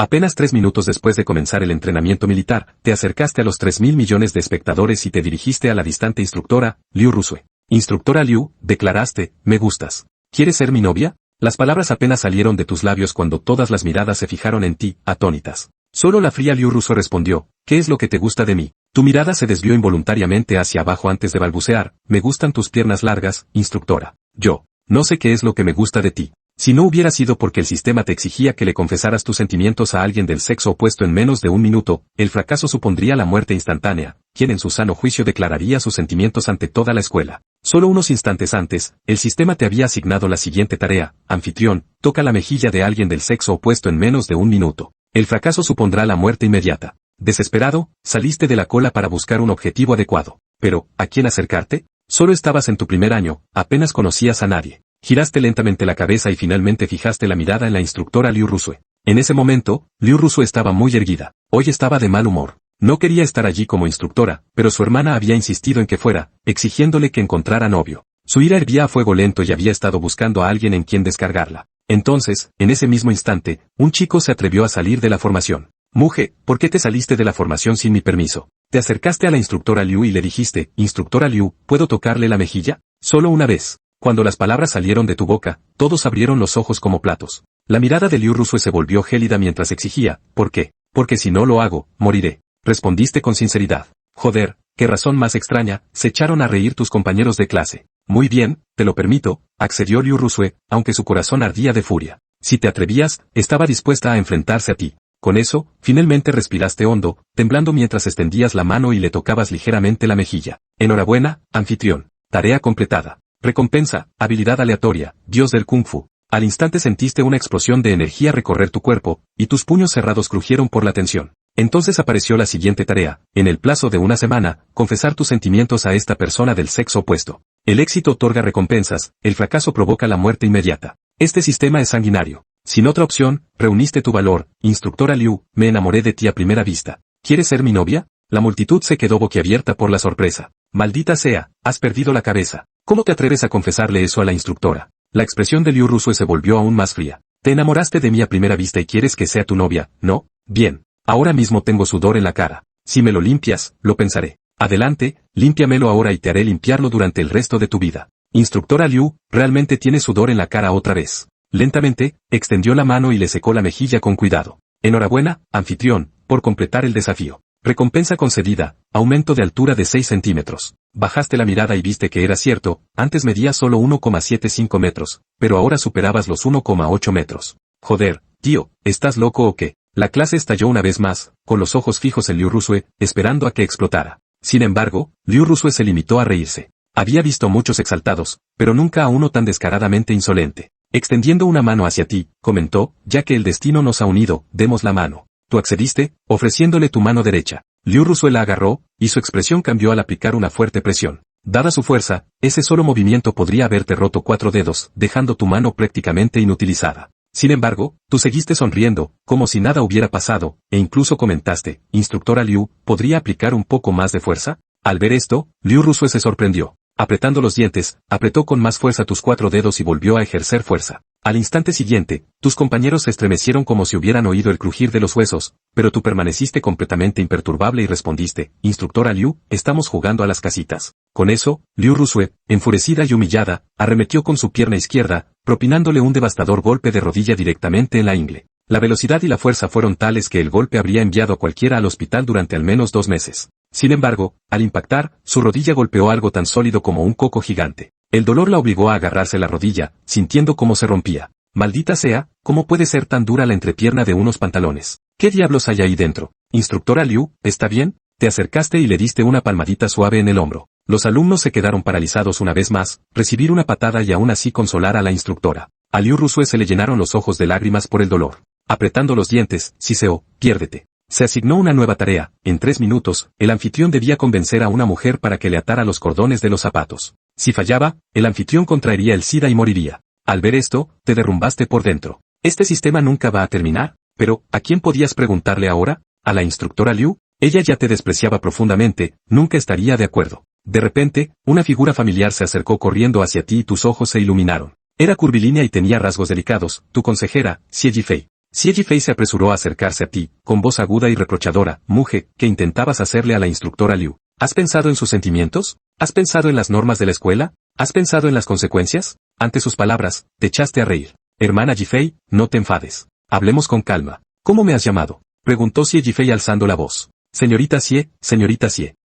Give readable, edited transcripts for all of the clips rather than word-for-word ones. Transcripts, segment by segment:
Apenas 3 minutos después de comenzar el entrenamiento militar, te acercaste a los 3.000 millones de espectadores y te dirigiste a la distante instructora, Liu Rusue. Instructora Liu, declaraste, me gustas. ¿Quieres ser mi novia? Las palabras apenas salieron de tus labios cuando todas las miradas se fijaron en ti, atónitas. Solo la fría Liu Rusue respondió, ¿qué es lo que te gusta de mí? Tu mirada se desvió involuntariamente hacia abajo antes de balbucear, me gustan tus piernas largas, instructora. Yo, no sé qué es lo que me gusta de ti. Si no hubiera sido porque el sistema te exigía que le confesaras tus sentimientos a alguien del sexo opuesto en menos de 1 minuto, el fracaso supondría la muerte instantánea, quien en su sano juicio declararía sus sentimientos ante toda la escuela. Solo unos instantes antes, el sistema te había asignado la siguiente tarea, anfitrión, toca la mejilla de alguien del sexo opuesto en menos de 1 minuto. El fracaso supondrá la muerte inmediata. Desesperado, saliste de la cola para buscar un objetivo adecuado. Pero, ¿a quién acercarte? Solo estabas en tu primer año, apenas conocías a nadie. Giraste lentamente la cabeza y finalmente fijaste la mirada en la instructora Liu Rusue. En ese momento, Liu Rusue estaba muy erguida. Hoy estaba de mal humor. No quería estar allí como instructora, pero su hermana había insistido en que fuera, exigiéndole que encontrara novio. Su ira hervía a fuego lento y había estado buscando a alguien en quien descargarla. Entonces, en ese mismo instante, un chico se atrevió a salir de la formación. Muje, ¿por qué te saliste de la formación sin mi permiso? Te acercaste a la instructora Liu y le dijiste, instructora Liu, ¿puedo tocarle la mejilla? Solo una vez. Cuando las palabras salieron de tu boca, todos abrieron los ojos como platos. La mirada de Liu Rusue se volvió gélida mientras exigía, ¿por qué? Porque si no lo hago, moriré. Respondiste con sinceridad. Joder, qué razón más extraña, se echaron a reír tus compañeros de clase. Muy bien, te lo permito, accedió Liu Rusue, aunque su corazón ardía de furia. Si te atrevías, estaba dispuesta a enfrentarse a ti. Con eso, finalmente respiraste hondo, temblando mientras extendías la mano y le tocabas ligeramente la mejilla. Enhorabuena, anfitrión. Tarea completada. Recompensa, habilidad aleatoria, dios del kung fu. Al instante sentiste una explosión de energía recorrer tu cuerpo, y tus puños cerrados crujieron por la tensión. Entonces apareció la siguiente tarea, en el plazo de 1 semana, confesar tus sentimientos a esta persona del sexo opuesto. El éxito otorga recompensas, el fracaso provoca la muerte inmediata. Este sistema es sanguinario. Sin otra opción, reuniste tu valor, instructora Liu, me enamoré de ti a primera vista. ¿Quieres ser mi novia? La multitud se quedó boquiabierta por la sorpresa. Maldita sea, has perdido la cabeza. ¿Cómo te atreves a confesarle eso a la instructora? La expresión de Liu Rusue se volvió aún más fría. Te enamoraste de mí a primera vista y quieres que sea tu novia, ¿no? Bien. Ahora mismo tengo sudor en la cara. Si me lo limpias, lo pensaré. Adelante, límpiamelo ahora y te haré limpiarlo durante el resto de tu vida. Instructora Liu, realmente tienes sudor en la cara otra vez. Lentamente, extendió la mano y le secó la mejilla con cuidado. Enhorabuena, anfitrión, por completar el desafío. Recompensa concedida, aumento de altura de 6 centímetros. Bajaste la mirada y viste que era cierto, antes medías solo 1,75 metros, pero ahora superabas los 1,8 metros. Joder, tío, ¿estás loco o qué? La clase estalló una vez más, con los ojos fijos en Liu Rusue, esperando a que explotara. Sin embargo, Liu Rusue se limitó a reírse. Había visto muchos exaltados, pero nunca a uno tan descaradamente insolente. Extendiendo una mano hacia ti, comentó, ya que el destino nos ha unido, demos la mano. Tú accediste, ofreciéndole tu mano derecha. Liu Rusue la agarró, y su expresión cambió al aplicar una fuerte presión. Dada su fuerza, ese solo movimiento podría haberte roto 4 dedos, dejando tu mano prácticamente inutilizada. Sin embargo, tú seguiste sonriendo, como si nada hubiera pasado, e incluso comentaste, instructora Liu, ¿podría aplicar un poco más de fuerza? Al ver esto, Liu Rusue se sorprendió. Apretando los dientes, apretó con más fuerza tus 4 dedos y volvió a ejercer fuerza. Al instante siguiente, tus compañeros se estremecieron como si hubieran oído el crujir de los huesos, pero tú permaneciste completamente imperturbable y respondiste, instructora Liu, estamos jugando a las casitas. Con eso, Liu Rusue, enfurecida y humillada, arremetió con su pierna izquierda, propinándole un devastador golpe de rodilla directamente en la ingle. La velocidad y la fuerza fueron tales que el golpe habría enviado a cualquiera al hospital durante al menos 2 meses. Sin embargo, al impactar, su rodilla golpeó algo tan sólido como un coco gigante. El dolor la obligó a agarrarse la rodilla, sintiendo cómo se rompía. Maldita sea, ¿cómo puede ser tan dura la entrepierna de unos pantalones? ¿Qué diablos hay ahí dentro? Instructora Liu, ¿está bien? Te acercaste y le diste una palmadita suave en el hombro. Los alumnos se quedaron paralizados una vez más, recibir una patada y aún así consolar a la instructora. A Liu Rusue se le llenaron los ojos de lágrimas por el dolor. Apretando los dientes, siseó, piérdete. Se asignó una nueva tarea. En 3 minutos, el anfitrión debía convencer a una mujer para que le atara los cordones de los zapatos. Si fallaba, el anfitrión contraería el SIDA y moriría. Al ver esto, te derrumbaste por dentro. Este sistema nunca va a terminar. Pero, ¿a quién podías preguntarle ahora? ¿A la instructora Liu? Ella ya te despreciaba profundamente, nunca estaría de acuerdo. De repente, una figura familiar se acercó corriendo hacia ti y tus ojos se iluminaron. Era curvilínea y tenía rasgos delicados, tu consejera, Xie Yifei. Xie Jifei se apresuró a acercarse a ti, con voz aguda y reprochadora. Mujer, ¿qué intentabas hacerle a la instructora Liu? ¿Has pensado en sus sentimientos? ¿Has pensado en las normas de la escuela? ¿Has pensado en las consecuencias? Ante sus palabras, te echaste a reír. Hermana Jifei, no te enfades. Hablemos con calma. ¿Cómo me has llamado? Preguntó Xie Jifei alzando la voz. Señorita Xie.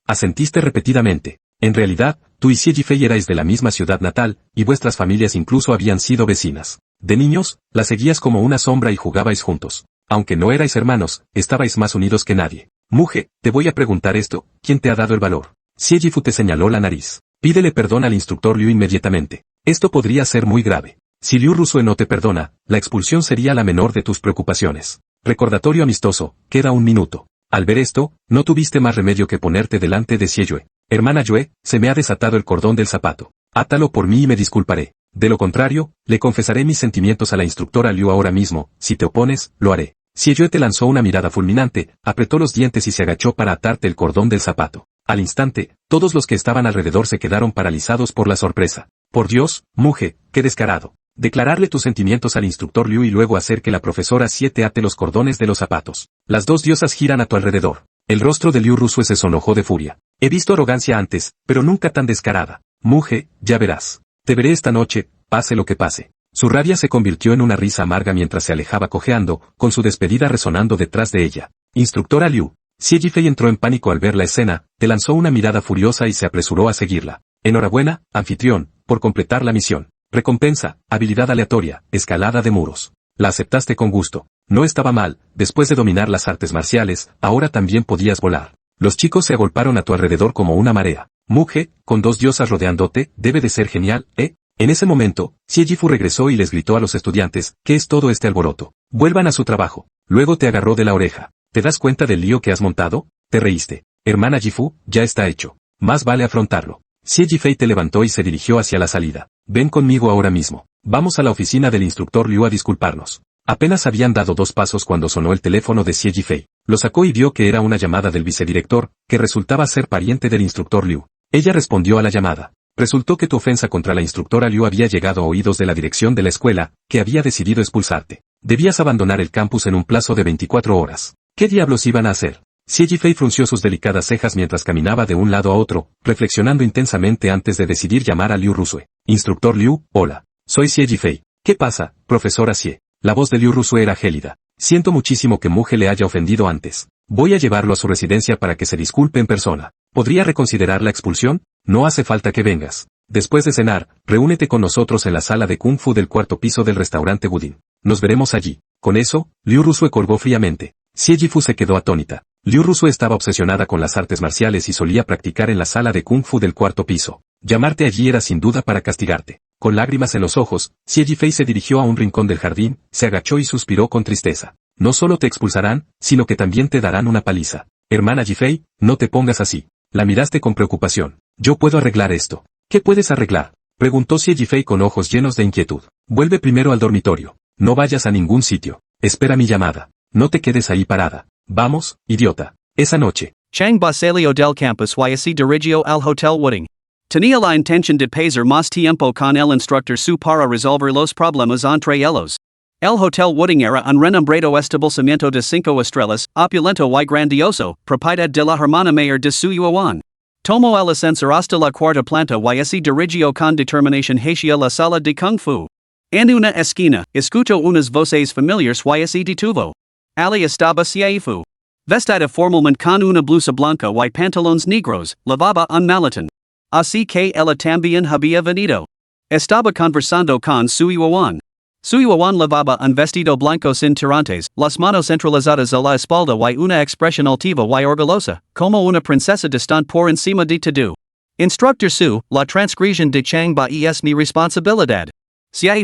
Asentiste repetidamente. En realidad, tú y Xie Jifei erais de la misma ciudad natal, y vuestras familias incluso habían sido vecinas. De niños, la seguías como una sombra y jugabais juntos. Aunque no erais hermanos, estabais más unidos que nadie. Mujer, te voy a preguntar esto, ¿quién te ha dado el valor? Xie Jifu te señaló la nariz. Pídele perdón al instructor Liu inmediatamente. Esto podría ser muy grave. Si Liu Rusue no te perdona, la expulsión sería la menor de tus preocupaciones. Recordatorio amistoso, queda 1 minuto. Al ver esto, no tuviste más remedio que ponerte delante de Xie Yue. Hermana Yue, se me ha desatado el cordón del zapato. Átalo por mí y me disculparé. De lo contrario, le confesaré mis sentimientos a la instructora Liu ahora mismo. Si te opones, lo haré. Xie Yue te lanzó una mirada fulminante, apretó los dientes y se agachó para atarte el cordón del zapato. Al instante, todos los que estaban alrededor se quedaron paralizados por la sorpresa. Por Dios, mujer, qué descarado. Declararle tus sentimientos al instructor Liu y luego hacer que la profesora Xie te ate los cordones de los zapatos. Las dos diosas giran a tu alrededor. El rostro de Liu Rusue se sonrojó de furia. He visto arrogancia antes, pero nunca tan descarada. Mujer, ya verás. Te veré esta noche, pase lo que pase. Su rabia se convirtió en una risa amarga mientras se alejaba cojeando, con su despedida resonando detrás de ella. Instructora Liu. Xie Jifei entró en pánico al ver la escena, te lanzó una mirada furiosa y se apresuró a seguirla. Enhorabuena, anfitrión, por completar la misión. Recompensa, habilidad aleatoria, escalada de muros. La aceptaste con gusto. No estaba mal, después de dominar las artes marciales, ahora también podías volar. Los chicos se agolparon a tu alrededor como una marea. Mujer, con 2 diosas rodeándote, debe de ser genial, ¿eh? En ese momento, Xie Jifu regresó y les gritó a los estudiantes, ¿qué es todo este alboroto? Vuelvan a su trabajo. Luego te agarró de la oreja. ¿Te das cuenta del lío que has montado? Te reíste. Hermana Jifu, ya está hecho. Más vale afrontarlo. Xie Jifei te levantó y se dirigió hacia la salida. Ven conmigo ahora mismo. Vamos a la oficina del instructor Liu a disculparnos. Apenas habían dado 2 pasos cuando sonó el teléfono de Xie Jifei. Lo sacó y vio que era una llamada del vicedirector, que resultaba ser pariente del instructor Liu. Ella respondió a la llamada. Resultó que tu ofensa contra la instructora Liu había llegado a oídos de la dirección de la escuela, que había decidido expulsarte. Debías abandonar el campus en un plazo de 24 horas. ¿Qué diablos iban a hacer? Xie Jifei frunció sus delicadas cejas mientras caminaba de un lado a otro, reflexionando intensamente antes de decidir llamar a Liu Rusue. Instructor Liu, hola. Soy Xie Jifei. ¿Qué pasa, profesora Xie? La voz de Liu Rusue era gélida. Siento muchísimo que Muge le haya ofendido antes. Voy a llevarlo a su residencia para que se disculpe en persona. ¿Podría reconsiderar la expulsión? No hace falta que vengas. Después de cenar, reúnete con nosotros en la sala de Kung Fu del 4º piso del restaurante Budin. Nos veremos allí. Con eso, Liu Rusue colgó fríamente. Xie Jifu se quedó atónita. Liu Rusue estaba obsesionada con las artes marciales y solía practicar en la sala de Kung Fu del 4º piso. Llamarte allí era sin duda para castigarte. Con lágrimas en los ojos, Xie Jifei se dirigió a un rincón del jardín, se agachó y suspiró con tristeza. No solo te expulsarán, sino que también te darán una paliza. Hermana Jifei, no te pongas así. La miraste con preocupación. Yo puedo arreglar esto. ¿Qué puedes arreglar? Preguntó Xie Jifei con ojos llenos de inquietud. Vuelve primero al dormitorio. No vayas a ningún sitio. Espera mi llamada. No te quedes ahí parada. Vamos, idiota. Esa noche. Chang Basalio del Campus y así dirigió al Hotel Wooding. Tenía la intención de pasar más tiempo con el instructor su para resolver los problemas entre ellos. El Hotel Wooding era un renombrado establecimiento de 5 estrellas, opulento y grandioso, propiedad de la hermana mayor de Su Yuan. Tomó el ascensor hasta la 4ª planta y así dirigió con determinación hacia la sala de Kung Fu. En una esquina, escuchó unas voces familiares y así detuvo. Ali estaba Fu. Vestida formalmente con una blusa blanca y pantalones negros, lavaba un maletín. Así que ella también había venido. Estaba conversando con Su Yuan. Su Yuan lavaba un vestido blanco sin tirantes, las manos centralizadas a la espalda y una expresión altiva y orgullosa, como una princesa distante por encima de todo. Instructor Su, la transgresión de Chang Ba es mi responsabilidad.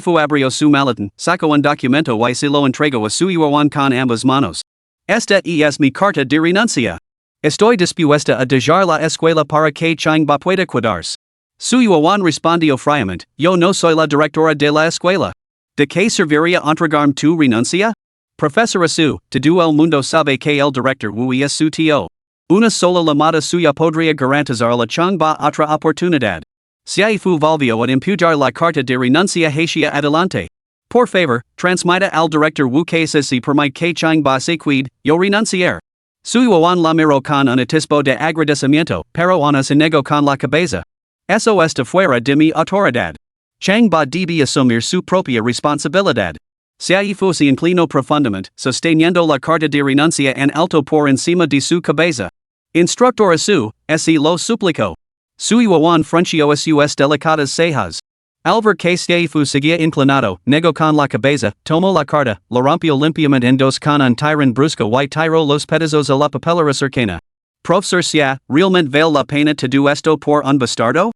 Fu abrió su maletín, sacó un documento y se lo entregó a Su Yuan con ambas manos. Esta es mi carta de renuncia. Estoy dispuesta a dejar la escuela para que Chang Ba pueda cuidarse. Su Yuan respondió fríamente, yo no soy la directora de la escuela. ¿De qué serviría entregarme tu renuncia? Profesora Su, todo el mundo sabe que el director Wu es su tío. Una sola llamada suya podría garantizar a la Chang Ba otra oportunidad. Fu volvió a empujar la carta de renuncia hacia adelante. Por favor, transmita al director wu que si permite que chang ba se quid, yo renunciar. Suiwan la miro con un atisbo de agradecimiento, pero ana sinego con la cabeza. Eso está fuera de mi autoridad. Chang ba debe asumir su propia responsabilidad. Si fuese inclino profundamente, sosteniendo la carta de renuncia en alto por encima de su cabeza. Instructor a su, si lo suplicó. Suiwan frunció sus delicadas cejas. Al ver que Seifu seguía inclinado, negó con la cabeza, tomó la carta, la rompió limpiamente en dos con un tirón brusco y tiró los pedazos a la papelera cercana. Profesor Xia, ¿realmente vale la pena todo esto por un bastardo?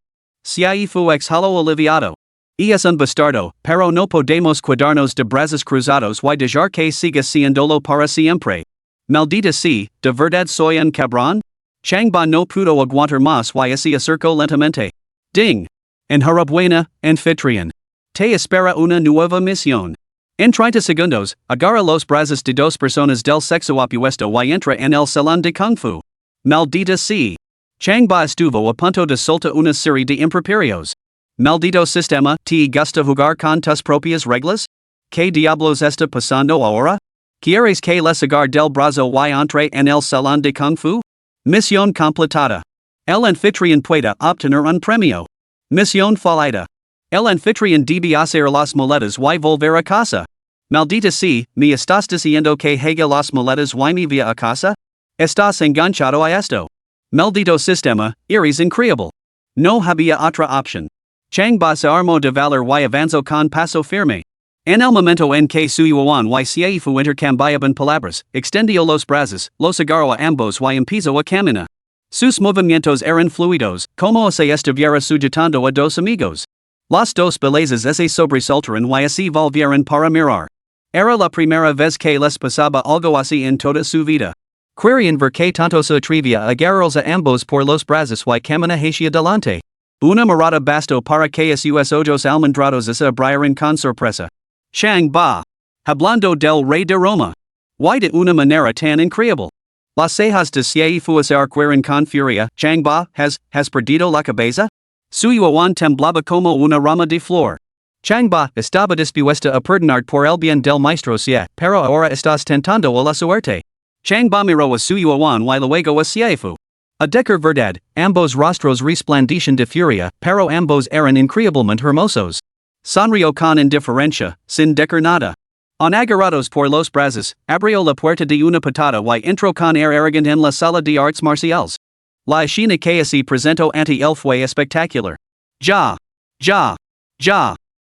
Seifu exhaló aliviado. Es un bastardo, pero no podemos quedarnos de brazos cruzados y dejar que siga siéndolo para siempre. Maldita sea, ¿de verdad soy un cabrón? Changba no pudo aguantar más y se acercó lentamente. Ding! Enhorabuena, anfitrión. Te espera una nueva misión. En 30 segundos, agarra los brazos de dos personas del sexo opuesto y entra en el salón de Kung Fu. Maldita sea. Changba estuvo a punto de soltar una serie de improperios. Maldito sistema, ¿te gusta jugar con tus propias reglas? ¿Qué diablos está pasando ahora? ¿Quieres que les agarre del brazo y entre en el salón de Kung Fu? Misión completada. El anfitrión puede obtener un premio. Misión fallida. El anfitrión debe hacer las maletas y volver a casa. Maldita sea, ¿me estás diciendo que haga las maletas y me vaya a casa? Estás enganchado a esto. Maldito sistema, eres increíble. No había otra opción. Changba se armó de valor y avanzó con paso firme. En el momento en que Suiwan y Seifu intercambiaban palabras, extendió los brazos, los agarró a ambos y empezó a caminar. Sus movimientos eran fluidos, como si estuviera sujetando a dos amigos. Las dos bellezas se sobresaltaron y se volvieron para mirar. Era la primera vez que les pasaba algo así en toda su vida. Querían ver que tanto se atrevía a agarrarlos a ambos por los brazos y caminar hacia adelante. Una mirada bastó para que sus ojos almendrados se abrieran con sorpresa. Chang Ba. Hablando del rey de Roma. Y de una manera tan increíble. Las cejas de Seifu se arquearon con furia. Chang Ba, ¿has perdido la cabeza? Suiwan temblaba como una rama de flor. Chang Ba estaba dispuesta a perdonar por el bien del maestro Xie, pero ahora estás tentando a la suerte. Chang Ba miró a Suiwan y luego a Seifu. A decir verdad, ambos rostros resplandecían de furia, pero ambos eran increíblemente hermosos. Sonrió con indiferencia, sin decir nada. Agarrados por los brazos, abrió la puerta de una patada y entró con air arrogante en la sala de artes marciales. La escena que se presentó ante él fue espectacular. Ya.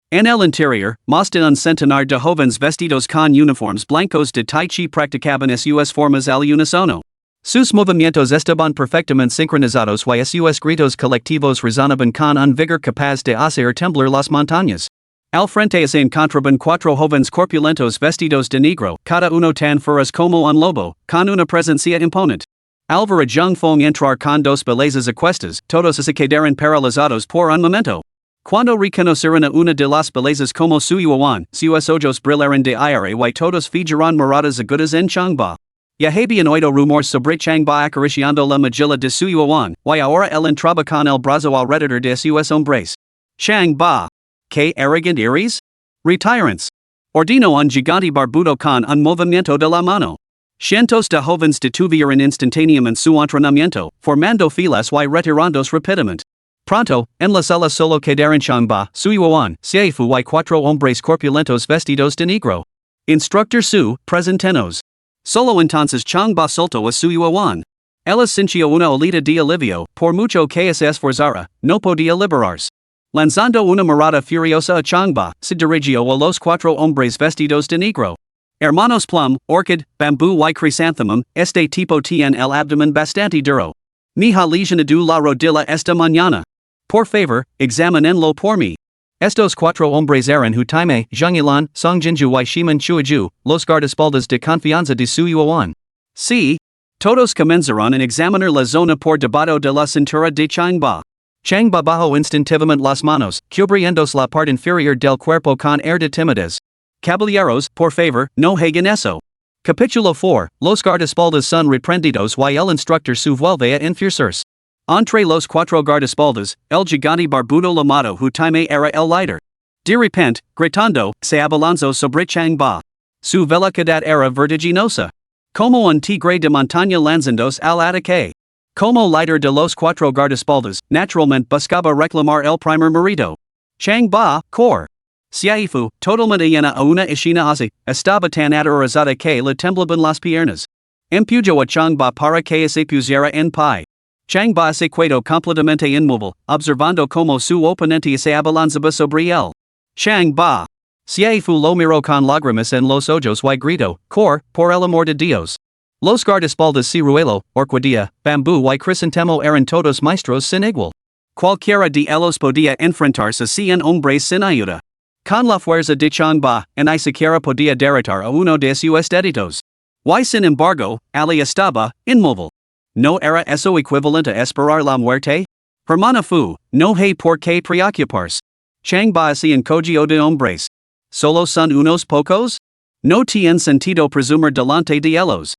En el interior, más de un centenar de jóvenes vestidos con uniformes blancos de Tai Chi practicaban sus formas al unísono. Sus movimientos estaban perfectamente sincronizados y sus gritos colectivos resonaban con un vigor capaz de hacer temblar las montañas. Al frente se encontraban cuatro jóvenes corpulentos vestidos de negro, cada uno tan feroz como un lobo, con una presencia imponente. Al ver a Zheng Feng entrar con dos bellezas acuestas, todos se quedaron paralizados por un momento. Cuando reconocieron a una de las bellezas como Suiwan, sus ojos brillaron de aire y todos fijaron miradas agudas en Changba. Ya habían oído rumores sobre Changba acariciando la mejilla de Suiwan, y ahora él entraba con el brazo alrededor de sus hombres. Changba. ¿Qué arrogant eres? Retirance. Ordenó un gigante barbudo con un movimiento de la mano. Cientos de jóvenes detuvieron instantáneamente su entrenamiento, formando filas y retirándose rápidamente. Pronto, en la sala solo quedaron Changba, Suiwan, Seifu y cuatro hombres corpulentos vestidos de negro. Instructor Su, presentenos. Solo entonces Changba soltó a Suiwan. Ella sintió una olida de alivio, por mucho que se esforzara, no podía liberarse. Lanzando una mirada furiosa a Changba, se dirigió a los cuatro hombres vestidos de negro. Hermanos Plum, Orchid, Bamboo y Chrysanthemum, este tipo tiene el abdomen bastante duro. Mi ha lesionado la rodilla esta mañana. Por favor, exámenenlo por mí. Estos cuatro hombres eran Hu Taimei, Zhang Yilan, Song Jinju y Shiman Chuiju, los guardaespaldas de confianza de Suiwan. Sí. Todos comenzaron a examinar la zona por debajo de la cintura de Changba. Changba bajó instintivamente las manos, cubriéndose la parte inferior del cuerpo con air de timidez. Caballeros, por favor, no hagan eso. Capítulo 4, los guardaespaldas son reprendidos y el instructor se vuelve a enfurecerse. Entre los cuatro guardaespaldas, el gigante barbudo llamado Hu Taimei era el líder. De repente, gritando, se abalanzó sobre Chang Ba. Su velocidad era vertiginosa. Como un tigre de montaña lanzándose al ataque. Como líder de los cuatro guardaespaldas, naturalmente buscaba reclamar el primer marido. Chang Ba, cor. Siaifu, totalmente llena a una escena así, estaba tan aterrorizada que le temblaban las piernas. Empujó a Chang Ba para que se pusiera en pie. Chang Ba se quedó completamente inmóvil, observando como su oponente se abalanzaba sobre él. Chang Ba. Siaifu lo miró con lágrimas en los ojos y gritó, cor, por el amor de Dios. Los guardaespaldas ciruelo, orquídea, bambú y crisantemo eran todos maestros sin igual. Cualquiera de ellos podía enfrentarse a 100 hombres sin ayuda. Con la fuerza de Chang Ba, ni siquiera podía derrotar a uno de sus deditos. Y sin embargo, Ali estaba inmóvil. ¿No era eso equivalente a esperar la muerte? Hermana Fu, no hay por qué preocuparse. Chang Ba se encogió de hombres. ¿Solo son unos pocos? No tiene sentido presumir delante de ellos.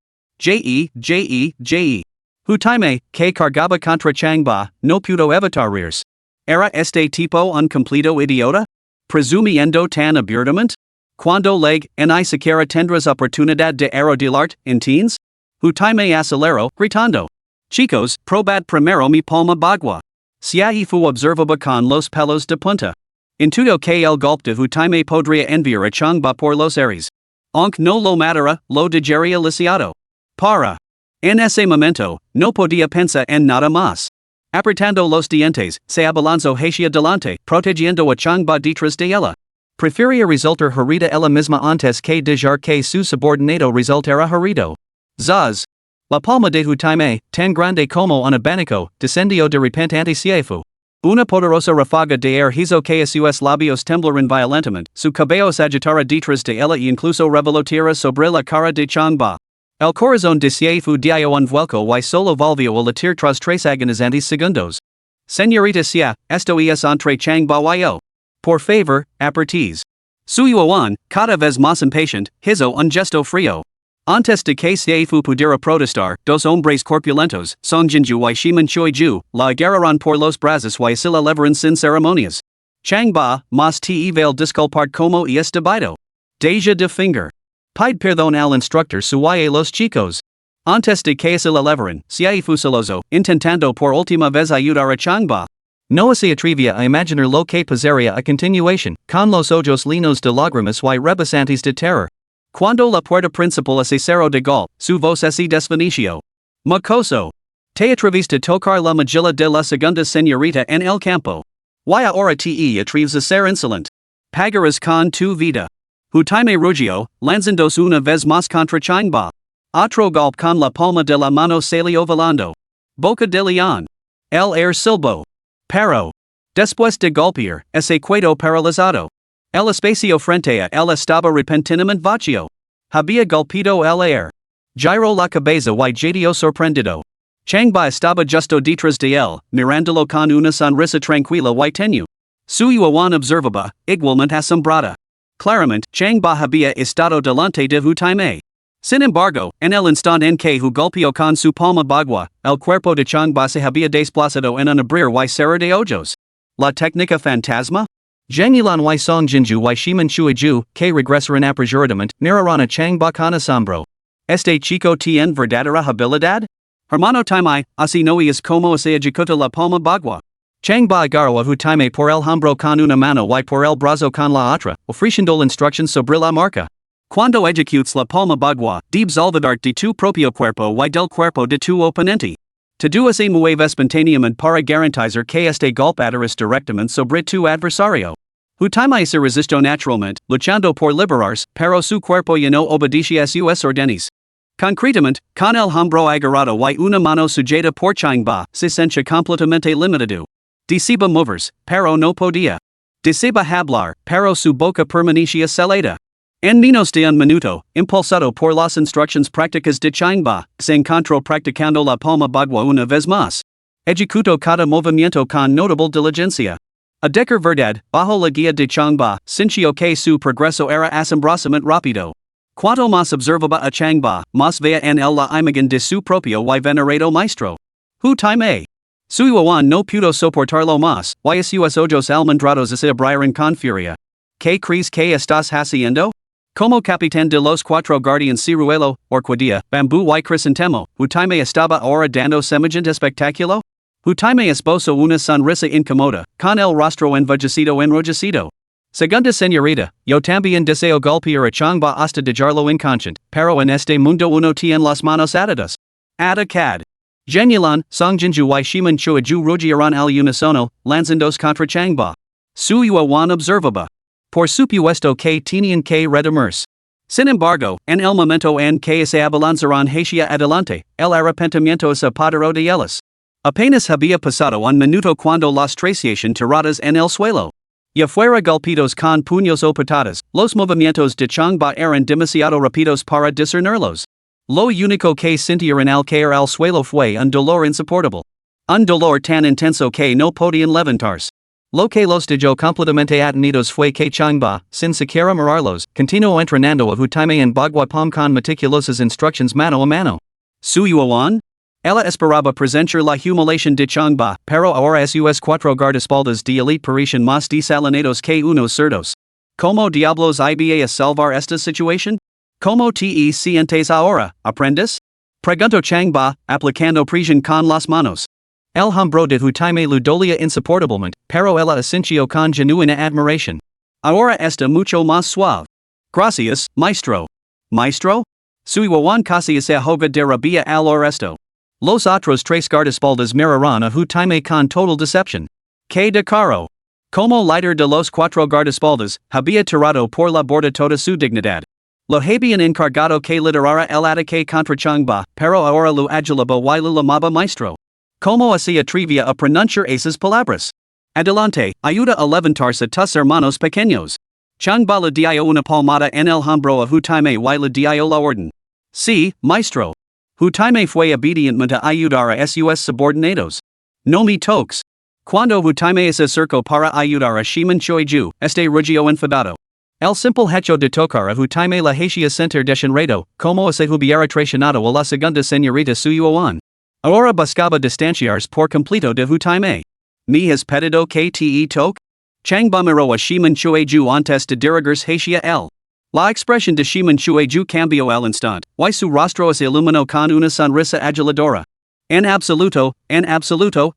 Hutime, que cargaba contra Chang Ba, no pudo evitar reírse. ¿Era este tipo un completo idiota? Presumiendo tan abiertamente? Cuando leg, ni siquiera tendrás oportunidad de arrodillarte, ¿entiendes? Hutime aceleró, gritando. Chicos, probad primero mi palma bagua. Siaifu observaba con los pelos de punta. Intuyo que el golpe de Hutime podría enviar a Chang Ba por los aires. Aunque no lo matara, lo dejaría lisiado. Para. En ese momento, no podía pensar en nada más. Apretando los dientes, se abalanzó hacia delante, protegiendo a Chang Ba detrás de ella. Prefería resultar herida ella misma antes que dejar que su subordinado resultara herido. Zaz. La palma de Hutime, tan grande como un abanico, descendió de repente ante Siaifu. Una poderosa ráfaga de aire hizo que sus labios temblaran violentamente, su cabello se agitara detrás de ella y incluso revoloteara sobre la cara de Chang Ba. El corazón de Siaifu dio un vuelco y solo volvió a latir tras 3 agonizantes segundos. Señorita Xia, esto es entre Chang Ba y yo. Por favor, apertiz. Su yuan, cada vez más impatient, hizo un gesto frío. Antes de que Siaifu pudiera protestar, 2 hombres corpulentos, Song Jinju y Shiman Choiju, la agarraron por los brazos y se la levaron sin ceremonias. Chang Ba, mas te iba disculpar como es debido. Deja de finger. Pide perdón al instructor suaye los chicos. Antes de que se la levaran, Siaifu celoso, intentando por última vez ayudar a Chang Ba. No se atrevía a imaginar lo que pasaría a continuación, con los ojos llenos de lágrimas y rebosantes de terror. Cuando la puerta principal se cerró de golpe, su voz se desvaneció. Mocoso. Te atreviste a tocar la magilla de la segunda señorita en el campo. Y ahora te atreves a ser insolente. Pagarás con tu vida. Hutime rugió, lanzándose una vez más contra Chang Ba. Otro golpe con la palma de la mano salió volando. Boca de león. El air silbó. Pero. Después de golpear, se quedó paralizado. El espacio frente a él estaba repentinamente vacío. Había golpeado el aire. Giró la cabeza y jadeó sorprendido. Chang Ba estaba justo detrás de él, mirándolo con una sonrisa tranquila y tenue. Su yuan observaba, igualmente asombrada. Claramente, Chang Ba había estado delante de Hutime. Sin embargo, en el instante en que golpeó con su palma bagua, el cuerpo de Chang Ba se había desplazado en un abrir y cerrar de ojos. La técnica fantasma? Zhengyilan y Song Jinju y Shiman Chuiju, que regresaron apresuradamente, miraron a Chang Ba con asombro. ¿Este chico tiene verdadera habilidad? Hermano Time, así no es como se ejecuta la palma bagua. Chang Ba agarró a Hutime por el hombro con una mano y por el brazo con la otra, ofreciendo instrucciones sobre la marca. Cuando ejecutes la palma bagua, debes olvidarte de tu propio cuerpo y del cuerpo de tu oponente. Te duas se mueve espontáneamente para garantizar que este golpe aterriza directamente sobre tu adversario. Hutime se resistió naturalmente, luchando por liberarse, pero su cuerpo ya no obedecía a sus órdenes. Concretamente, con el hombro agarrado y una mano sujeta por Chang Ba, se sentía completamente limitado. Deseaba moverse, pero no podía. Deseaba hablar, pero su boca permanecía celada. En menos de un minuto, impulsado por las instrucciones prácticas de Chang Ba, se encontró practicando la palma bagua una vez más. Ejecutó cada movimiento con notable diligencia. A decir verdad, bajo la guía de Chang Ba, sintió que su progreso era asombrosamente rápido. Cuanto más observaba a Chang Ba, más veía en él la imagen de su propio y venerado maestro. Hutime. Su yuan no pudo soportarlo más, y sus ojos almendrados se abrieron con furia. ¿Qué crees que estás haciendo? Como capitán de los cuatro guardianes ciruelo, orquídea, bambú y crisantemo, Utaime estaba ahora dando semejante espectáculo? Utaime esbozo una sonrisa incómoda, con el rostro enrojecido. Segunda señorita, yo también deseo golpear a Changba hasta dejarlo inconsciente, pero en este mundo uno tiene las manos atadas. Atacad. Genialan, Songjinju y Shiman Chuaju rugieron al unisono, lanzandos contra Changba. Suyua Wan observaba. Por supuesto que tenían que redimirse. Sin embargo, en el momento en que se abalanzaron hacia adelante, el arrepentimiento se apoderó de ellos. Apenas había pasado un minuto cuando las traían tiradas en el suelo. Y fuera golpeados con puños o patadas, los movimientos de Changba eran demasiado rápidos para discernirlos. Lo único que sintieron al caer al suelo fue un dolor insoportable. Un dolor tan intenso que no podían levantarse. Lo que los dejó completamente atenidos fue que Changba, sin siquiera mirarlos, continuó entrenando a Utaime en Bagua con meticulosas instrucciones mano a mano. ¿Suyuan? Ella esperaba presenciar la humiliación de Changba, pero ahora sus cuatro guardaespaldas de elite parecían más desalinados que unos cerdos. ¿Cómo diablos iba a salvar esta situación? ¿Cómo te sientes ahora, aprendiz? Preguntó Changba, aplicando presión con las manos. El hombro de Utaime le dolía insoportablemente, pero ella asintió con genuina admiración. Ahora está mucho más suave. Gracias, maestro. ¿Maestro? Suyuan casi se ahoga de rabia al oresto. Los otros tres guardaespaldas miraron a Utaime con total decepción. ¿Qué declaró? Como líder de los cuatro guardaespaldas, había tirado por la borda toda su dignidad. Lo habían encargado que liderara el ataque contra Changba, pero ahora lo adulaba y lo llamaba maestro. ¿Cómo se atrevía a pronunciar esas palabras? Adelante, ayuda a levantarse tus hermanos pequeños. Changba le dio una palmada en el hombro a Utaime y le dio la orden. Sí, maestro. Utaime fue obedientemente a ayudar a sus subordinados. No me toques. Cuando Utaime se acercó para ayudar a Shiman Choiju, este rugió enfadado. El simple hecho de tocar a Utaime la hacía sentir desenredo, como se hubiera traicionado a la segunda señorita Suyuan. Ahora buscaba distanciarse por completo de Utaime. ¿Me has pedido que te toque? Changba miró a Shiman Choiju antes de dirigirse hacia él. La expresión de Shiman Choiju cambió al instante, y su rostro se iluminó con una sonrisa aduladora. En absoluto,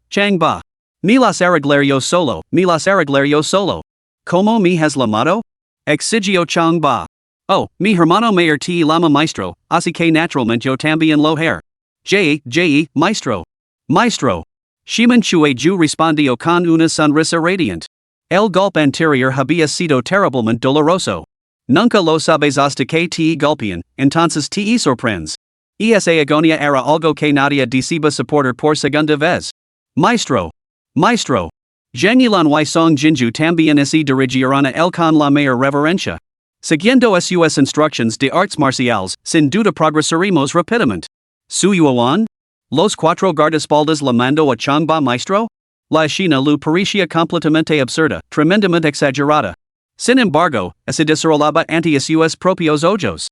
Changba. Me las arreglario solo. ¿Cómo me has llamado? Exigió Changba. Oh, mi hermano mayor te llama maestro, así que naturalmente yo también lo haré. Maestro. Shiman Choiju respondió con una sonrisa radiante. El golpe anterior había sido terriblemente doloroso. Nunca lo sabes hasta que te golpean, entonces te sorprendes. Esa agonía era algo que nadie decía soportar por segunda vez. Maestro. Genialan y Song Jinju también se dirigieron a él con la mayor reverencia. Siguiendo sus instrucciones de artes marciales, sin duda progresaremos rápidamente. ¿Suyuan? Los cuatro guardaespaldas le mandó a Changba maestro? La escena le parecía completamente absurda, tremendamente exagerada. Sin embargo, se desarrollaba ante sus propios ojos.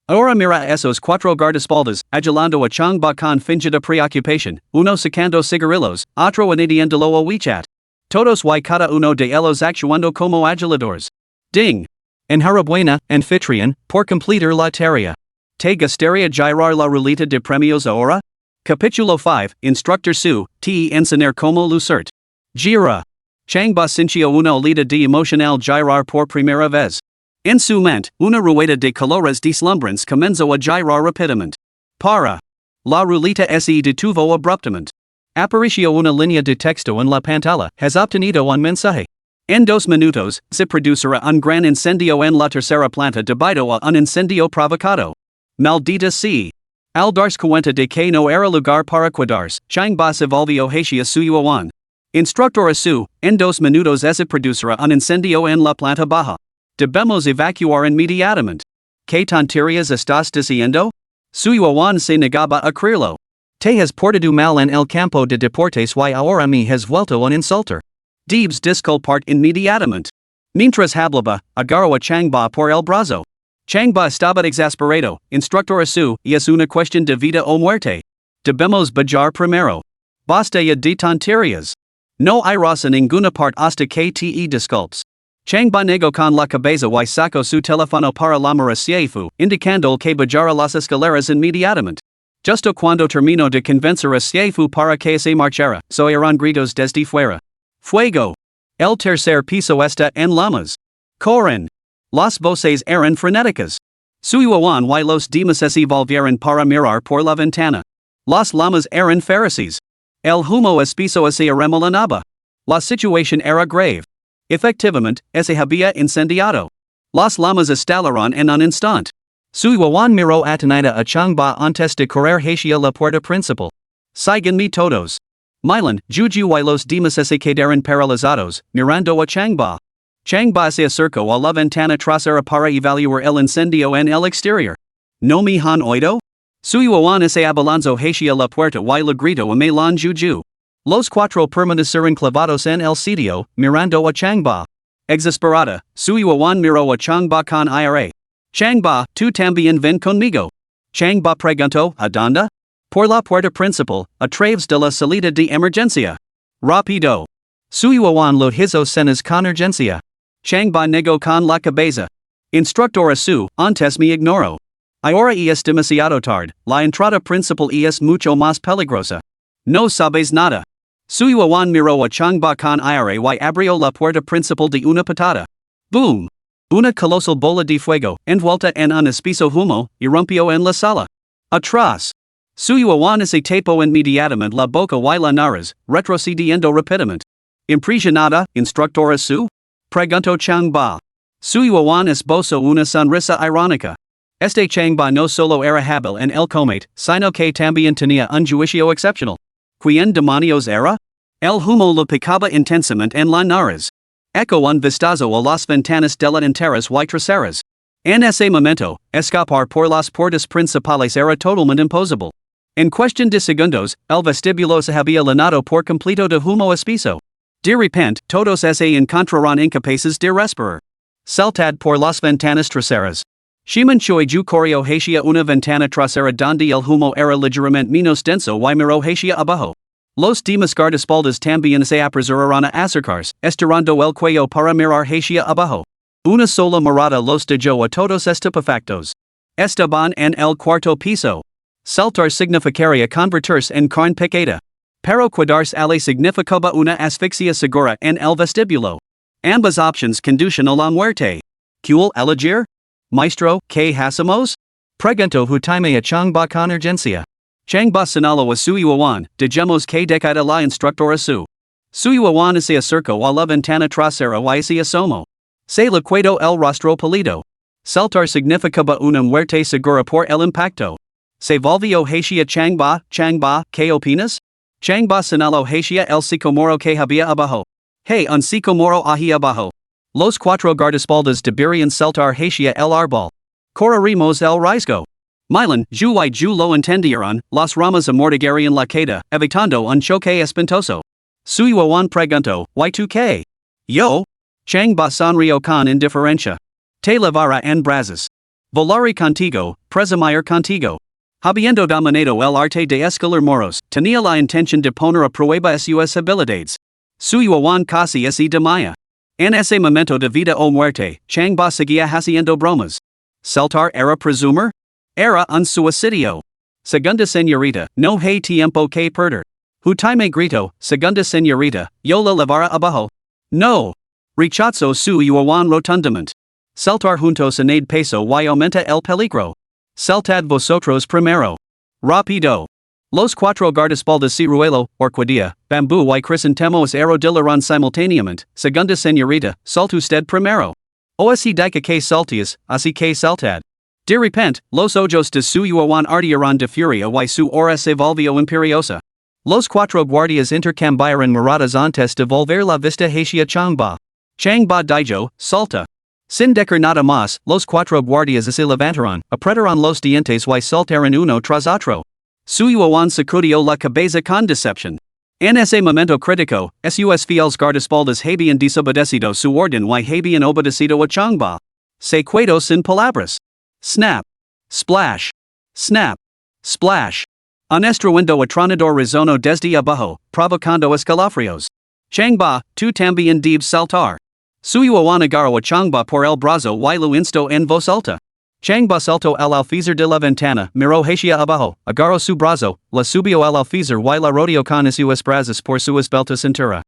Ahora mira a esos cuatro guardaespaldas, adulando a Changba con fingida preocupación, uno sacando cigarrillos, otro inidiándolo a WeChat. Todos y cada uno de ellos actuando como aduladores. Ding! Enhorabuena, anfitrión, por completar la tarea. ¿Te gustaría girar la ruleta de premios ahora? Capítulo 5, Instructor Su, te enseñar como lucert. Gira. Changba sintió una oleada de emocional girar por primera vez. En su mente, una rueda de colores deslumbrantes comenzó a girar rápidamente. Para. La ruleta se detuvo abruptamente. Apareció una línea de texto en la pantalla. Has obtenido un mensaje. En 2 minutos, se producirá un gran incendio en la tercera planta debido a un incendio provocado. Maldita sea. Al darse cuenta de que no era lugar para quedarse, Changba se volvió hacia Suyuan. Instructor Su, en 2 minutos se producirá un incendio en la planta baja. Debemos evacuar inmediatamente. ¿Qué tonterías estás diciendo? Suyuan se negaba a creerlo. Te has portado mal en el campo de deportes y ahora me has vuelto un insultar. Debes disculpar inmediatamente. Mientras hablaba, agarró a Changba por el brazo. Changba estaba exasperado. Instructor Su, y es una cuestión de vida o muerte. Debemos bajar primero. Basta ya de tonterías. No irás a ninguna parte hasta que te disculpes. Changba nego con la cabeza y saco su teléfono para llamar a Siefu, indicando que bajará las escaleras inmediatamente. Justo cuando termino de convencer a Siefu para que se marchara, se oirán gritos desde fuera. Fuego! El tercer piso está en llamas. Corren! Las voces eran frenéticas. Suiwawan y los demás se volvieron para mirar por la ventana. Las llamas eran feroces. El humo espeso se arremolinaba. La situación era grave. Efectivamente, se había incendiado. Las llamas estallaron en un instante. Suiwawan miró atenida a Changba antes de correr hacia la puerta principal. Síganme todos. Milan, Juju y los demás se quedaron paralizados, mirando a Changba. Changba se acercó a la ventana trasera para evaluar el incendio en el exterior. ¿No me han oído? Suiwawan se abalanzó hacia la puerta y le gritó a Milan Juju. Los cuatro permanecieron clavados en el sitio, mirando a Changba. Exasperada, Suiwawan miró a Changba con ira. Changba, tú también ven conmigo. Changba preguntó, ¿a dónde? Por la puerta principal, a través de la salida de emergencia. Rápido. Suiwawan lo hizo cenas con urgencia. Changba negó con la cabeza. Instructora su, antes me ignoró. Ahora es demasiado tarde, la entrada principal es mucho más peligrosa. No sabes nada. Suiwawan miró a Changba con ira y abrió la puerta principal de una patada. Boom! Una colosal bola de fuego, envuelta en un espeso humo, irrumpió en la sala. Atrás. Suiwawan se tapó inmediatamente la boca y la nariz, retrocediendo rápidamente. Impresionada, instructora su? Preguntó Changba. Suiwawan esbozó una sonrisa irónica. Este Changba no solo era hábil en el combate, sino que también tenía un juicio excepcional. ¿Quién demonios era? El humo lo picaba intensamente en la nariz. Echó un vistazo a las ventanas delanteras y traseras. En ese momento, escapar por las puertas principales era totalmente imposible. En cuestión de segundos, el vestíbulo se había llenado por completo de humo espeso. De repente, todos se encontraron incapaces de respirar. Saltad por las ventanas traseras. Shimanchoy ju corrió hacia una ventana trasera donde el humo era ligeramente menos denso y miró hacia abajo. Los demás guardaespaldas también se apresuraron a acercarse, estirando el cuello para mirar hacia abajo. Una sola mirada los dejó a todos estupefactos. Estaban en el cuarto piso. Saltar significaría convertirse en carne picada. Pero quedarse allí significaba una asfixia segura en el vestíbulo. Ambas opciones conducen a la muerte. ¿Cuál elegir? Maestro, ¿qué hacemos? Preguntó Jaime a Changba con urgencia. Changba señaló a Suiwawan, digamos que decide la instructora su. Suiwawan se acercó a la ventana trasera y se asomó. Se le quedó el rostro pálido. Saltar significaba una muerte segura por el impacto. Se volvió hacia Changba, ¿qué opinas? Changba señaló hacia el sicomoro que había abajo. Hey, un sicomoro ahí abajo. Los cuatro guardaespaldas deberían saltar hacia el árbol. Correremos el riesgo. Milan, ju y ju lo entendieron, las ramas amortiguarían la queda, evitando un choque espantoso. Suiwawan preguntó, ¿y tú qué? Yo? Changba sonrió con indiferencia. Te llevará en brazos. Volaré contigo, presumir contigo. Habiendo dominado el arte de escalar moros, tenía la intención de poner a prueba sus habilidades. Suiwawan casi se desmaya. En ese momento de vida o muerte, Changba seguía haciendo bromas. ¿Saltar era presumir? Era un suicidio. Segunda señorita, no hay tiempo que perder. Jaime gritó, segunda señorita, yo la llevaré abajo. No. Rechazó Suiwawan rotundamente. Saltar juntos añade peso y aumenta el peligro. Saltad vosotros primero. Rápido. Los cuatro guardaespaldas ciruelo, orquídea, bambú y crisantemos arrodillarán simultáneamente. Segunda señorita, salta usted primero. O así dica que saltias, así que saltad. De repente, los ojos de Suiwawan ardieron de furia y su hora se volvió imperiosa. Los cuatro guardias intercambiaron miradas antes de volver la vista hacia Changba. Changba dijo, salta. Sin decir nada más, los cuatro guardias se levantaron, apretaron los dientes y saltaron uno tras otro. Suiwawan sacudió la cabeza con decepción. En ese momento crítico, sus fieles guardaespaldas habían desobedecido su orden y habían obedecido a Changba. Se quedó sin palabras. Snap. Splash. Snap. Splash. Un estruendo atronador resonó desde abajo, provocando escalofríos. Changba, tú también debes saltar. Suyo Juan agarro a changba por el brazo y lo insto en voz alta. Changba salto al alféizar de la ventana, miró hacia abajo, agarró su brazo, la subió al alféizar y la rodeó con sus brazos por su esbelta cintura.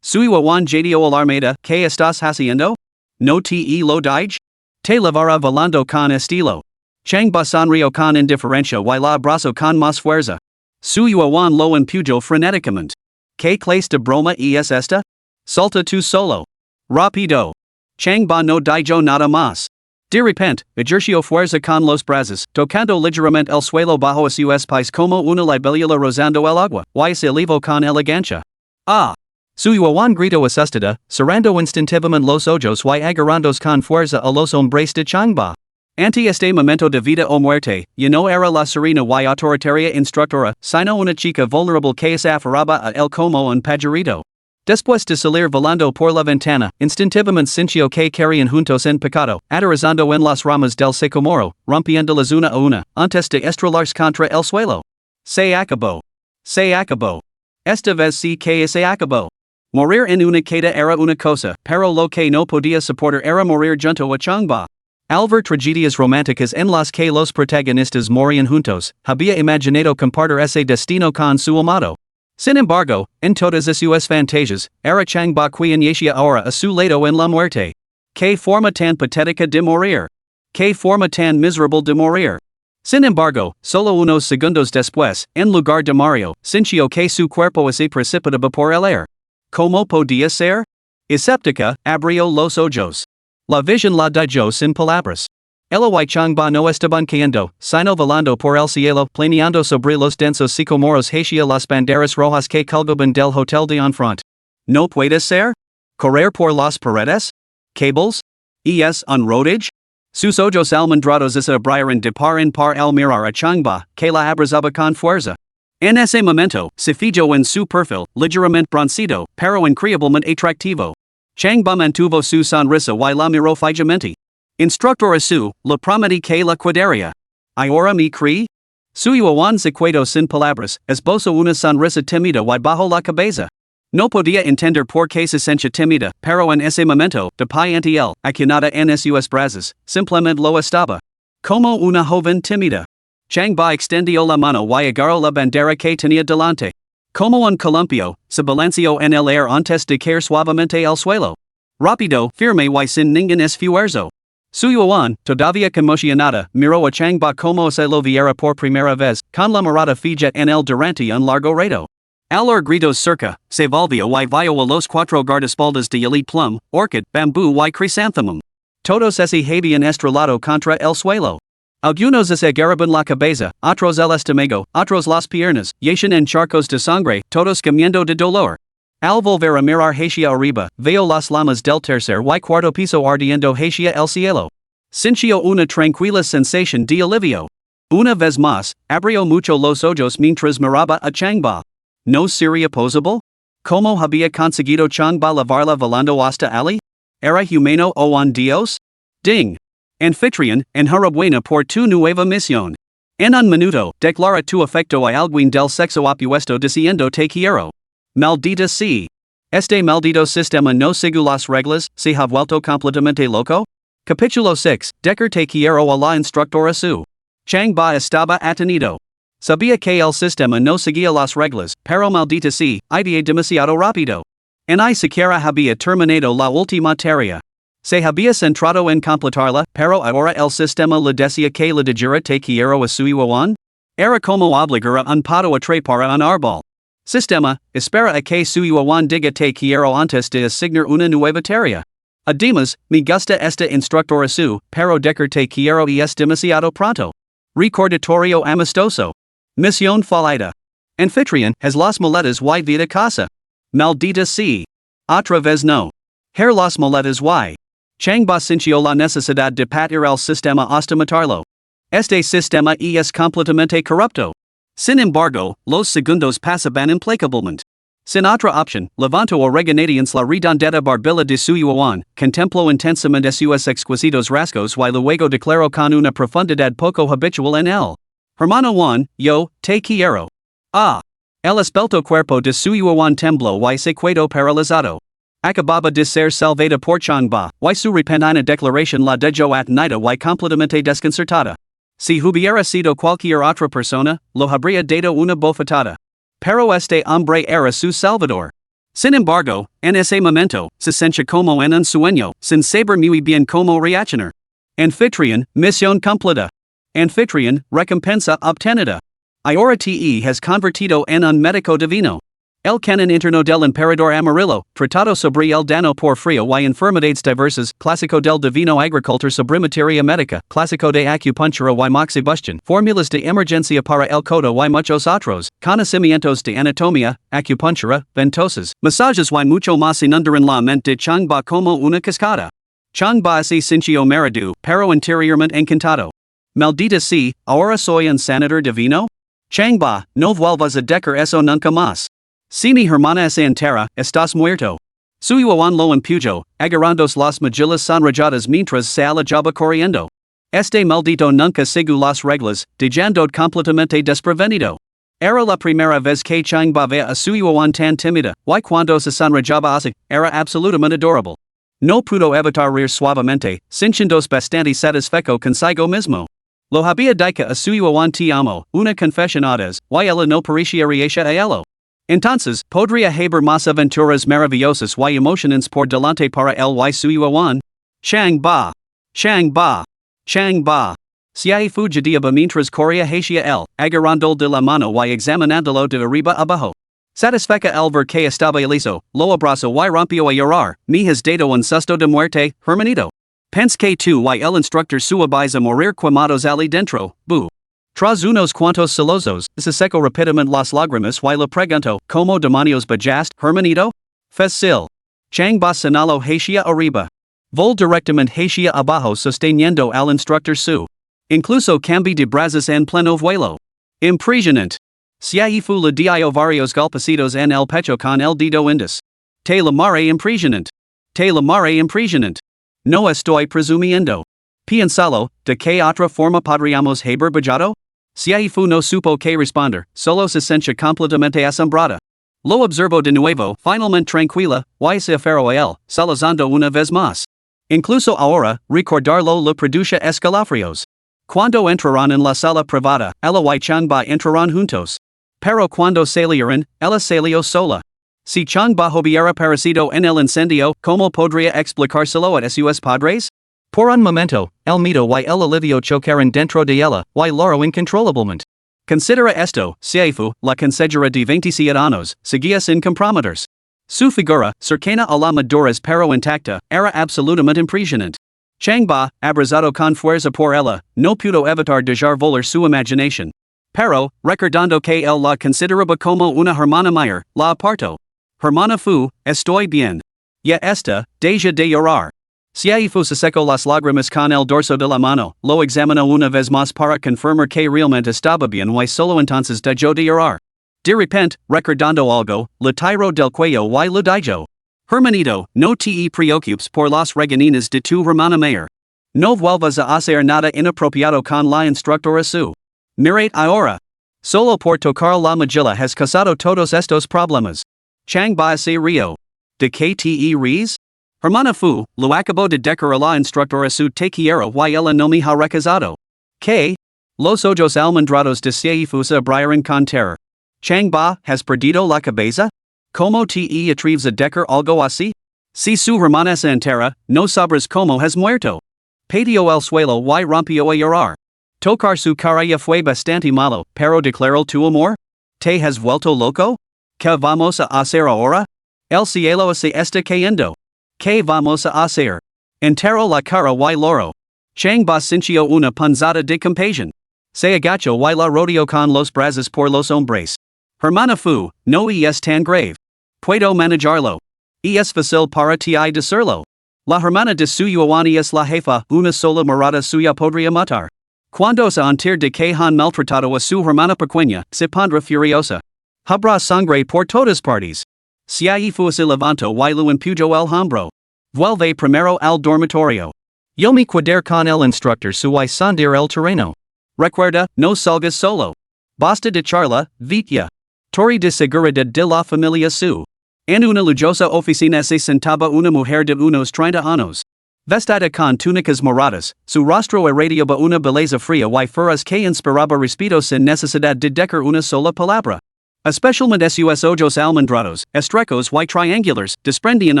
Suyo Juan jadio alarmada, ¿qué estás haciendo? No te lo dije? Te levará volando con estilo. Changba sonrió con indiferencia y la abrazo con más fuerza. Suyo Juan lo empujó frenéticamente. ¿Qué clase de broma es esta? Salta tú solo. Rápido. Changba no dijo nada más. De repente, ejerció fuerza con los brazos, tocando ligeramente el suelo bajo sus pies como una libélula rozando el agua, y se elevó con elegancia. Ah! Suyo Juan gritó asustada, cerrando instintivamente los ojos y agarrándose con fuerza a los hombres de Changba. Ante este momento de vida o muerte, ya no era la serena y autoritaria instructora, sino una chica vulnerable que se aferraba a él como un pajarito. Después de salir volando por la ventana, instintivamente sintió que caerían juntos en pecado, aterrizando en las ramas del sycomoro, rompiéndolas una a una, antes de estrellarse contra el suelo. Se acabó. Se acabó. Esta vez sí que se acabó. Morir en una queda era una cosa, pero lo que no podía soportar era morir junto a Changba. Al ver tragedias románticas en las que los protagonistas morían juntos, había imaginado compartir ese destino con su amado. Sin embargo, en todas sus fantasias, era Changba quien yacía ahora a su lado en la muerte. ¿Qué forma tan patética de morir? ¿Qué forma tan miserable de morir? Sin embargo, solo unos segundos después, en lugar de Mario, sintió que su cuerpo se precipitaba por el aire. ¿Cómo podía ser? Escéptica, abrió los ojos. La visión la dijo sin palabras. Ella y Changba no estaban cayendo, sino volando por el cielo, planeando sobre los densos sicomoros hacia las banderas rojas que colgaban del hotel de enfrente. ¿No puede ser? ¿Correr por las paredes? ¿Cables? ¿Es un rodage? Sus ojos almendrados se abrieron de par en par al mirar a Changba, que la abrazaba con fuerza. En ese momento, se fijó en su perfil, ligeramente bronceado, pero increíblemente atractivo. Changba mantuvo su sonrisa y la miró fijamente. Instructor su, le prometí que la cuidaría. ¿Ahora me cree? Suyo Juan se quedó sin palabras, esbozó una sonrisa tímida y bajó la cabeza. No podía entender por qué se sentía tímida, pero en ese momento, de pie ante él, acunada en sus brazos, simplemente lo estaba. Como una joven tímida. Changba extendió la mano y agarró la bandera que tenía delante. Como un columpio, se balanceó en el aire antes de caer suavemente al suelo. Rápido, firme y sin ningún esfuerzo. Suyo Juan, todavía conmocionada, miró a Changba como se lo viera por primera vez, con la mirada fija en él durante un largo rato. Al oír gritos cerca, se volvió y vio a los cuatro guardaespaldas de elite plum, orchid, bambú y chrysanthemum. Todos se habían estrellado contra el suelo. Algunos se agarraban la cabeza, otros el estómago, otros las piernas, yacían en charcos de sangre, todos gimiendo de dolor. Al volver a mirar hacia arriba, veo las llamas del tercer y cuarto piso ardiendo hacia el cielo. Sintió una tranquila sensación de alivio. Una vez más, abrió mucho los ojos mientras miraba a Changba. ¿No sería posible? ¿Cómo había conseguido Changba llevarla volando hasta allí? ¿Era humano o un dios? Ding. Anfitrión, enhorabuena por tu nueva misión. En un minuto, declara tu afecto a alguien del sexo opuesto diciendo te quiero. Maldita sea. Este maldito sistema no sigue las reglas, se ha vuelto completamente loco? Capítulo 6, declaré te quiero a la instructora su. Changba estaba atenido. Sabía que el sistema no seguía las reglas, pero maldita sea, ideé demasiado rápido. Ni siquiera había terminado la última tarea. Se había centrado en completarla, pero ahora el sistema le decía que le dijera te quiero a Suyo Juan. Era como obligar a un pato a trepar a un árbol. Sistema, espera a que Suyo Juan diga te quiero antes de asignar una nueva tarea. Además, me gusta esta instructora su, pero decir te quiero es demasiado pronto. Recordatorio amistoso. Misión fallida. Anfitrión, has las maletas y vida casa. Maldita sea. Otra vez no. Las maletas y. Changba sintió la necesidad de patear el sistema hasta matarlo. Este sistema es completamente corrupto. Sin embargo, los segundos pasaban implacablemente. Sin otra opción, levantó oregonadians la redondeta barbilla de Suyo Juan, contempló intensamente sus exquisitos rasgos y luego declaró con una profundidad poco habitual en él. Hermano Juan, yo, te quiero. Ah. El esbelto cuerpo de Suyo Juan tembló y se quedó paralizado. Acababa de ser salvada por Changba, y su repentina declaración la dejó atonida y completamente desconcertada. Si hubiera sido cualquier otra persona, lo habría dado una bofetada. Pero este hombre era su salvador. Sin embargo, en ese momento, se sentía como en un sueño, sin saber muy bien cómo reaccionar. Anfitrión, misión cumplida. Anfitrión, recompensa obtenida. Ahora te has convertido en un médico divino. El canon interno del emperador Amarillo, tratado sobre el dano por frío y enfermedades diversas, clásico del divino agricultor sobre materia médica, clásico de acupuntura y moxibustion, fórmulas de emergencia para el codo y muchos otros, conocimientos de anatomía, acupuntura, ventosas, masajes y mucho más inundaron la mente de Changba como una cascada. Changba se sintió mareado, pero interiormente encantado. Maldita sea, ahora soy un sanador divino? Changba, no vuelvas a decir eso nunca más. Si mi hermana se entera, estás muerto. Su Juan lo empujo, agarrandos las mejillas sonrojadas mientras se alejaba corriendo. Este maldito nunca siguió las reglas, dejando completamente desprevenido. Era la primera vez que Changba ve a su Juan tan tímida, y cuando se sonrojaba así, era absolutamente adorable. No pudo evitar reír suavemente, sintiéndose bastante satisfecho consigo mismo. Lo había dicho a su Juan te amo, una confesión audaz, y ella no parecía reír a ello. Entonces, podría haber más aventuras maravillosas y emocionantes por delante para él y su Juan. Changba. Changba. Changba. Se fugitiva mientras corría hacia él, agarrándolo de la mano y examinándolo de arriba abajo. Satisfecha el ver que estaba liso, lo abrazó y rompió a llorar, me has dado un susto de muerte, hermanito. Pense que tú y el instructor vais a morir quemados allí dentro, boo. Tras unos cuantos solozos, se secó rápidamente las lágrimas y le preguntó, ¿Cómo demonios bajaste, hermanito? Fácil. Changba señaló hacia arriba. Vol directamente hacia abajo sosteniendo al instructor su. Incluso cambié de brazos en pleno vuelo. Impresionante. Se fu le dio varios golpecitos en el pecho con el dedo índice. Te la mare impresionante. Te la mare impresionante. No estoy presumiendo. Piénsalo, ¿de qué otra forma podríamos haber bajado? Si fu no supo que responder, solo se sentía completamente asombrada. Lo observó de nuevo, finalmente tranquila, y se aferró a él, salazando una vez más. Incluso ahora, recordarlo le produce escalofríos. Cuando entraron en la sala privada, ella y Changba entraron juntos. Pero cuando salieron, ella salió sola. Si Changba hubiera aparecido en el incendio, ¿cómo podría explicárselo a sus padres? Por un momento, el miedo y el alivio chocaron dentro de ella, y loro incontrolablemente. Considera esto, si fu, la consejera de 27 años, seguía sin comprometerse. Su figura, cercana a la madurez pero intacta, era absolutamente impresionante. Changba, abrazado con fuerza por ella, no pudo evitar dejar volar su imaginación. Pero, recordando que él la consideraba como una hermana mayor, la apartó. Hermana fu, estoy bien. Ya está, deja de llorar. Si fu se secó las lágrimas con el dorso de la mano, lo examinó una vez más para confirmar que realmente estaba bien y solo entonces dejó de llorar. De repente, recordando algo, le tiró del cuello y le dijo. Hermanito, no te preocupes por las regañinas de tu hermana mayor. No vuelvas a hacer nada inapropiado con la instructora su. Mirad ahora. Solo por tocar la mejilla has causado todos estos problemas. Changba se rió. ¿De qué te ríes? Hermana fu, lo acabo de decir a la instructora su te quiero y ella no me ha recusado. ¿Qué? Los ojos almendrados de si fu se abrieron con terror. Changba, ¿has perdido la cabeza? ¿Cómo te atreves a decir algo así? Si su hermana se entera, no sabrás cómo has muerto. Pateó el suelo y rompió a llorar. Tocar su cara fue bastante malo, pero declaró tu amor. ¿Te has vuelto loco? ¿Qué vamos a hacer ahora? El cielo se está cayendo. ¿Qué vamos a hacer? Enterró la cara y loro. Changba sintió una punzada de compasión. Se agachó y la rodeó con los brazos por los hombres. Hermana fu, no es tan grave. Puedo manejarlo. Es fácil para ti decirlo. La hermana de su Juan es la jefa, una sola mirada suya podría matar. Cuando se entere de que han maltratado a su hermana pequeña, se pondrá furiosa. Habrá sangre por todas partes. Si fu se levantó y lo empujó el hombro. Vuelve primero al dormitorio. Yo me quedar con el instructor su y sondear el terreno. Recuerda, no salgas solo. Basta de charla, Vitya. Torre de seguridad de la familia su. En una lujosa oficina se sentaba una mujer de unos 30 años. Vestida con túnicas moradas, su rostro irradiaba una belleza fría y feroz que inspiraba respeto sin necesidad de decir una sola palabra. Especialmente sus ojos almendrados, estrechos y triangulares, desprendían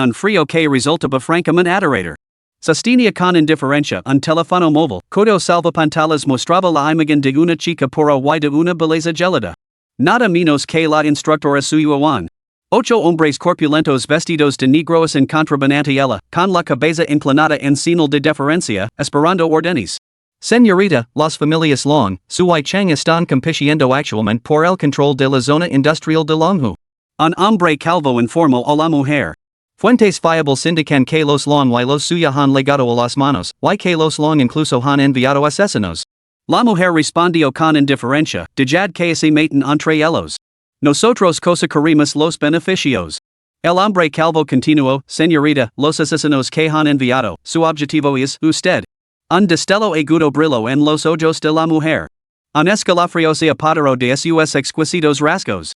un frío que resultaba francamente aterrador. Sostenía con indiferencia un teléfono móvil, cuyo salvapantallas mostraba la imagen de una chica pura y de una belleza gelada. Nada menos que la instructora suya. 8 hombres corpulentos vestidos de negros en contrabandante ella, con la cabeza inclinada en señal de deferencia, esperando órdenes. Señorita, las familias Long, Su y Chang están compitiendo actualmente por el control de la zona industrial de Longhu. Un hombre calvo informó a la mujer. Fuentes fiables indican que los Long y los Suya han legado a las manos, y que los Long incluso han enviado asesinos. La mujer respondió con indiferencia, dejad que se metan entre ellos. Nosotros queremos los beneficios. El hombre calvo continuó, señorita, los asesinos que han enviado, su objetivo es usted. Un destello agudo brilló en los ojos de la mujer. Un escalofrío se apoderó de sus exquisitos rasgos.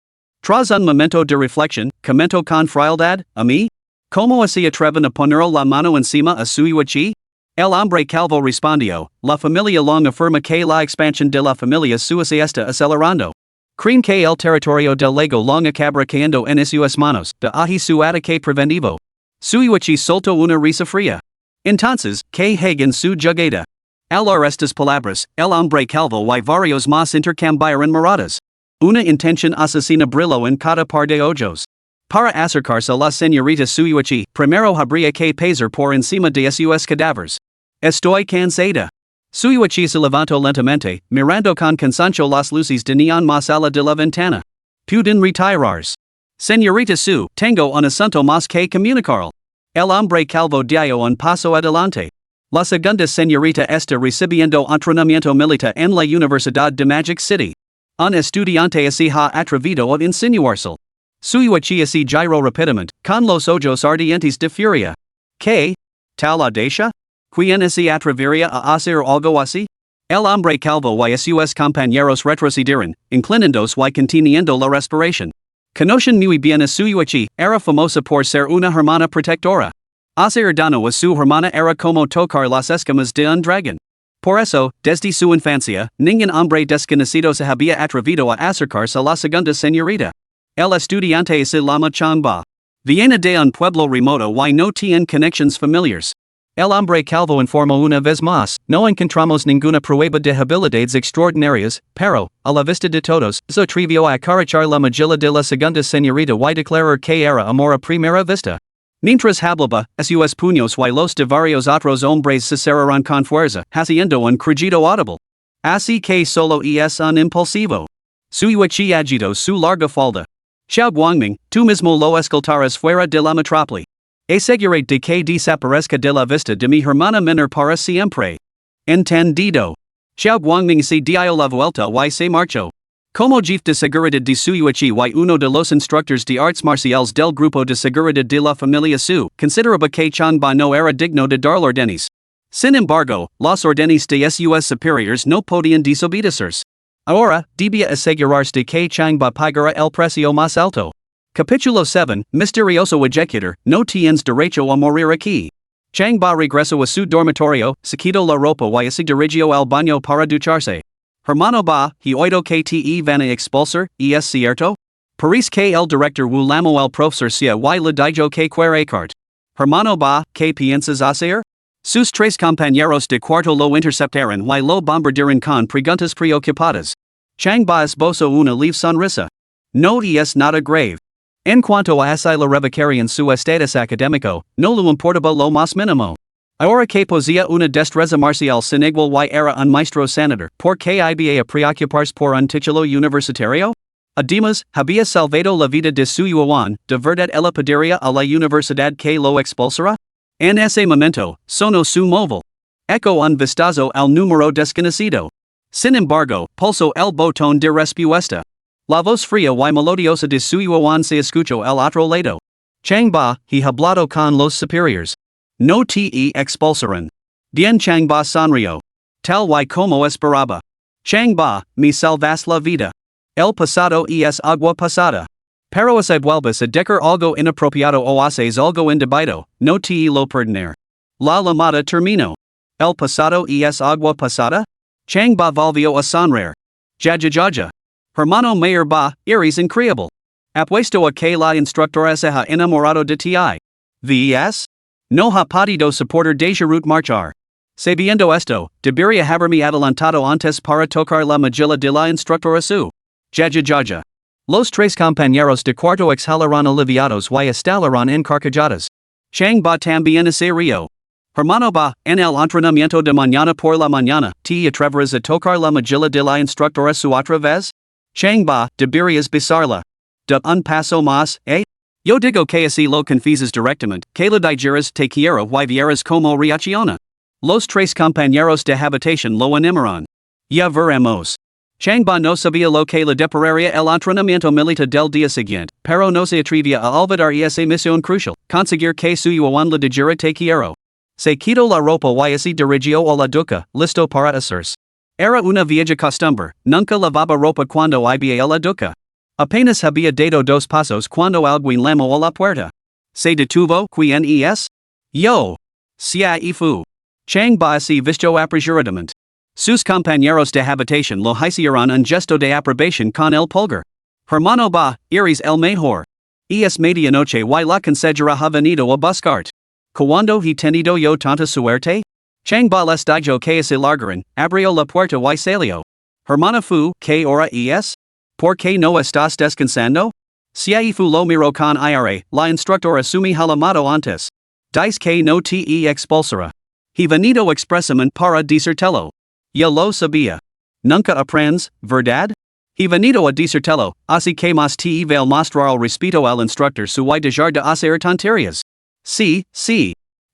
Tras un momento de reflexión, comentó con frialdad, ¿a mí? ¿Cómo se atreven a poner la mano encima a su huichi? El hombre calvo respondió, la familia Long afirma que la expansión de la familia suya se está acelerando. Creen que el territorio del Lego Long acabará cayendo en sus manos, de ahí su ataque preventivo. Suiwichi soltó una risa fría. Entonces, que hagan su jugada. Al estas palabras, el hombre calvo y varios más intercambiaron miradas. Una intención asesina brilló en cada par de ojos. Para acercarse a la señorita Suiwichi, primero habría que pasar por encima de sus cadáveres. Estoy cansada. Suiwichi se levantó lentamente, mirando con cansancio las luces de neón más allá de la ventana. Pueden retirarse. Señorita Su, tengo un asunto más que comunicar. El hombre calvo dio un paso adelante. La segunda señorita está recibiendo entrenamiento militar en la Universidad de Magic City. Un estudiante se ha atrevido a insinuarse. Suiwichi se giró rápidamente, con los ojos ardientes de furia. ¿Qué? ¿Tal audacia? ¿Quién se atrevería a hacer algo así? El hombre calvo y sus compañeros retrocedieron, inclinándose y conteniendo la respiración. Conocen muy bien a Suiwichi, era famosa por ser una hermana protectora. Hacer daño a su hermana era como tocar las escamas de un dragón. Por eso, desde su infancia, ningún hombre desconocido se había atrevido a acercarse a la segunda señorita. El estudiante se llama Changba. Viene de un pueblo remoto y no tiene conexiones familiares. El hombre calvo informó una vez más, no encontramos ninguna prueba de habilidades extraordinarias, pero, a la vista de todos, se atrevió a acariciar la mejilla de la segunda señorita y declarar que era amor a primera vista. Mientras hablaba, sus puños y los de varios otros hombres se cerraron con fuerza, haciendo un crujido audible. Así que solo es un impulsivo. Suiwichi agitó su larga falda. Xiao Guangming, tú mismo lo escoltarás fuera de la metrópoli. Aseguré de que desaparezca de la vista de mi hermana menor para siempre. Entendido. Xiao Guangming se dio la vuelta y se marchó. Como jefe de seguridad de Suiwichi y uno de los instructores de artes marciales del grupo de seguridad de la familia Su, consideraba que Changba no era digno de dar órdenes. Sin embargo, las órdenes de sus superiores no podían desobedecerse. Ahora, debía asegurarse de que Changba pagara el precio más alto. Capítulo 7, Misterioso Ejecutor, no tienes derecho a morir aquí. Changba regresó a su dormitorio, se quitó la ropa y se dirigió al baño para ducharse. Hermano Ba, he oído que te van a expulsar, ¿es cierto? Parece que el director Wu llamó al profesor Xia y le dijo que quiere cart. Hermano Ba, ¿qué piensas hacer? Sus tres compañeros de cuarto lo interceptaron y lo bombardearon con preguntas preocupadas. Changba esbozó una leve sonrisa. No es nada grave. En cuanto a si la revocarían su estatus académico, no le importaba lo más mínimo. Ahora que poseía una destreza marcial sin igual y era un maestro sanador, ¿por qué iba a preocuparse por un título universitario? Además, había salvado la vida de su yuan, ¿de verdad ella pediría a la universidad que lo expulsara? En ese momento, sonó su móvil. Echo un vistazo al número desconocido. Sin embargo, pulsó el botón de respuesta. La voz fría y melodiosa de su yuan se escuchó al otro lado. Changba, he hablado con los superiores. No te expulsaron. Bien Changba sonrió. Tal y como esperaba. Changba, me salvas la vida. El pasado es agua pasada. Pero aside vuelvas a decar algo inapropiado o haces algo indebido, no te lo perdonar. La llamada terminó. El pasado es agua pasada? Chang ba volvió a sonreír. Jaja. Hermano mayor ba, eres increíble. Apuesto a que la instructora se ha enamorado de ti. Ves? No ha podido soportar dejarut marchar. Sabiendo esto, debería haberme adelantado antes para tocar la mochila de la instructora su. Jaja. Los tres compañeros de cuarto exhalarán aliviados y estallarán encarcajados. Chang ba también se río. Hermano ba, en el entrenamiento de mañana por la mañana, ¿te atreverás a tocar la mochila de la instructora su otra vez? Chang ba, deberías besarla. De un paso más, eh? Yo digo que así lo confises directamente, que lo dijeras te quiero y vieras como reacciona. Los tres compañeros de habitación lo animarán. Ya veremos. Chang ba no sabía lo que le depararía el entrenamiento militar del día siguiente, pero no se atrevía a olvidar esa misión crucial, conseguir que su yuan le dijera te quiero. Se quitó la ropa y se dirigió a la ducha, listo para hacerse. Era una vieja costumbre, nunca lavaba ropa cuando iba a la ducha. Apenas había dado dos pasos cuando alguien llamó a la puerta. Se detuvo, ¿quién es? Yo. Sia y fu. Chang ba se vistió apresuradamente. Sus compañeros de habitación lo hicieron un gesto de aprobación con el pulgar. Hermano ba, eres el mejor. Es medianoche y la consejera ha venido a buscarte. Cuando he tenido yo tanta suerte? Chang ba les dijo que se largaran, abrió la puerta y salió. Hermana fu, ¿qué hora es? ¿Por qué no estás descansando? Si fu lo miró con ira, la instructora sumi halamado antes. Dice que no te expulsará. He venido expresamente para decírtelo. Ya lo sabía. Nunca aprendes, ¿verdad? He venido a decírtelo, así que más te vale mostrar el respeto al instructor su y dejar de hacer tonterías. Sí.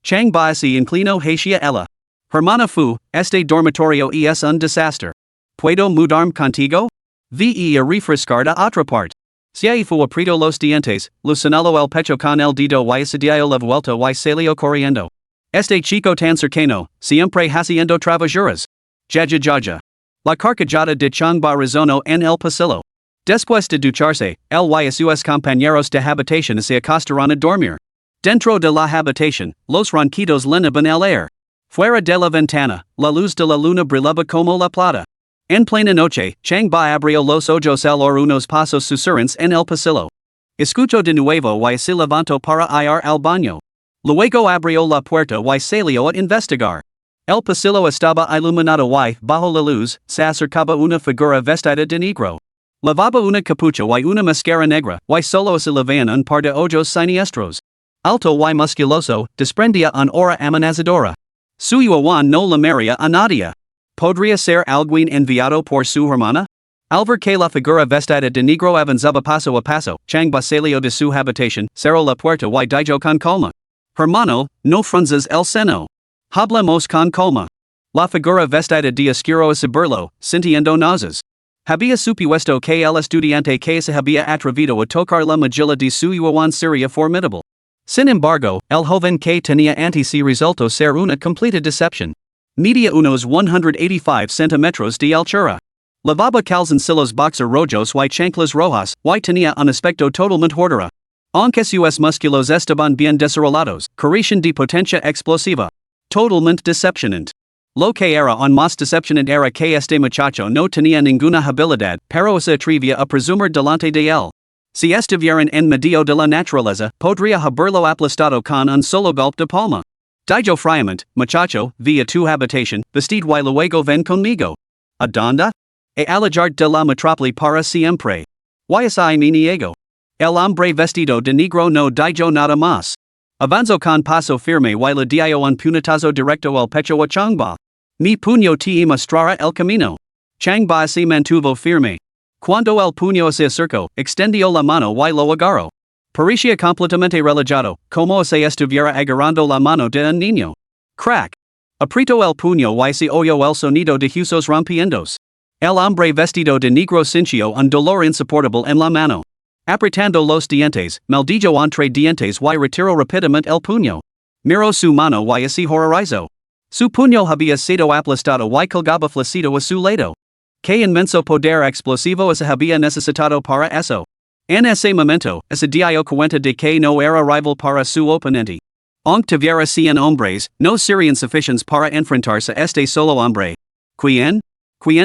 Chang ba se inclinó hacia ella. Hermana fu, este dormitorio es un desastre. ¿Puedo mudarme contigo? Ve a refrescar a otra parte. Si fu apretó los dientes, lo señaló el pecho con el dedo y se dio la vuelta y salió corriendo. Este chico tan cercano, siempre haciendo travesuras. Jaja. La carcajada de Chang ba resonó en el pasillo. Después de ducharse, él y sus compañeros de habitación se acostaron a dormir. Dentro de la habitación, los ronquidos llenaban el aire. Fuera de la ventana, la luz de la luna brillaba como la plata. En plena noche, Chang ba abrió los ojos al oír unos pasos susurrantes en el pasillo. Escuchó de nuevo y se levantó para ir al baño. Luego abrió la puerta y salió a investigar. El pasillo estaba iluminado y, bajo la luz, se acercaba una figura vestida de negro. Llevaba una capucha y una máscara negra, y solo se le veían un par de ojos siniestros. Alto y musculoso, desprendía un aura amenazadora. Su yuan no llamaría a nadie. ¿Podría ser alguien enviado por su hermana? Al ver que la figura vestida de negro avanzaba paso a paso, Chang ba salió de su habitación, cerró la puerta y dijo con calma. Hermano, no frunzas el seno. Hablemos con calma. La figura vestida de oscuro a saberlo, sintiendo náuseas. Había supuesto que el estudiante que se había atrevido a tocar la mochila de su yuan sería formidable. Sin embargo, el joven que tenía ante sí resultó ser una completa decepción. Media unos 185 centímetros de altura. Lavaba calzoncillos boxer rojos y chanclas rojas, y tenía un aspecto totalmente hortera. Aunque sus músculos estaban bien desarrollados, carecían de potencia explosiva. Totalmente decepcionante. Lo que era aún más decepcionante era que este muchacho no tenía ninguna habilidad, pero se atrevía a presumir delante de él. Si estuvieran en medio de la naturaleza, podría haberlo aplastado con un solo golpe de palma. Dijo fríamente, muchacho, ve a tu habitación, vestido y luego ven conmigo. ¿A dónde? A alejar de la metrópoli para siempre. Y así me niego. El hombre vestido de negro no dijo nada más. Avanzó con paso firme y le dio un puñetazo directo al pecho a Chang ba. Mi puño te mostrará el camino. Chang ba se mantuvo firme. Cuando el puño se acercó, extendió la mano y lo agarró. Parecía completamente relajado, como si estuviera agarrando la mano de un niño. Crack. Apretó el puño y se oyó el sonido de huesos rompiéndose. El hombre vestido de negro sintió un dolor insoportable en la mano. Apretando los dientes, maldijo entre dientes y retiró rápidamente el puño. Miró su mano y se horrorizó. Su puño había sido aplastado y colgaba flácido a su lado. Qué inmenso poder explosivo se había necesitado para eso. En ese momento, ese dio cuenta de que no era rival para su oponente. Aunque tuviera cien hombres, no serían suficientes para enfrentarse a este solo hombre. ¿Quién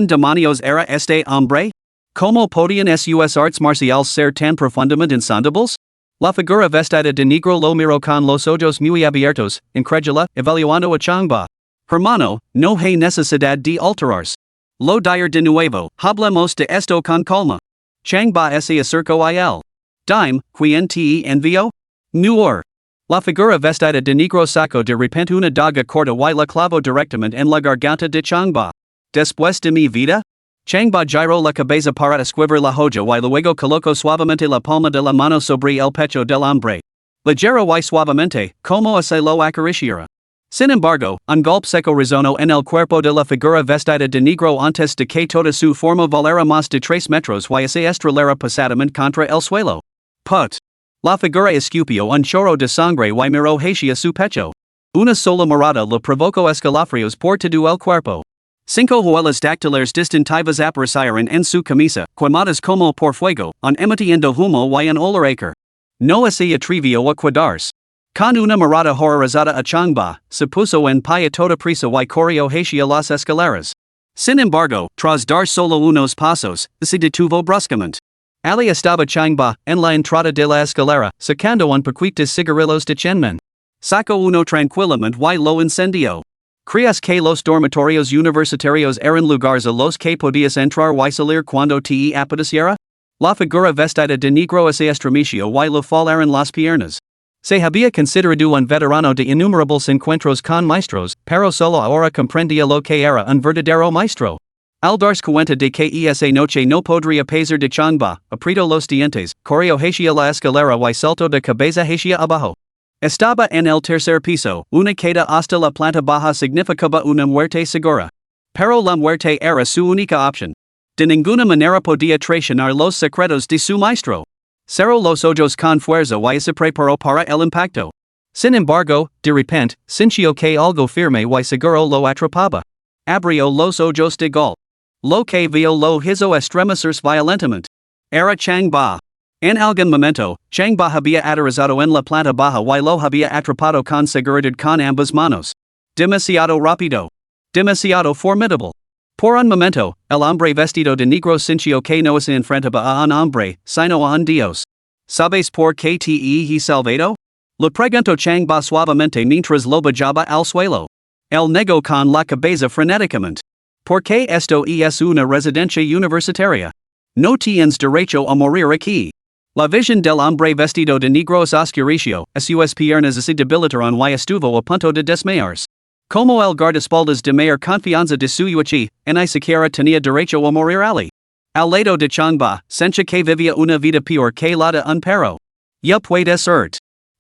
demonios era este hombre? ¿Cómo podían sus artes marciales ser tan profundamente insondables? La figura vestida de negro lo miró con los ojos muy abiertos, incrédula, evaluando a Changba. Hermano, no hay necesidad de alterarse. Lo dire de nuevo, hablemos de esto con calma. Changba se acercó a él. Dime, ¿quién te envió? Nuor. La figura vestida de negro sacó de repente una daga corta y la clavó directamente en la garganta de Changba. Después de mi vida? Changba giró la cabeza para esquivar la joya y luego colocó suavemente la palma de la mano sobre el pecho del hombre. Ligero y suavemente, como se lo acariciara. Sin embargo, un golpe seco resonó en el cuerpo de la figura vestida de negro antes de que toda su forma volara más de 3 metros y se estrellara pesadamente contra el suelo. Put. La figura escupió un chorro de sangre y miró hacia su pecho. Una sola mirada lo provocó escalofríos por todo el cuerpo. 5 huellas dactilares distintivas aparecieron en su camisa, quemadas como por fuego, emitiendo humo y un olor acre. No se atrevió a cuidarse. Con una mirada horrorizada a Changba, se puso en pie a toda prisa y corrió hacia las escaleras. Sin embargo, tras dar solo unos pasos, se detuvo bruscamente. Ali estaba Changba en la entrada de la escalera, sacando un paquete de cigarrillos de Chenmen. Sacó uno tranquilamente y lo encendió. ¿Crees que los dormitorios universitarios eran lugares a los que podías entrar y salir cuando te apeteciera? La figura vestida de negro se estremeció y le falaron las piernas. Se había considerado un veterano de innumerables encuentros con maestros, pero solo ahora comprendía lo que era un verdadero maestro. Al darse cuenta de que esa noche no podría pasar de Changba, apretó los dientes, corrió hacia la escalera y saltó de cabeza hacia abajo. Estaba en el tercer piso, una queda hasta la planta baja significaba una muerte segura. Pero la muerte era su única opción. De ninguna manera podía traicionar los secretos de su maestro. Cerró los ojos con fuerza y se preparó para el impacto. Sin embargo, de repente, sintió que algo firme y seguro lo atrapaba. Abrió los ojos de golpe. Lo que vio lo hizo estremecerse violentamente. Era Changba. En algún momento, Changba había aterrizado en la planta baja y lo había atrapado con seguridad con ambas manos. Demasiado rápido. Demasiado formidable. Por un momento, el hombre vestido de negro sintió que no se enfrentaba a un hombre, sino a un dios. ¿Sabes por qué te he salvado? Le preguntó Changba suavemente mientras lo bajaba al suelo. Él negó con la cabeza frenéticamente. ¿Por qué esto es una residencia universitaria? No tienes derecho a morir aquí. La visión del hombre vestido de negro se oscureció, sus piernas se debilitaron y estuvo a punto de desmayarse. Como el guardaespaldas de mayor confianza de su yuchi, ni siquiera tenía derecho a morir ali. Al lado de Changba, sentía que vivía una vida peor que la de un perro. Ya puede ser.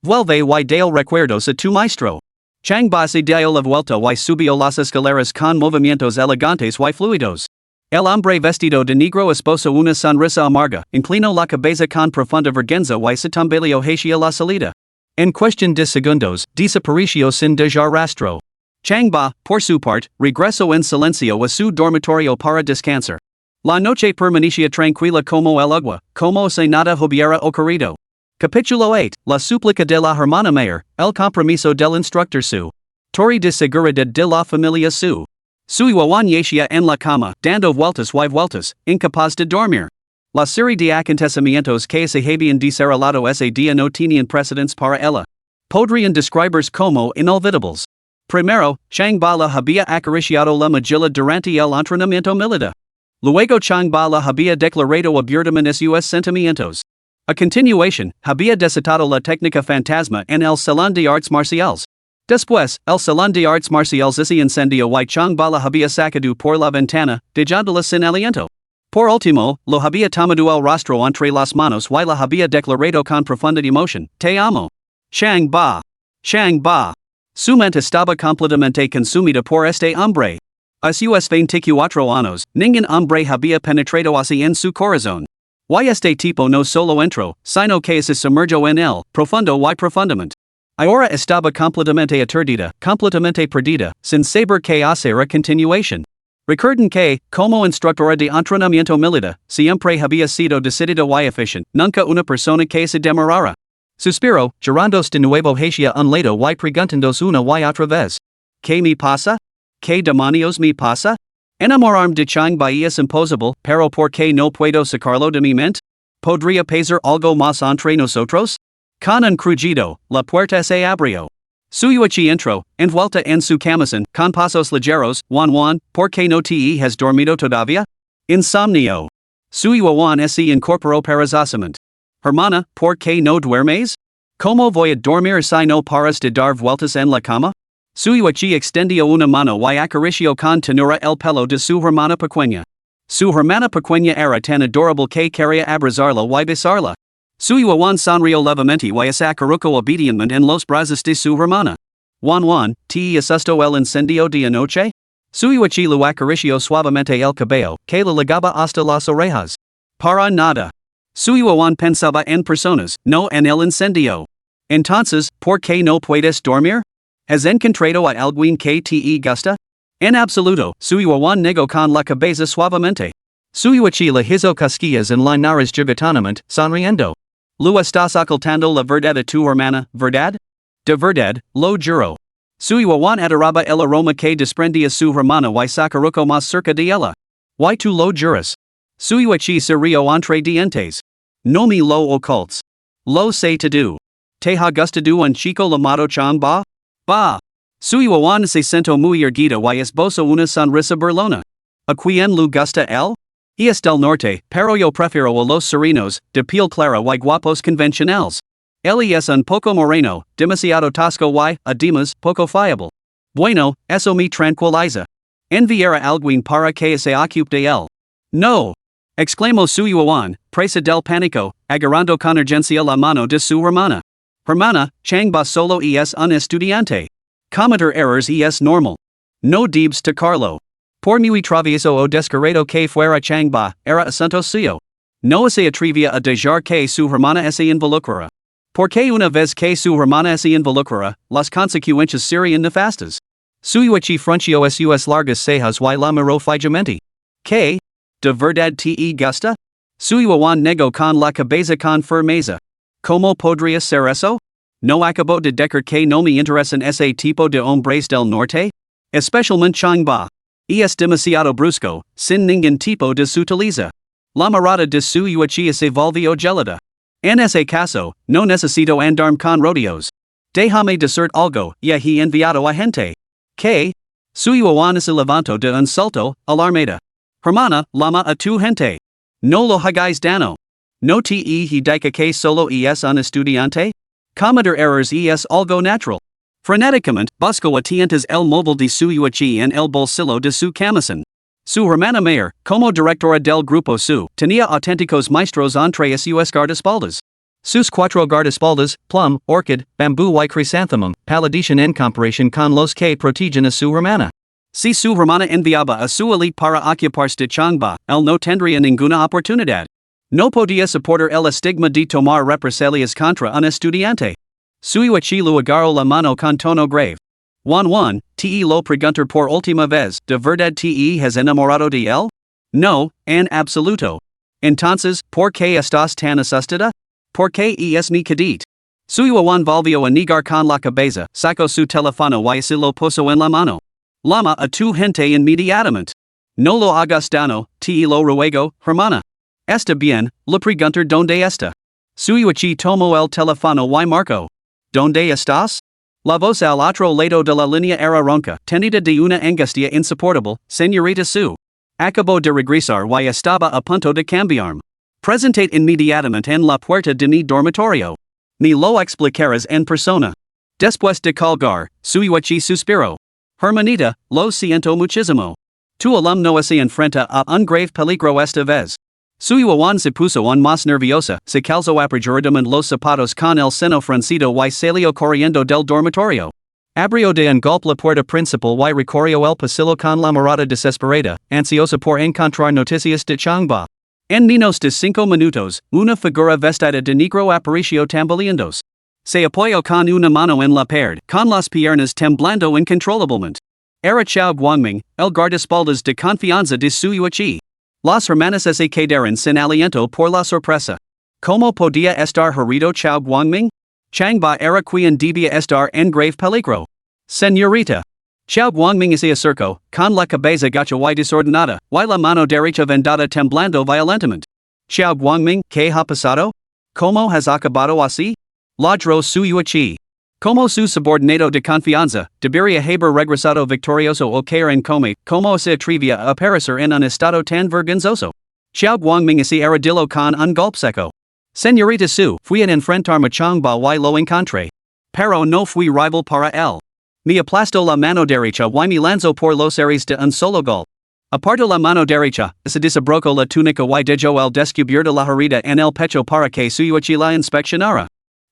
Vuelve y dale recuerdos a tu maestro. Changba se dio la vuelta y subió las escaleras con movimientos elegantes y fluidos. El hombre vestido de negro esbozó una sonrisa amarga, inclinó la cabeza con profunda vergüenza y se tambaleó hacia la salida. En cuestión de segundos, desapareció sin dejar rastro. Changba, por su parte, regresó en silencio a su dormitorio para descansar. La noche permanecía tranquila como el agua, como si nada hubiera ocurrido. Capítulo 8, La súplica de la hermana mayor, el compromiso del instructor su. Torre de seguridad de la familia su. Su Iwawan yacía en la cama, dando vueltas y vueltas, incapaz de dormir. La serie de acontecimientos que se habían desarrollado ese día no tenían precedentes para ella. Podrían describirse como inolvidables. Primero, Changba la había acariciado la mejilla durante el entrenamiento militar. Luego Changba la había declarado abiertamente sus sentimientos. A continuación, había desatado la técnica fantasma en el salón de artes marciales. Después, el salón de artes marciales se incendió y Changba la había sacado por la ventana, dejándola sin aliento. Por último, lo había tomado el rostro entre las manos y la había declarado con profunda emoción, te amo. Changba. Changba. Su mente estaba completamente consumida por este hombre. A sus 24 años, ningún hombre había penetrado así en su corazón. Y este tipo no solo entró, sino que se sumergió en él, profundo y profundamente. Ahora estaba completamente aturdida, completamente perdida, sin saber qué hacer a continuación. Recuerden que, como instructora de entrenamiento militar, siempre había sido decidido y efficient, nunca una persona que se demorara. Suspiro, llorandos de nuevo hacia un lado y preguntandos una y otra vez. ¿Qué me pasa? ¿Qué demonios me pasa? Enamorarme de Chang Bai es imposible, pero ¿por qué no puedo sacarlo de mi mente? ¿Podría pasar algo más entre nosotros? Con un crujido, la puerta se abrió. Suyuichi entró, envuelta en su camisón, con pasos ligeros. Juan, ¿por qué no te has dormido todavía? Insomnio. Suyuan se incorporó perazosamente. Hermana, ¿por qué no duermes? ¿Cómo voy a dormir si no paras de dar vueltas en la cama? Suyuichi extendió una mano y acarició con ternura el pelo de su hermana pequeña. Su hermana pequeña era tan adorable que quería abrazarla y besarla. Suyuan sonrió levemente y se acurrucó obedientemente en los brazos de su hermana. Juan, ¿te asustó el incendio de anoche? Suyuichi lo acarició suavemente el cabello, que le ligaba hasta las orejas. Para nada. Suyuan pensaba en personas, no en el incendio. Entonces, ¿por qué no puedes dormir? ¿Has encontrado a alguien que te gusta? En absoluto, Suyuan negó con la cabeza suavemente. Suyuichi le hizo cosquillas en la nariz gigantemente, sonriendo. ¿Lo estás ocultando la verdad a tu hermana, verdad? De verdad, lo juro. Suyuan adoraba el aroma que desprendía su hermana y se acurrucó más cerca de ella. ¿Y tú lo juras? Suyuichi se rió entre dientes. No me lo ocultes. Lo sé todo. ¿Te ha gustado un chico llamado Chang Ba? Ba. Suyuan se sentó muy erguido y esbozó una sonrisa burlona. ¿A quién le gusta él? Es del norte, pero yo prefiero a los serenos, de piel clara y guapos convencionales. Él es un poco moreno, demasiado tosco y, además, poco fiable. Bueno, eso me tranquiliza. Enviar a alguien para que se ocupe de él. No. Exclamó Suyuan, presa del pánico, agarrando con urgencia la mano de su hermana. Hermana, Chang Ba solo es un estudiante. Cometer errors es normal. No debes tocarlo. Por muy travieso o descarado que fuera Chang Ba, era asunto suyo. No se atrevía a dejar que su hermana se involucrara. Porque una vez que su hermana se involucrara, las consecuencias serían nefastas. Suyuichi frunció sus largas cejas y la miró fijamente. ¿Qué? ¿De verdad te gusta? Suyuan negó con la cabeza con firmeza. ¿Cómo podría ser eso? ¿No acabo de decir que no me interesan ese tipo de hombres del norte? Especialmente Chang Ba. Es demasiado brusco, sin ningún tipo de sutileza. La mirada de Suyuichi se volvió gelada. En ese caso, no necesito andarme con rodeos. Déjame decir algo, ya he enviado a gente. ¿Qué? Suyuan se levantó de un salto, alarmada. Hermana, llama a tu gente. No lo hagáis daño. ¿No te he dicho que solo es un estudiante? Cometer errors es algo natural. Frenéticamente, buscó a tientas el móvil de Suyuichi en el bolsillo de su camisón. Su hermana mayor, como directora del grupo Su, tenía auténticos maestros entre sus guardaespaldas. Sus cuatro guardaespaldas, plum, orchid, bambú y chrysanthemum, palidecen en comparación con los que protegen a su hermana. Si su hermana enviaba a su elite para ocuparse de Chang Ba, él no tendría ninguna oportunidad. No podía soportar el estigma de tomar represalias contra un estudiante. Suyuichi lo agarró la mano con tono grave. Juan, te lo preguntar por última vez, ¿de verdad te has enamorado de él? No, en absoluto. Entonces, ¿por qué estás tan asustada? ¿Por qué es mi cadet? Suyuan volvió a negar con la cabeza, sacó su teléfono y se lo puso en la mano. Llama a tu gente inmediatamente. No lo hagas daño, te lo ruego, hermana. Está bien, le preguntar dónde está. Suyuichi tomó el teléfono y marcó. ¿Dónde estás? La voz al otro lado de la línea era ronca, tenida de una angustia insoportable, señorita Su. Acabo de regresar y estaba a punto de cambiarme. Presentate inmediatamente en la puerta de mi dormitorio. Me lo explicarás en persona. Después de colgar, Suyuichi suspiró. Hermanita, lo siento muchísimo. Tu alumno se enfrenta a un grave peligro esta vez. Suyuan se puso aún más nerviosa, se calzó apresuradamente los zapatos con el seno fruncido y salió corriendo del dormitorio. Abrió de un golpe la puerta principal y recorrió el pasillo con la mirada desesperada, ansiosa por encontrar noticias de Chang Ba. En menos de 5 minutos, una figura vestida de negro apareció tambaleándose. Se apoyó con una mano en la pared, con las piernas temblando incontrolablemente. Era Chao Guangming, el guardaespaldas de confianza de su Aquí. Las hermanas se quedaron sin aliento por la sorpresa. ¿Cómo podía estar herido Chao Guangming? Changba era quien debía estar en grave peligro. Señorita. Chao Guangming se acercó, con la cabeza gacha y desordenada, y la mano derecha vendada temblando violentamente. Chao Guangming, ¿qué ha pasado? ¿Cómo has acabado así? Ladró su Aquí. Como su subordinado de confianza, debería haber regresado victorioso o caer en coma, como se atrevía a aparecer en un estado tan vergonzoso. Chao Guangming se arrodilló con un golpe seco. Señorita Su, fui a enfrentarme a Changba y lo encontré. Pero no fui rival para él. Me aplastó la mano derecha y me lanzó por los aires de un solo golpe. Apartó la mano derecha, se desabrocó la túnica y dejó el descubierto la herida en el pecho para que su Aquí la inspeccionara.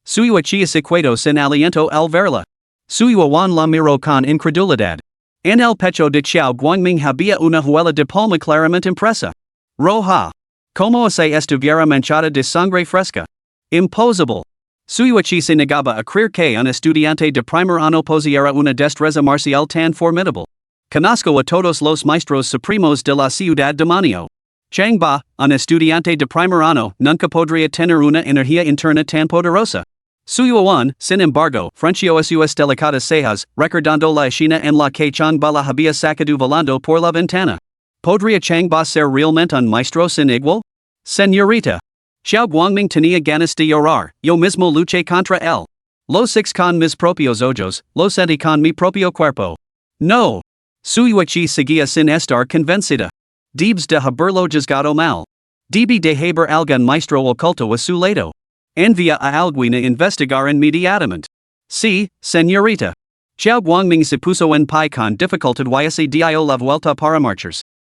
Su Aquí se quedó sin aliento al verla. Su Yuan la miró con incredulidad. En el pecho de Chao Guangming había una huella de palma claramente impresa. Roja. Como si estuviera manchada de sangre fresca. Imposible. Su Aquí se negaba a creer que un estudiante de primer año poseyera una destreza marcial tan formidable. Conozco a todos los maestros supremos de la ciudad demonio. Changba, un estudiante de primer año, nunca podría tener una energía interna tan poderosa. Su Yuan, sin embargo, frunció sus delicadas cejas, recordando la escena en la que Changba la había sacado volando por la ventana. ¿Podría Changba ser realmente un maestro sin igual? Señorita. Chao Guangming tenía ganas de llorar, yo mismo luché contra él. Lo six con mis propios ojos, lo sentí con mi propio cuerpo. No. Su Aquí seguía sin estar convencida. Debes de haberlo juzgado mal. Debe de haber algún maestro oculto a su lado. Envía a alguien a investigar inmediatamente. Sí, señorita. Chao Guangming se puso en pie con dificultad y se dio la vuelta para marchar.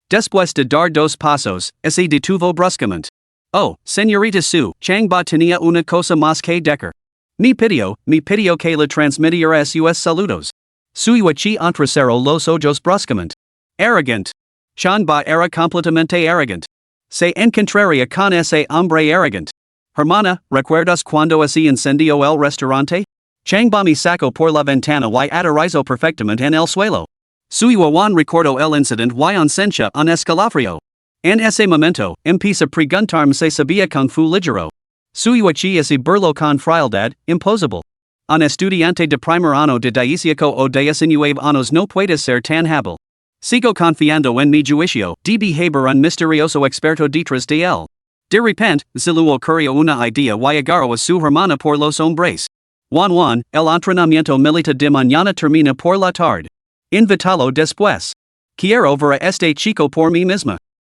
Después de dar dos pasos, se detuvo bruscamente. Oh, señorita Su, Changba tenía una cosa más que decir. Me pidió que le transmitiera sus saludos. Su Aquí entrecerró los ojos bruscamente. Arrogant. Changba era completamente arrogant. Se encontraría con ese hombre arrogant. Hermana, ¿recuerdas cuando se incendió el restaurante? Changba me sacó por la ventana y aterrizó perfectamente en el suelo. Su Yuan recordó el incidente y encendió un escalofrío. En ese momento, empieza a preguntarme si sabía kung fu ligero. Su Aquí se burló con frialdad, imposible. Un estudiante de primer año de 18 o 19 años no puede ser tan hábil. Sigo confiando en mi juicio, debe haber un misterioso experto detrás de él. De repente, se le ocurrió una idea y agarró a su hermana por los hombres. Juan, el entrenamiento militar de mañana termina por la tarde. Invítalo después. Quiero ver a este chico por mí misma.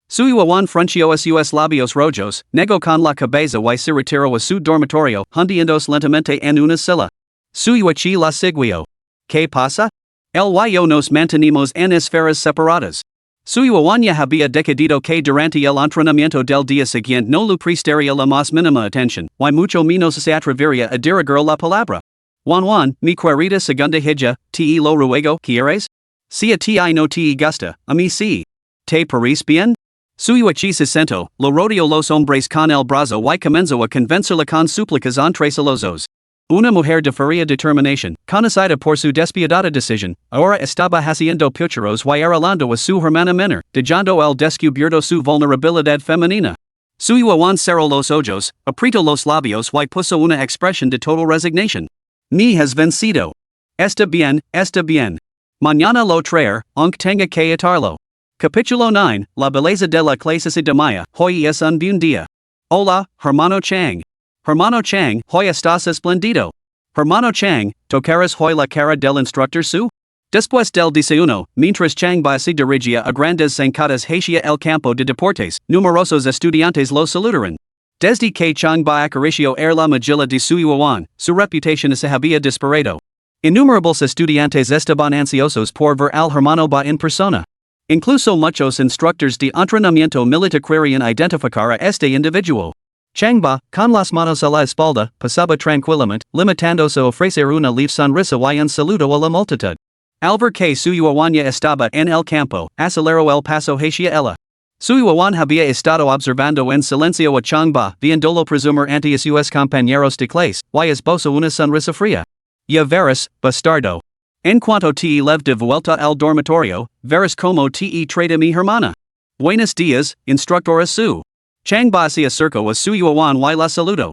Su Yuan frunció sus labios rojos, negó con la cabeza y se retiró a su dormitorio, hundiéndose lentamente en una silla. Su Aquí la siguió. ¿Qué pasa? Él y yo nos mantenimos en esferas separadas. Su Yuan ya había decidido que durante el entrenamiento del día siguiente no le prestaría la más mínima atención, y mucho menos se atrevería a dirigir la palabra. Juan, mi querida segunda hija, te lo ruego, ¿quieres? Si a ti no te gusta, a mí sí. ¿Te parece bien? Su Aquí se sentó, lo rodeó los hombres con el brazo y comenzó a convencerla con súplicas entre sollozos. Una mujer de fría determinación, conocida por su despiadada decisión, ahora estaba haciendo pucheros y arreglando a su hermana menor, dejando al descubierto su vulnerabilidad femenina. Su Yuan cerró los ojos, apretó los labios y puso una expresión de total resignación. Me has vencido. Está bien. Mañana lo traer, aunque tenga que atarlo. Capítulo 9, La belleza de la clase de Maya, hoy es un buen día. Hola, hermano Chang. Hermano Chang, hoy estás espléndido. Hermano Chang, ¿tocarás hoy la cara del instructor Su? Después del desayuno, mientras Changba se dirigía a grandes zancadas hacia el campo de deportes, numerosos estudiantes lo saludaron. Desde que Changba acarició la mejilla de Su Yuan, su reputación se había disparado. Innumerables estudiantes estaban ansiosos por ver al hermano Ba en persona. Incluso muchos instructores de entrenamiento militar querían identificar a este individuo. Changba, con las manos a la espalda, pasaba tranquilamente, limitándose a ofrecer una leve sonrisa y un saludo a la multitud. Al ver que Su Yuan ya estaba en el campo, aceleró el paso hacia ella. Su Yuan había estado observando en silencio a Changba, viéndolo presumir ante sus compañeros de clase, y esbozó una sonrisa fría. Ya verás, bastardo. En cuanto te lev de vuelta al dormitorio, verás como te trata mi hermana. Buenos días, instructora su. Chang ba se acercó a su yuan y la saludo.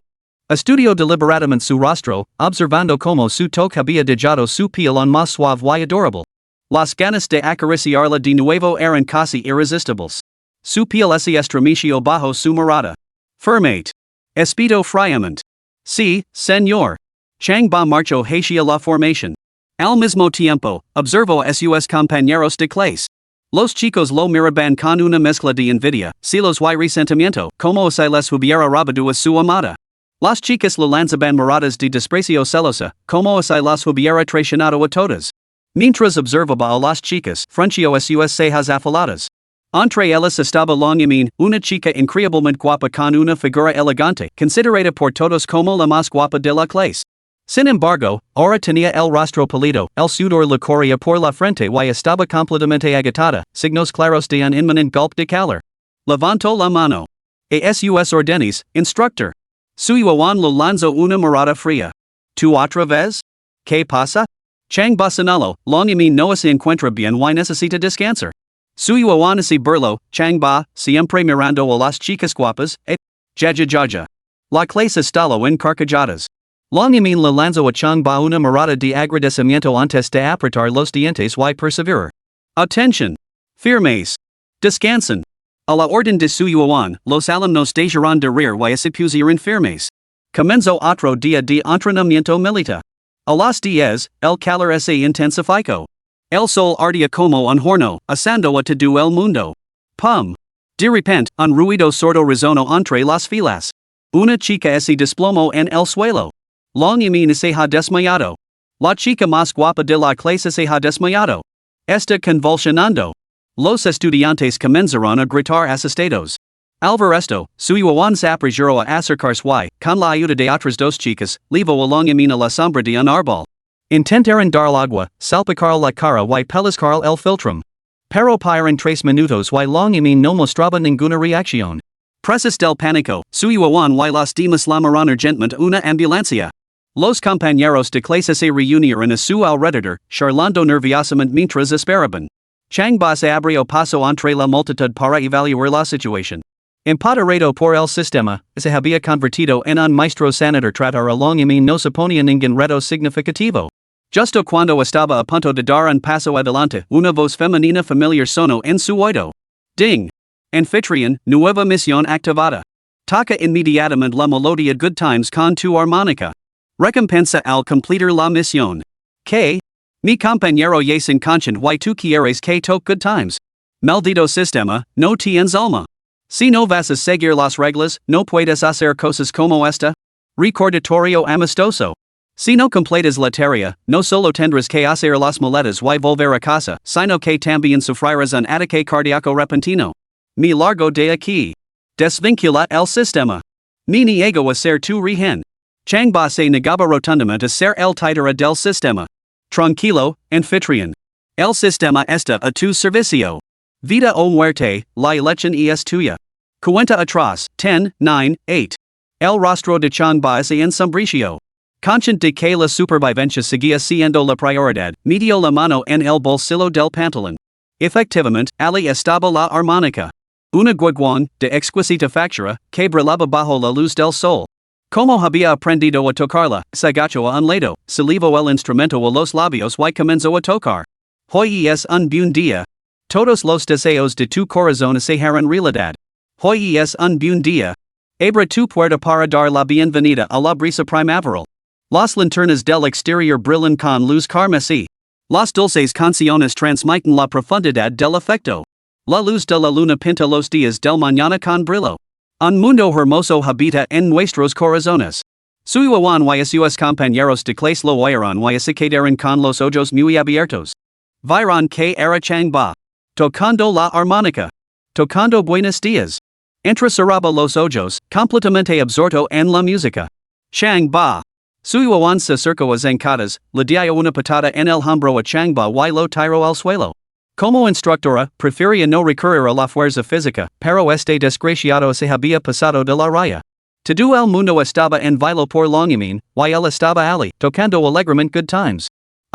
Estudio deliberadamente su rostro, observando como su toque había dejado su piel aún más suave y adorable. Las ganas de acariciarla de nuevo eran casi irresistibles. Su piel se estremeció bajo su mirada. Firmate. Espito friamente. Sí, señor. Chang ba marchó hacia la formación. Al mismo tiempo, observó a sus compañeros de clase. Los chicos lo miraban con una mezcla de envidia, celos y resentimiento, como si les hubiera robado a su amada. Las chicas le lanzaban miradas de desprecio celosa, como si las hubiera traicionado a todas. Mientras observaba a las chicas, frunció a sus cejas afiladas. Entre ellas estaba Longyamin, una chica increíblemente guapa con una figura elegante, considerada por todos como la más guapa de la clase. Sin embargo, ahora tenía el rostro pálido, el sudor le corría por la frente y estaba completamente agitada, signos claros de un inminente golpe de calor. Levantó la mano. A sus órdenes, instructor. Su yuan le lanzó una mirada fría. ¿Tú otra vez? ¿Qué pasa? Chang ba señaló, Longyamin no se encuentra bien y necesita descansar. Su yuan se burló, Chang ba, siempre mirando a las chicas guapas, jaja. La clase estalló en carcajadas. Longyamin le lanzó a Chang ba una mirada de agradecimiento antes de apretar los dientes y perseverar. Atención. Firmes. Descansen. A la orden de su yuan, los alumnos dejaron de reír y se pusieron firmes. Comenzó otro día de entrenamiento militar. A las 10, el calor se intensificó. El sol ardía como un horno, asando a todo el mundo. Pum. De repente, un ruido sordo resonó entre las filas. Una chica se desplomó en el suelo. Longyamin se ha desmayado. La chica más guapa de la clase se ha desmayado. Está convulsionando. Los estudiantes comenzaron a gritar asustados. Al ver esto, su yuan se apresuró a acercarse y, con la ayuda de otras dos chicas, llevó a Longyamin a la sombra de un árbol. Intentaron dar agua, salpicar la cara y pellizcar el filtrum. Pero pasaron 3 minutos y Longyamin no mostraba ninguna reacción. Presas del pánico, su yuan y las demás llamaron urgentemente una ambulancia. Los compañeros de clase se reunieron a su alrededor, charlando nerviosamente mientras esperaban. Chang ba se abrió paso entre la multitud para evaluar la situación. Empoderado por el sistema, se había convertido en un maestro sanador. Tratar a Longyamin no suponía ningún reto significativo. Justo cuando estaba a punto de dar un paso adelante, una voz femenina familiar sonó en su oído. Ding. Anfitrión, nueva misión activada. Toca inmediatamente la melodía Good Times con tu armónica. Recompensa al completar la misión. ¿Qué? Mi compañero es inconsciente y tú quieres que toque Good Times. Maldito sistema, no tienes alma. Si no vas a seguir las reglas, no puedes hacer cosas como esta. Recordatorio amistoso. Si no completas la tarea, no solo tendrás que hacer las maletas y volver a casa, sino que también sufrirás un ataque cardíaco repentino. Me largo de aquí. Desvincula el sistema. Me niego a ser tu rehén. Chang ba se negaba rotundamente a ser el títere del sistema. Tranquilo, anfitrión. El sistema está a tu servicio. Vida o muerte, la elección es tuya. Cuenta atrás, 10, 9, 8. El rostro de Chang ba se ensombrició. Consciente de que la supervivencia seguía siendo la prioridad, metió la mano en el bolsillo del pantalón. Efectivamente, allí estaba la armónica. Una guaguán, de exquisita factura, que brillaba bajo la luz del sol. Como había aprendido a tocarla, se agachó a un lado, se llevó el instrumento a los labios y comenzó a tocar. Hoy es un buen día. Todos los deseos de tu corazón se harán realidad. Hoy es un buen día. Abre tu puerta para dar la bienvenida a la brisa primaveral. Las linternas del exterior brillan con luz carmesí. Las dulces canciones transmiten la profundidad del afecto. La luz de la luna pinta los días del mañana con brillo. Un mundo hermoso habita en nuestros corazones. Su yuan y sus compañeros de clase lo oyeron y se quedaron con los ojos muy abiertos. Vieron que era Chang ba. Tocando la armónica. Tocando buenos días. Entrecerraba los ojos, completamente absorto en la música. Chang ba. Su yuan se acercó a zancadas, le dio una patada en el hombro a Chang ba y lo tiró al suelo. Como instructora, prefería no recurrir a la fuerza física, pero este desgraciado se había pasado de la raya. Todo el mundo estaba en vilo por Longyamin, y él estaba allí, tocando alegremente Good Times.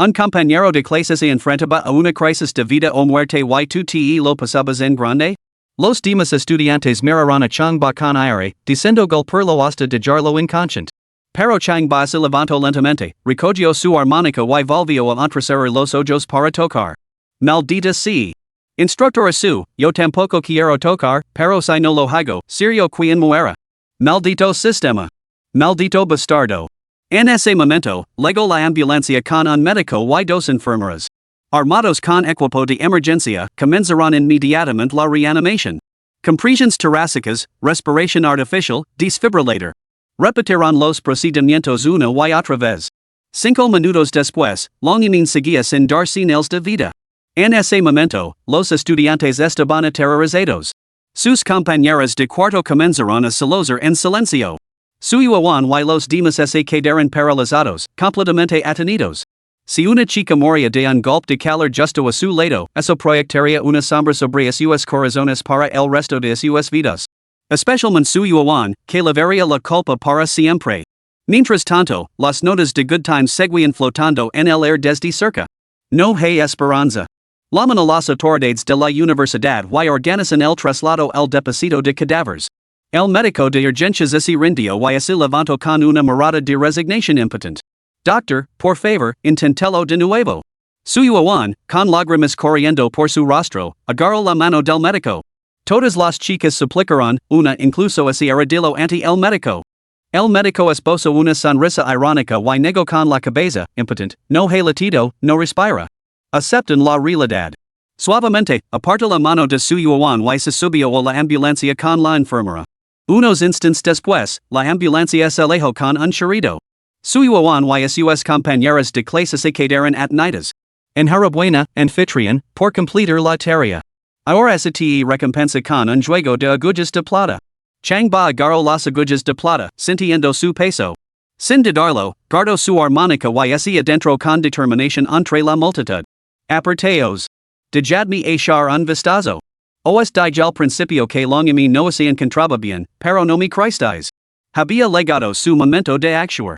Un compañero de clase se enfrentaba a una crisis de vida o muerte y tu te lo pasabas en grande? Los demás estudiantes miraron a Changba con aire, diciendo golpearlo hasta dejarlo inconscient. Pero Changba se levantó lentamente, recogió su armónica y volvió a entrecerrar los ojos para tocar. Maldita sea. Instructor su, yo tampoco quiero tocar, pero si no lo hago, serio quien muera. Maldito sistema. Maldito bastardo. En ese momento, llegó la ambulancia con un médico y dos enfermeras. Armados con equipo de emergencia, comenzaron inmediatamente la reanimación. Compresiones torácicas, respiración artificial, desfibrillator. Repitieron los procedimientos una y otra vez. 5 minutos después, Longmin seguía sin dar señales de vida. En ese momento, los estudiantes estaban aterrorizados. Sus compañeros de cuarto comenzaron a sollozar en silencio. Su Yuan y los demás se quedaron paralizados, completamente atenidos. Si una chica moría de un golpe de calor justo a su lado, eso proyectaría una sombra sobre sus corazones para el resto de sus vidas. Especialmente su Yuan, que levaría la culpa para siempre. Mientras tanto, las notas de good times seguían flotando en el aire desde cerca. No hay esperanza. Llaman a las autoridades de la universidad y organizan el traslado al depósito de cadáveres. El médico de urgencias se rindió y se levantó con una mirada de resignación impotente. Doctor, por favor, inténtelo de nuevo. Su Yuan, con lágrimas corriendo por su rostro, agarró la mano del médico. Todas las chicas suplicaron, una incluso se arrodilló ante el médico. El médico esbozó una sonrisa irónica y negó con la cabeza, impotente, no hay latido, no respira. Aceptan la realidad. Suavemente, apartó la mano de su Yuan y se subió a la ambulancia con la enfermera. Unos instantes después, la ambulancia se alejó con un chirrido. Su Yuan y sus compañeros de clase se quedaron atónitas. Enhorabuena, anfitrión, por completar la tarea. Ahora se te recompensa con un juego de agujas de plata. Changba agarró las agujas de plata, sintiendo su peso. Sin dudarlo, guardó su armónica y se adentró con determinación entre la multitud. Aparteos. Dejadme echar un vistazo. Os dije al principio que Longmin no se encontraba bien, pero no me creísteis. Había legado su momento de actuar.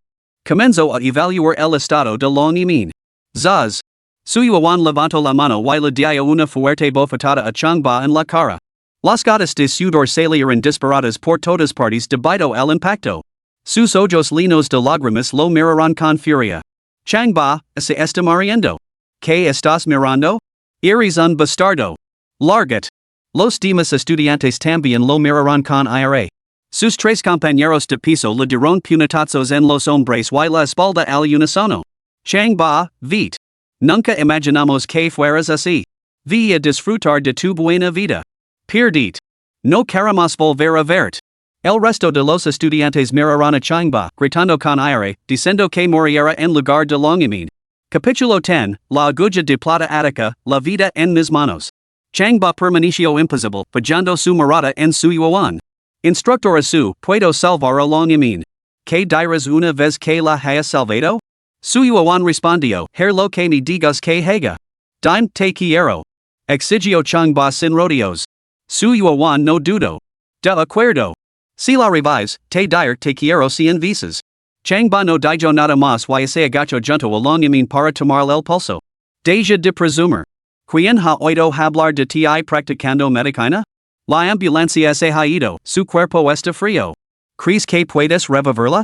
Comenzó a evaluar el estado de Longmin. Zaz. Su Yuan levantó la mano y le dio una fuerte bofetada a Changba en la cara. Las gotas de sudor salieron disparadas por todas partes debido al impacto. Sus ojos llenos de lágrimas lo miraron con furia. Changba, se está muriendo. ¿Qué estás mirando? Eres un bastardo. Largat. Los demás estudiantes también lo miraron con aire. Sus 3 compañeros de piso le dieron puñetazos en los hombres y la espalda al unísono. Changba, vete. Nunca imaginamos que fueras así. Ve a disfrutar de tu buena vida. Perdite. No queremos volver a verte. El resto de los estudiantes miraron a Changba, gritando con aire, diciendo que moriera en lugar de Longmin. Capítulo 10, La aguja de plata ática, la vida en mis manos. Changba permaneció impasible, fijando su mirada en su Yuan. Instructor su, puedo salvar a Longmin. ¿Qué dirás una vez que la haya salvado? Su Yuan respondió, lo que me digas que haga. Dime te quiero. Exigió Changba sin rodeos. Su Yuan no dudó. De acuerdo. Si la revives, te diré te quiero 100 veces. Changba no dijo nada más y se agachó junto a Longmin para tomar el pulso. Deja de presumir. ¿Quién ha oído hablar de ti practicando medicina? La ambulancia se ha ido, su cuerpo está frío. ¿Crees que puedes revivirla?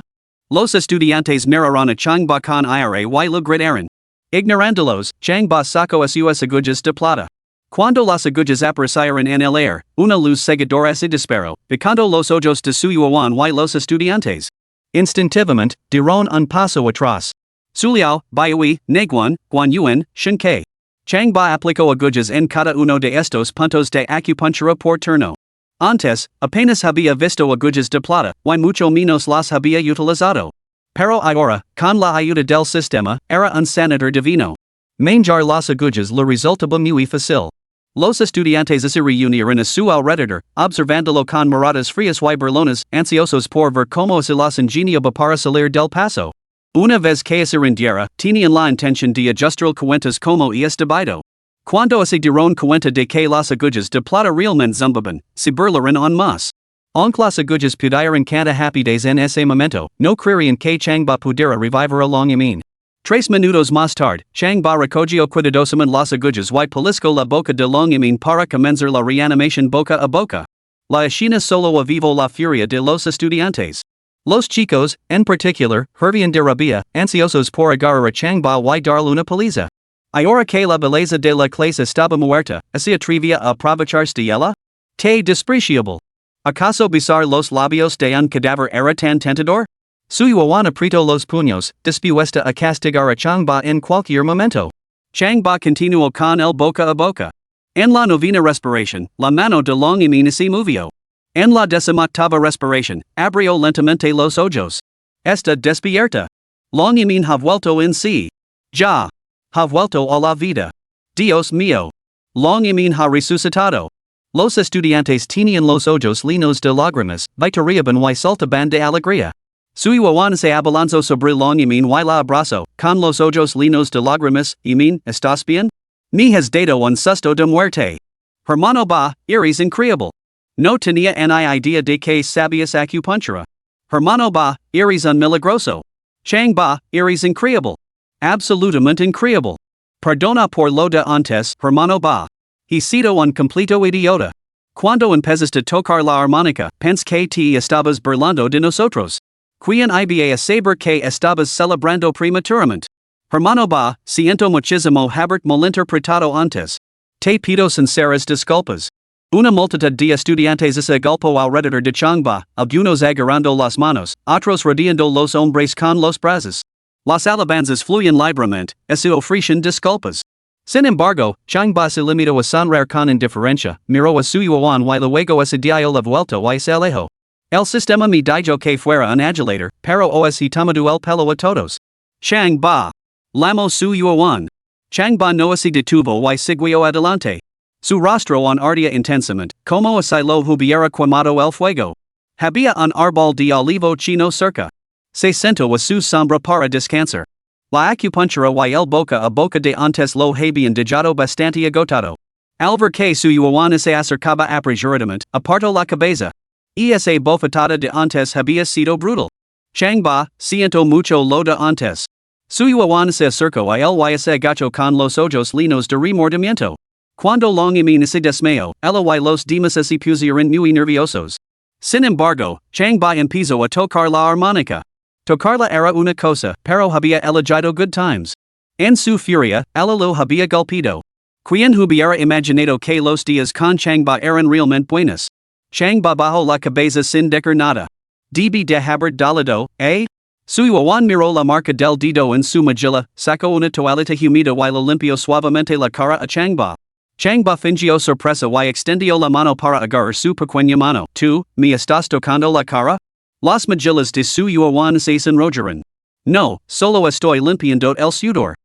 Los estudiantes miraron a Changba con aire y lo gritaron. Ignorándolos, Changba sacó a sus agujas de plata. Cuando las agujas aparecieron en el aire, una luz cegadora se disparó, picando los ojos de su Yuan y los estudiantes. Instintivamente, dieron un paso atrás. Suliao, Baihui, Neguan, Guanyuan, Shinke. Changba aplicó agujas en cada uno de estos puntos de acupuntura por turno. Antes, apenas había visto agujas de plata, y mucho menos las había utilizado. Pero ahora, con la ayuda del sistema, era un sanador divino. Manjar las agujas le resultaba muy fácil. Los estudiantes se reunieron a su alrededor, observándolo con miradas frías y burlonas, ansiosos por ver cómo se las ingeniaba para salir del paso. Una vez que se rindiera, tenían la intención de ajustar cuentas como es debido. Cuando se dieron cuenta de que las agujas de plata realmente zumbaban, se burlaron aún más. Aunque las agujas pudieran cantar happy days en ese momento, no creerían que Changba pudiera revivir a Longmin. Tres minutos más tarde, Chang ba recogio cuidadosamente las agujas y pellizco la boca de Longimin para comenzar la reanimación boca a boca. La escena solo avivo la furia de los estudiantes. Los chicos, en particular, hervían de rabia, ansiosos por agarrar a Chang ba y darle una paliza. Ahora que la belleza de la clase estaba muerta, ¿se atrevía a aprovecharse de ella? Te despreciable. ¿Acaso besar los labios de un cadáver era tan tentador? Suyuan apretó los puños, dispuesta a castigar a Chang ba en cualquier momento. Chang ba continuó con el boca a boca. En la novena respiración, la mano de Longimin se movió. En la 18ª respiración, abrió lentamente los ojos. Está despierta. Longimin ha vuelto en sí. Ya. Ha vuelto a la vida. Dios mío. Longimin ha resucitado. Los estudiantes tenían los ojos llenos de lágrimas, vitoreaban y saltaban de alegría. Suyuan se abalanzó sobre Longimin y la abrazó, con los ojos llenos de lágrimas. Min, ¿estás bien? Me has dado un susto de muerte. Hermano ba, eres increíble. No tenía ni idea de que sabías acupuntura. Hermano ba, eres un milagroso. Chang ba, eres increíble. Absolutamente increíble. Perdona por lo de antes, hermano ba. He sido un completo idiota. Cuando empezaste a tocar la armónica, pensé que te estabas burlando de nosotros. Quien iba a saber que estabas celebrando prematuramente. Hermano ba, siento muchísimo haberte malinterpretado antes. Te pido sinceras disculpas. Una multitud de estudiantes se agolpó alrededor de Chang ba, algunos agarrando las manos, otros rodeando los hombres con los brazos. Las alabanzas fluyen libremente, se ofrecen disculpas. Sin embargo, Chang ba se limitó a sonreír con indiferencia, miró a Suyuan y luego se dio la vuelta y se alejó. El sistema me dijo que fuera un adulador, pero os he tomado el pelo a todos. Chang ba. Llamó Suyuan. Chang ba no se detuvo y siguió adelante. Su rostro ardía intensamente, como si lo hubiera quemado el fuego. Había un árbol de olivo chino cerca. Se sentó a su sombra para descansar. La acupuntura y el boca a boca de antes lo habían dejado bastante agotado. Al ver que Suyuan se acercaba apresuradamente, apartó la cabeza. Esa bofetada de antes había sido brutal. Chang ba, siento mucho lo de antes. Suyuan se acercó a él y se agachó con los ojos llenos de remordimiento. Cuando Longimin se desmayó, ella y los demás se pusieron muy nerviosos. Sin embargo, Chang ba empezó a tocar la armónica. Tocarla era una cosa, pero había elegido good times. En su furia, ella lo había golpeado. Quien hubiera imaginado que los días con Chang ba eran realmente buenos. Chang ba bajó la cabeza sin decir nada. Debe de haber dolido, eh? Suyuan miró la marca del dedo en su mejilla, sacó una toallita húmeda y le limpió suavemente la cara a Chang ba. Chang ba fingió sorpresa y extendió la mano para agarrar su pequeña mano. ¿Tú, me estás tocando la cara? Las mejillas de Suyuan se sonrojaron. No, solo estoy limpiando el sudor.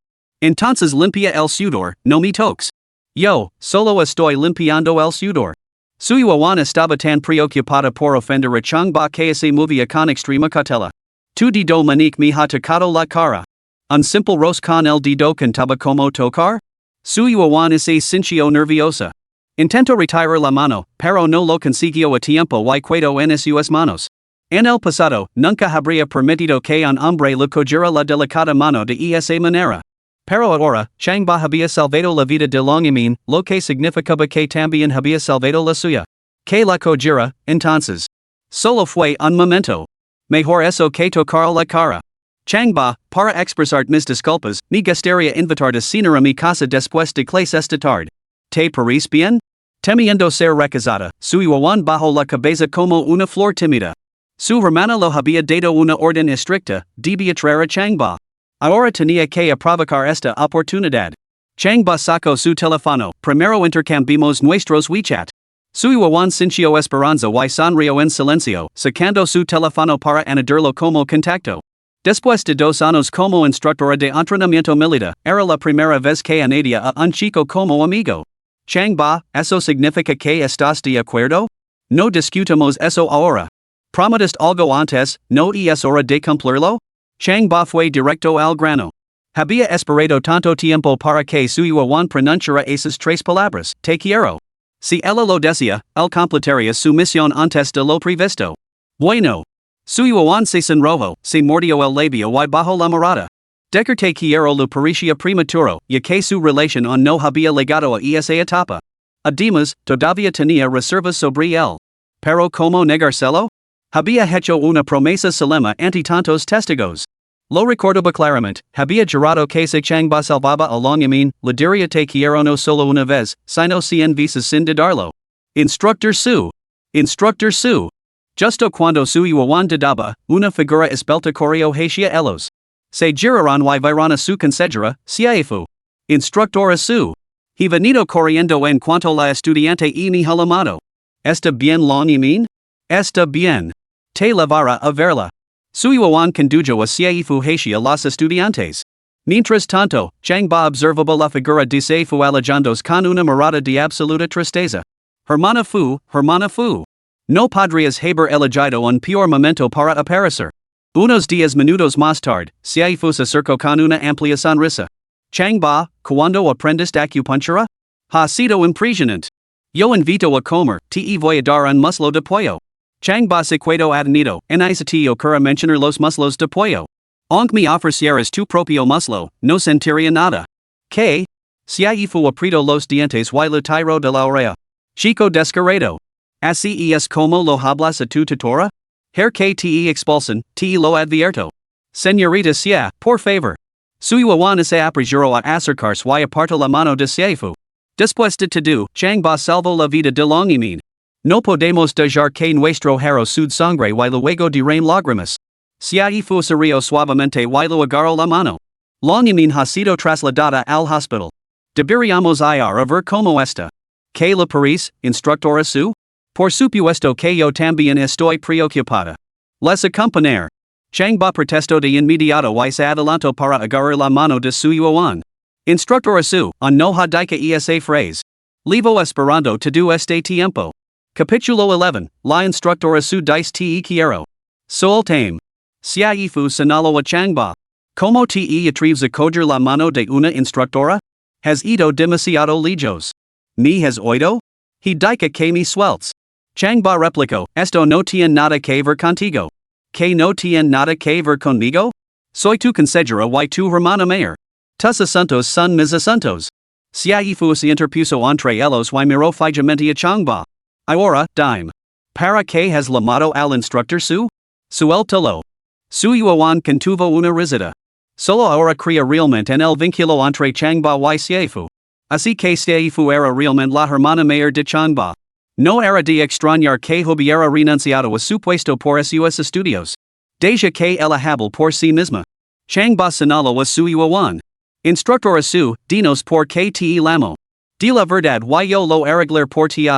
Entonces limpia el sudor, no me toques. Yo, solo estoy limpiando el sudor. Suyuan estaba tan preocupada por ofender a Chang ba que se movía con extrema cautela. Tu dedo manique me ha tocado la cara. Un simple roce con el dedo contaba como tocar? Suyuan se sintió nerviosa. Intentó retirar la mano, pero no lo consiguió a tiempo y quedó en sus manos. En el pasado, nunca habría permitido que un hombre le cogiera la delicada mano de esa manera. Pero ahora, Chang ba había salvado la vida de Longimin, lo que significaba que también había salvado la suya. Que la cogiera, entonces. Solo fue un momento. Mejor eso que tocar la cara. Chang ba, para expresar mis disculpas, me gustaría invitar a cenar a mi casa después de clase esta tarde. ¿Te parece bien? Temiendo ser recusada, Suyuan bajó la cabeza como una flor tímida. Su hermana lo había dado una orden estricta, debía traer a Chang ba. Ahora tenía que aprovechar esta oportunidad. Chang ba sacó su teléfono, primero intercambiamos nuestros WeChat. Suyuan sintió esperanza y sonrió en silencio, sacando su teléfono para añadirlo como contacto. Después de 2 años como instructora de entrenamiento militar, era la primera vez que añadía a un chico como amigo. Chang ba, ¿eso significa que estás de acuerdo? No discutamos eso ahora. ¿Prometiste algo antes, no es hora de cumplirlo? Chang ba fue directo al grano. Había esperado tanto tiempo para que Suyuan pronunciara esas 3 palabras, te quiero. Si ella lo decía, él completaría su misión antes de lo previsto. Bueno. Suyuan se sonrojó, se mordió el labio y bajó la mirada. Decker te quiero lo paricia prematuro, y que su relación on no había legado a esa etapa. Además, todavía tenía reservas sobre él. Pero como negárselo? Había hecho una promesa solemne ante tantos testigos. Lo recordaba claramente, había jurado que se Changba salvaba a Longyamin, le diría te quiero no solo una vez, sino cien veces sin dudarlo. Instructor su. Instructor su. Justo cuando su iwawan daba, una figura esbelta corrió hacia ellos. Se giraron y vieron a su consejera, Ciaifu. Instructora su. He venido corriendo en cuanto la estudiante y ni halamado. ¿Está bien Longyamin? Está bien. Te llevará a verla. Su iwawan condujo a Ciaifu hacia los estudiantes. Mientras tanto, Changba observaba la figura de Ciaifu alejándose con una mirada de absoluta tristeza. Hermana fu. No podrías haber elegido un peor momento para aparecer. Unos 10 minutos más tarde, Ciaifu se acercó con una amplia sonrisa. Changba, ¿cuándo aprendiste acupuntura? Ha sido impresionante. Yo invito a comer, te voy a dar un muslo de pollo. Changba se quedó adenido, en ese te ocurre mencionar los muslos de pollo. Aunque me ofrecieras tu propio muslo, no sentiría nada. ¿Qué? Ciaifu apretó los dientes y lo tiró de la oreja. Chico descarado. Así es como lo hablas a tu tutora? Her que te expulsan, te lo advierto. Señorita Cia, por favor. Su iwawan se apresuró a acercarse y apartó la mano de Ciaifu. Después de todo, Changba salvó la vida de Longyamin. No podemos dejar que nuestro hero sud sangre y luego derrame lágrimas. Ciaifu se rió suavemente y lo agarró la mano. Longyamin ha sido trasladada al hospital. Deberíamos ir a ver cómo está. ¿Qué le parece, instructora su? Por supuesto que yo también estoy preocupada. Les acompañar. Changba protestó de inmediato y se adelantó para agarrar la mano de su iwawan. Instructora su, no ha dicho esa frase. Levo esperando todo este tiempo. Capítulo 11, la instructora su dice te quiero. Sol tame. Ciaifu señaló a Changba. ¿Cómo te atreves a coger la mano de una instructora? Has ido demasiado lejos. ¿Me has oído? He dice que me sueltes. Changba replicó, esto no tiene nada que ver contigo. ¿Que no tiene nada que ver conmigo? Soy tu consejera y tu hermana mayor. Tus asuntos son mis asuntos. Ciaifu se interpuso entre ellos y miró fijamente a Changba. Ahora, dime. ¿Para qué has llamado al instructor su? Suéltalo. Su iwawan contuvo una risita. Solo ahora crea realmente en el vínculo entre Changba y Ciaifu. Así que Ciaifu era realmente la hermana mayor de Changba. No era de extrañar que hubiera renunciado a su puesto por sus estudios. Deja que ella hable por sí misma. Changba señaló a su iwawan. Instructora su, dinos por qué te lamo. Di la verdad y yo lo arreglar por ti.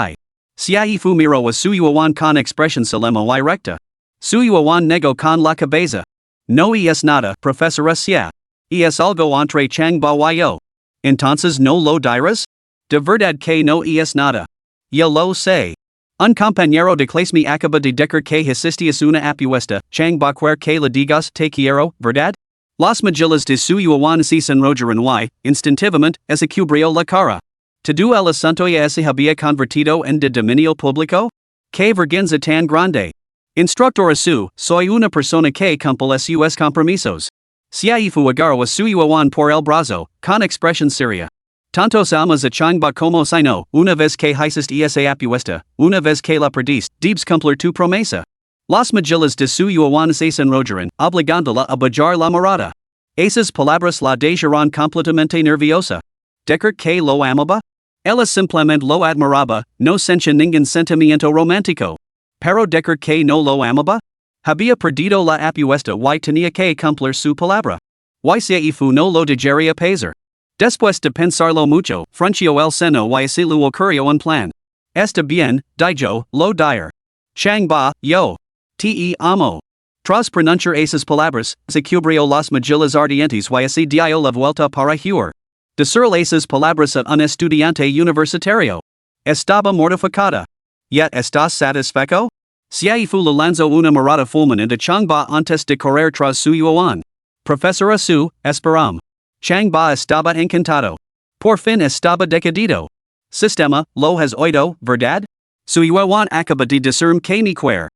Ciaifu miró a su iwawan con expresión solemne y recta. Su iwawan negó con la cabeza. No es nada, profesora Cia. Es algo entre Changba y yo. Entonces no lo dirás? De verdad que no es nada. Yo lo sé. Un compañero de clase me acaba de decir que hiciste una apuesta, Changba que le digas te quiero, ¿verdad? Las mejillas de su iwawan se enrollaron y, instintivamente, se cubrió la cara. ¿Todo el asunto ya se había convertido en de dominio público? ¡Qué vergüenza tan grande! Instructora su, soy una persona que cumple sus compromisos. Ciaifu agarró a su iwawan por el brazo, con expresión seria. Tantos almas a Changba como si no, una vez que hiciste esa apuesta, una vez que la perdiste, debes cumplir tu promesa. Las mejillas de su iwawan se enrollaron, obligándola a bajar la mirada. Esas palabras la dejaron completamente nerviosa. Decir que lo amaba? Ella simplemente lo admiraba, no sentía ningún sentimiento romántico. Pero decir que no lo amaba? Había perdido la apuesta y tenía que cumplir su palabra. Y Ciaifu no lo dejaría pasar. Después de pensarlo mucho, frunció el seno y se le ocurrió un plan. Está bien, dijo, lo dire. Changba, yo. Te amo. Tras pronunciar esas palabras, se cubrió las mejillas ardientes y se dio la vuelta para huir. Decir esas palabras a un estudiante universitario. Estaba mortificada. ¿Ya estás satisfecho? Ciaifu le lanzó una mirada fulminante a Changba antes de correr tras su iwawan. Profesora su, esperam. Changba estaba encantado. Por fin estaba decidido. Sistema, lo has oído, ¿verdad? Su iwawan acaba de decirme que me quiere.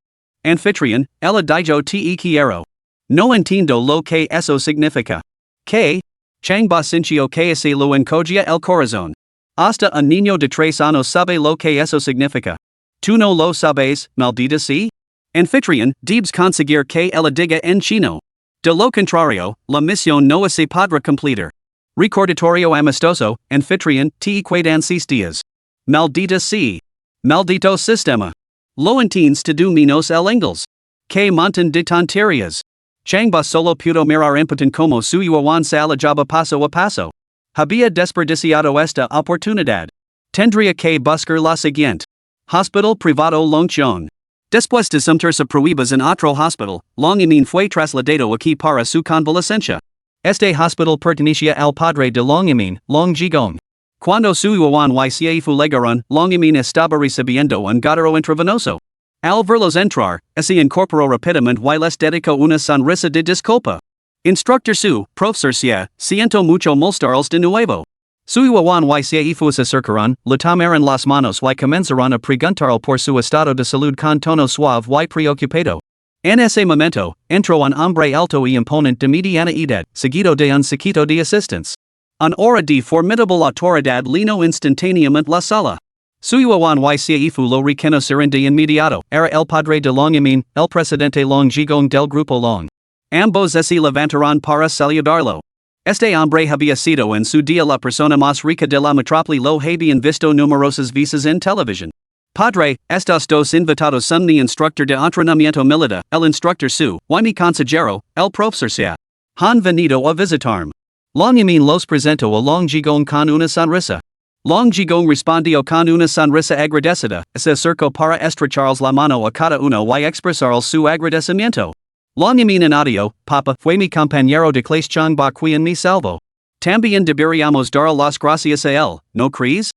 Anfitrión, ella dijo te quiero. No entiendo lo que eso significa. K. Changba sinchio que ese lo encogia el corazón. Hasta un niño de 3 años sabe lo que eso significa. ¿Tú no lo sabes, maldita sea? Anfitrión, debes conseguir que ella diga en chino. De lo contrario, la misión no se podrá completar. Recordatorio amistoso, anfitrión, te quedan 6 días. Maldita sea. Maldito sistema. Lo entiendes tú menos el inglés. Que montón de tonterías. Changba solo pudo mirar impotent como su yuan se alejaba paso a paso. Había desperdiciado esta oportunidad. Tendría que buscar la siguiente. Hospital privado Longchong. Después de someterse pruebas en otro hospital, Long Yimin fue trasladado aquí para su convalescencia. Este hospital pertenecía al padre de Long Yimin, Long Jigong. Cuando su yuan y se fulegaron, Long Yimin estaba recibiendo un gotero intravenoso. Al verlos entrar, se incorporó rápidamente y les dedicó una sonrisa de disculpa. Instructor su, profesor Xie, siento mucho molestarlos de nuevo. Su yuan y se se acercaron, le tomaron las manos y comenzaron a preguntarle por su estado de salud con tono suave y preocupado. En ese momento, entró un hombre alto y imponente de mediana edad, seguido de un séquito de asistentes. Un aura de formidable autoridad llenó instantáneamente la sala. Su yuan y se lo reconocieron de inmediato, era el padre de Long Yimin, el presidente Long Jigong del grupo Long. Ambos se levantaron para saludarlo. Este hombre había sido en su día la persona más rica de la metrópoli, lo habían visto numerosas veces en televisión. Padre, estos dos invitados son mi instructor de entrenamiento militar, el instructor su, y mi consejero, el profesor Xia. Han venido a visitarme. Long Yimin los presentó a Long Jigong con una sonrisa. Long Jigong respondió con una sonrisa agradecida, se acercó para estrecharles la mano a cada uno y expresarles su agradecimiento. Long Yimin añadió, Papa, fue mi compañero de clase Changba quien me salvó. También deberíamos dar las gracias a él, ¿no crees?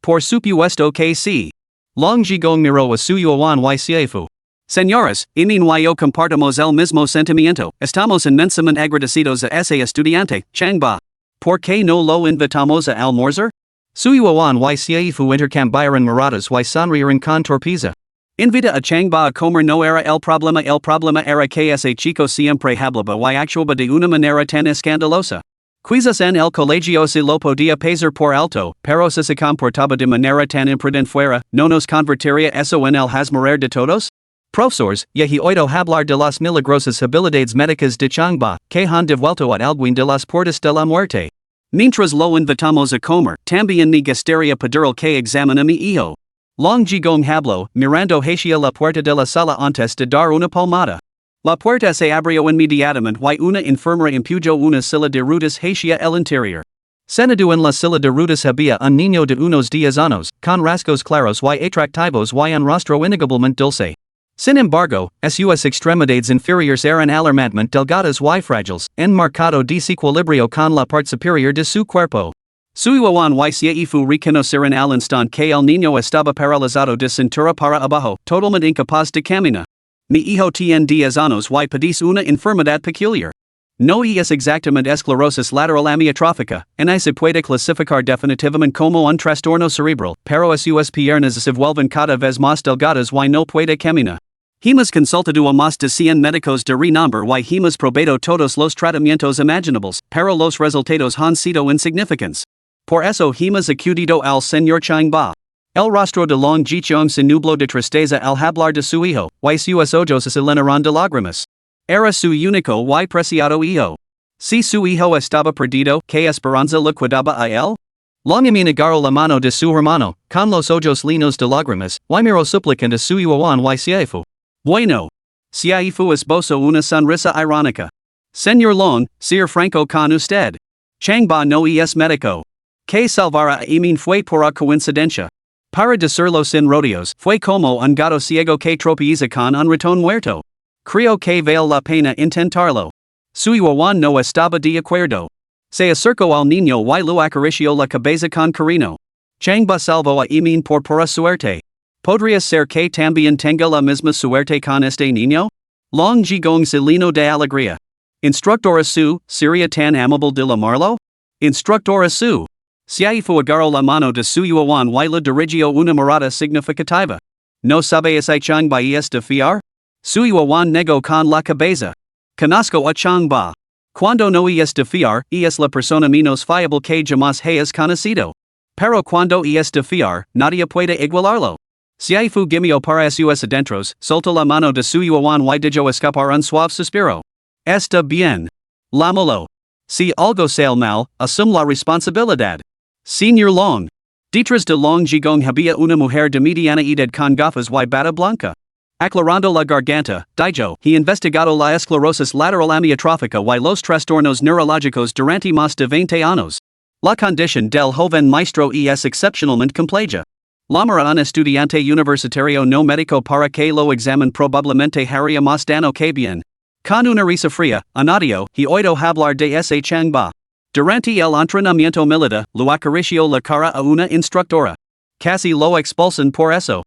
Por supuesto que sí. Long Jigong miró a su yuan y seifu. Señores, Yimin y yo compartimos el mismo sentimiento, estamos inmensamente agradecidos a ese estudiante, Changba. ¿Por qué no lo invitamos a almorzar? Su yuan y seifu intercambiaron miradas y sonrieron con torpeza. Invita a Changba a comer no era el problema era que ese chico siempre hablaba y actuaba de una manera tan escandalosa. Quizás en el colegio se lo podía pasar por alto, pero si se comportaba de manera tan imprudente fuera, ¿no nos convertiría eso en el hazmorer de todos? Profesores, ya he oído hablar de las milagrosas habilidades médicas de Changba, que han devuelto a alguien de las puertas de la muerte. Mientras lo invitamos a comer, también me gustaría pedirle que examine a mi hijo. Long Jigong habló, mirando hacia la puerta de la sala antes de dar una palmada. La puerta se abrió inmediatamente y una enfermera empujó una silla de ruedas hacia el interior. Sentado en la silla de ruedas había un niño de unos 10 años, con rasgos claros y atractivos y un rostro innegablemente dulce. Sin embargo, sus extremidades inferiores eran alarmantemente delgadas y frágiles, enmarcado desequilibrio con la parte superior de su cuerpo. Su yuan y seifu reconocieron al instante que el niño estaba paralizado de cintura para abajo, totalmente incapaz de caminar. Mi hijo tiene 10 años y padece una enfermedad peculiar. No es exactamente esclerosis lateral amiotrófica, ni se puede clasificar definitivamente como un trastorno cerebral, pero sus piernas se vuelven cada vez más delgadas y no puede caminar. Hemos consultado a más de 100 médicos de renombre y hemos probado todos los tratamientos imaginables, pero los resultados han sido insignificantes. Por eso hemos acudido al señor Changba. El rostro de Long Jichong se nubló de tristeza al hablar de su hijo, y sus ojos se llenaron de lágrimas. Era su único y preciado hijo. Si su hijo estaba perdido, ¿qué esperanza le quedaba a él? Long Yimin agarró la mano de su hermano, con los ojos llenos de lágrimas, y miró suplicante a su yuan y seifu. Bueno. Seifu esbozó una sonrisa irónica. Señor Long, ser franco con usted. Changba no es médico. Que salvara a Yimin fue pura coincidencia. Para decirlo sin rodeos, fue como un gato ciego que tropieza con un ratón muerto. Creo que vale la pena intentarlo. Su yuan no estaba de acuerdo. Se acercó al niño y lo acarició la cabeza con cariño. Changba salvó a Yimin por pura suerte. ¿Podría ser que también tenga la misma suerte con este niño? Long Jigong se llenó de alegría. Instructora su, ¿sería tan amable de llamarlo? Instructora su. Seifu agarró la mano de su yuan y le dirigió una mirada significativa. ¿No sabe ese Changba es de fiar? Su yuan negó con la cabeza. Conozco a Changba. Cuando no es de fiar, es la persona menos fiable que jamás hayas conocido. Pero cuando es de fiar, nadie puede igualarlo. Si hay fugimio para sus adentros, solta la mano de su yuan y dijo escapar un suave suspiro. Está bien. Lámalo. Si algo sale mal, asume la responsabilidad. Señor Long. Detrás de Long Jigong había una mujer de mediana edad con gafas y bata blanca. Aclarando la garganta, dijo, he investigado la esclerosis lateral amiotrófica y los trastornos neurológicos durante más de 20 años. La condición del joven maestro es excepcionalmente compleja. Llama a un estudiante universitario no médico para que lo examen probablemente haría más daño que bien. Con una risa fría, añadió, he oído hablar de ese Changba. Durante el entrenamiento militar, lo acarició la cara a una instructora. Casi lo expulsan por eso.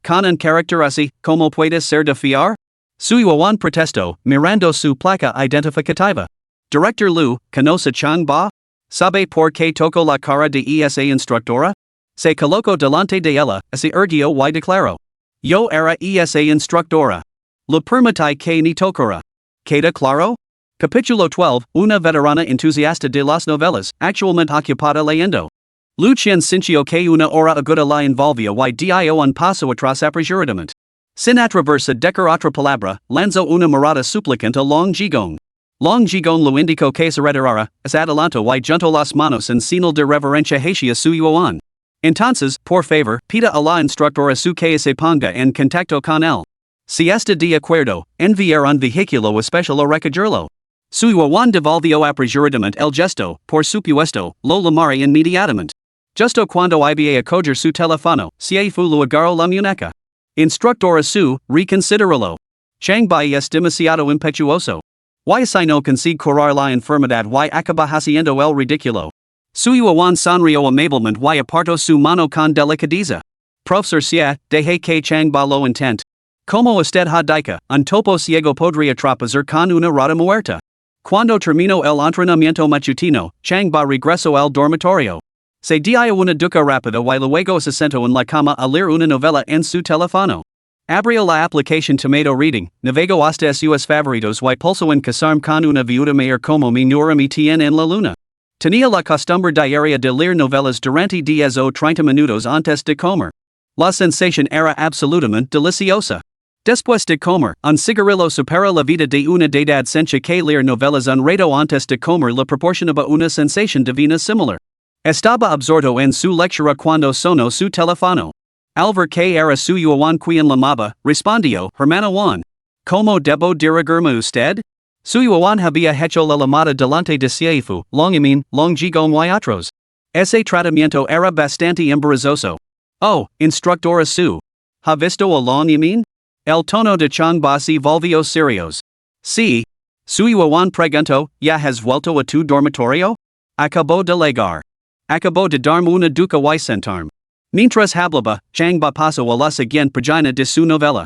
Con un carácter así, ¿cómo puede ser de fiar? Su yuan protestó, mirando su placa identificativa. Director Lu, ¿conoce Changba? ¿Sabe por qué tocó la cara de esa instructora? Se colocó delante de ella, se erguió y declaró. Yo era esa instructora. Le permití que ni tocara. ¿Queda claro? Capítulo 12, una veterana entusiasta de las novelas, actualmente ocupada leyendo. Lucien sintió que una hora aguda la envolvía y dio un paso atrás apresuradamente. Sin atreverse decir otra palabra, lanzó una mirada suplicante a Long Jigong. Long Jigong lo indicó que se retirara, se adelantó y juntó las manos en señal de reverencia hacia su yuan. Entonces, por favor, pida a la instructora su que se ponga en contacto con él. Si está de acuerdo, enviar un vehículo especial a recogerlo. Su yuan devolvió apresuradamente el gesto, por supuesto, lo llamaría inmediatamente. Justo cuando iba a coger su teléfono, se fue lo agarró la muñeca. Instructora su, reconsideralo. Changba es demasiado impetuoso. Y si no consigue curar la enfermedad y acaba haciendo el ridículo. Su yuan sonrió amablemente y apartó su mano con delicadeza. Profesor Xie, deje que Changba lo intent. Como usted ha dicho, un topo ciego podría tropezar con una rata muerta. Cuando terminó el entrenamiento matutino, Changba regresó al dormitorio. Se dio una ducha rápida y luego se sentó en la cama a leer una novela en su teléfono. Abrió la aplicación Tomato Reading, navegó hasta sus favoritos y pulsó en casarme con una viuda mayor como mi nuera me tiene en la luna. Tenía la costumbre diaria de leer novelas durante 10 o 30 minutos antes de comer. La sensación era absolutamente deliciosa. Después de comer, un cigarrillo supera la vida de una deidad sencha que leer novelas un rato antes de comer le proporcionaba una sensación divina similar. Estaba absorto en su lectura cuando sonó su teléfono. Al ver que era su yuan quien llamaba, respondió, hermano Juan. ¿Cómo debo dirigirme usted? Su yuan había hecho la llamada delante de Seifu, Long Jigong y otros. Ese tratamiento era bastante embarazoso. Oh, instructora su. ¿Ha visto a Long Yamin? El tono de Changba se volvió serios. Sí. Su yuan preguntó, ¿ya has vuelto a tu dormitorio? Acabó de llegar. Acabó de darme una ducha y sentarme. Mientras hablaba, Changba pasó a la siguiente página de su novela.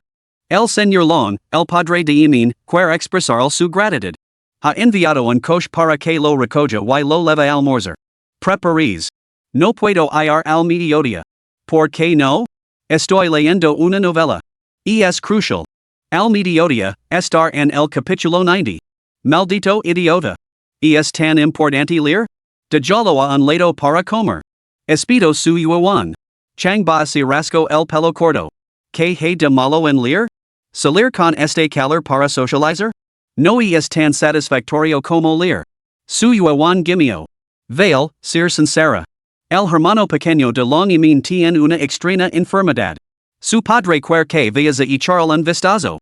El señor Long, el padre de Yamin, quiere expresar su gratitud. Ha enviado un coche para que lo recoja y lo lleve a almorzar. Preparís. No puedo ir al mediodía. ¿Por qué no? Estoy leyendo una novela. Y es crucial. Al mediodía, estar en el capítulo 90. Maldito idiota. ¿Y es tan importante leer? Déjalo a un lado para comer. Espido su yuan. Changba se rascó el pelo corto. ¿Qué hay de malo en leer? ¿Salir con este calor para socializar? No es tan satisfactorio como leer. Su yuan gimió. Veil, ser sincera. El hermano pequeño de Long Yamin tiene una extraña enfermedad. Su padre quiere que vayas a echarle un vistazo.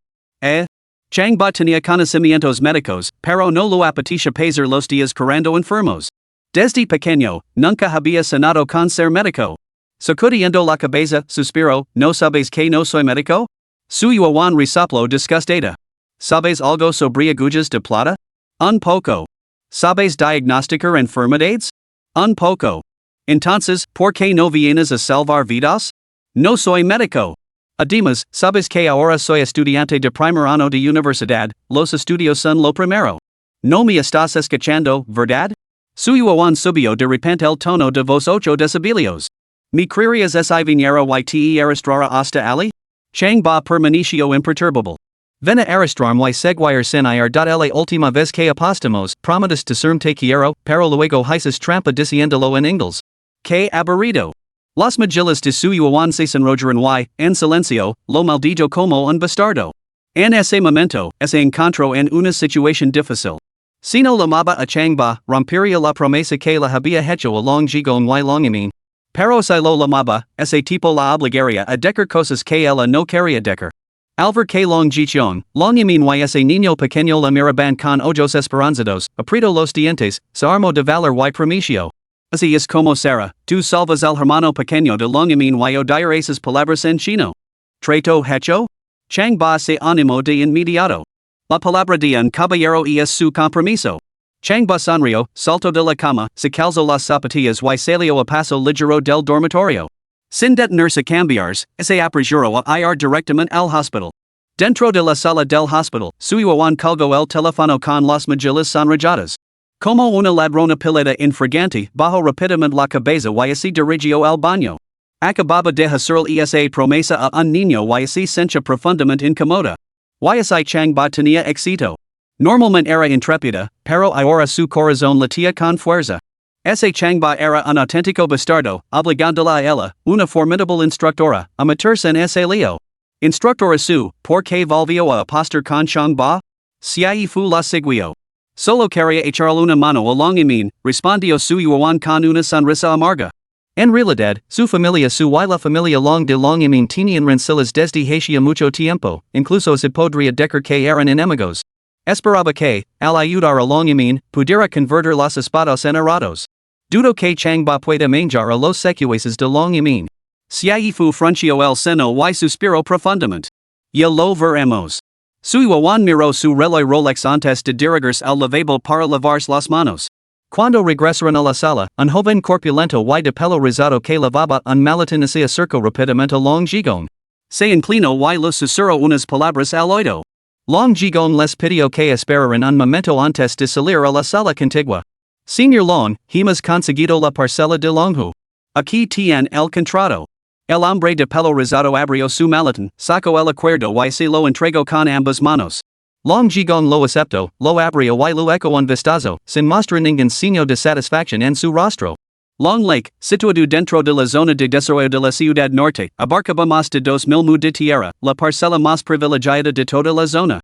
Changba tenía conocimientos médicos, pero no lo apetecía pasar los días curando enfermos. Desde pequeño, nunca había sanado con ser médico. Sacudiendo la cabeza, suspiró, ¿no sabes que no soy médico? Su yuan resopló disgustada. ¿Sabes algo sobre agujas de plata? Un poco. ¿Sabes diagnosticar enfermedades? Un poco. Entonces, ¿por qué no vienes a salvar vidas? No soy médico. Además, ¿sabes que ahora soy estudiante de primer año de universidad? Los estudios son lo primero. No me estás escuchando, ¿verdad? Su yuan subió de repente el tono de voz 8 decibelios. ¿Me creerías si viniera y te arrastrara hasta Ali? Changba permaneció imperturbable. Vena aristram y seguir sin ir. La última vez que apostamos, prometes discern te quiero, pero luego hices trampa diciéndolo en inglés. Que aburrido. Las mejillas de su yuan se enrollaron y, en silencio, lo maldito como un bastardo. En ese momento, se encontró en una situación difícil. Si no llamaba a Changba, rompería la promesa que la había hecho a Long Jigon y Longimin. Pero si lo llamaba, ese tipo la obligaría a decar cosas que ella no quería decar. Al ver que Long Jichon, Longimin y ese niño pequeño la miraban con ojos esperanzados, aprieto los dientes, se armó de valor y promicio. Así es como será, tú salvas al hermano pequeño de Longimin y odir esas palabras en chino. Trato hecho? Changba se animó de inmediato. La palabra de un caballero es su compromiso. Changba sonrió, saltó de la cama, se calzó las zapatillas y salió a paso ligero del dormitorio. Sin detenerse a cambiarse, se apresuró a ir directamente al hospital. Dentro de la sala del hospital, su yuan colgó el teléfono con las mejillas sonrojadas. Como una ladrona pileta infragante, bajó rápidamente la cabeza y se dirigió al baño. Acababa de hacer esa promesa a un niño y se sentía profundamente incómoda. Y Changba tenía éxito. Normalmente era intrépida, pero ahora su corazón latía con fuerza. Ese Changba era un auténtico bastardo, obligándola a ella, una formidable instructora, a meterse en ese lío. Instructora su, ¿por qué volvió a apostar con Changba? Si fu la siguió. Solo quería echarle una mano a Longimin, respondió su yuan con una sonrisa amarga. En realidad, su familia y la familia Long de Longimin tenían rencillas desde hacía mucho tiempo, incluso se podría decir que eran enemigos. Esperaba que, al ayudar a Longimin, pudiera convertir las espadas en arados. Dudo que Changba pueda manjar a los secuaces de Longimin. Si fu frunció el seno y suspiró profundamente. Ya lo veremos. Su yuan miró su reloj Rolex antes de dirigirse al lavabo para lavarse las manos. Cuando regresaron a la sala, un joven corpulento y de pelo rizado que lavaba un maletín se acercó rápidamente a Long Jigon. Se inclinó y le susurró unas palabras al oído. Long Jigon les pidió que esperaran un momento antes de salir a la sala contigua. Señor Long, hemos conseguido la parcela de Longhu. Aquí tiene el contrato. El hombre de pelo rizado abrió su maletín, sacó el acuerdo y se lo entregó con ambas manos. Long Jigon lo aceptó, lo abrió y lo echó un vistazo, sin mostrar ningún signo de satisfacción en su rostro. Long Lake, situado dentro de la zona de desarrollo de la ciudad norte, abarcaba más de 2,000 mu de tierra, la parcela más privilegiada de toda la zona.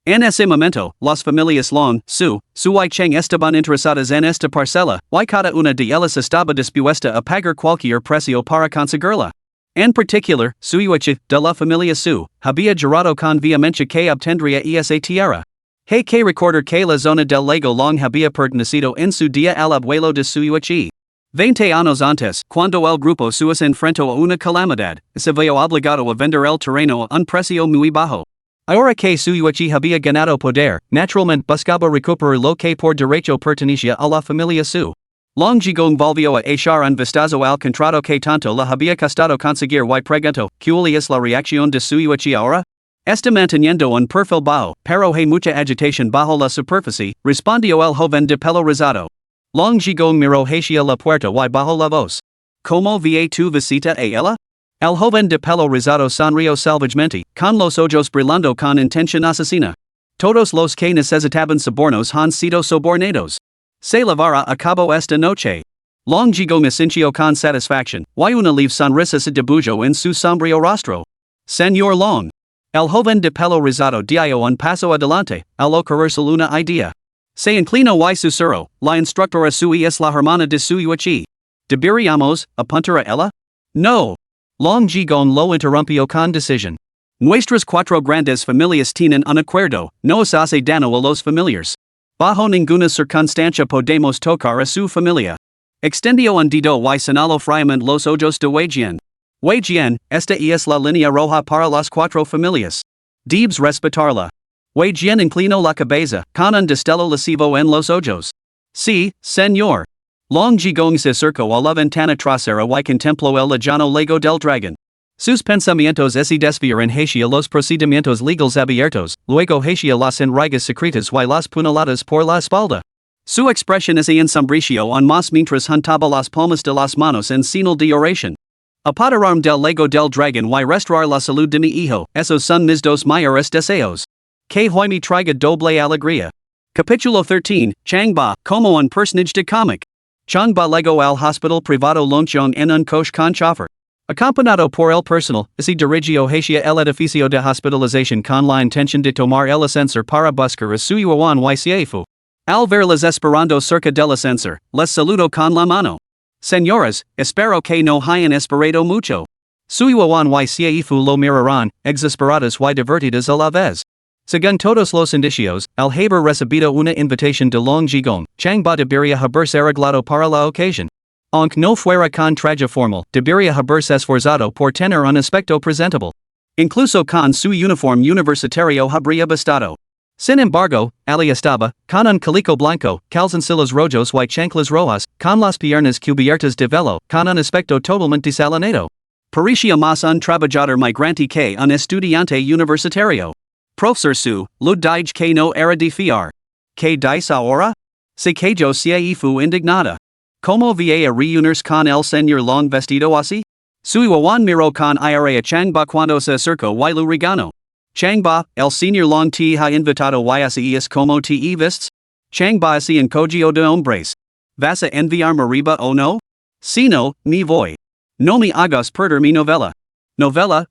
En ese momento, las familias Long, Su y Cheng estaban interesadas en esta parcela, y cada una de ellas estaba dispuesta a pagar cualquier precio para conseguirla. En particular, Su Yuichi, de la familia Su, había jurado con vehemencia que obtendría esa tierra. Hay que recordar que la zona del lago Long había pertenecido en su día al abuelo de Su Yuichi. 20 años antes, cuando el grupo Su se enfrentó a una calamidad, se vio obligado a vender el terreno a un precio muy bajo. Ahora que Su Yuichi había ganado poder, naturalmente buscaba recuperar lo que por derecho pertenecía a la familia Su. Long Jigon volvió a echar un vistazo al contrato que tanto la había costado conseguir y preguntó, ¿cuál es la reacción de Su Yuichi ahora? Está manteniendo un perfil bajo, pero hay mucha agitación bajo la superficie, respondió el joven de pelo rizado. Long Jigon miró hacia la puerta y bajó la voz. ¿Cómo vi tu visita a ella? El joven de pelo rizado sonrió salvajemente, con los ojos brillando con intención asesina. Todos los que necesitaban sobornos han sido sobornados. Se lavará a cabo esta noche. Long Jigon sintió con satisfacción, y una leve sonrisa se dibujó en su sombrío rostro. Señor Long. El joven de pelo rizado dio un paso adelante, al ocurrirse una idea. Se inclinó y susurró, la instructora Su es la hermana de Su Yuichi. ¿Deberíamos apuntar a ella? No. Long Jigon lo interrumpió con decisión. Nuestras 4 grandes familias tienen un acuerdo, no se hace daño a los familiares. Bajo ninguna circunstancia podemos tocar a su familia. Extendió un dedo y señaló fríamente los ojos de Wei Jian. Wei Jian, esta es la línea roja para las 4 familias. Debes respetarla. Wei Jian inclinó la cabeza, con un destello lascivo en los ojos. Sí, señor. Long Jigon se acercó a la ventana trasera y contempló el lejano lago del dragón. Sus pensamientos se desviaron hacia los procedimientos legales abiertos, luego hacia las enraigas secretas y las puñaladas por la espalda. Su expresión se ensombrició aún más mientras juntaba las palmas de las manos en señal de oración. Apoderarme del lago del dragón y restaurar la salud de mi hijo, esos son mis 2 mayores deseos. Que hoy me traiga doble alegría. Capítulo 13, Changba, como un personaje de cómic. Changba llegó al hospital privado Lonchong en un coche con chofer. Acompañado por el personal, se dirigió hacia el edificio de hospitalización con la intención de tomar el ascensor para buscar a su yuan ycfu. Al verlas esperando cerca del ascensor, les saludo con la mano. Señoras, espero que no hayan esperado mucho. Su yuan ycfu lo mirarán, exasperadas y divertidas a la vez. Según todos los indicios, al haber recibido una invitación de Long Jigong, Changba debería haberse arreglado para la ocasión. Aunque no fuera con traje formal, debería haberse esforzado por tener un aspecto presentable. Incluso con su uniforme universitario habría bastado. Sin embargo, Ali estaba, con un calico blanco, calzoncillos rojos y chanclas rojas, con las piernas cubiertas de velo, con un aspecto totalmente desalinido. Parecía más un trabajador migrante que un estudiante universitario. Profesor Su, lo dije que no era de fiar. ¿Qué dice ahora? Se quejó Caifu indignada. ¿Cómo va a reunirse con el señor Long vestido así? Su yuan miró con ira a Changba cuando se acercó y lo regañó. Changba, el señor Long te ha invitado y así es como te vistes? Changba se encogió de hombres. ¿Vas a enviarme arriba o no? Si no, me voy. No me hagas perder mi novela. Novela.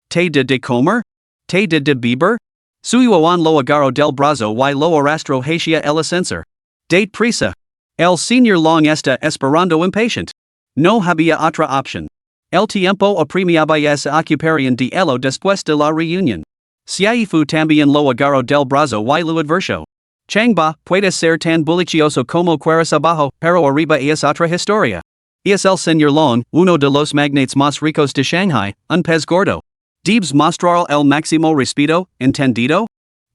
¿Te de comer? ¿Te de beber? Su yuan lo agarró del brazo y lo arrastró hacia el ascensor. Date prisa. El señor Long está esperando impatient. No había otra opción. El tiempo apremiaba y se ocuparían de ello después de la reunión. Caifu también lo agarró del brazo y lo advirtió. Changba, puede ser tan bullicioso como quieras abajo, pero arriba es otra historia. Es el señor Long, uno de los magnates más ricos de Shanghai, un pez gordo. Debes mostrar el máximo respeto, ¿entendido?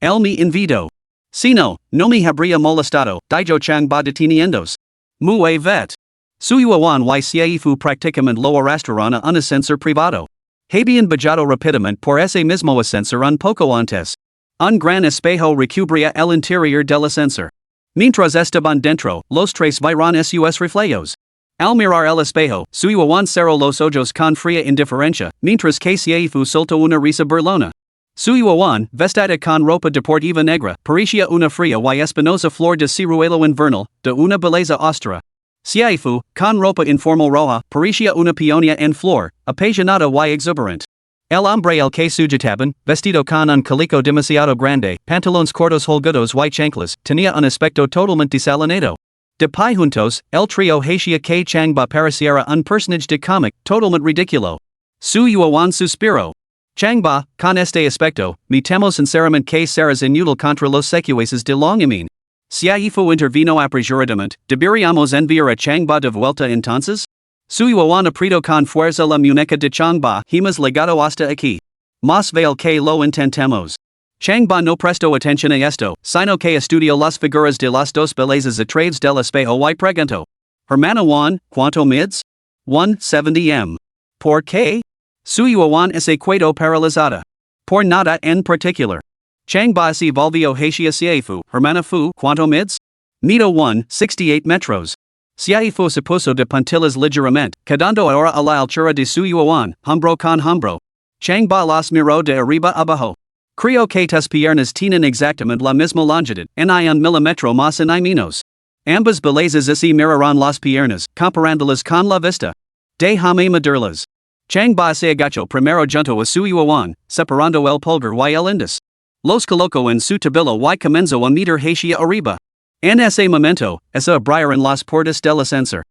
Él me invitó. Si no, no me habría molestado, dijo Changba deteniéndose. Muy vet. Su yuan ycfu prácticamente lo arrastraron a un ascensor privado. Habían bajado rápidamente por ese mismo ascensor un poco antes. Un gran espejo recubría el interior del ascensor. Mientras estaban dentro, los tres vieron sus reflejos. Al mirar el espejo, su yuan cerró los ojos con fría indiferencia, mientras que Caifu soltó una risa burlona. Su yuan, vestida con ropa deportiva negra, parecía una fría y espinosa flor de ciruelo invernal, de una belleza austera. Caifu, con ropa informal roja, parecía una peonia en flor, apasionada y exuberante. El hombre al que sujetaban, vestido con un calico demasiado grande, pantalones cortos holgados y chanclas, tenía un aspecto totalmente desalinido. De pie juntos, el trío hacia que Changba pareciera un personaje de cómic, totalmente ridículo. Su yuan suspiró. Changba, con este aspecto, me temo sinceramente que serás inútil contra los secuaces de Longimin. Caifu intervino apresuradamente, ¿deberíamos enviar a Changba de vuelta entonces? Su yuan apretó con fuerza la muñeca de Changba, hemos llegado hasta aquí. Más vale que lo intentemos. Changba no prestó atención a esto, sino que estudió las figuras de las dos bellezas a través del espejo y preguntó. Hermano Juan, ¿cuánto mides? 170 m. ¿Por qué? Su yuan se quedó paralizada. Por nada en particular. Changba se volvió hacia Caifu, hermana Fu, ¿cuánto mides? Mido 168 metros. Caifu se puso de puntillas ligeramente, quedando ahora a la altura de su yuan, hombro con hombro. Changba las miró de arriba abajo. Creo que tus piernas tienen exactamente la misma longitud, en un milímetro más en menos. Ambas bellezas se miraron las piernas, comparándolas con la vista. Déjame medirlas. Changba se agachó primero junto a su yuan, separando el pulgar y el índice. Los colocó en su tabla y comenzó a medir hacia arriba. En ese momento, se abrieron las puertas del ascensor.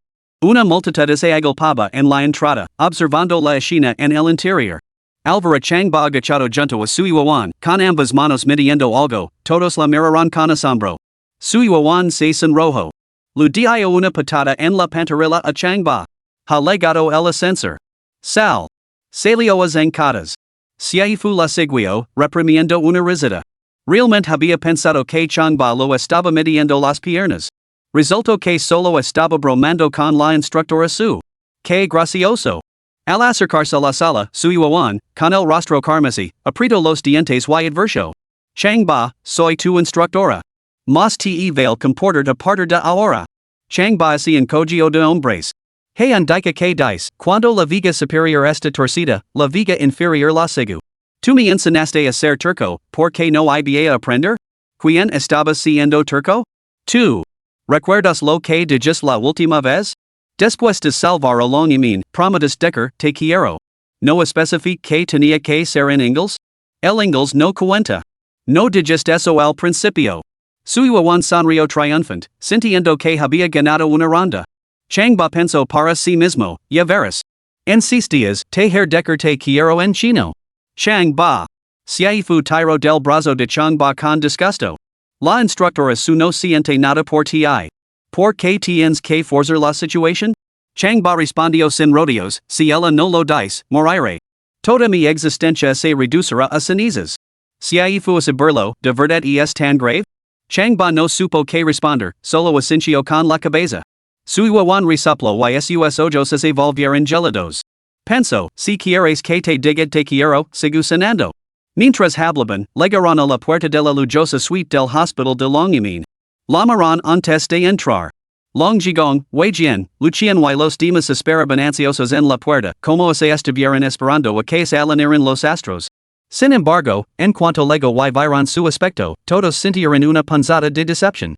Una multitud se agolpaba en la entrada, observando la escena en el interior. Alvaro Changba agachado junto a su yuan, con ambas manos midiendo algo, todos la miraron con asombro. Su yuan se sonrojó. Le dio una patada en la pantorrilla a Changba. Ha llegado el ascensor. Sal. Salió a zancadas. Caifu la siguió, reprimiendo una risita. Realmente había pensado que Changba lo estaba midiendo las piernas. Resultó que solo estaba bromando con la instructora Su. ¡Qué gracioso! Al acercarse a la sala, su yuan, con el rostro carmesí, apretó los dientes y advirtió. Changba, soy tu instructora. Mas te vale comportar a partir de ahora. Changba se encogió de hombres. Hey indica que dice, cuando la viga superior está torcida, la viga inferior la sigue. Tu me enseñaste a ser turco, ¿por qué no iba a aprender? ¿Quién estaba siendo turco? 2. ¿Recuerdas lo que dijiste la última vez? Después de salvar a long yamin, prometes dejar te quiero. ¿No especifique que tenía que ser en inglés? El inglés no cuenta. No dijiste eso al principio. Suiwawan sonrió triunfante, sintiendo que había ganado una ronda. Changba pensó para sí mismo, ya verás. En 6 días, tejer dejar te quiero en chino. Changba. Xiaifu tiro del brazo de Changba con disgusto. La instructora su no siente nada por ti. ¿Por qué tienes que forzar la situación? Changba respondió sin rodeos, si ella no lo dice, moriré. Toda mi existencia se reducirá a cenizas. Xiaifu saberlo, ¿de verdad es tan grave? Changba no supo que responder, solo asintió con la cabeza. Suiwawan resoplo y sus ojos se volvieron gelados. Pensó, si quieres que te diga te quiero, sigu cenando. Mientras hablaban, llegaron a la puerta de la lujosa suite del hospital de Longyamin. Llamaron antes de entrar. Long Jigong, Wei Jian, Lucian y los demás esperaban ansiosos en la puerta, como si estuvieran esperando a que salieran los astros. Sin embargo, en cuanto llegó y vieron su aspecto, todos sintieron una punzada de decepción.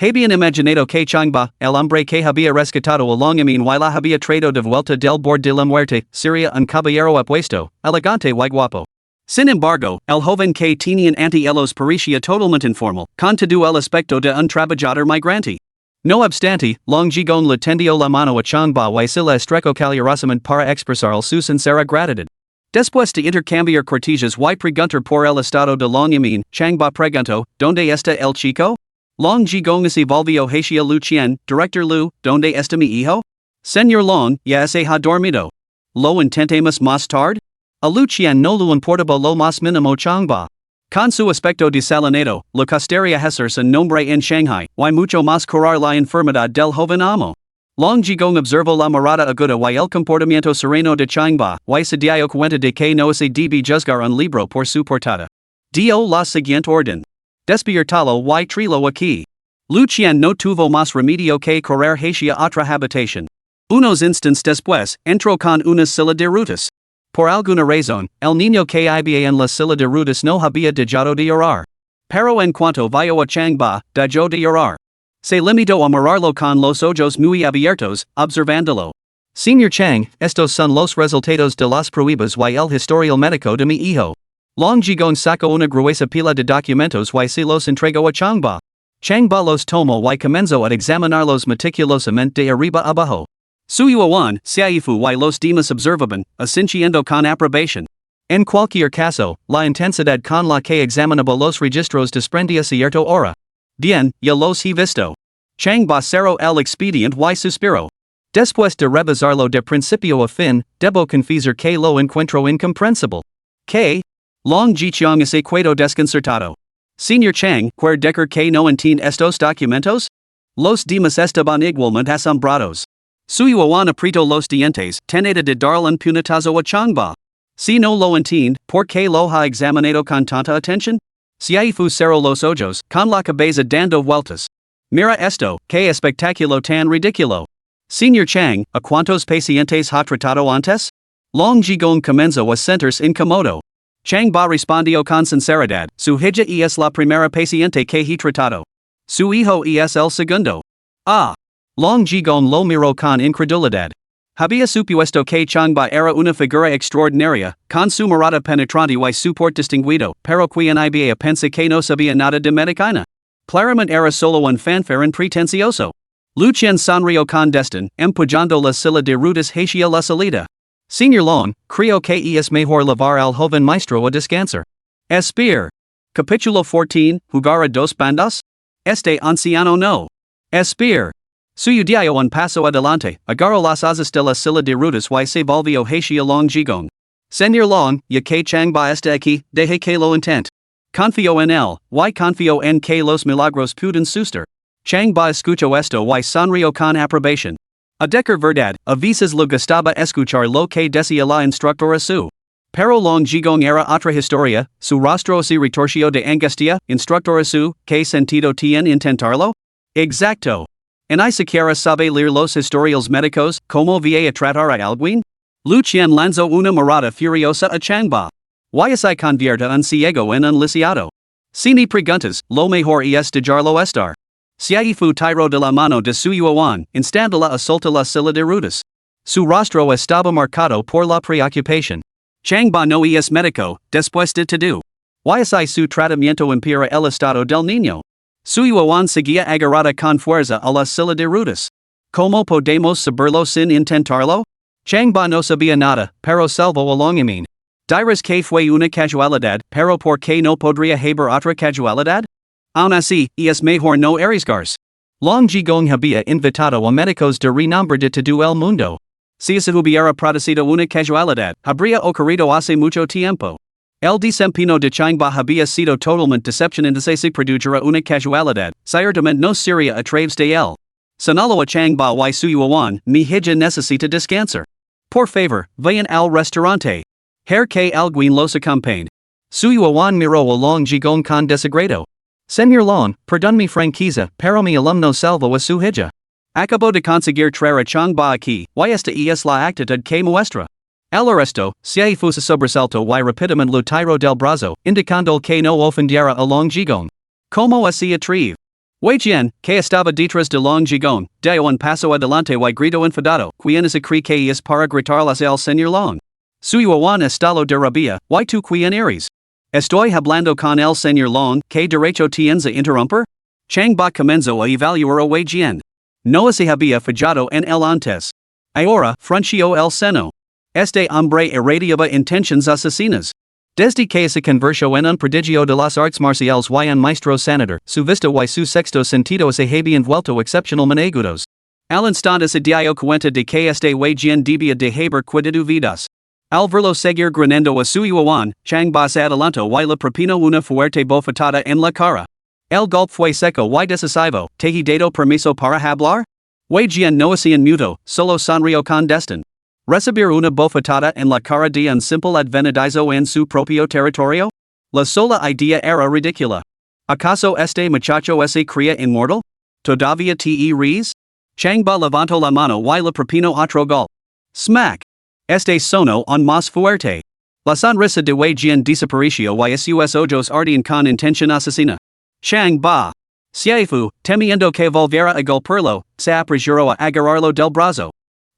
Habían imaginado que Changba, el hombre que había rescatado a Longyamin y la había traído de vuelta del borde de la muerte, sería un caballero apuesto, elegante y guapo. Sin embargo, el joven que tenían ante ellos parecía totalmente informal, con todo el aspecto de un trabajador migrante. No obstante, Long Jigong le tendió la mano a Changba y se la estrechó calurosamente para expresar su sincera gratitud. Después de intercambiar cortesías y preguntar por el estado de Longyamin, Changba preguntó, ¿Dónde está el chico? Long Jigong se volvió hacia Lucian, Director Lu, ¿Dónde está mi hijo? Señor Long, ya se ha dormido. ¿Lo intentemos más tarde? A Lucian no le importaba lo más mínimo Changba. Con su aspecto desalinado, le costaría hacerse nombre en Shanghai, y mucho más curar la enfermedad del joven amo. Long Jigong observó la mirada aguda y el comportamiento sereno de Changba, y se dio cuenta de que no se debe juzgar un libro por su portada. Dio la siguiente orden. Despiertalo y trilo aquí. Lucian no tuvo más remedio que correr hacia otra habitación. Unos instantes después, entró con unas silla de rutas. Por alguna razón, el niño que iba en la silla de rutas no había dejado de llorar. Pero en cuanto vio a Changba, dejó de llorar. Se limitó a mirarlo con los ojos muy abiertos, observándolo. Señor Chang, estos son los resultados de las pruebas y el historial médico de mi hijo. Long Jigong sacó una gruesa pila de documentos y se los entregó a Changba. Changba los tomó y comenzó a examinarlos meticulosamente de arriba abajo. Suiwawan, Xiaifu y los demás observaban, asintiendo con aprobación. En cualquier caso, la intensidad con la que examinaba los registros desprendía cierto aura. Bien, ya los he visto. Changba cerró el expediente y suspiró. Después de revisarlo de principio a fin, debo confesar que lo encuentro incomprensible. ¿Qué? Long Jiqiang se quedó desconcertado. Señor Chang, ¿quiere decir que no entiende estos documentos? Los demás estaban igualmente asombrados. Suiwawan apretó los dientes, teneda de darle un puñetazo a Changba. Si no lo entiende, ¿por qué lo ha examinado con tanta atención? Xiaifu cerró los ojos, con la cabeza dando vueltas. Mira esto, qué espectáculo tan ridículo. Señor Chang, ¿a cuántos pacientes ha tratado antes? Long Jigong comenzó a sentirse incómodo. Changba respondió con sinceridad, su hija es la primera paciente que he tratado. Su hijo es el segundo. Ah. Long Jigong lo miró con incredulidad. Había supuesto que Changba era una figura extraordinaria, con su mirada penetrante y su porte distinguido, pero quien iba a pensar que no sabía nada de medicina. Claramente era solo un fanfarrón pretencioso. Lucian sonrió con desdén, empujando la silla de rutas hacia la salida. Señor Long, creo que es mejor llevar al joven maestro a descansar. Espere. Capítulo 14, jugar a dos bandas? Este anciano no. Espere. Suyo un paso adelante, agarró las asas de la silla de rutas y se volvió hacia Long Jigong. Señor Long, ya que Changba está aquí, deje que lo intente. Confío en él, y confío en que los milagros pueden suceder. Changba escuchó esto y sonrió con aprobación. A decir verdad, a veces le gustaba escuchar lo que decía la instructora su. Pero Long Jigong era otra historia, su rostro se retorció de angustia, instructora su, ¿qué sentido tiene intentarlo? Exacto. ¿En ni siquiera sabe leer los historiales médicos, como va a tratar a alguien? Lucian lanzó una mirada furiosa a Changba. Y se convierta un ciego en un lisiado. Si ni preguntas, lo mejor es dejarlo estar. Si fu tiro de la mano de su yuan, instandala a solta la silla de rutas. Su rostro estaba marcado por la preocupación. Changba no es médico, después de todo. Y su tratamiento empeora el estado del niño. Su yuan seguía agarrada con fuerza a la silla de rutas. ¿Cómo podemos saberlo sin intentarlo? Changba no sabía nada, pero salvo along yamin. Dirás que fue una casualidad, pero ¿por qué no podría haber otra casualidad? Aun así, es mejor no arriesgarse. Long Jigong había invitado a médicos de renombre de todo el mundo. Si se hubiera producido una casualidad, habría ocurrido hace mucho tiempo. El desempeño de Changba había sido totalmente decepcionante si se produjera una casualidad, ciertamente no sería a través de él. Señaló a Changba y su yuan, mi hija necesita descansar. Por favor, vayan al restaurante. Her que alguien los acompañe. Su yuan miró a Long Jigong con desagrado. Señor Long, perdón mi franqueza, pero mi alumno salvo a su hija. Acabo de conseguir traer a Changba aquí, y esta es la actitud que muestra. El arresto, se fuese sobresalto y rápidamente lo tiró del brazo, indicando que no ofendiera a Long Jigong. Como así atreve. Wei Jian, que estaba detrás de Long Jigong, dio un paso adelante y gritó enfadado, ¿quién se cree que es para gritarlas al señor Long? Su yuan estalo de rabia, ¿y tú quién eres? Estoy hablando con el señor Long, ¿qué derecho tienes a interrumpir? Changba comenzó a evaluar a Wei Jian. No se había fijado en el antes. Ahora, frunció el seno. Este hombre irradiaba intenciones asesinas. Desde que se convirtió en un prodigio de las artes marciales y un maestro sanador, su vista y su sexto sentido se habían vuelto excepcionalmente agudos. Al instante se dio cuenta de que este Wei Jian debía de haber cuidado vidas. Al verlo seguir granando a su yuan, Changba se adelantó y le propinó una fuerte bofetada en la cara. El golpe fue seco y decisivo, ¿te he dado permiso para hablar? Wei Jian no hacía muto, solo sonrió con desdén. Recibir una bofetada en la cara de un simple advenedizo en su propio territorio? La sola idea era ridícula. ¿Acaso este muchacho se creía inmortal? ¿Todavía te ríes? Changba levantó la mano y le propinó otro golpe. Smack! Este sonó aún más fuerte. La sonrisa de Wei Jian desapareció y sus ojos ardían con intención asesina. Changba. Seifu, temiendo que volviera a golpearlo, se apresuró a agarrarlo del brazo.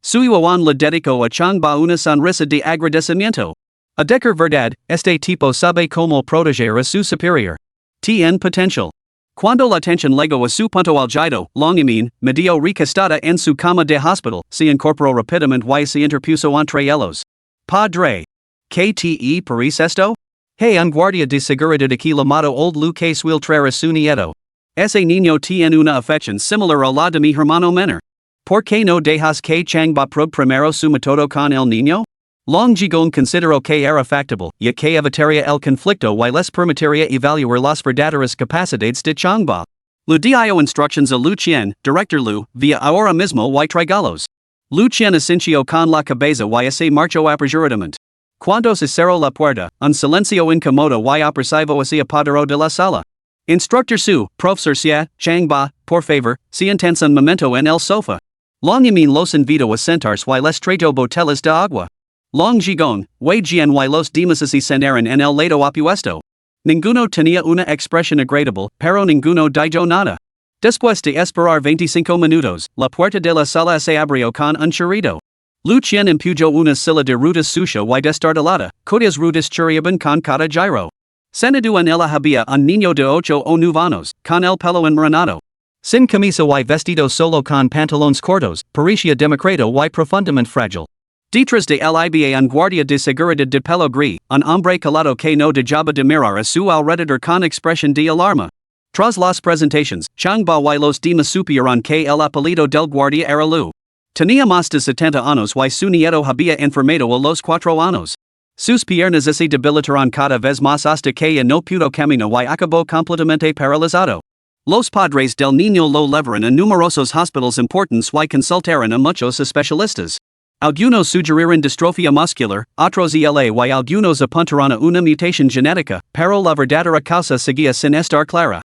Su yuan le dedicó a Changba una sonrisa de agradecimiento. A decir verdad, este tipo sabe cómo proteger a su superior. Tien potential. Cuando la tensión llegó a su punto álgido, Long Yamin, medio recostada en su cama de hospital, se incorporó rápidamente y se interpuso entre ellos. Padre. ¿Qué te parece esto? Hey, un guardia de seguridad aquí llamado Old Lu que suele traer a su nieto. Ese niño tiene una afección similar a la de mi hermano menor. ¿Por qué no dejas que Changba probe primero su método con el niño? Long Jigong consideró que era factible, ya que evitaría el conflicto y les permitiría evaluar las verdaderas capacidades de Changba. Lu dio instructions a Lu Qian, director Lu, via ahora mismo y traigalos. Lu Qian asintió con la cabeza y se marchó apresuradamente. Cuando se cerró la puerta, un silencio incómodo y opresivo se apoderó de la sala. Instructor Su, profesor Xia, Changba, por favor, siéntense un momento en el sofá. Long Yamin los invitó a sentarse y les trajo botellas de agua. Long Jigong, Wei Jian y los demás se sentaron en el lado opuesto. Ninguno tenía una expresión agradable, pero ninguno dijo nada. Después de esperar 25 minutos, la puerta de la sala se abrió con un chirrido. Lu Qian empujó una silla de rutas sucia y destartalada, cuyas rutas chirriaban con cada giro. Sentado en ella había un niño de 8 o 9 años, con el pelo enmarañado. Sin camisa y vestido solo con pantalones cortos, parecía demacrado y profundamente frágil. Detrás de él había un guardia de seguridad de pelo gris, un hombre calado que no dejaba de mirar a su alrededor con expresión de alarma. Tras las presentaciones, Changba y los demás supieron que el apellido del guardia era Lu. Tenía más de 70 años y su nieto había enfermado a los 4 años. Sus piernas se debilitaron cada vez más hasta que no pudo caminar y acabó completamente paralizado. Los padres del niño lo llevaron a numerosos hospitales importantes y consultaron a muchos especialistas. Algunos sugirieron distrofia muscular, otros ELA y algunos apuntaron a una mutación genética, pero la verdadera causa seguía sin estar clara.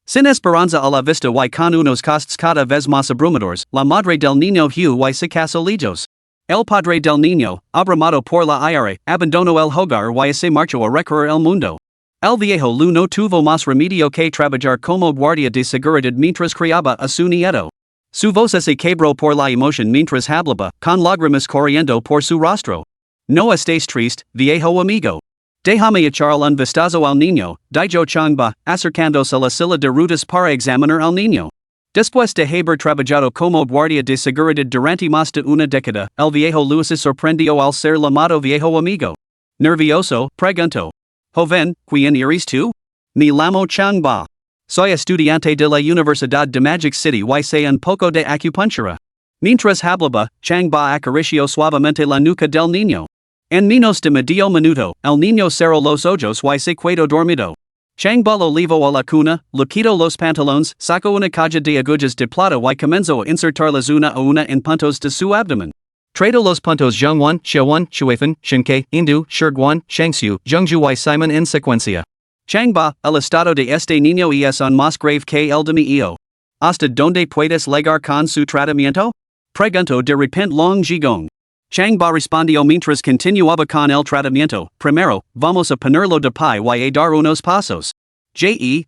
Sin esperanza a la vista y con unos costos cada vez más abrumadores, la madre del niño Hugh y se casó lejos. El Padre del Niño, abramado por la ira, abandono el hogar y se marchó a recorrer el mundo. El viejo Lu no tuvo más remedio que trabajar como guardia de seguridad mientras criaba a su nieto. Su voz se quebró por la emoción mientras hablaba, con lágrimas corriendo por su rostro. No estés triste, viejo amigo. Déjame echar un vistazo al niño, dijo Changba, acercándose a la silla de rutas para examinar al niño. Después de haber trabajado como guardia de seguridad durante más de una década, el viejo Luis se sorprendió al ser llamado viejo amigo. Nervioso, preguntó. Joven, ¿quién eres tú? Me llamo Changba. Soy estudiante de la Universidad de Magic City y sé un poco de acupuntura. Mientras hablaba, Changba acarició suavemente la nuca del niño. En menos de medio minuto, el niño cerró los ojos y se quedó dormido. Changba lo llevó a la cuna, le quitó los pantalones, sacó una caja de agujas de plata y comenzó a insertarlas una a una en puntos de su abdomen. Tradó los puntos Zhongwan, Xiaowan, Shuifan, Shinke, Indu, Shirguan, Shangxiu, Zhongzhu y Simon en secuencia. Changba, el estado de este niño es aún más grave que el de mi hijo. ¿Hasta dónde puedes llegar con su tratamiento? Preguntó de repente Long Zhigong. Changba respondió mientras continuaba con el tratamiento. Primero, vamos a ponerlo de pie y a dar unos pasos. Je.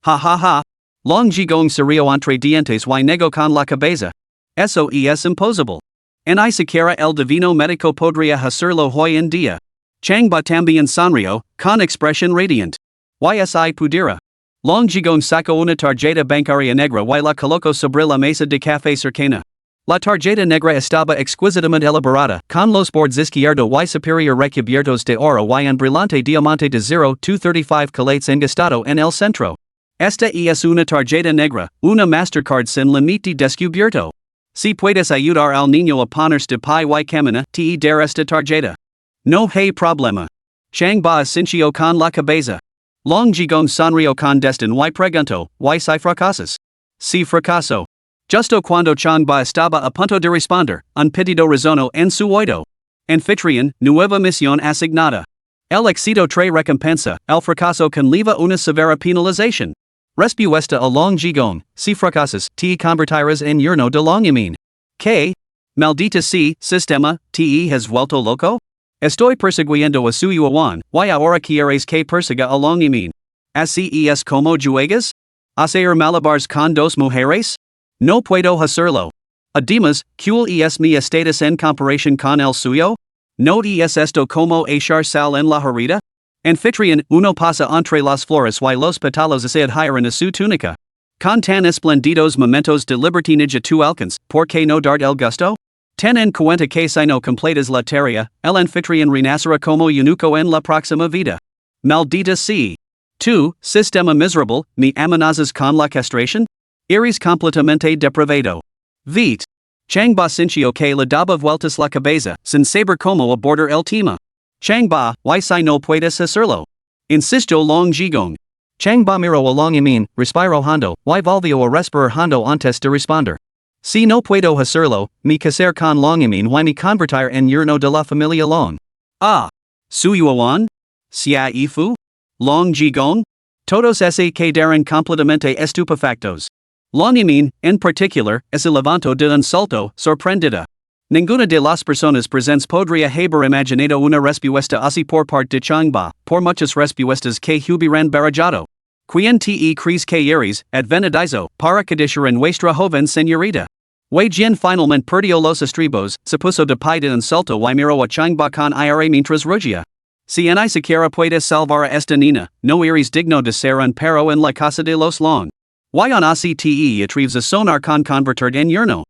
Ha ha ha. Long Zhigong se rió entre dientes y negó con la cabeza. Eso es imposible. Ni siquiera el divino médico podría hacerlo hoy en día. Changba también sonrió, con expresión radiante. Si pudiera. Long Zhigong sacó una tarjeta bancaria negra y la colocó sobre la mesa de café cercana. La tarjeta negra estaba exquisitamente elaborada, con los bordes izquierdo y superior recubiertos de oro y un brillante diamante de 0,235 carats engastado en el centro. Esta es una tarjeta negra, una Mastercard sin límite descubierto. Si puedes ayudar al niño a ponerse de pie y camina, te dar esta tarjeta. No hay problema. Changba asintió con la cabeza. Long Zhigong sonrió con desdén y preguntó, si fracasas? Si fracaso. Justo cuando Changba estaba a punto de responder, un pedido resonó en su oído. Anfitrión, nueva misión asignada. El éxito trae recompensa, el fracaso conlleva una severa penalización. Respuesta a Long Zhigong, si fracasas, te convertirás en yerno de Long Yamin. ¿Qué? Maldita sea, sistema, te has vuelto loco? Estoy persiguiendo a su yuan, y ahora quieres que persiga a Long Yamin. ¿Así es como juegas? ¿Hacer malabars con dos mujeres? No puedo hacerlo. Además, ¿cuál es mi estatus en comparación con el suyo? ¿No es esto como echar sal en la herida? Anfitrión, uno pasa entre las flores y los pétalos se adhieren a su túnica. Con tan espléndidos momentos de libertinaje tu alcance, ¿por qué no dar el gusto? Ten en cuenta que si no completas la tarea, el anfitrión renacerá como eunuco en la próxima vida. Maldita sea. Tú, sistema miserable, ¿me amenazas con la castración? Eres completamente depravado. Vite. Changba sintió que le daba vueltas la cabeza, sin saber cómo abordar el tema. Changba, si no puedes hacerlo. Insistió Long Zhigong. Changba miró a Long Yamin, respiró hondo, y volvió a respirar hondo antes de responder. Si no puedo hacerlo, me casar con Long Yamin y me convertir en yerno de la familia Long. Ah. Su yuan? Xia Yifu? Long Zhigong? Todos se quedaron completamente estupefactos. Long Yamin, en particular, se levantó de un salto, sorprendida. Ninguna de las personas presentes podría haber imaginado una respuesta así por parte de Changba, por muchas respuestas que hubieran barajado. ¿Quién te crees que eres, advenedizo, para cadishar en nuestra joven señorita? Wei Jian finalmente perdió los estribos, se puso de pie de un salto y miró a Changba con ira mientras rugía. Si ni siquiera puedes salvar a esta niña, no eres digno de ser un perro en la casa de los Long. Y aún así te atreves a sonar con convertir en yerno.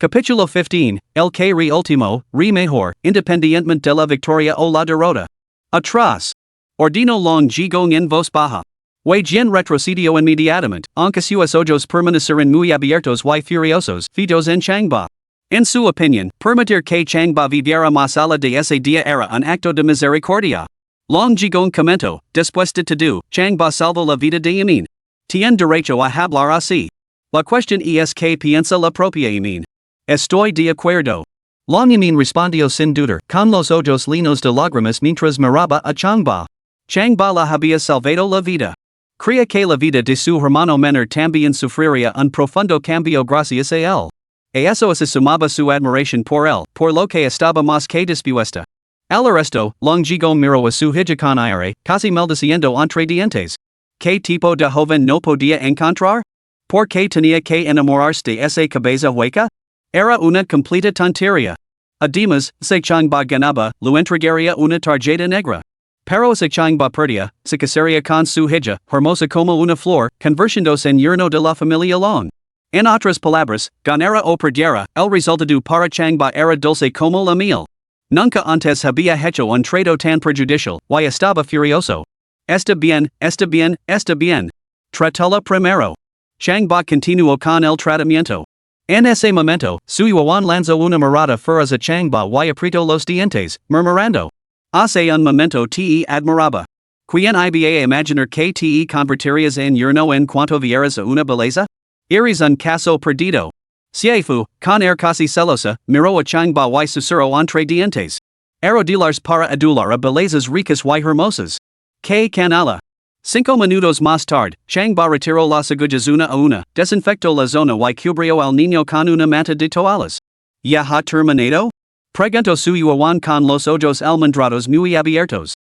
Capítulo 15, el que re último, re mejor, independientemente de la victoria o la derrota. Atrás. Ordinó Long Zhigong en voz baja. Wei Jian retrocedió inmediatamente, aunque sus ojos permanecieron muy abiertos y furiosos, fitos en Changba. En su opinión, permitir que Changba viviera más allá de ese día era un acto de misericordia. Long Zhigong comentó, después de todo, Changba salvó la vida de Yamin. Tiene derecho a hablar así. La cuestión es que piensa la propia Yamin. Estoy de acuerdo. Long Yamin respondió sin dudar, con los ojos llenos de lágrimas mientras miraba a Changba. Changba la había salvado la vida. Creía que la vida de su hermano menor también sufriría un profundo cambio gracias a él. Eso es sumaba su admiración por él, por lo que estaba más que dispuesta. Al resto, longigo miró a su hija con aire, casi maldiciendo entre dientes. ¿Qué tipo de joven no podía encontrar? ¿Por qué tenía que enamorarse de esa cabeza hueca? Era una completa tontería. Además, se Changba ganaba, lo entregaría una tarjeta negra. Pero se Changba perdía, se casaría con su hija, hermosa como una flor, convirtiéndose en yerno de la familia Long. En otras palabras, ganara o perdiera, el resultado para Changba era dulce como la miel. Nunca antes había hecho un trato tan perjudicial, y estaba furioso. Está bien, está bien, está bien. Tratala primero. Changba continuó con el tratamiento. En ese momento, su Yuan lanzó una mirada feroz a Changba y apretó los dientes, murmurando. Hace un momento te admiraba. ¿Quién iba a imaginar que te convertirías en yerno en cuanto vieras a una belleza? Eres un caso perdido. Siefu, con air casi celosa, miró a Changba y susurró entre dientes. Arodilars para adular a bellezas ricas y hermosas. Que canala. 5 minutos más tarde, Changba retiró las agujas una a una, desinfectó la zona y cubrió al niño con una manta de toallas. ¿Ya ha terminado? Preguntó su Yuan con los ojos almendrados muy abiertos.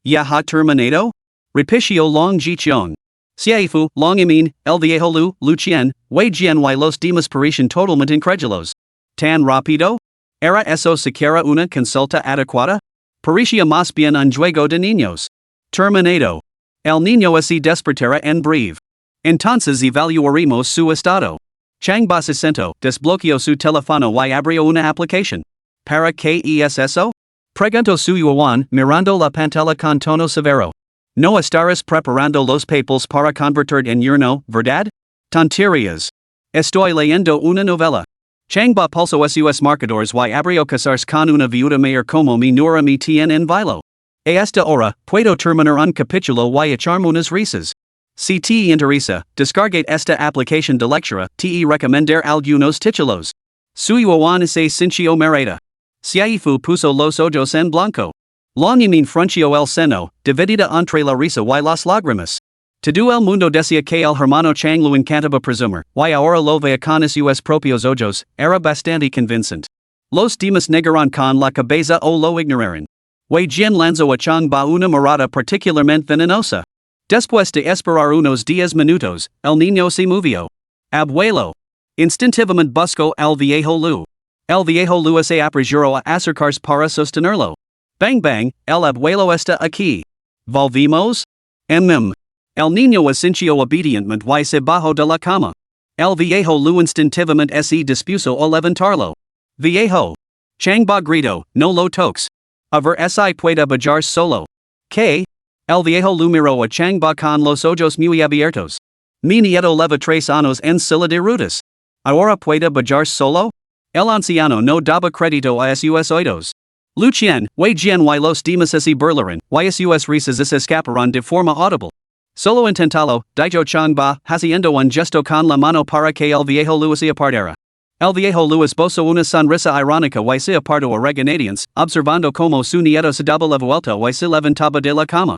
¿Ya ha terminado? Repitió Long Jichon. Siefu, Long Imin, el viejo Lu Chien, Wei Jian y los demás parecían totalmente incrédulos. ¿Tan rápido? ¿Era eso siquiera una consulta adecuada? Parecía más bien un juego de niños. Terminado. El niño así despertará en breve. Entonces evaluaremos su estado. Changba se sentó, desbloqueó su teléfono y abrió una aplicación. ¿Para qué es eso? Preguntó su Yuan, mirando la pantalla con tono severo. ¿No estarás preparando los papeles para convertir en yerno, verdad? Tonterías. Estoy leyendo una novela. Changba pulsó sus marcadores y abrió casarse con una viuda mayor como mi nura me tiene en vilo. A esta hora, puedo terminar un capítulo y echarme unas risas. Si te interesa, descargate esta aplicación de lectura, te recomendar algunos títulos. Su Yuan se sintió merida. Siefu puso los ojos en blanco. Long Yimin frunció el seno, dividida entre la risa y las lágrimas. Todo el mundo decía que el hermano Chang lo encantaba presumir, y ahora lo veía con sus propios ojos, era bastante convincente. Los demás negaron con la cabeza o lo ignoraron. Wei Jian lanzó a Changba una mirada particularmente venenosa. Después de esperar unos 10 minutos, el niño se movió. Abuelo. Instintivamente buscó al viejo Lu. El viejo Lu se apresuró a acercarse para sostenerlo. Bang bang, el abuelo está aquí. ¿Volvimos? El niño asintió obedientemente y se bajó de la cama. El viejo Lu instintivamente se dispuso a levantarlo. Viejo. Changba gritó, no lo toques. A ver si puede bajar solo. ¿Qué? El viejo Lu miró a Changba con los ojos muy abiertos. Mi nieto lleva 3 años en silla de ruedas. ¿Ahora puede bajar solo? El anciano no daba crédito a sus oídos. Lu Qian, Wei Jian y los demás se burlaron, y sus risas se escaparon de forma audible. Solo intentalo, dijo Changba, haciendo un gesto con la mano para que el viejo Lu se apartara. El viejo Lu esbozó una sonrisa irónica y se apartó a regañadientes, observando como su nieto se daba la vuelta y se levantaba de la cama.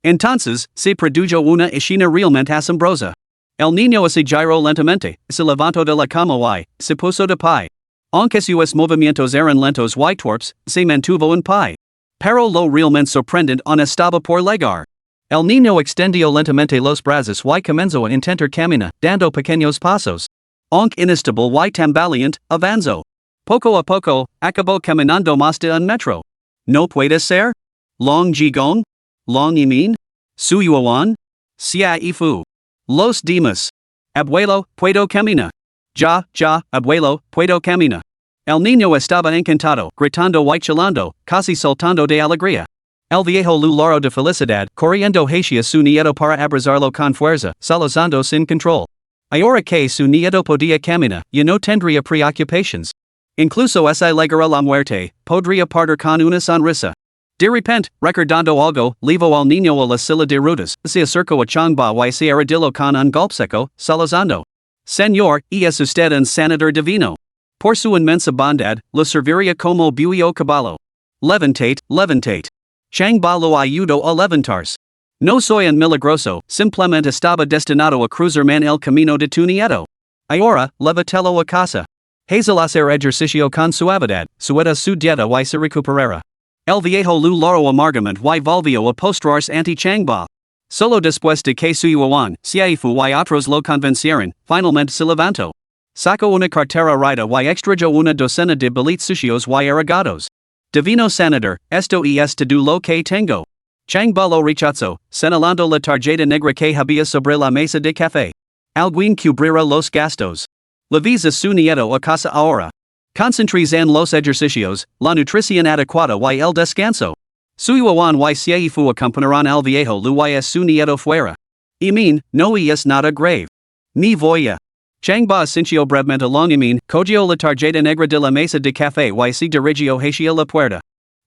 Entonces, se produjo una escena realmente asombrosa. El niño se giró lentamente, se levantó de la cama y se puso de pie. Aunque sus movimientos eran lentos y torpes, se mantuvo en pie. Pero lo realmente sorprendente aún estaba por llegar. El niño extendió lentamente los brazos y comenzó a intentar caminar, dando pequeños pasos. Aunque inestable y tambaleante, avanzó. Poco a poco, acabó caminando más de un metro. ¿No puede ser? Long Jigong? Long Yimin? Su Yuan? Siefu. Los demás. Abuelo, puedo caminar. Ya, abuelo, puedo caminar. El niño estaba encantado, gritando y chillando, casi saltando de alegría. El viejo Lu lloró de felicidad, corriendo hacia su nieto para abrazarlo con fuerza, sollozando sin control. Ahora que su nieto podía caminar, ya no tendría preocupaciones. Incluso si llegara la muerte, podría partir con una sonrisa. De repente, recordando algo, llevó al niño a la silla de ruedas, se acercó a Changba y se arrodilló con un golpe seco, sollozando. Señor, es usted un sanador divino. Por su inmensa bondad, lo serviría como buio caballo. Levantate. Changba lo ayudó a levantarse. No soy un milagroso, simplemente estaba destinado a cruzarme el camino de tu nieto. Ahora, llévatelo a casa. Hazel hacer ejercicio con suavidad, sueta su dieta y se recuperará. El viejo lu loro amargamente y volvió a postrarse ante Changba. Solo después de que su yuan, Xiaifu y otros lo convencieron, finalmente se levantó. Sacó una cartera raida y extrayó una docena de billetes sucios y arrugados. Divino senador, esto es todo lo que tengo. Changba lo rechazó, señalando la tarjeta negra que había sobre la mesa de café. Alguien cubrirá los gastos. Le visa su nieto a casa ahora. Concentres en los ejercicios, la nutrición adecuada y el descanso. Su yuan y Xiaifu acompañarán al viejo lu y su nieto fuera. Y no es nada grave. Ni voy a. Changba asintió brevemente long y cogió la tarjeta negra de la mesa de café y se dirigió hacia la puerta.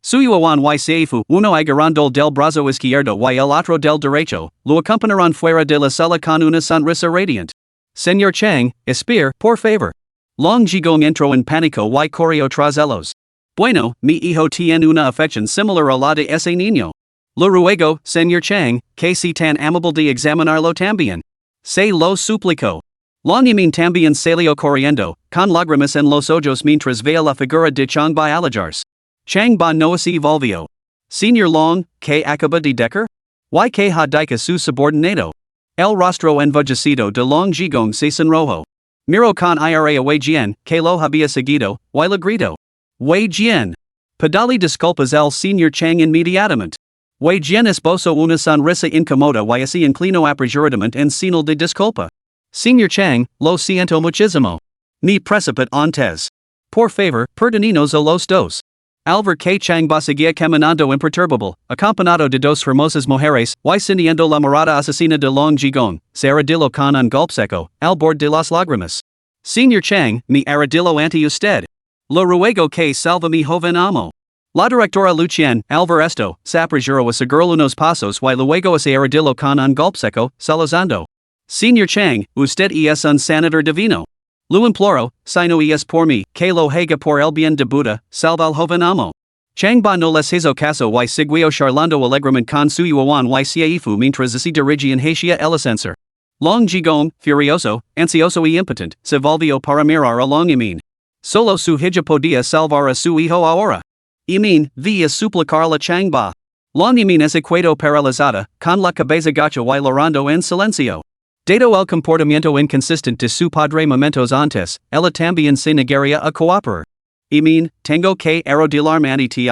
Su yuan y Xiaifu, uno agarrando del brazo izquierdo y el otro del derecho, lo acompañarán fuera de la sala con una sonrisa radiante. Señor Chang, espere, por favor. Long Jigong entró en pánico y corrió tras ellos. Bueno, mi hijo tiene una afección similar a la de ese niño. Lo ruego, señor Chang, que si tan amable de examinarlo también. Se lo suplico. Long Yimin también salió corriendo, con lágrimas en los ojos mientras veía la figura de Changba alejarse. Changba no se volvió. Señor Long, ¿qué acaba de decir? ¿Y qué ha dicho su subordinado? El rostro envejecido de Long Jigong se sonrojó. Miró con ira a Wei Jian, que lo había seguido, y le gritó. Wei Jian. Pedale disculpas al señor Chang inmediatamente. Wei Jian esbozó una sonrisa incómoda y se inclinó apresuradamente en señal de disculpa. Señor Chang, lo siento muchísimo. Ni precipit antes. Por favor, perdónenos a los dos. Al ver que Changba seguía caminando imperturbable, acompañado de dos hermosas mujeres, y sintiendo la mirada asesina de Long Jigong, se arrodilló con un golpe seco, al borde de las lágrimas. Señor Chang, me arrodillo ante usted. Lo ruego que salve mi joven amo. La directora Lucian, al ver esto, se apresuró a seguir unos pasos y luego se arrodilló con un golpe seco, salazando. Señor Chang, usted es un senador divino. Lo imploro, si no es por mí, que lo haga por el bien de Buda, salve al joven amo. Changba no les hizo caso y siguió charlando alegremente con su yuan y Xiaifu mientras se dirigían hacia el ascensor. Long Jigong, furioso, ansioso y impotente, se volvió para mirar a Long Yimin. Solo su hija podía salvar a su hijo ahora. Yimin, vi a suplicar la Changba. Long Yimin se quedó paralizada, con la cabeza gacha y llorando en silencio. Dado el comportamiento inconsistente de su padre momentos antes, ella también se negaría a cooperar. Tengo que arrodillarme ante ti.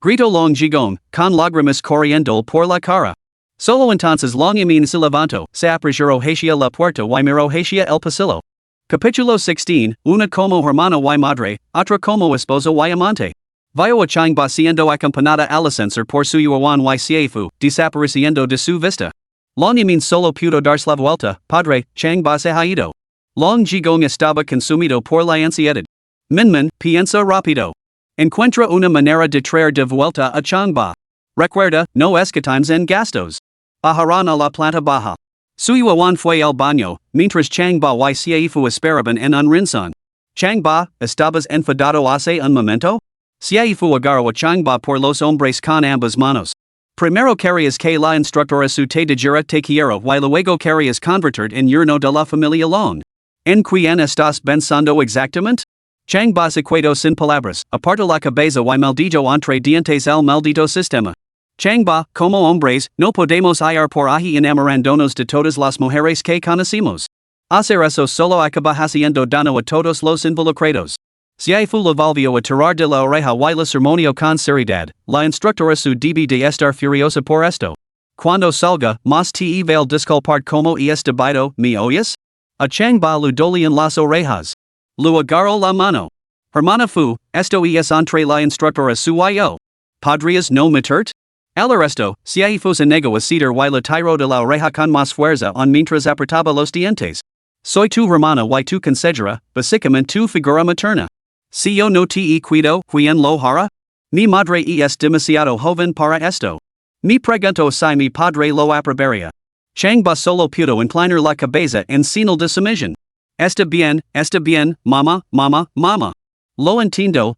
Gritó Long Jigong, con lágrimas corriendo por la cara. Solo entonces Long Yimin se levantó, se apresuró hacia la puerta y miró hacia el pasillo. Capítulo 16, una como hermana y madre, otra como esposa y amante. Vio a Changba siendo acompañada al ascensor por su yuan y Xiaifu, desapareciendo de su vista. Long Yimin solo pudo darse la vuelta, padre, Changba se ha ido. Long Jigong estaba consumido por la ansiedad. Minmin, piensa rápido. Encuentra una manera de traer de vuelta a Changba. Recuerda, no escatimes en gastos. Bajarán a la planta baja. Su yuan fue al baño, mientras Changba y Xiaifu esperaban en un rincón. Changba, ¿estabas enfadado hace un momento? Xiaifu agarró a Changba por los hombres con ambas manos. Primero querías que la instructora su te dijera te quiero y luego querías convertir en yerno de la familia Long. ¿En quién estás pensando exactamente? Changba se quedó sin palabras, apartó la cabeza y maldito entre dientes el maldito sistema. Changba, como hombres, no podemos ir por ahí enamorándonos de todas las mujeres que conocemos. Hacer eso solo acaba haciendo daño a todos los involucrados. Xiaifu le volvió a tirar de la oreja y le sermoneó con seriedad, la instructora su debe de estar furiosa por esto. Cuando salga, más te vel disculpar como es debido, ¿me oyes? A Changba le dolían las orejas. Lu agarró la mano. Hermana Fu, esto es entre la instructora su y yo. ¿Podrías no metert? Al resto, Xiaifu se negó a ceder y le tiró de la oreja con más fuerza mientras apretaba los dientes. Soy tu hermana y tu consejera, básicamente tu figura materna. Si yo no te cuido, ¿quién lo hará? Mi madre es demasiado joven para esto. Me pregunto si mi padre lo aprobaría. Changba solo pudo inclinar la cabeza en señal de sumisión. Está bien, mama, mama, mama. Lo entiendo.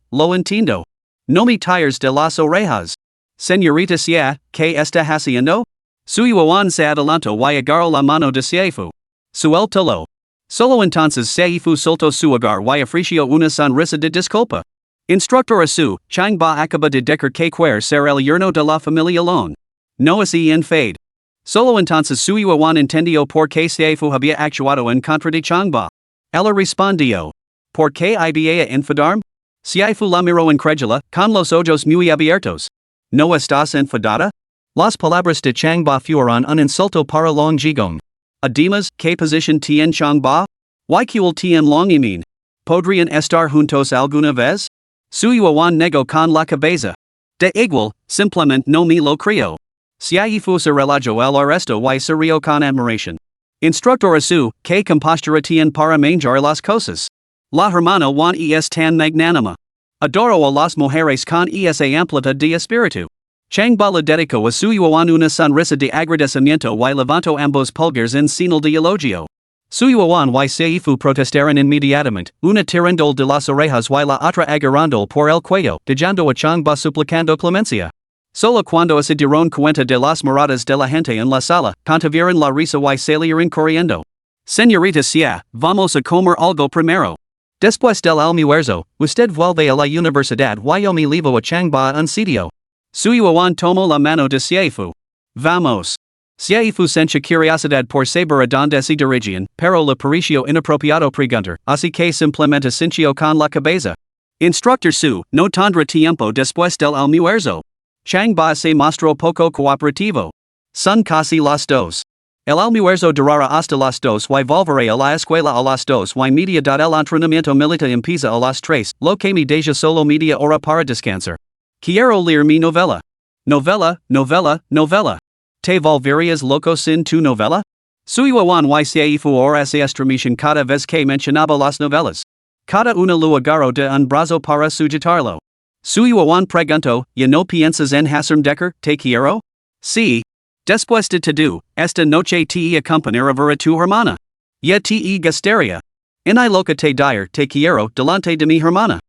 No me tires de las orejas. Señorita Xia, ¿qué está haciendo? Su yuan se adelantó y agarró la mano de Xiaifu. Suéltalo. Solo entonces se fu solto su hogar y ofreció una sonrisa de disculpa. Instructor a su, Chang ba acaba de decir que quiere ser el yerno de la familia alone. No así en fade. Solo entonces su yuan entendió por qué se fu había actuado en contra de Chang ba. Ella respondió. ¿Por qué iba a enfadarme? Si fu la miró incrédula, con los ojos muy abiertos. ¿No estás enfadada? Las palabras de Chang ba fueron un insulto para Long Jigong. Además, ¿qué posición tiene Chang ba? ¿Cuál tiene Long Imin? ¿Podrían estar juntos alguna vez? Su yuan negó con la cabeza. De igual, simplemente no me lo creo. Si fu se relajó el arresto y se rió con admiración. Instructor a su, ¿qué compostura tiene para manjar las cosas? La hermana Juan es tan magnánima. Adoro a las mujeres con esa amplitud de espíritu. Chang ba le dedicó a su yuan una sonrisa de agradecimiento y levantó ambos pulgares en señal de elogio. Su yuan y se fu protestaron inmediatamente, una tirandol de las orejas y la otra agarrandol por el cuello, dejando a Chang ba suplicando clemencia. Solo cuando se dieron cuenta de las miradas de la gente en la sala, contuvieron la risa y salieron corriendo. Señorita Xia, vamos a comer algo primero. Después del almuerzo, usted vuelve a la universidad y yo me llevo a Chang ba un sitio. Su yuan tomó la mano de Xiaofu. Vamos. Xiaofu sentía curiosidad por saber a dónde se dirigían, pero le pareció inapropiado preguntar, así que simplemente sintió con la cabeza. Instructor Su, no tendrá tiempo después del almuerzo. Chang ba se mostró poco cooperativo. Son casi las dos. El almuerzo durará hasta las 2 y volveré a la escuela a las 2 y media. El entrenamiento militar empieza a las 3, lo que me deja solo media hora para descansar. Quiero leer mi novela. Novela, novela, novela. ¿Te volverías loco sin tu novela? Su yuan y se fu ahora se estremecen cada vez que mencionaba las novelas. Cada una lo agarró de un brazo para sujetarlo. Su yuan preguntó, ¿ya no piensas en hacerme decker, te quiero? Sí. Después de todo, esta noche te acompañaré a ver a tu hermana. Ya te gustaría. En lo que te dire, te quiero, delante de mi hermana.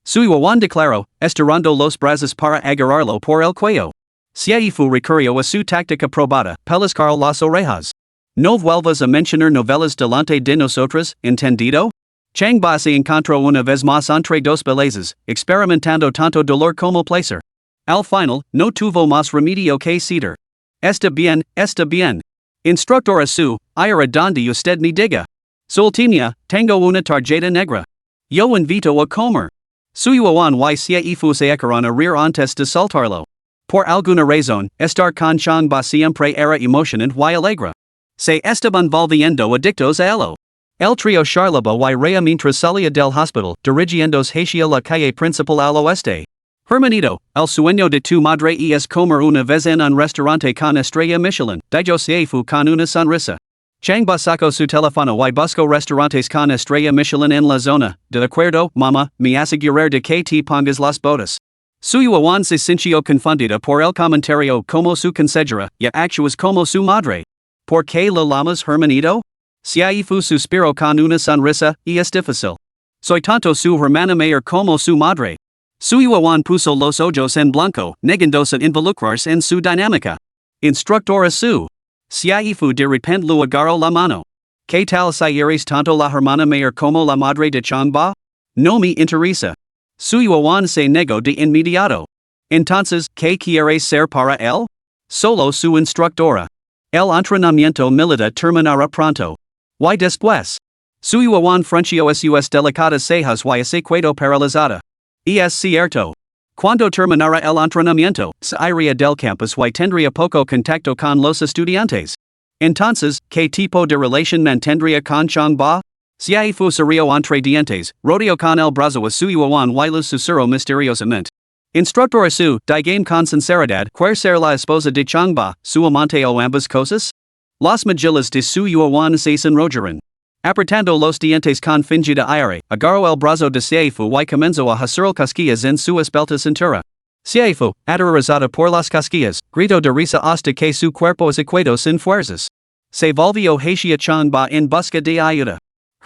Su yuan declaró, estirando los brazos para agarrarlo por el cuello. Xiaofu recurrió a su táctica probada, pellizcar las orejas. No vuelvas a mencionar novelas delante de nosotros, ¿entendido? Chang ba se encontró una vez más entre dos belezas, experimentando tanto dolor como placer. Al final, no tuvo más remedio que ceder. Está bien, está bien. Instructor a su, ir a donde usted me diga. Soltinia, tengo una tarjeta negra. Yo invito a comer. Su yuan y xiaofu se echaron a reír antes de soltarlo. Por alguna razón, estar con Chang ba siempre era emocionante y alegre. Se estaban volviendo adictos a ello. El trío charlaba y reía mientras salía del hospital, dirigiéndose hacia la calle principal al oeste. Hermanito, el sueño de tu madre es comer una vez en un restaurante con estrella Michelin, dijo Xiaofu con una sonrisa. Chang ba sacó su teléfono y buscó restaurantes con estrella Michelin en la zona. De acuerdo, mamá, me aseguraré de que te pongas las botas. Su yuan se sintió confundida por el comentario como su consejera, y actúas como su madre. ¿Por qué lo llamas hermanito? Xiaofu suspiró con una sonrisa, y es difícil. Soy tanto su hermana mayor como su madre. Su yuan puso los ojos en blanco, negándose a involucrarse en su dinámica. Instructor a su. Xiaofu de repente lo agarró la mano. ¿Qué tal si eres tanto la hermana mayor como la madre de Chang ba? No me interesa. Su yuan se negó de inmediato. Entonces, ¿qué quieres ser para él? Solo su instructora. El entrenamiento militar terminará pronto. Y después. Su yuan frunció sus delicadas cejas y se quedó paralizada. Es cierto. Cuando terminara el entrenamiento, se iría del campus y tendría poco contacto con los estudiantes. Entonces, ¿qué tipo de relación mantendría con Chang ba? Xiaofu se rió entre dientes, rodeó con el brazo a su yuan y lo susurró misteriosamente. Instructor a su, dígame con sinceridad, ¿quiere ser la esposa de Chang ba, su amante o ambas cosas? Las mejillas de su yuan se sonrojaron. Apretando los dientes con fingida aire, agarró el brazo de Xiaofu y comenzó a hacer cosquillas en su esbelta cintura. Xiaofu, aterrorizada por las cosquillas, gritó de risa hasta que su cuerpo se quedó sin fuerzas. Se volvió hacia Chang ba en busca de ayuda.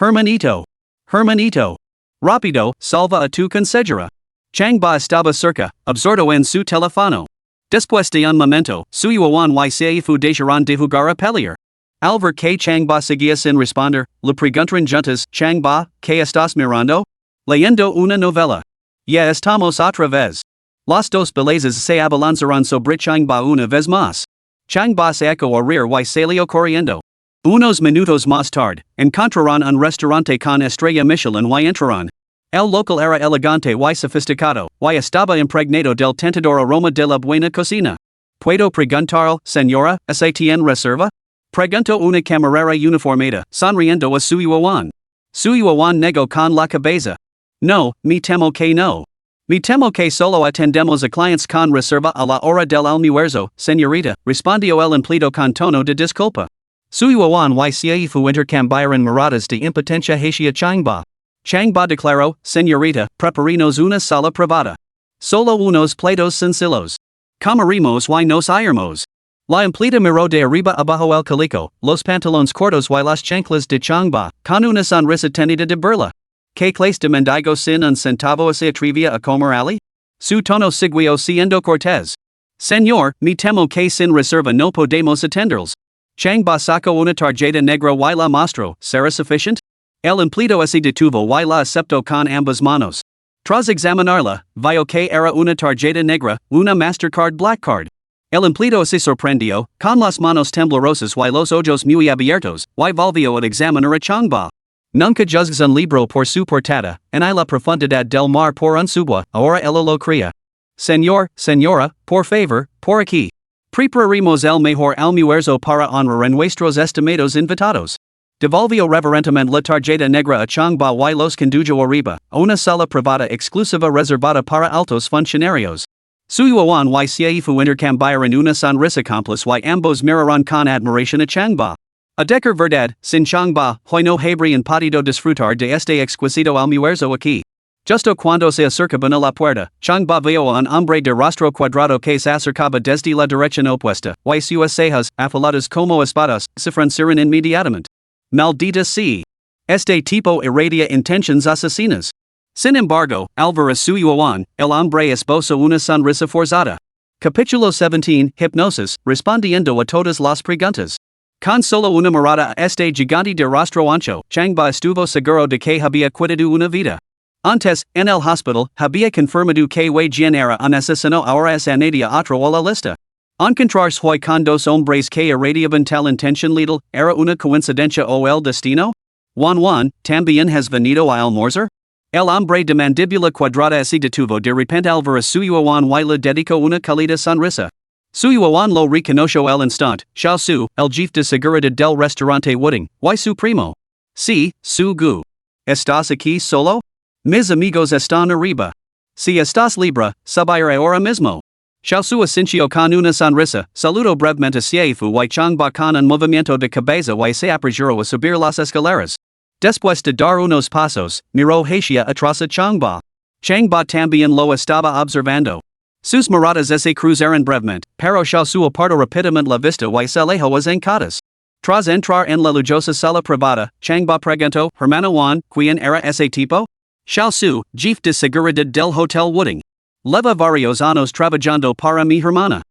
Hermanito. Hermanito. Rápido, salva a tu consejera. Chang ba estaba cerca, absorto en su teléfono. Después de un momento, su yuan y Xiaofu dejaron de jugar a pelear. Alver que chang ba seguía sin responder, le preguntaron juntas, chang ba, que estás mirando? Leyendo una novela. Ya estamos otra vez. Las dos belezas se abalanzaron sobre chang ba una vez más. Chang ba se echó a reír y salió corriendo. Unos minutos más tarde, encontraron un restaurante con estrella Michelin y entraron. El local era elegante y sofisticado, y estaba impregnado del tentador aroma de la buena cocina. ¿Puedo preguntarle, señora, ¿tiene reserva? Preguntó una camarera uniformada, sonriendo a su yuan. Su yuan negó con la cabeza. No, me temo que no. Me temo que solo atendemos a clientes con reserva a la hora del almuerzo, señorita, respondió el empleado con tono de disculpa. Su yuan y Seifu intercambiaron miradas de impotencia hacia Changba. Changba declaró, señorita, preparinos una sala privada. Solo unos platos sencillos. Comeremos y nos iremos. La empleada miró de arriba abajo el calico, los pantalones cortos y las chanclas de Changba, con una sonrisa tenida de burla. ¿Qué clase de mendigo sin un centavo se atrevía a comer ali? Su tono siguió siendo cortés. Señor, me temo que sin reserva no podemos atenderlos. Changba sacó una tarjeta negra y la mostró, ¿será suficiente? El empleado se detuvo y la aceptó con ambas manos. Tras examinarla, vio que era una tarjeta negra, una Mastercard Black Card. El empleado se sorprendió, con las manos temblorosas y los ojos muy abiertos, y volvió a examinar a Changba. Nunca juzgues un libro por su portada, en la profundidad del mar por un subo, ahora él lo cría. Señor, señora, por favor, por aquí. Prepararemos el mejor almuerzo para honrar a nuestros estimados invitados. Devolvió reverentemente la tarjeta negra a Changba y los condujo arriba, a una sala privada exclusiva reservada para altos funcionarios. Su yuan y Seifu intercambiaron una sonrisa cómplice y ambos miraron con admiración a Changba. A decir verdad, sin Changba, hoy no habrían podido disfrutar de este exquisito almuerzo aquí. Justo cuando se acercaban a la puerta, Changba vio a un hombre de rostro cuadrado que se acercaba desde la dirección opuesta, y sus cejas, afiladas como espadas, se fruncieron inmediatamente. Maldita sea. Este tipo irradia intenciones asesinas. Sin embargo, al ver a su yuan, el hombre esbozó una sonrisa forzada. Capítulo 17, Hipnosis, respondiendo a todas las preguntas. Con solo una mirada a este gigante de rostro ancho, Changba estuvo seguro de que había cuidado una vida. Antes, en el hospital, había confirmado que Wei Jian era un asesino, ahora es añadía otro a la lista. Encontrarse hoy con dos hombres que irradiaban tal intención letal, ¿era una coincidencia o el destino? Juan, ¿también has venido a almorzar? El hombre de mandíbula cuadrada se detuvo de repente al ver a su yuan y le dedicó una cálida sonrisa. Su yuan lo reconoció al instante, Xiao Su, el jefe de seguridad del restaurante Wooding, y su primo. Sí, Su Gu. ¿Estás aquí solo? Mis amigos están arriba. Si estás libre, subiré ahora mismo. Xiao Su asintió con una sonrisa, saludó brevemente a Seifu y Changba con un movimiento de cabeza y se apresuró a subir las escaleras. Después de dar unos pasos, miró hacia atrás a Changba. Changba también lo estaba observando. Sus miradas se cruzaron brevemente, pero Xiao Su apartó rápidamente la vista y se alejó a zancadas. Tras entrar en la lujosa sala privada, Changba preguntó, Hermano Juan, ¿quién era ese tipo? Xiao Su, jefe de seguridad del Hotel Wooding. Lleva varios años trabajando para mi hermana.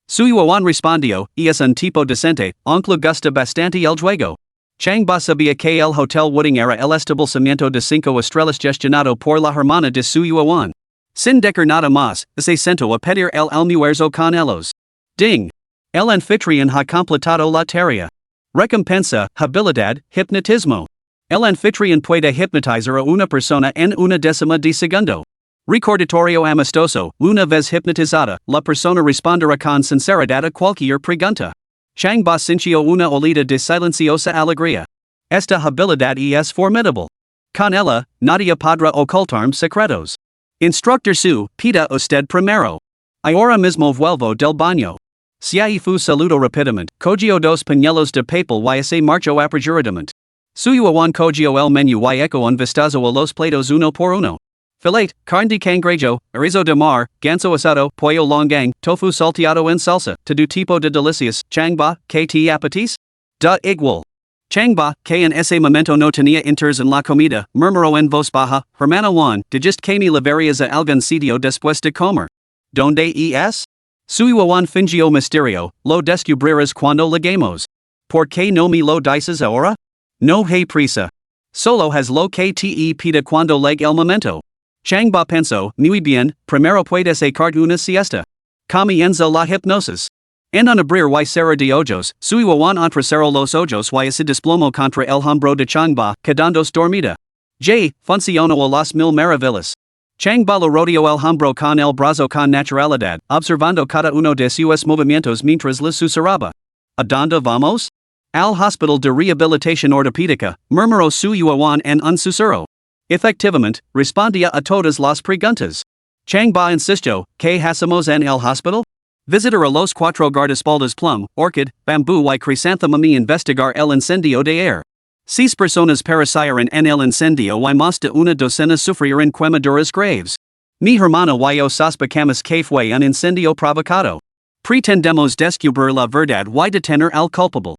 Su yuan respondió, es un tipo decente, aunque le gusta bastante el juego. Changba sabía que el Hotel Wooding era el establecimiento de 5 estrellas gestionado por la hermana de su yuan. Sin decir nada más, se sentó a pedir el almuerzo con ellos. Ding. El anfitrión ha completado la tarea. Recompensa, habilidad, hipnotismo. El anfitrión puede hipnotizar a una persona en una décima de segundo. Recordatorio amistoso, una vez hipnotizada, la persona responderá con sinceridad a cualquier pregunta. Changba sintió una olida de silenciosa alegría. Esta habilidad es formidable. Con ella, nadie podrá ocultarme secretos. Instructor Su, pida usted primero. Ahora mismo vuelvo del baño. Seifu saludó rápidamente, cogió dos pañuelos de papel y se marchó apresuradamente. Su yuan cogió el menú y echó un vistazo a los platos uno por uno. Filet, carne de cangrejo, arizo de mar, ganso asado, pollo longang, tofu salteado en salsa, todo tipo de delicias. Changba, ¿qué te apetece? Da igual. Changba, que en ese momento no tenía interés en la comida, murmuró en voz baja, Hermano Juan, dijiste que me llevarías a algún sitio después de comer. ¿Dónde es? Su yuan fingió misterio, lo descubrirás cuando lleguemos. Por qué no me lo dices ahora? No hay prisa. Solo has lo que te pida cuando llegue el momento. Chang ba penso, muy bien, primero puedes echar una siesta. Comienza la hipnosis. En un abrir y cerrar de ojos, su iwan entrecerrar los ojos y se desplomo contra el hombro de Chang ba, quedándose dormida. J. Funcionó a las mil maravillas. Chang ba lo rodeó el hombro con el brazo con naturalidad, observando cada uno de sus movimientos mientras les susurraba. ¿A dónde vamos? Al Hospital de Rehabilitación Ortopédica, murmuró su iwan en un susurro. Efectivamente, respondía a todas las preguntas. Chang ba insistió, ¿qué hacemos en el hospital? Visitar a los cuatro guardaespaldas plum, orchid, bambú y crisantemo y investigar el incendio de air. 6 personas perecieron en el incendio y más de una docena sufrieron quemaduras graves. Mi hermano y yo sospechamos que fue un incendio provocado. Pretendemos descubrir la verdad y detener al culpable.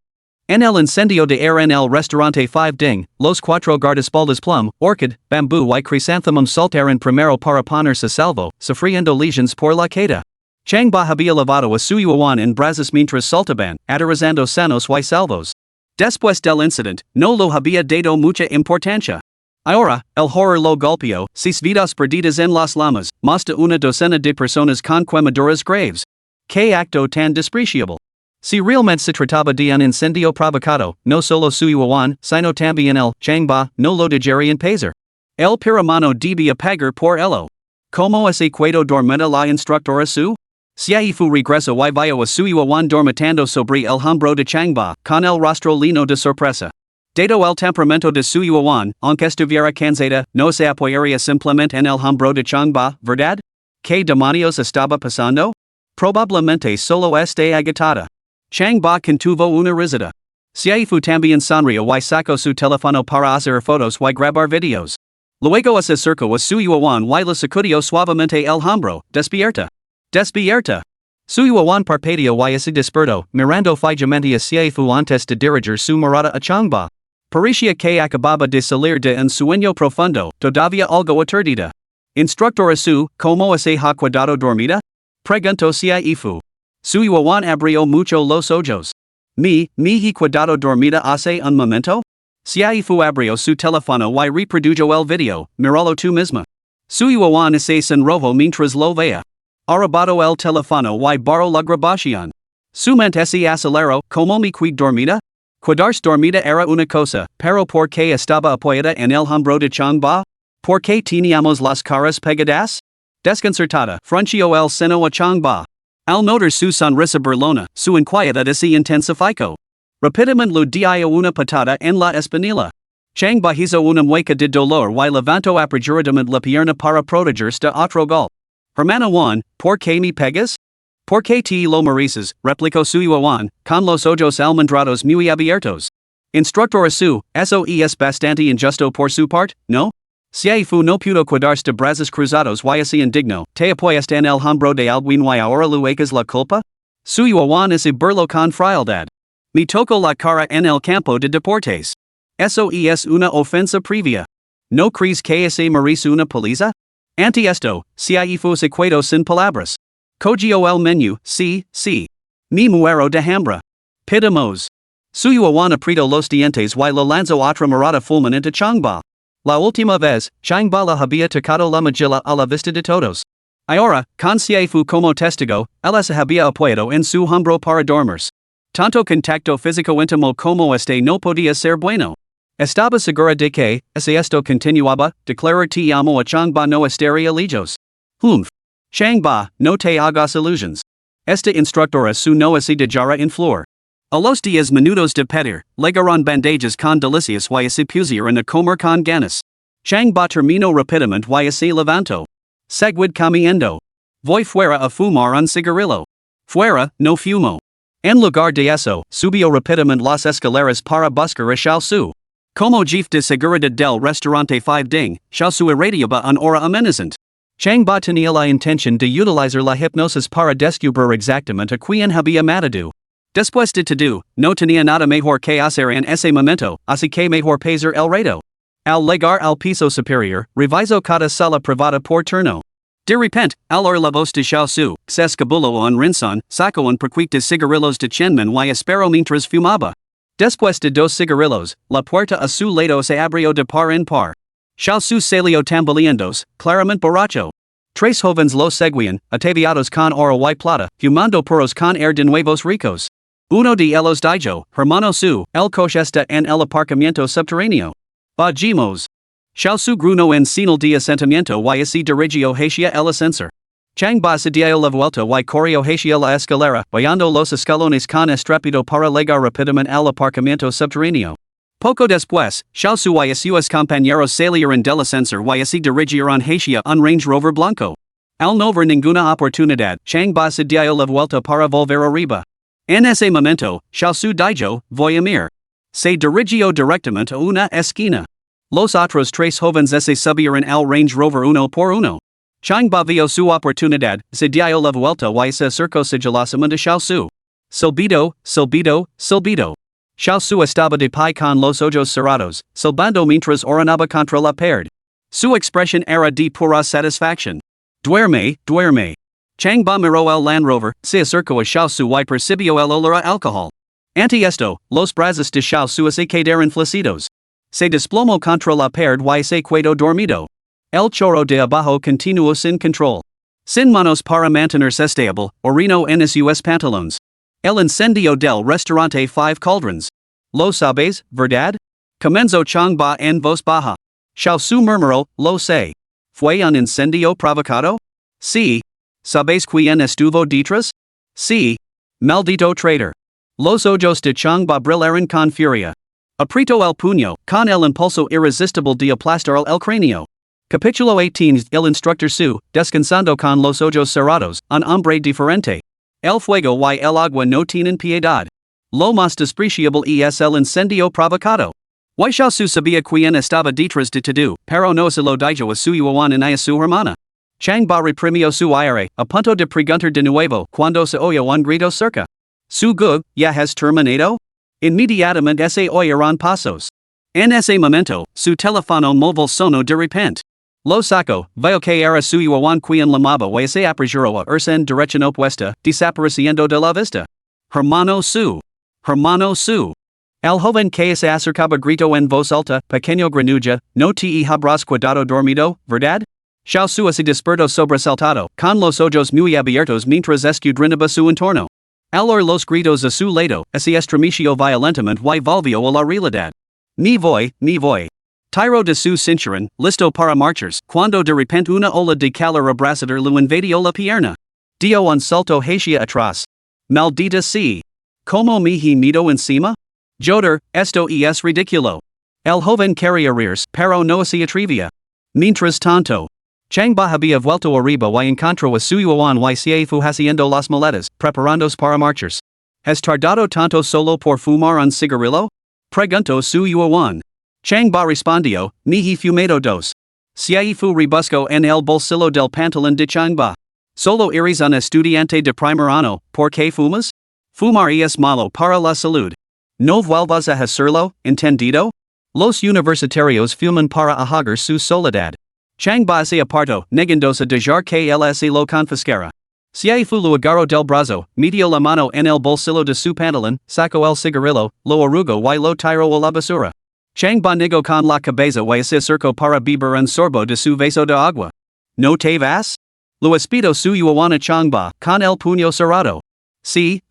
En el incendio de air en el restaurante 5 Ding, los cuatro guardaespaldas plum, orchid, bambú y crisantemo saltaron primero para ponerse a salvo, sufriendo lesiones por la queda. Chang ba había lavado a su iwan en brazos mientras saltaban, aterrizando sanos y salvos. Después del incidente, no lo había dado mucha importancia. Ahora, el horror lo golpeó, 6 vidas perdidas en las llamas, más de una docena de personas con quemaduras graves. ¿Qué acto tan despreciable? Si realmente se trataba de un incendio provocado, no solo su iwan, sino también el Chang ba no lo dejarían pasar. El piramano debía pagar por ello. ¿Cómo es equado dormida la instructora su? Fu regreso y vio a su iwan dormitando sobre el hombro de Chang ba, con el rostro lleno de sorpresa. Dado el temperamento de su iwan, aunque estuviera cansada, no se apoyaría simplemente en el hombro de Chang ba, ¿verdad? ¿Qué demonios estaba pasando? Probablemente solo esté agitada. Chang ba contuvo una risita. Fu también sonrió y sacó su teléfono para hacer fotos y grabar videos. Luego se acercó a su iwan y le sacudió suavemente el hombro, despierta. Despierta. Su iwan parpadeó y se despertó, mirando fijamente a Fu antes de dirigir su mirada a Chang ba. Parecía que acababa de salir de un sueño profundo, todavía algo aturdida. Instructor su, ¿cómo se ha quedado dormida? Preguntó Fu. Su iwan abrió mucho los ojos. Me he quedado dormida hace un momento? Fu abrió su teléfono y reprodujo el video, míralo tú misma. Su iwan se sonrojó mientras lo veía. Arrebató el teléfono y borró la grabación. Su mente se aceleró, ¿cómo me quedé dormida? Quedarse dormida era una cosa, pero ¿por qué estaba apoyada en el hombro de Chang ba? ¿Por qué teníamos las caras pegadas? Desconcertada, frunció el seno a Chang ba. Al notar su sonrisa burlona, su inquietud se intensificó. Rápidamente lo dio una patada en la espinilla. Chang ba hizo una mueca de dolor y levantó apresuradamente la pierna para protegerse de otro golpe. Hermano Juan, ¿por qué me pegas? ¿Por qué te lo mereces? Replicó su iwan, con los ojos almendrados muy abiertos. Instructor su, eso es bastante injusto por su parte, ¿no? Fu no pudo quedarse de brazos cruzados y se indignó, ¿te apoyaste en el hombro de alguien y ahora luego la culpa? Su iwan se burló con frialdad. Me tocó la cara en el campo de deportes. Eso es una ofensa previa. ¿No crees que se merece una paliza? Ante esto, Fu se quedó sin palabras. Cogió el menú, sí. Me muero de hambre. Pidamos. Su iwan apretó los dientes y le lanzó otra mirada fulminante a Chang ba. La última vez, Chang ba le había tocado la mejilla a la vista de todos. Ahora, con Fu como testigo, él se había apoyado en su hombro para dormirse. Tanto contacto físico íntimo como este no podía ser bueno. Estaba segura de que, si esto continuaba, declarar te amo a Chang ba no estaría lejos. Chang ba, no te hagas ilusiones. Esta instructora su no se dejará en flor. A los 10 minutos de pedir, llegaron bandejas con delicias y se pusieron a comer con ganas. Chang ba terminó rápidamente y se levantó. Seguid comiendo. Voy fuera a fumar un cigarrillo. Fuera, no fumo. En lugar de eso, subió rápidamente las escaleras para buscar a Xiao Su. Como jefe de seguridad del restaurante 5 Ding, Xiao Su irradiaba un aura amenazante. Chang ba tenía la intención de utilizar la hipnosis para descubrir exactamente a quién había matado. Después de todo, no tenía nada mejor que hacer en ese momento, así que mejor pasar el rato. Al llegar al piso superior, revisó cada sala privada por turno. De repente, al oír la voz de Xiao Su, se escabuló un rincón, sacó un paquete de cigarrillos de Chenman y esperó mientras fumaba. Después de dos cigarrillos, la puerta a su lado se abrió de par en par. Shao Su salió tambaleandos, claramente borracho. Tres jóvenes lo seguían, ataviados con oro y plata, fumando puros con air de nuevos ricos. Uno de ellos dijo, hermano Su, el coche está en el aparcamiento subterráneo. Vamos. Shao Su gruñó en señal de asentimiento y se dirigió hacia el ascensor. Chang Ba se dio la vuelta y corrió hacia la escalera, bajando los escalones con estrépito para llegar rápidamente al aparcamiento subterráneo. Poco después, Shao Su y sus compañeros salieron del ascensor y se dirigieron hacia un Range Rover blanco. Al no ver ninguna oportunidad, Chang Ba se dio la vuelta para volver arriba. En ese momento, Shao Su dijo, voy a mirar. Se dirigió directamente a una esquina. Los otros tres jóvenes se subieron al Range Rover uno por uno. Chang Ba vio su oportunidad, se dio la vuelta y se acercó sigilosamente a Shao Su. Silbido, silbido, silbido. Shao Su estaba de pie con los ojos cerrados, silbando mientras orinaba contra la pared. Su expresión era de pura satisfacción. Duerme, duerme. Chang Ba miró el Land Rover, se acercó a Shao Su y percibió el olor a alcohol. Ante esto, los brazos de Shao Su se quedaron flacidos. Se desplomó contra la pared y se quedó dormido. El chorro de abajo continuó sin control. Sin manos para mantenerse estable, orinó en sus pantalones. El incendio del restaurante Five Cauldrons. Lo sabes, ¿verdad? Comenzó Chang Ba en voz baja. Shao Su murmuró, lo sé. ¿Fue un incendio provocado? Sí. ¿Sabes quién estuvo detrás? Sí. Maldito traitor. Los ojos de Chang Ba brillaron con furia. Apretó el puño, con el impulso irresistible de aplastar el cráneo. Capítulo 18. El instructor Su, descansando con los ojos cerrados, un hombre diferente. El fuego y el agua no tienen piedad. Lo más despreciable es el incendio provocado. Y Shao Su sabía quién estaba detrás de todo, pero no se lo dijo a su yuan ni a su hermana. Chang Ba reprimió su aire, a punto de preguntar de nuevo cuando se oyó un grito cerca. ¿Su gug ya has terminado? Inmediatamente se oyeron pasos. En ese momento, su teléfono móvil sonó de repente. Lo sacó, veo que era su yuan quien llamaba y se apresuró a irse en dirección opuesta, desapareciendo de la vista. Hermano Su. Hermano Su. El joven que se acercaba gritó en voz alta, pequeño granuja, no te habrás quedado dormido, ¿verdad? Shao Su se despertó sobresaltado, con los ojos muy abiertos mientras escudriñaba su entorno. Al oír los gritos a su lado, se estremeció violentamente y volvió a la realidad. Ni voy. Tiró de su cinturón, listo para marchas, cuando de repente una ola de calor abrasador lo invadió la pierna. Dio un salto hacia atrás. Maldita sea. ¿Cómo me he metido encima? Joder, esto es ridículo. El joven quería reírse, pero no se atrevía. Mientras tanto, Chang Ba había vuelto arriba y encontró a su yuan y se fue haciendo las maletas, preparándose para marchas. ¿Has tardado tanto solo por fumar un cigarrillo? Preguntó su yuan. Chang Ba respondió, ni he fumado dos. Se fue rebuscó en el bolsillo del pantalón de Chang Ba. Solo eres un estudiante de primer año, ¿por qué fumas? Fumar es malo para la salud. No vuelvas a hacerlo, ¿entendido? Los universitarios fuman para ahogar su soledad. Chang Ba se apartó, negándose a dejar que él se lo confiscara. Se fue lo agarró del brazo, metió la mano en el bolsillo de su pantalón, sacó el cigarrillo, lo arrugó y lo tiró a la basura. Chang Ba negó con la cabeza y se acercó para beber un sorbo de su vaso de agua. ¿No te vas? Lo espido su yuan a Chang Ba, con el puño cerrado. Sí,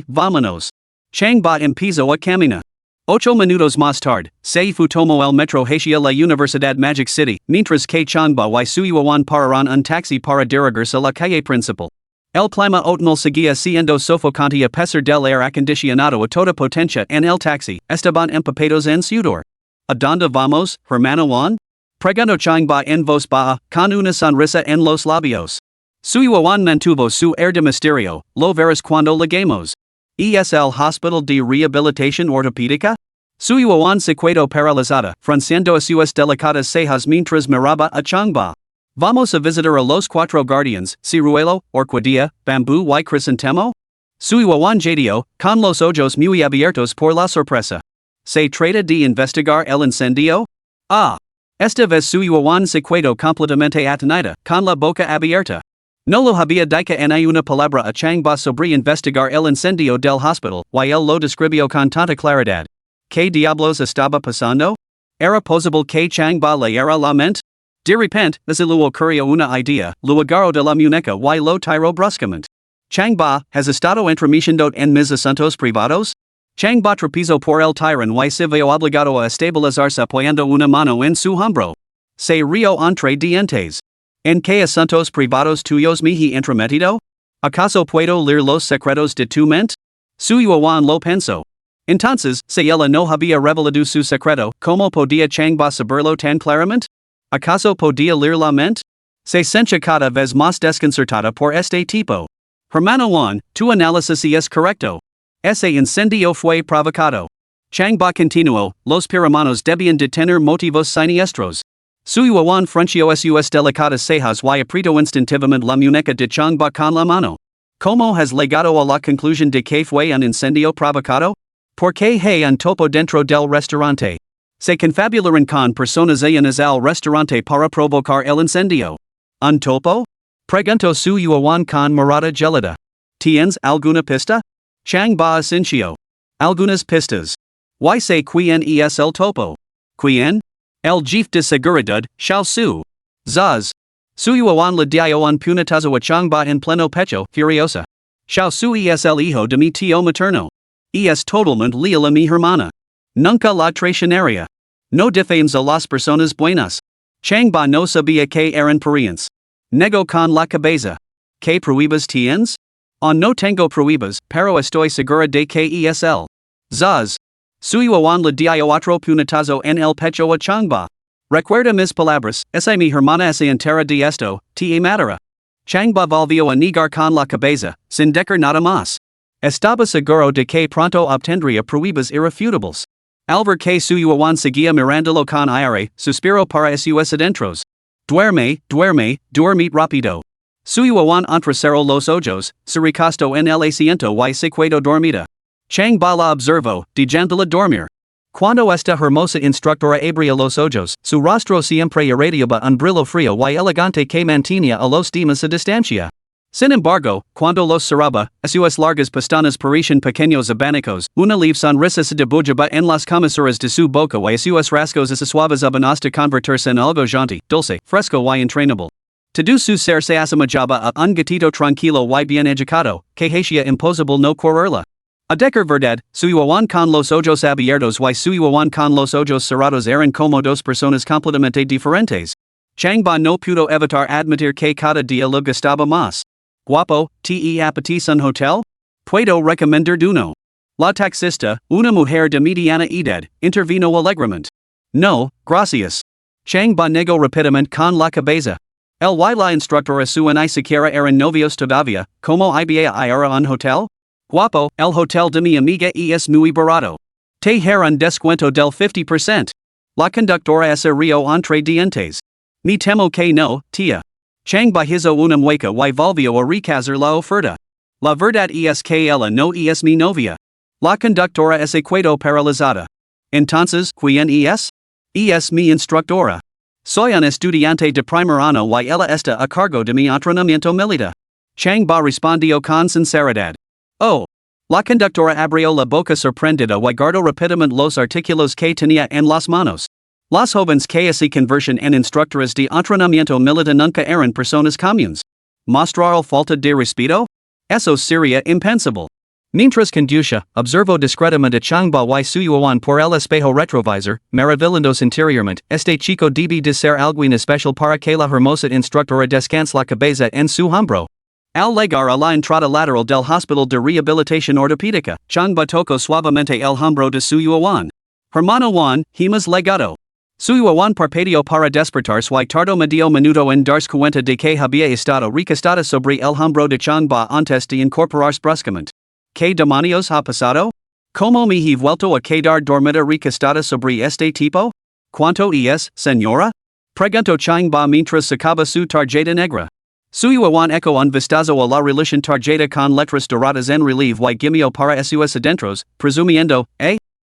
vámonos. Chang Ba empezó a caminar. 8 minutos más tarde, se fue tomó el metro hacia la Universidad Magic City, mientras que Chang Ba y su yuan pararon un taxi para dirigirse a la calle principal. El clima autumnal seguía siendo sofocante a pesar del aire acondicionado a toda potencia en el taxi, estaban empapados en sudor. ¿A dónde vamos, hermano Juan? Preguntó Chang Ba en voz baja, con una sonrisa en los labios. Su yuan mantuvo su air de misterio, lo verás cuando lleguemos. ¿Es el Hospital de Rehabilitación Ortopédica? Su yuan se quedó paralizada, frunciendo sus delicadas cejas mientras miraba a Chang Ba. ¿Vamos a visitar a los cuatro guardianes, ciruelo, orquídea, bambú y crisantemo? Su yuan jadeó, con los ojos muy abiertos por la sorpresa. ¿Se trata de investigar el incendio? Ah. Esta vez su yuan se quedó completamente atenida, con la boca abierta. No lo había dicho en una palabra a Chang Ba sobre investigar el incendio del hospital, y él lo describió con tanta claridad. ¿Qué diablos estaba pasando? ¿Era posible que Chang Ba leyera la mente? De repente, se le ocurrió una idea, luego de la muñeca y lo tiró bruscamente. Chang Ba, ¿has estado entremetiendo en mis asuntos privados? Chang Ba tropezó por el tirón y se vio obligado a estabilizarse apoyando una mano en su hombro. Se rió entre dientes. ¿En qué asuntos privados tuyos me he entrometido? ¿Acaso puedo leer los secretos de tu mente? Su Yuan lo pensó. Entonces, si ella no había revelado su secreto, ¿cómo podía Chang Ba saberlo tan claramente? ¿Acaso podía leer la mente? Se sentía cada vez más desconcertada por este tipo. Hermano Juan, tu análisis es correcto. Ese incendio fue provocado. Chang Ba continuó, los piramanos debían de tener motivos siniestros. Su Yuan frunció sus delicadas cejas y apretó instintivamente la muñeca de Chang Ba con la mano. ¿Cómo has llegado a la conclusión de que fue un incendio provocado? ¿Por qué hay un topo dentro del restaurante? Se confabularon con personas llenas al restaurante para provocar el incendio. ¿Un topo? Preguntó Su Yuan con mirada gelada. ¿Tienes alguna pista? Chang Ba asintió. Algunas pistas. ¿Y sé quién es el topo? ¿Quién? El jefe de seguridad, Xiao Su. Zaz. Su Yuan le dio un puñetazo a Chang Ba en pleno pecho, furiosa. Xiao Su es el hijo de mi tío materno. Es totalmente leal a mi hermana. Nunca la traicionaria. No defiendes a las personas buenas. Chang Ba no sabía que eran parientes. Negó con la cabeza. ¿Qué pruebas tienes? No tengo pruebas, pero estoy segura de que es él. Zaz. Su Yuan le dio otro puñetazo en el pecho a Chang Ba. Recuerda mis palabras, esa mi hermana se entera de esto, te matará. Chang Ba volvió a negar con la cabeza, sin decir nada más. Estaba seguro de que pronto obtendría pruebas irrefutables. Al ver que Su Yuan seguía mirándolo con aire, suspiró para sus adentros. Duerme, duerme, dormid rápido. Su Yuan entrecerró los ojos, se recostó en el asiento y se quedó dormida. Chang Ba la observó, dejándola dormir. Cuando esta hermosa instructora abría los ojos, su rostro siempre irradiaba un brillo frío y elegante que mantenía a los demás a distancia. Sin embargo, cuando los cerraba, sus largas pestañas parecían pequeños abanicos, una leve sonrisa se dibujaba en las comisuras de su boca y sus rasgos se suavizaban hasta convertirse en algo jaunty, dulce, fresco y entrainable. Todo su ser se asemejaba a un gatito tranquilo y bien educado, que hacía imposible no correrla. A decir verdad, Su Yuan con los ojos abiertos y Su Yuan con los ojos cerrados eran como dos personas completamente diferentes. Chang Ba no pudo evitar admitir que cada día le gustaba más. Guapo, ¿te apetece un hotel? Puedo recomendar uno. La taxista, una mujer de mediana edad, intervino alegremente. No, gracias. Chang Ba negó rápidamente con la cabeza. El y la instructora su ni siquiera eran novios todavía, ¿cómo iba a ir a un hotel? Guapo, el hotel de mi amiga es muy barato. Te haré un descuento del 50%. La conductora se rió entre dientes. Me temo que no, tía. Chang Ba hizo una mueca y volvió a rechazar la oferta. La verdad es que ella no es mi novia. La conductora se quedó paralizada. Entonces, ¿quién es? Es mi instructora. Soy un estudiante de primer año y ella está a cargo de mi entrenamiento militar. Chang Ba respondió con sinceridad. Oh. La conductora abrió la boca sorprendida y guardó rápidamente los artículos que tenía en las manos. Las jóvenes que se convertían en instructores de entrenamiento militar nunca eran personas comunes. ¿Mostrar falta de respeto? Eso sería impensable. Mientras conducía, observó discretamente a Chang Ba y Su Yuan por el espejo retrovisor, maravillándose interiormente. Este chico debe de ser alguien especial para que la hermosa instructora descanse la cabeza en su hombro. Al llegar a la entrada lateral del Hospital de Rehabilitación Ortopédica, Chang Ba tocó suavemente el hombro de Su Yuan. Hermano Juan, hemos llegado. Su Yuan parpadeó para despertarse y tardó medio minuto en darse cuenta de que había estado recostada sobre el hombro de Chang Ba antes de incorporarse bruscamente. ¿Qué demonios ha pasado? ¿Cómo me he vuelto a quedar dormida recostada sobre este tipo? ¿Cuánto es, señora? Preguntó Chang Ba mientras sacaba su tarjeta negra. Su Yuan eco un vistazo a la reluciente tarjeta con letras doradas en relieve y gimió para sus adentros, presumiendo,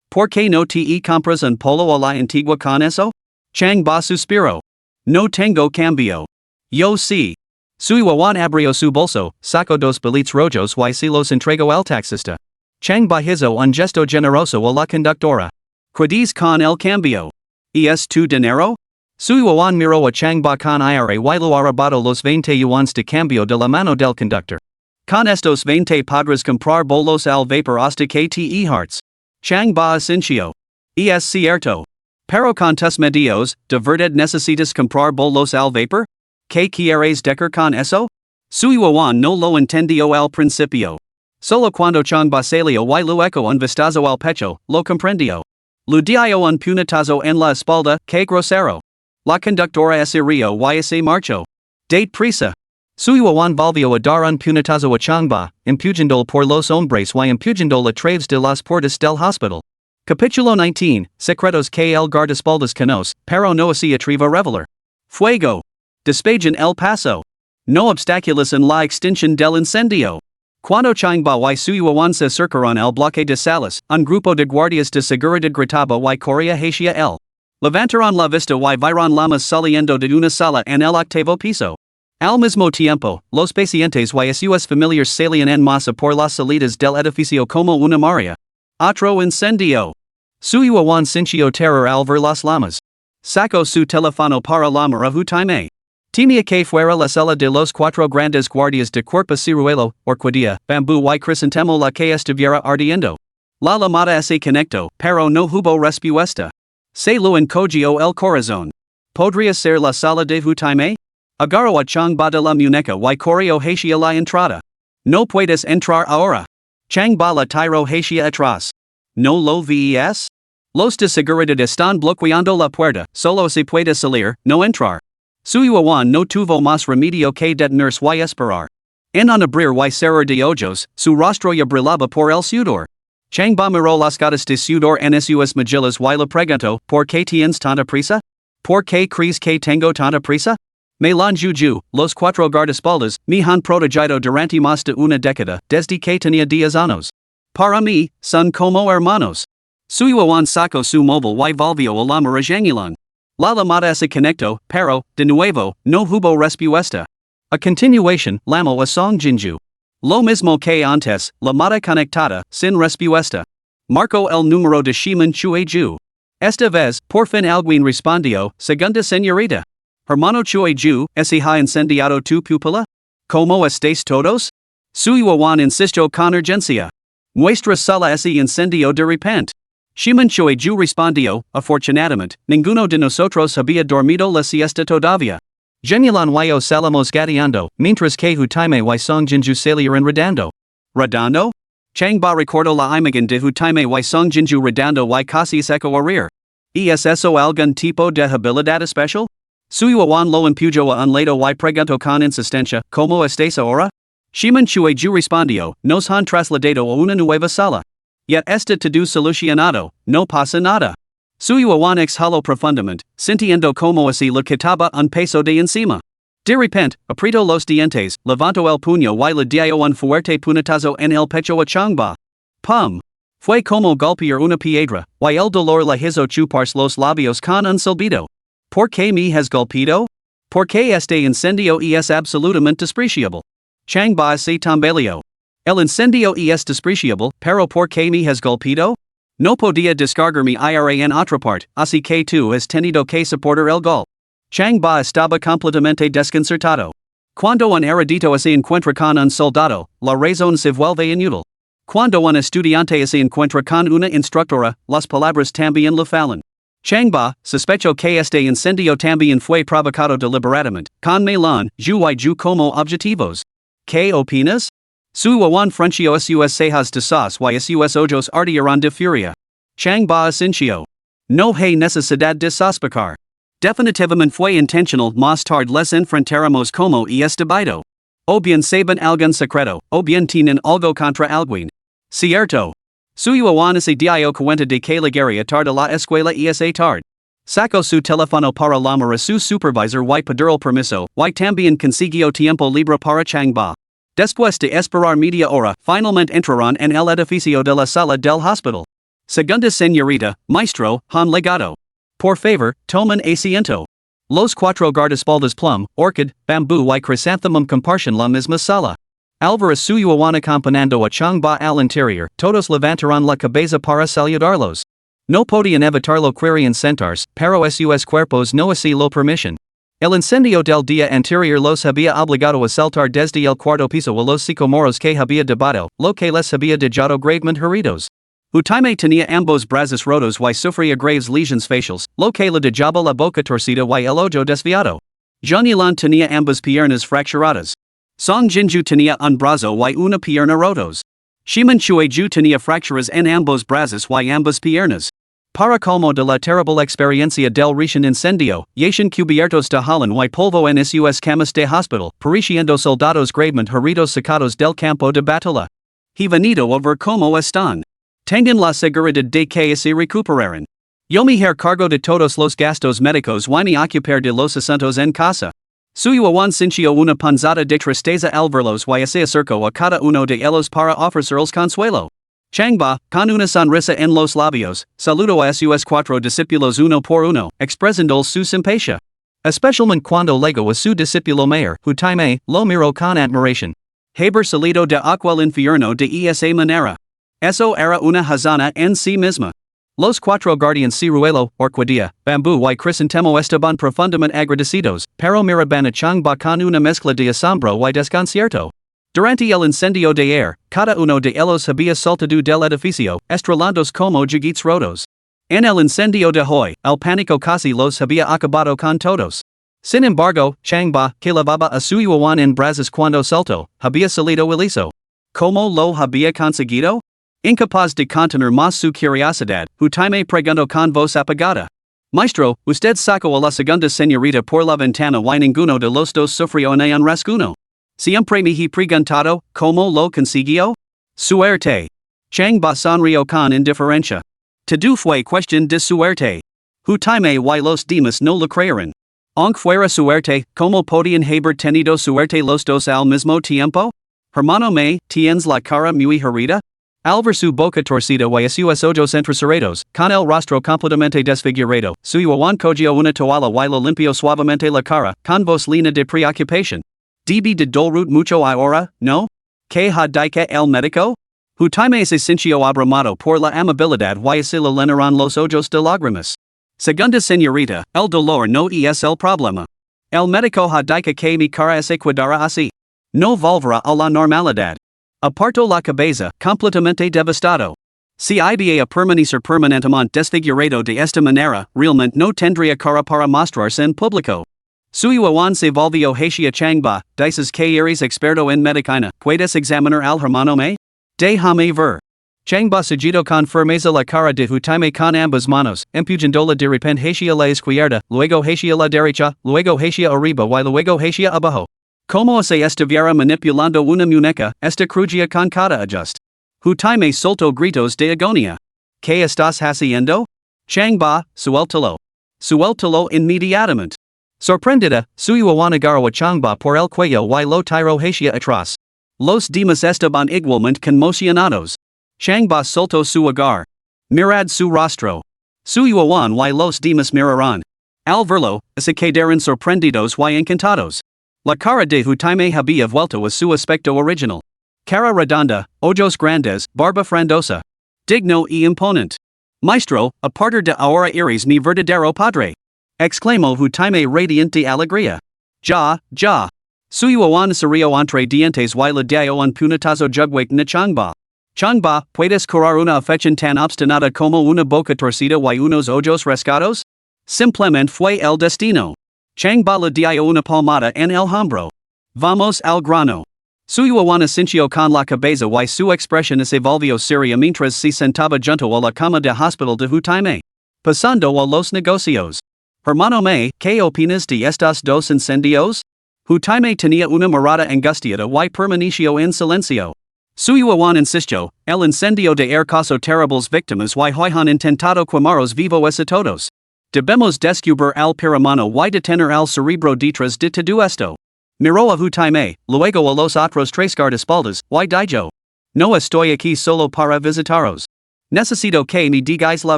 ¿por qué no te compras un polo a la antigua con eso? Chang Ba suspiró. No tengo cambio. Yo sí. Su Yuan abrió su bolso, sacó dos billetes rojos y se los entregó al taxista. Chang Ba hizo un gesto generoso a la conductora. Quidis con el cambio. Es tu dinero? Suyuan miro a changba con ira y lo arrebato los 20 yuans de cambio de la mano del conductor. Con estos 20 podrás comprar bolos al vapor hasta que te hearts. Chang ba asincio. Es cierto. Pero con tus medios, de verdad necesitas comprar bolos al vapor? ¿Qué quieres decir con eso? Suyuan no lo entendió al principio. Solo cuando Chang ba salió y luego un vistazo al pecho, lo comprendió. Lu dio un puñetazo en la espalda, que grosero. La conductora se rió y se marchó. Date prisa. Suyuan volvió a dar un puñetazo a Chang ba, empujando por los hombres y empujando a través de las puertas del hospital. Capítulo 19, Secretos que el guardaespaldas conoce, pero no se atreve a revelar. Fuego. Despejan el paso. No obstáculos en la extinción del incendio. Cuando Chang ba y Suyuan se acercaron al bloque de salas, un grupo de guardias de seguridad gritaba y corría hacia él. Levantaron la vista y vieron llamas saliendo de una sala en el octavo piso. Al mismo tiempo, los pacientes y sus familiares salían en masa por las salidas del edificio como una marea. Otro incendio. Suyuan sintió terror al ver las llamas. Sacó su teléfono para llamar a Hutime. Temía que fuera la sala de los cuatro grandes guardias de cuerpo ciruelo, orquídea, bambú y crisantemo la que estuviera ardiendo. La llamada se conectó, pero no hubo respuesta. Se lo encogió el corazón. ¿Podría ser la sala de Hutime? Agarró a Chang ba de la muñeca y corrió hacia la entrada. No puedes entrar ahora. Chang ba la tiró hacia atrás. ¿No lo ves? Los de seguridad están bloqueando la puerta, solo se puede salir, no entrar. Suyuan no tuvo más remedio que detenerse y esperar. En un abrir y cerrar de ojos, su rostro ya brillaba por el sudor. Chang ba miró las gotas de sudor en sus mejillas y le preguntó, ¿por qué tienes tanta prisa? ¿Por qué crees que tengo tanta prisa? Me lan juju, los cuatro guardaespaldas, me han protegido durante más de una década, desde que tenía 10 años. Para mí, son como hermanos. Suyuan sacó su móvil y volvió a la Marajangilán. La llamada se conectó, pero, de nuevo, no hubo respuesta. A continuación, llamó a Song Jinju. Lo mismo que antes, llamada conectada, sin respuesta. Marcó el número de Shiman Chueju. Esta vez, por fin alguien respondió, segunda señorita. Hermano Chueju, ¿se ha incendiado tu pupila? ¿Cómo estáis todos? Suyuan insistió con urgencia. Nuestra sala se incendió de repente. Shiman Chueju respondió, afortunadamente, ninguno de nosotros había dormido la siesta todavía. Genilan y salimos gateando, mientras que Hutime y Song Jinju salieron rodando. ¿Rodando? Chang ba recordó la imagen de Hutime y Song Jinju rodando y casi seco a reír. ¿Es eso algún tipo de habilidad especial? Suyuan lo empujó a un lado y preguntó con insistencia, ¿cómo estáis ahora? Shiman Chueju respondió, nos han trasladado a una nueva sala. Yet está todo solucionado, no pasa nada. Suyuan exhaló profundamente, sintiendo como si le quitaba un peso de encima. De repente, apretó los dientes, levantó el puño y le dio un fuerte puñetazo en el pecho a Chang ba. Pum. Fue como golpear una piedra, y el dolor le hizo chuparse los labios con un silbido. ¿Por qué me has golpeado? ¿Por qué este incendio es absolutamente despreciable? Chang ba se tambaleó. El incendio es despreciable, pero ¿por qué me has golpeado? No podía descargar mi ira en otra parte, así que tú has tenido que soportar el golpe. Chang ba estaba completamente desconcertado. Cuando un erudito se encuentra con un soldado, la razón se vuelve inútil. Cuando un estudiante se encuentra con una instructora, las palabras también le fallan. Chang ba sospechó que este incendio también fue provocado deliberadamente, con Melan, Ju y Ju como objetivos. ¿Qué opinas? Suyuan frunció sus cejas de sas y sus ojos ardieron de furia. Chang ba asintió. No hay necesidad de sospechar. Definitivamente fue intencional, más tarde les enfrentaremos como es debido. O bien saben algún secreto, o bien tienen algo contra alguien. Cierto. Suyuan se dio cuenta de que llegaría tarde a la escuela esa tarde. Sacó su teléfono para llamar a su supervisor y pedir el permiso, y también consiguió tiempo libre para Chang ba. Después de esperar media hora, finalmente entraron en el edificio de la sala del hospital. Segunda señorita, maestro, han legado. Por favor, tomen asiento. Los cuatro guardaespaldas plum, orchid, bambú y chrysanthemum comparten la misma sala. Alvaro Suyuan acompañando a Chang ba al interior, todos levantaron la cabeza para saludarlos. No podían evitarlo querían sentarse, pero sus cuerpos no así lo permission. El incendio del día anterior los había obligado a saltar desde el cuarto piso a los sicomoros que había debajo, lo que les había dejado gravemente heridos. Jaime tenía ambos brazos rotos y sufría graves lesions faciales, lo que le dejaba la boca torcida y el ojo desviado. Jean Ylan tenía ambas piernas fracturadas. Song Jinju tenía un brazo y una pierna rotos. Shiman Chueju tenía fracturas en ambos brazos y ambas piernas. Para colmo de la terrible experiencia del recién incendio, yacen cubiertos de halón y polvo en sus camas de hospital, pereciendo soldados gravemente heridos sacados del campo de batalla. He venido a ver cómo están. Tengan la seguridad de que se recuperarán. Yo me hago cargo de todos los gastos médicos y me ocupar de los asuntos en casa. Suyuan sintió una panzada de tristeza al verlos y se acercó a cada uno de ellos para ofrecerles consuelo. Changba, con una sonrisa en los labios, saludó a sus cuatro discípulos uno por uno, expresando su simpatia. Especialmente cuando llegó a su discípulo mayor, Jaime, lo miró con admiración. Haber salido de aquel infierno de esa manera. Eso era una hazana en sí misma. Los cuatro guardianes ciruelo, orquídea, bambú y crisantemo estaban profundamente agradecidos, pero miraban a Changba con una mezcla de asombro y desconcierto. Durante el incendio de ayer, cada uno de ellos había saltado del edificio, estralandos como juguetes rotos. En el incendio de hoy, el pánico casi los había acabado con todos. Sin embargo, Changba, que lavaba a su yuan en brazos cuando saltó, había salido ileso. ¿Cómo lo había conseguido? Incapaz de contener más su curiosidad, Jaime preguntó con voz apagada. Maestro, usted sacó a la segunda señorita por la ventana y ninguno de los dos sufrió en un rasguño. Siempre me he preguntado, ¿cómo lo consiguió? Suerte. Changba sonrió con indiferencia. Todo fue cuestión de suerte. Jaime y los demás no lo creyeron. Aunque fuera suerte, ¿cómo podían haber tenido suerte los dos al mismo tiempo? Hermano me, ¿tienes la cara muy herida? Al ver su boca torcida y sus ojos entrecerrados, con el rostro completamente desfigurado, su yuan cogió una toalla y lo limpió suavemente la cara, con voz llena de preocupación. Debe de dolor mucho ahora, ¿no? ¿Qué ha dicho el médico? Jaime se sintió abrumado por la amabilidad y se le llenaron los ojos de lágrimas. Segunda señorita, el dolor no es el problema. El médico ha dicho que mi cara se quedará así. No volverá a la normalidad. Apartó la cabeza, completamente devastado. Si iba a permanecer permanentemente desfigurado de esta manera, realmente no tendría cara para mostrarse en público. Su yuan se volvió hacia Changba, dices que eres experto en medicina, ¿puedes examinar al hermano me? Déjame ver. Changba sujetó con firmeza la cara de Jaime con ambas manos, empujándola de repente hacia la izquierda, luego hacia la derecha, luego hacia arriba y luego hacia abajo. Como se estuviera manipulando una muñeca, esta crujía con cada ajuste. Jaime soltó gritos de agonía. ¿Qué estás haciendo? Changba, suéltalo. Suéltalo inmediatamente. Sorprendida, su yuan agarró a Changba por el cuello y lo tiró hacia atrás. Los demás estaban igualmente conmocionados. Changba soltó su agar. Mirad su rostro. Su yuan y los demás miraron. Al verlo, se quedaron sorprendidos y encantados. La cara de Jaime había vuelto a su aspecto original. Cara redonda, ojos grandes, barba frondosa. Digno y imponente. Maestro, a partir de ahora eres mi verdadero padre. Exclamó Jaime radiante de alegría. Ya. Su yuan serio entre dientes y le dio un puñetazo juguete na Changba. Changba, ¿puedes curar una afección tan obstinada como una boca torcida y unos ojos rasgados? Simplemente fue el destino. Changba le dio una palmada en el hombro. Vamos al grano. Su yuan sintió con la cabeza y su expresión se volvió seria mientras se sentaba junto a la cama de hospital de Jaime. Pasando a los negocios. Hermano me, ¿qué opinas de estos dos incendios? Jaime tenía una mirada angustiada y permaneció en silencio. Su yuan insistió, el incendio de ayer causó terribles víctimas y han intentado quemarlos vivos a todos. Debemos descubrir al piramano y detener al cerebro detrás de todo esto. Miró a Jaime, luego a los otros tres guardaespaldas, y dijo. No estoy aquí solo para visitaros. Necesito que me digáis la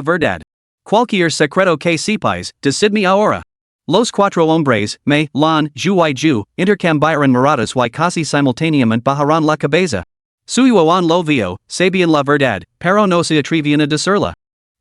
verdad. Cualquier secreto que sepáis, decidme ahora. Los cuatro hombres, me, Lan, Ju y Ju, intercambiaron miradas y casi simultáneamente bajaron la cabeza. Su yuan lo vio, sabían la verdad, pero no se atrevían a decirla.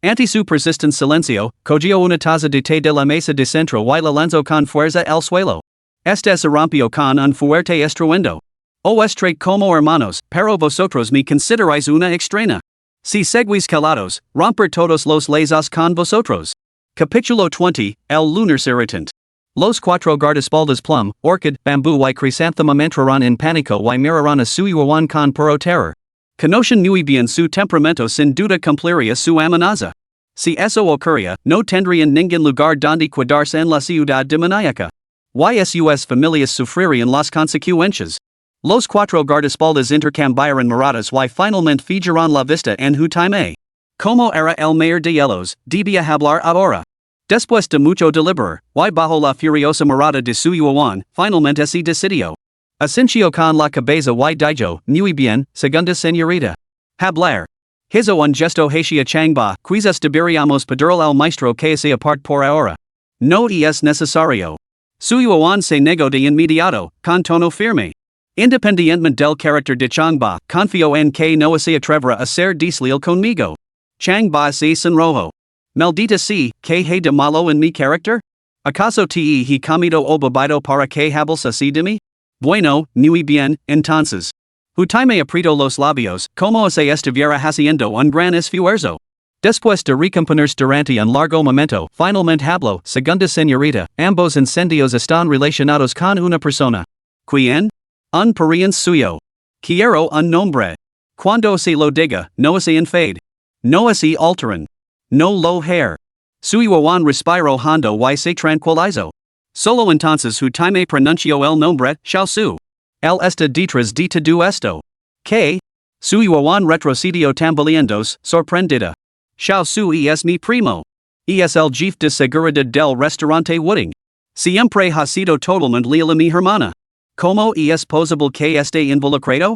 Anti su persistent silencio, cogio una taza de té de la mesa de centro y la lanzo con fuerza el suelo. Este rompio con un fuerte estruendo. O estre como hermanos, pero vosotros me consideráis una extraña. Si seguís calados, romper todos los lazos con vosotros. Capítulo 20, El lunar irritant. Los cuatro guardaespaldas plum, orchid, bambú y chrysanthemum entrarán en pánico y mirarán a su yuan con puro terror. Conocen muy bien su temperamento sin duda cumpliría su amenaza. Si eso ocurría, no tendrían ningún lugar donde quedarse en la ciudad demoníaca. Y sus familias sufrirían las consecuencias. Los cuatro guardaespaldas intercambiarán miradas y finalmente fijarán la vista en Hutime. Como era el mayor de ellos, debía hablar ahora. Después de mucho deliberar, y bajo la furiosa mirada de su yuan, finalmente se decidió. Asincio con la cabeza y dijo, muy bien, segunda señorita. Hablar. Hizo un gesto hacia Changba, quizás deberíamos pedirle al maestro que se aparte por ahora. No es necesario. Su yuan se negó de inmediato, con tono firme. Independientemente del carácter de Changba, confío en que no se atreverá a ser desleal conmigo. Changba se sonrojó. Maldita sea, ¿qué hay de malo en mi carácter? ¿Acaso te he comido o bebido para que hables así de mí? Bueno, muy bien, entonces. Hutime apretó los labios, como se estuviera haciendo un gran esfuerzo. Después de recomponerse durante un largo momento, finalmente habló, segunda señorita, ambos incendios están relacionados con una persona. ¿Quién? Un pariente suyo. Quiero un nombre. Cuando se lo diga, no se enfade. No se alteran. No lo hair. Su yuan respiró hondo y se tranquilizó. Solo entonces Hutime pronunció el nombre, Xiao Su. Él está detrás de todo esto. ¿Qué? Su yuan retrocedió tambaleándose, sorprendida. Xiao Su es mi primo. Es el jefe de seguridad del restaurante Wooding. Siempre ha sido totalmente leal a mi hermana. ¿Cómo es posible que esté involucrado?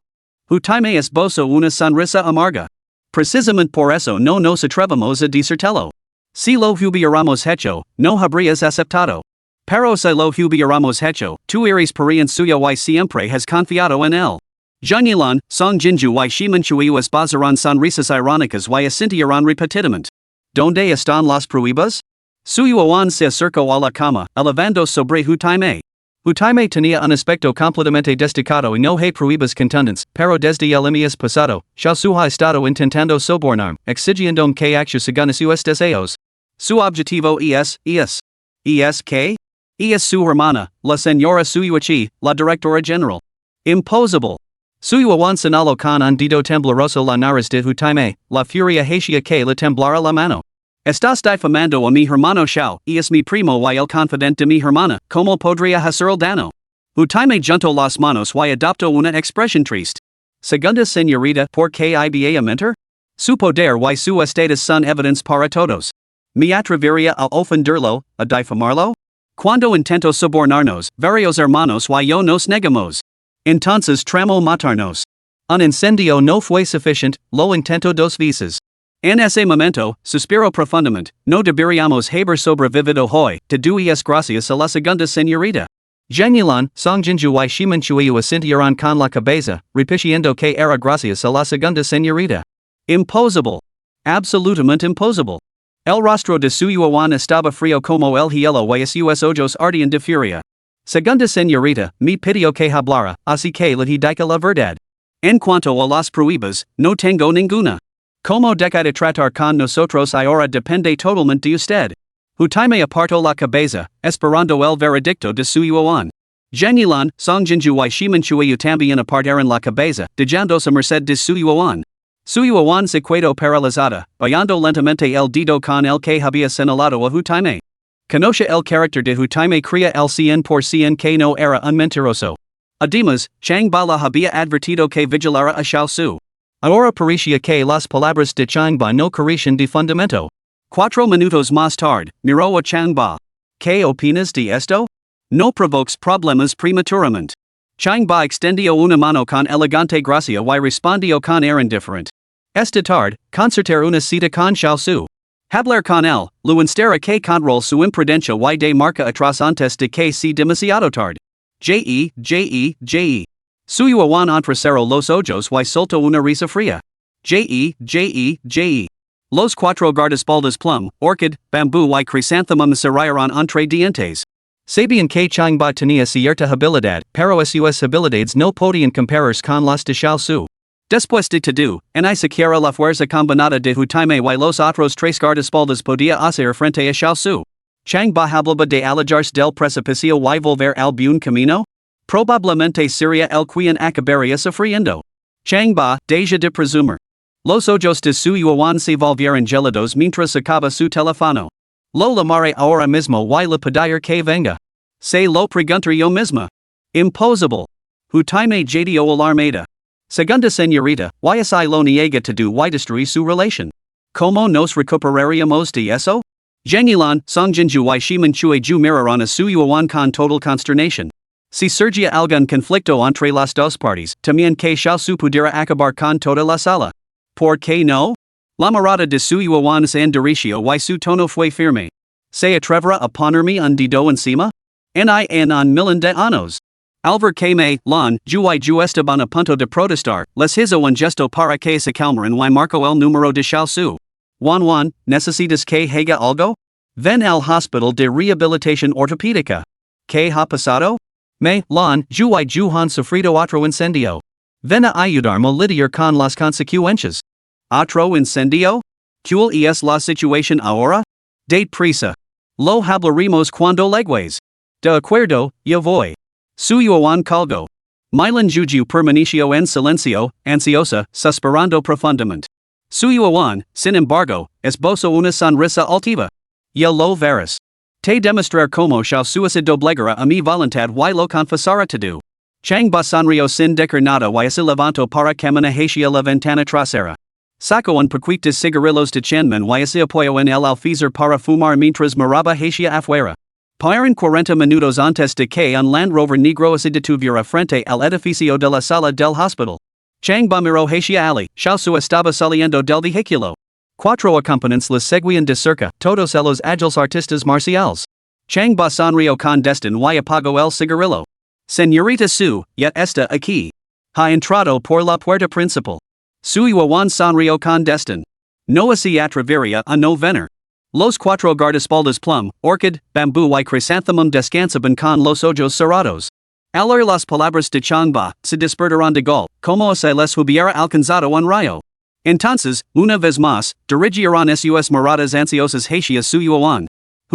Hutime esbozó una sonrisa amarga. Precisamente por eso no nos atrevemos a decírtelo. Si lo hubiéramos hecho, no habrías aceptado. Pero si lo hubiéramos hecho, tú eres pariente suyo y siempre has confiado en él. Janilan, Song Jinju y Shimanchui esbozarán sonrisas irónicas y asintirán repetidamente. ¿Dónde están las pruebas? Su yuan se acercó a la cama, elevando sobre Hutime. Hutime tenía un aspecto completamente destacado y no hay pruebas contundentes, pero desde el mes pasado, Xiao Su ha estado intentando sobornarme, exigiendo que actúe según sus deseos. Su objetivo es ¿qué? Es su hermana, la señora Suyuichi, la directora general. Imposible. Su yuan señaló con un dedo tembloroso la nariz de Hutime, la furia hacia que le temblara la mano. Estás difamando a mi hermano Xiao, es mi primo y el confidente de mi hermana, ¿cómo podría hacer el daño? Hutime juntó las manos y adoptó una expresión triste. Segunda señorita, ¿por qué iba a mentir? Su poder y su estatus son evidentes para todos. ¿Me atrevería a ofenderlo, a difamarlo? Cuando intento sobornarnos, varios hermanos y yo nos negamos. Entonces tramo matarnos. Un incendio no fue suficiente, lo intento dos veces. En ese momento, suspiro profundamente, no deberíamos haber sobrevivido hoy, todo es gracias a la segunda señorita. Genilan, Songjinju y Shimanchui asintieron con la cabeza, repitiendo que era gracias a la segunda señorita. Imposible. Absolutamente imposible. El rostro de su yuan estaba frío como el hielo y sus ojos ardían de furia. Segunda señorita, me pidió que hablara, así que le dije la verdad. En cuanto a las pruebas, no tengo ninguna. Como deja de tratar con nosotros ahora depende totalmente de usted. Hutime apartó la cabeza, esperando el veredicto de su yuan. Genilan, Songjinju y Shimanchui también apartaron la cabeza, dejándose a merced de su yuan. Su yuan se quedó paralizada, bajando lentamente el dedo con el que había señalado a Hutime. Conoce el carácter de Hutime, creía el 100% que no era un mentiroso. Además, Changba la había advertido que vigilara a Xiao Su. Ahora parecía que las palabras de Changba no carecían de fundamento. 4 minutos más tarde, miró a Changba. ¿Qué opinas de esto? No provoques problemas prematuramente. Changba extendió una mano con elegante gracia y respondió con air indiferente. Esta tarde, concertar una cita con Xiao Su. Hablar con él, lo instara que control su imprudencia y de marca atrás antes de que sea demasiado tarde. Je. Su yuan entrecerró los ojos y soltó una risa fría. Je. Los cuatro guardaespaldas plum, orchid, bamboo y chrysanthemum cerraron entre dientes. Sabian que changba tenía cierta habilidad, pero sus habilidades no podían compararse con las de Xiao Su. Después de todo, ni siquiera la fuerza combinada de Jaime y los otros tres guardaespaldas podía hacer frente a Xiao Su. Changba hablaba de alejarse del precipicio y volver al buen camino? Probablemente sería el quien acabaría sufriendo. Changba, deja de presumir. Los ojos de su yuan se volvieron gelados mientras sacaba su teléfono. Lo llamaré ahora mismo y le pedir que venga. Se lo pregunto yo misma. Imposible. Jaime JDO alarmada. Segunda señorita, y si lo niega todo y destruye su relación. ¿Cómo nos recuperaríamos de eso? Zhengilan, Songjinju y Shimanchui ju miraron a su yuan con total consternación. Si surgía algún conflicto entre las dos partes, también que Xiao Su pudiera acabar con toda la sala. ¿Por qué no? La mirada de su yuan se endureció y su tono fue firme. ¿Se atreverá a ponerme un dedo encima? Ni en un millón de años. Al ver que me, lan, ju estaban a punto de protestar, les hizo un gesto para que se calmaran y marcó el número de Xiao Su. Juan, ¿necesitas que haga algo? Ven al hospital de rehabilitación ortopédica. ¿Qué ha pasado? Me, lan, ju han sufrido otro incendio. Ven a ayudarme a lidiar con las consecuencias. ¿Otro incendio? ¿Cuál es la situación ahora? Date prisa. Lo hablaremos cuando llegues. De acuerdo, yo voy. Su yuan colgó. Milan Juju permaneció en silencio, ansiosa, suspirando profundamente. Su yuan, sin embargo, esbozó una sonrisa altiva. Ya lo verás. Te demostrar cómo Xiao Su se doblegará a mi voluntad y lo confesará todo. Changba sonrió sin decir nada y se levantó para caminar hacia la ventana trasera. Sacó un paquete de cigarrillos de Chenman y se apoyó en el alféizar para fumar mientras miraba hacia afuera. Pasaron 40 minutos antes de que un Land Rover negro se detuviera frente al edificio de la sala del hospital. Changba miró hacia Ali, Xiao Su estaba saliendo del vehículo. Cuatro acompañantes les seguían de cerca, todos ellos ágiles artistas marciales. Changba sonrió con desdén y apagó el cigarrillo. Señorita Su, ya está aquí. Ha entrado por la puerta principal. Su yuan sonrió con desdén. No se atrevería a no venir. Los cuatro guardaespaldas plum, orchid, bambú y chrysanthemum descansaban con los ojos cerrados. Al oír las palabras de Changba, se despertaron de gol, como si les hubiera alcanzado un rayo. Entonces, una vez más, dirigieron sus miradas ansiosas hacia su yuan.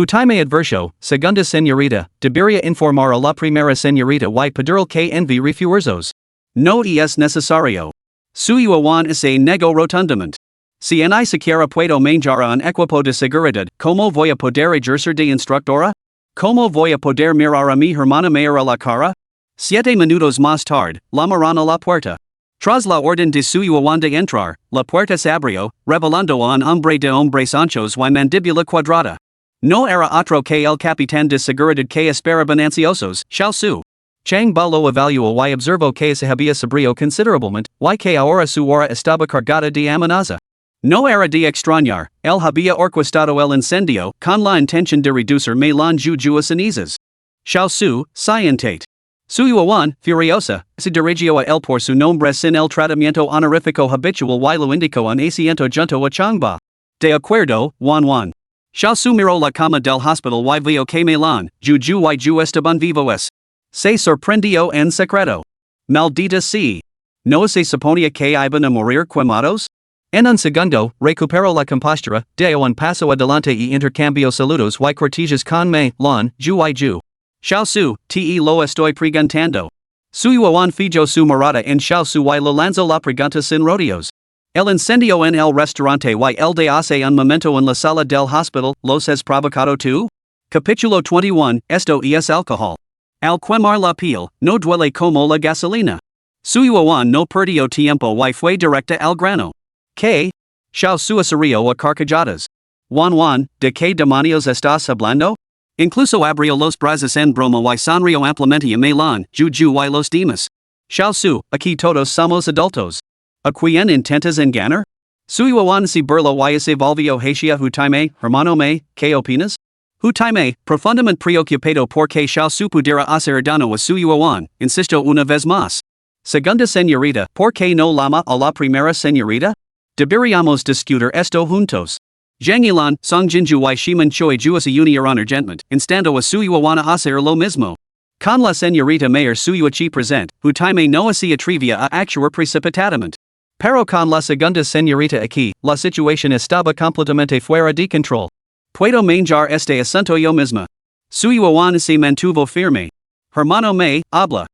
Jaime advirtió, segunda señorita, debería informar a la primera señorita y pedirle que envíe refuerzos. No es necesario. Su yuan se negó rotundamente. Si ni siquiera puedo manejar un equipo de seguridad, ¿cómo voy a poder ejercer de instructora? ¿Cómo voy a poder mirar a mi hermana mayor a la cara? 7 minutos más tarde, llamaron a la puerta. Tras la orden de su yuan de entrar, la puerta se abrió, revelando a un hombre de hombres anchos y mandíbula cuadrada. No era otro que el capitán de seguridad que esperaban ansiosos, Xiao Su. Changba lo evaluó y observó que se había sobrido considerablemente, y que ahora su hora estaba cargada de amenaza. No era de extrañar, él había orquestado el incendio, con la intención de reducir Melan Juju a cenizas. Xiao Su, scientate. Su yuan, furiosa, se dirigió a él por su nombre sin el tratamiento honorífico habitual y lo indicó en asiento junto a Changba. De acuerdo, Juan. Xiao Su miró la cama del hospital y vio que Melan, Juju y Ju estaban vivos. Se sorprendió en secreto. Maldita sea. ¿No se suponía que iban a morir quemados? En un segundo, recuperó la compostura, dio un paso adelante y intercambió saludos y cortejos con me, lan, Ju. Xiao Su, te lo estoy preguntando. Su yuan fijó su mirada en Xiao Su y lo lanzó la pregunta sin rodeos. El incendio en el restaurante y el de hace un momento en la sala del hospital, ¿los has provocado tú? Capítulo 21, esto es alcohol. Al quemar la piel, no duele como la gasolina. Su yuan no perdió tiempo y fue directa al grano. ¿Qué? Xiao Su acerrió a carcajadas. Juan, ¿de qué demonios estás hablando? Incluso abrió los brazos en broma y sonrió ampliamente a Melan, Juju y los demás. Xiao Su, aquí todos somos adultos. ¿A quién intentas engañar? Su yuan se burló y se volvió hacia Jaime, hermano me, ¿qué opinas? Jaime, profundamente preocupado porque Xiao Su pudiera hacer daño a su yuan, insistió una vez más. Segunda señorita, ¿por qué no llama a la primera señorita? Deberíamos discutir esto juntos. Jangilan, Songjinju y Shiman Choi Juas a unir urgentment, instando a suyo wana hacer lo mismo. Con la señorita mayor suyo chi present, time no se atrevía a actuar precipitadamente. Pero con la segunda señorita aquí, la situación estaba completamente fuera de control. Puedo manjar este asunto yo misma. Suyo se mantuvo firme. Hermano me, habla.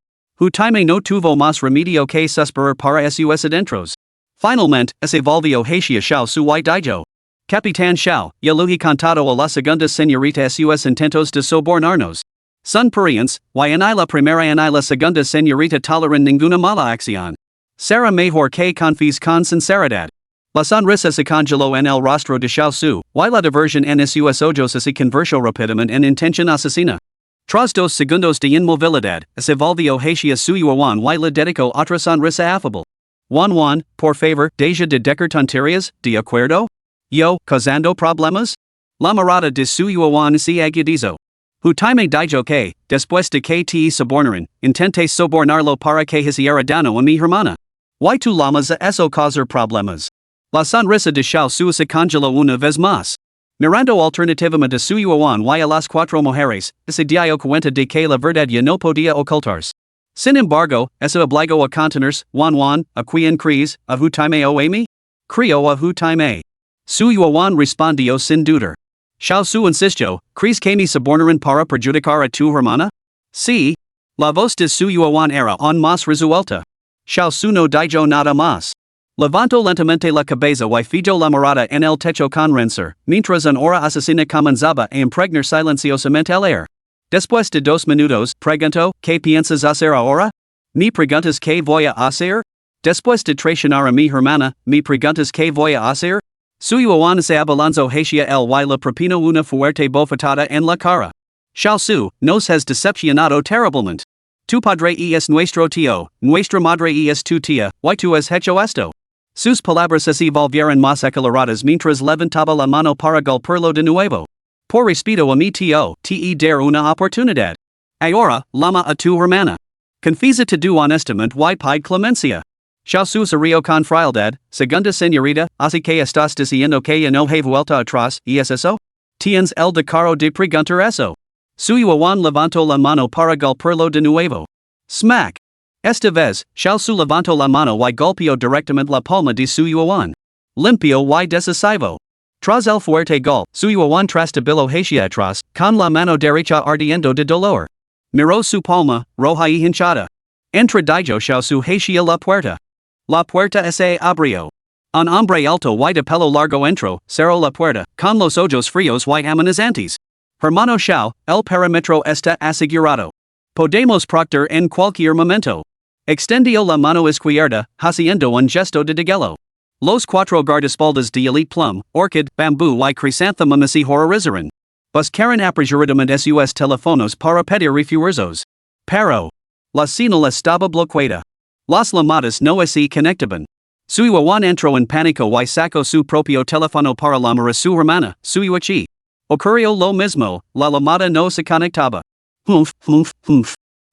Time no tuvo más remedio que suspirar para sus adentros. Finalmente, se volvió hacia Xiao Sui Daijo. Capitán Xiao, ya lo he contado a la segunda señorita sus intentos de sobornarnos. Son parientes, y ni la primera ni la segunda señorita toleran ninguna mala acción. Será mejor que confíes con sinceridad. La sonrisa se congeló en el rostro de Xiao Su, y la diversión en sus ojos se convirtió rápidamente en intención asesina. Tras 2 segundos de inmovilidad, se volvió hacia suyo y le dedicó otra sonrisa affable. Juan, por favor, deja de decir tonterías, ¿de acuerdo? Yo, causando problemas? La mirada de suyo se agudizó. Time dijo que, después de que te sobornaran, intenté sobornarlo para que hiciera daño a mi hermana. Y tú llamas a eso causar problemas. La sonrisa de Xiao Su se congeló una vez más. Mirando alternativamente a suyo y a las 4 mujeres, se dio cuenta de que la verdad ya no podía ocultarse. Sin embargo, eso obligó a contenerse, Juan, a quien crees, a time o a mí? Creo a time. Suyo respondió sin dudar. Xiao Su insistió, ¿crees que me sobornaran para perjudicar a tu hermana? Sí. La voz de suyo era aún más resuelta. Xiao Su no dijo nada más. Levantó lentamente la cabeza y fijó la mirada en el techo con rencor, mientras una hora asesina comenzaba a impregnar silenciosamente el aire. Después de 2 minutos, preguntó, ¿qué piensas hacer ahora? ¿Me preguntas qué voy a hacer? Después de traicionar a mi hermana, ¿me preguntas qué voy a hacer? Suyo se abalanzó hacia él y le propinó una fuerte bofetada en la cara. Xiao Su, nos has decepcionado terriblemente. Tu padre es nuestro tío, nuestra madre es tu tía, y tú has hecho esto. Sus palabras se volvieron más aceleradas mientras levantaba la mano para golpearlo de nuevo. Por respeto a mi tío, te dar una oportunidad. Ahora, llama a tu hermana. Confiésate tu honestamente y pide clemencia. Xiao Su se rió con frialdad, segunda señorita, así que estás diciendo que ya no he vuelto atrás, ¿y es eso? Tienes el descaro de preguntar eso. Suyo levantó la mano para golpearlo de nuevo. Smack! Esta vez, Xiao Su levantó la mano y golpeó directamente la palma de Suyo limpio y decisivo. Tras el fuerte golpe, Suyo trastabilló hacia atrás, con la mano derecha ardiendo de dolor. Miró su palma, roja y hinchada. Entra dijo Xiao Su hacia la puerta. La puerta se abrió. Un hombre alto y de pelo largo entró, cerró la puerta, con los ojos fríos y amenazantes. Hermano Xiao, el perímetro está asegurado. Podemos proceder en cualquier momento. Extendió la mano izquierda, haciendo un gesto de degelo. Los 4 guardaespaldas de elite plum, orchid, bambú y crisantemo se horrorizaron. Buscaron apresuradamente sus teléfonos para pedir refuerzos. Pero la señal estaba bloqueada. Las llamadas no se conectaban. Suyo entró en pánico y sacó su propio teléfono para llamar a su hermana, Suyo Chi. Ocurrió lo mismo, la llamada no se conectaba. Humph.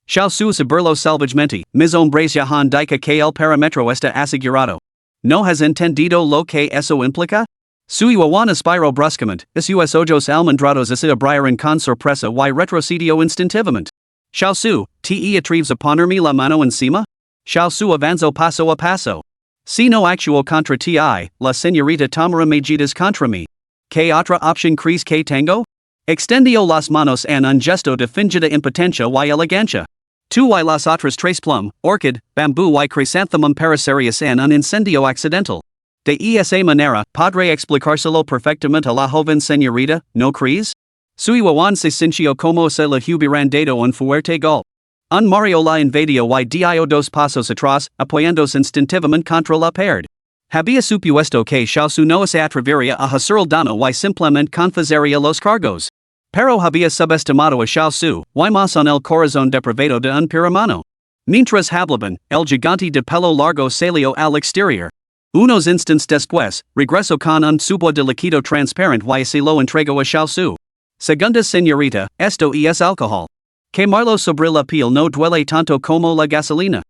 Xiao Su se burló salvajemente, mis hombres ya han dicho que el perímetro está asegurado. ¿No has entendido lo que eso implica? Suyo aspiró bruscamente, sus ojos almendrados se abrieron con sorpresa y retrocedió instintivamente. Xiao Su, ¿te atreves a ponerme la mano encima? Xiao Su avanzó paso a paso. Si no actúo contra ti, la señorita tomará medidas contra mí. ¿Qué otra opción crees que tengo? Extendió las manos en un gesto de fingida impotencia y elegancia. Tú y las otras 3 plum, orchid, bambú y crisantemo perecerías en un incendio accidental. De esa manera, podré explicárselo perfectamente a la joven señorita, ¿no crees? Suyo se sintió como se le hubieran dado un fuerte golpe. Un Mario la invadió y dio 2 pasos atrás, apoyándose instintivamente contra la pared. Había supuesto que Xiao Su no se atrevería a hacer el daño y simplemente confesaría los cargos. Pero había subestimado a Xiao Su, y más en el corazón depravado de un piramano. Mientras hablaban, el gigante de pelo largo salió al exterior. Unos instantes después, regresó con un tubo de líquido transparente y se lo entregó a Xiao Su. Segunda señorita, esto es alcohol. Quemarlo sobre la piel no duele tanto como la gasolina.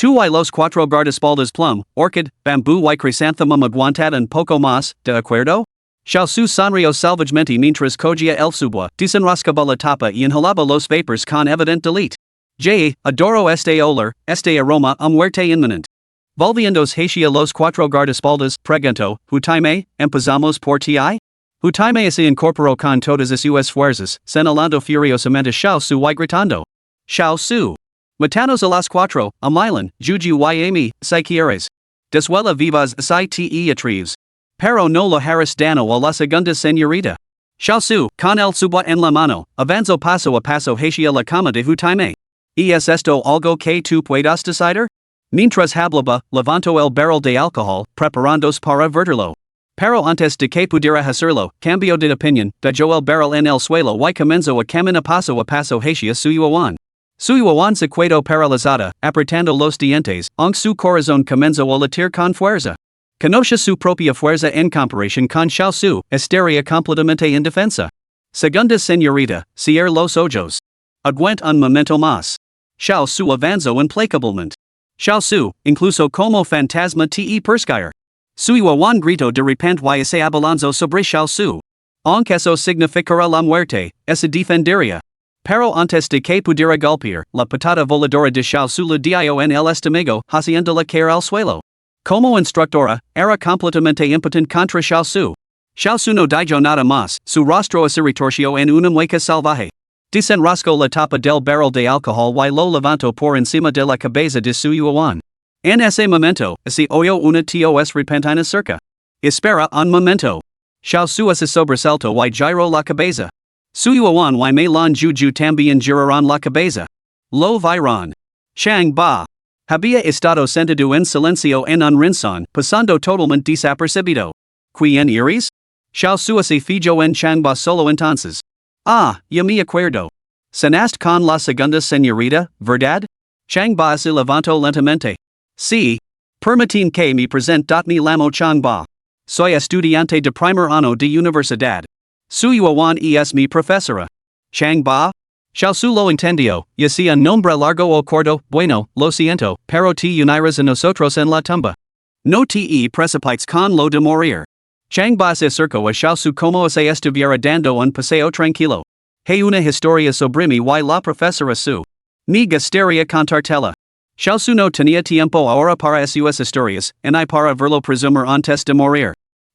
Tu y los cuatro guardaespaldas plum, orchid, bamboo y chrysanthemum aguantad and poco más, de acuerdo? Shall su sonrio salvagemente mientras cogía el subwa, desenrascaba la tapa y inhalaba los vapors con evident delete. J. Adoro este olor, este aroma a muerte inminent. Volviendos hacia los cuatro guardaespaldas, pregunto, ¿Hutaime, empezamos por ti? Hutaime se incorporó con todas sus fuerzas, señalando furiosamente Shao Su y gritando. Shao Su. Matanos a las cuatro, a Milan, Juju y Amy, si quieres. Deshuela vivas si te atreves. Pero no lo harás dano a la segunda señorita. Shao Su, con el subwa en la mano, avanzo paso a paso hacia la cama de Hutaime. ¿Es esto algo que tú puedas decidir? Mientras hablaba, levantó el barril de alcohol, preparándose para verterlo. Pero antes de que pudiera hacerlo, cambió de opinión, dejó el barril en el suelo y comenzó a caminar paso hacia su yuan. Su yuan se quedó paralizada, apretando los dientes, aunque su corazón comenzó a latir con fuerza. Conoce su propia fuerza en comparación con Shao Su, estaría completamente indefensa. Segunda señorita, cierra los ojos. Aguanta un momento más. Shao Su avanzó implacablemente. Shao Su, incluso como fantasma te perseguir. Su yuan grito de repente y se abalanzó sobre Shao Su. Aunque eso significará la muerte, se defendería. Pero antes de que pudiera golpear, la patada voladora de Shao Su le dio en el estómago, haciéndola caer al suelo. Como instructora, era completamente impotente contra Shao Su. Shao Su no dijo nada más, su rostro se retorció en una mueca salvaje. Desenrascó la tapa del barril de alcohol y lo levantó por encima de la cabeza de su yuan. En ese momento, se oyó una tos repentina cerca. Espera un momento. Shao Su se sobresaltó y giró la cabeza. Su yuan y Meilon Juju también giraron la cabeza. Lo vieron. Chang Ba. Había estado sentado en silencio en un rincón, pasando totalmente desapercibido. ¿Quién eres? Shao Su se fijó en Chang Ba solo entonces. Ah, ya me acuerdo. Cenaste con la segunda señorita, ¿verdad? Chang Ba se levantó lentamente. Sí. Permitin que me presente me llamo Chang Ba. Soy estudiante de primer año de universidad. Su yuan es mi profesora. Chang Ba? Shao Su lo entendió, y si un nombre largo o corto, bueno, lo siento, pero te unirás a nosotros en la tumba. No te precipites con lo de morir. Chang Ba se acercó a Shao Su como si estuviera dando un paseo tranquilo. Hay una historia sobre mí y la profesora Su. Me gustaría contártela. Shao Su no tenía tiempo ahora para sus historias, y para verlo presumir antes de morir.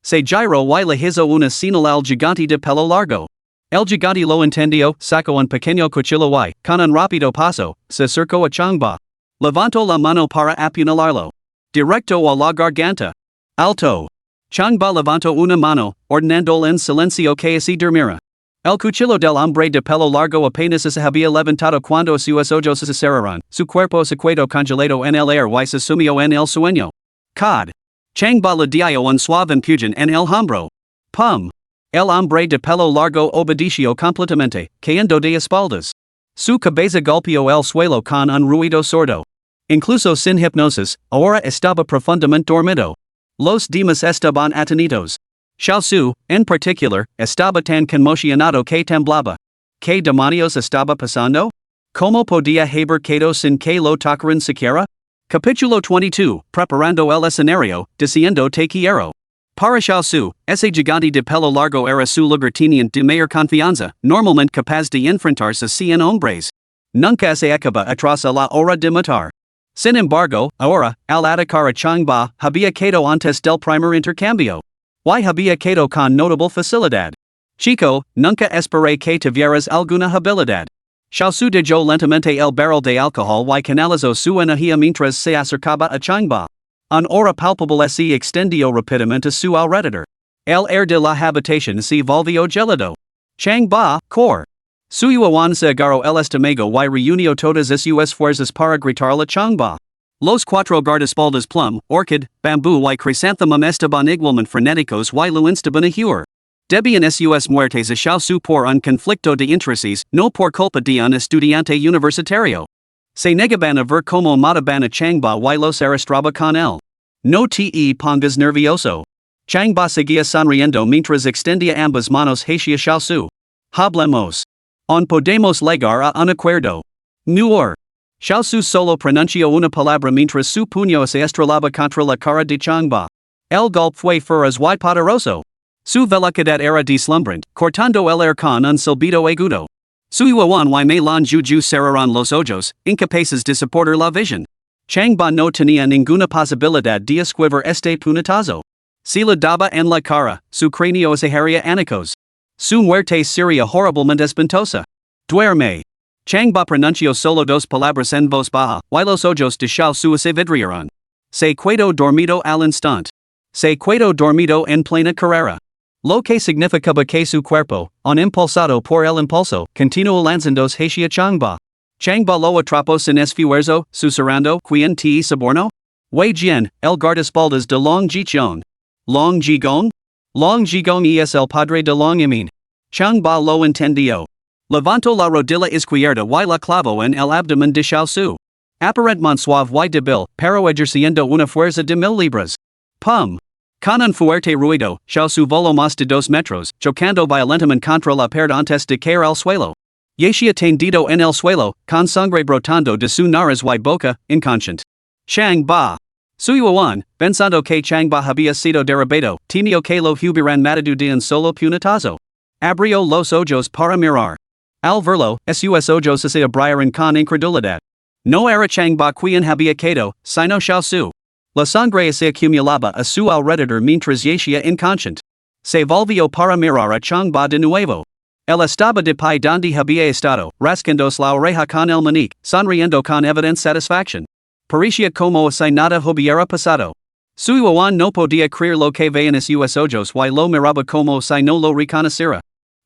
Se giró y le hizo una señal al gigante de pelo largo. El gigante lo entendió, sacó un pequeño cuchillo y, con un rápido paso, se acercó a Chang Ba. Levantó la mano para apuñalarlo. Directo a la garganta. Alto. Chang Ba levantó una mano, ordenando en silencio que se durmiera. El cuchillo del hombre de pelo largo apenas se había levantado cuando sus ojos se cerraron, su cuerpo se quedó congelado en el aire y se sumió en el sueño. Cod. Chang Ba le dio un suave empujón en el hombro. Pum. El hombre de pelo largo obedeció completamente, cayendo de espaldas. Su cabeza golpeó el suelo con un ruido sordo. Incluso sin hipnosis, ahora estaba profundamente dormido. Los demás estaban atenidos. Shao Su, en particular, estaba tan conmocionado que temblaba. ¿Qué demonios estaba pasando? ¿Cómo podía haber quedado sin que lo tocaran siquiera? Capítulo 22, preparando el escenario, diciendo te quiero. Para Shao Su, ese gigante de pelo largo era su lugarteniente de mayor confianza, normalmente capaz de enfrentarse a 100 hombres. Nunca se acaba atrás a la hora de matar. Sin embargo, ahora, al atacar a Chang Ba, había quedado antes del primer intercambio. Y había quedado con notable facilidad. Chico, nunca esperé que tuvieras alguna habilidad. Shao Su dejó lentamente el barril de alcohol y canalizó su energía mientras se acercaba a Chang Ba. Un aura palpable se extendió rápidamente a su alrededor. El aire de la habitación se volvió gélido. Chang Ba, core. Su yuan se agarró el estómago y reunió todas sus fuerzas para gritarle a Chang Ba. Los cuatro guardaespaldas plum, orchid, bambú y chrysanthemum estaban igualmente frenéticos y lo instaban a huir. Debían sus muertes a Shao Su por un conflicto de intereses, no por culpa de un estudiante universitario. Se negaban a ver como mataban a Chang Ba y los arrastraba con él. No te pongas nervioso. Chang Ba seguía sonriendo mientras extendía ambas manos hacia Shao Su. Hablemos. On podemos llegar a un acuerdo. Muir. Xiao su solo pronuncio una palabra mientras su puño se estrelaba contra la cara de Changba. El golpe fue feroz y poderoso. Su velocidad era deslumbrante, cortando el aire con un silbido agudo. Su yuan y me lan juju cerraron los ojos, incapaces de soportar la visión. Changba no tenía ninguna posibilidad de esquivar este puñetazo. Si la daba en la cara, su cráneo se haría añicos. Su muerte sería horriblemente espantosa. Duerme. Changba pronunció solo dos palabras en voz baja, y los ojos de Xiao Su se vidriaron. Se quedó dormido al instante. Se quedó dormido en plena carrera. Lo que significaba que su cuerpo, impulsado por el impulso, continuó lanzándose hacia Changba. Changba lo atrapó sin esfuerzo, susurrando, ¿Quién te sobornó? Wei Jian, el guardaespaldas de Long Jichong. Long Jigong? Long Jigong es el padre de Long Yimin. Changba lo entendió. Levantó la rodilla izquierda y la clavó en el abdomen de Xiao Su. Aparentemente suave y débil, pero ejerciendo una fuerza de 1000 libras. Pum. Con un fuerte ruido, Xiao Su voló más de 2 metros, chocando violentamente contra la pared antes de caer al suelo. Yeshia tendido en el suelo, con sangre brotando de su nariz y boca, inconsciente. Changba. Su yuan, pensando que Changba había sido derribado, temió que lo hubieran matado de un solo puñetazo. Abrió los ojos para mirar. Al verlo, sus ojos se abrieron con incredulidad. No era Changba quien había quedado, sino Xiao Su. La sangre se acumulaba a su alrededor mientras yeshia inconsciente. Se volvió para mirar a Changba de nuevo. Él estaba de pie donde había estado, rascándose la oreja con el manique, sonriendo con evidente satisfacción. Parecía como si nada hubiera pasado. Su yuan no podía creer lo que veían sus ojos y lo miraba como si no lo reconociera.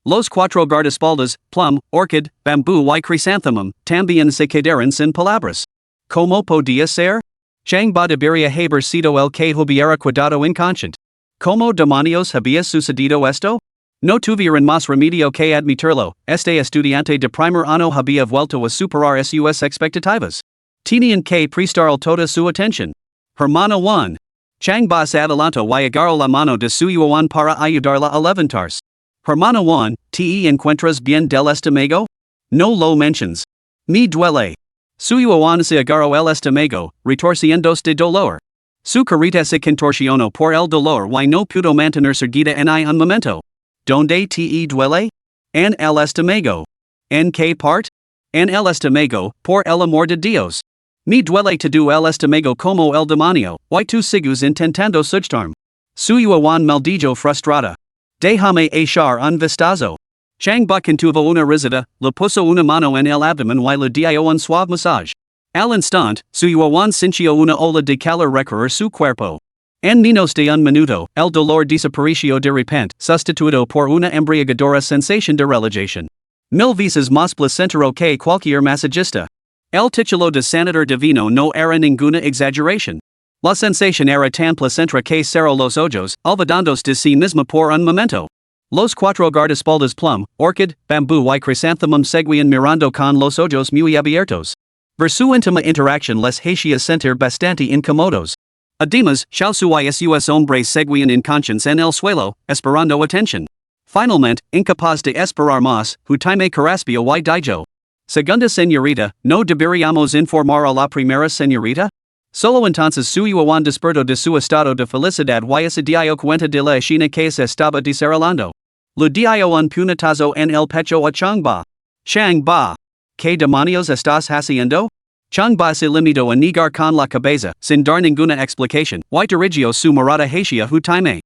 Los cuatro guardaespaldas, plum, orchid, bambú y chrysanthemum, también se quedaron sin palabras. ¿Cómo podía ser? Changba debería haber sido el que hubiera quedado inconsciente. ¿Cómo demonios había sucedido esto? No tuvieron más remedio que admitirlo, este estudiante de primer año había vuelto a superar sus expectativas. Tenían que prestar toda su atención. Hermano Juan. Changba se adelantó y agarró la mano de su yuan para ayudarla a levantarse. Hermano Juan, ¿te encuentras bien del estómago? No lo menciones. Me duele. Su yuan se agarró el estómago, retorciéndose de dolor. Su carita se contorsionó por el dolor y no pudo mantenerse erguida en un momento. ¿Dónde te duele? En el estómago. ¿En qué parte? En el estómago, por el amor de Dios. Me duele todo el estómago como el demonio, y tú sigues intentando sujetarme. Su yuan maldijo frustrada. Déjame echar un vistazo. Changba contuvo una risita, le puso una mano en el abdomen y le dio un suave massage. Al instante, su yuan sintió una ola de calor recorrer su cuerpo. En menos de un minuto, el dolor desapareció de repente, sustituido por una embriagadora sensación de relajación. 1000 veces más placentero que cualquier masajista. El título de sanador divino no era ninguna exageración. La sensación era tan placentera que cerró los ojos, olvidándose de sí misma por un momento. Los cuatro guardaespaldas plum, orchid, bambú y chrysanthemum seguían mirando con los ojos muy abiertos. Ver su íntima interacción les hacía sentir bastante incómodos. Además, Xiao Su y sus hombres seguían inconscientes en el suelo, esperando atención. Finalmente, incapaz de esperar más, Hutime Caraspio y Dijo. Segunda señorita, ¿no deberíamos informar a la primera señorita? Solo entonces su yuan despertó de su estado de felicidad y se dio cuenta de la escena que se estaba desarrollando. Le dio un puñetazo en el pecho a Changba. Changba. ¿Qué demonios estás haciendo? Changba se limitó a negar con la cabeza, sin dar ninguna explicación, y dirigió su mirada hacia Hutime.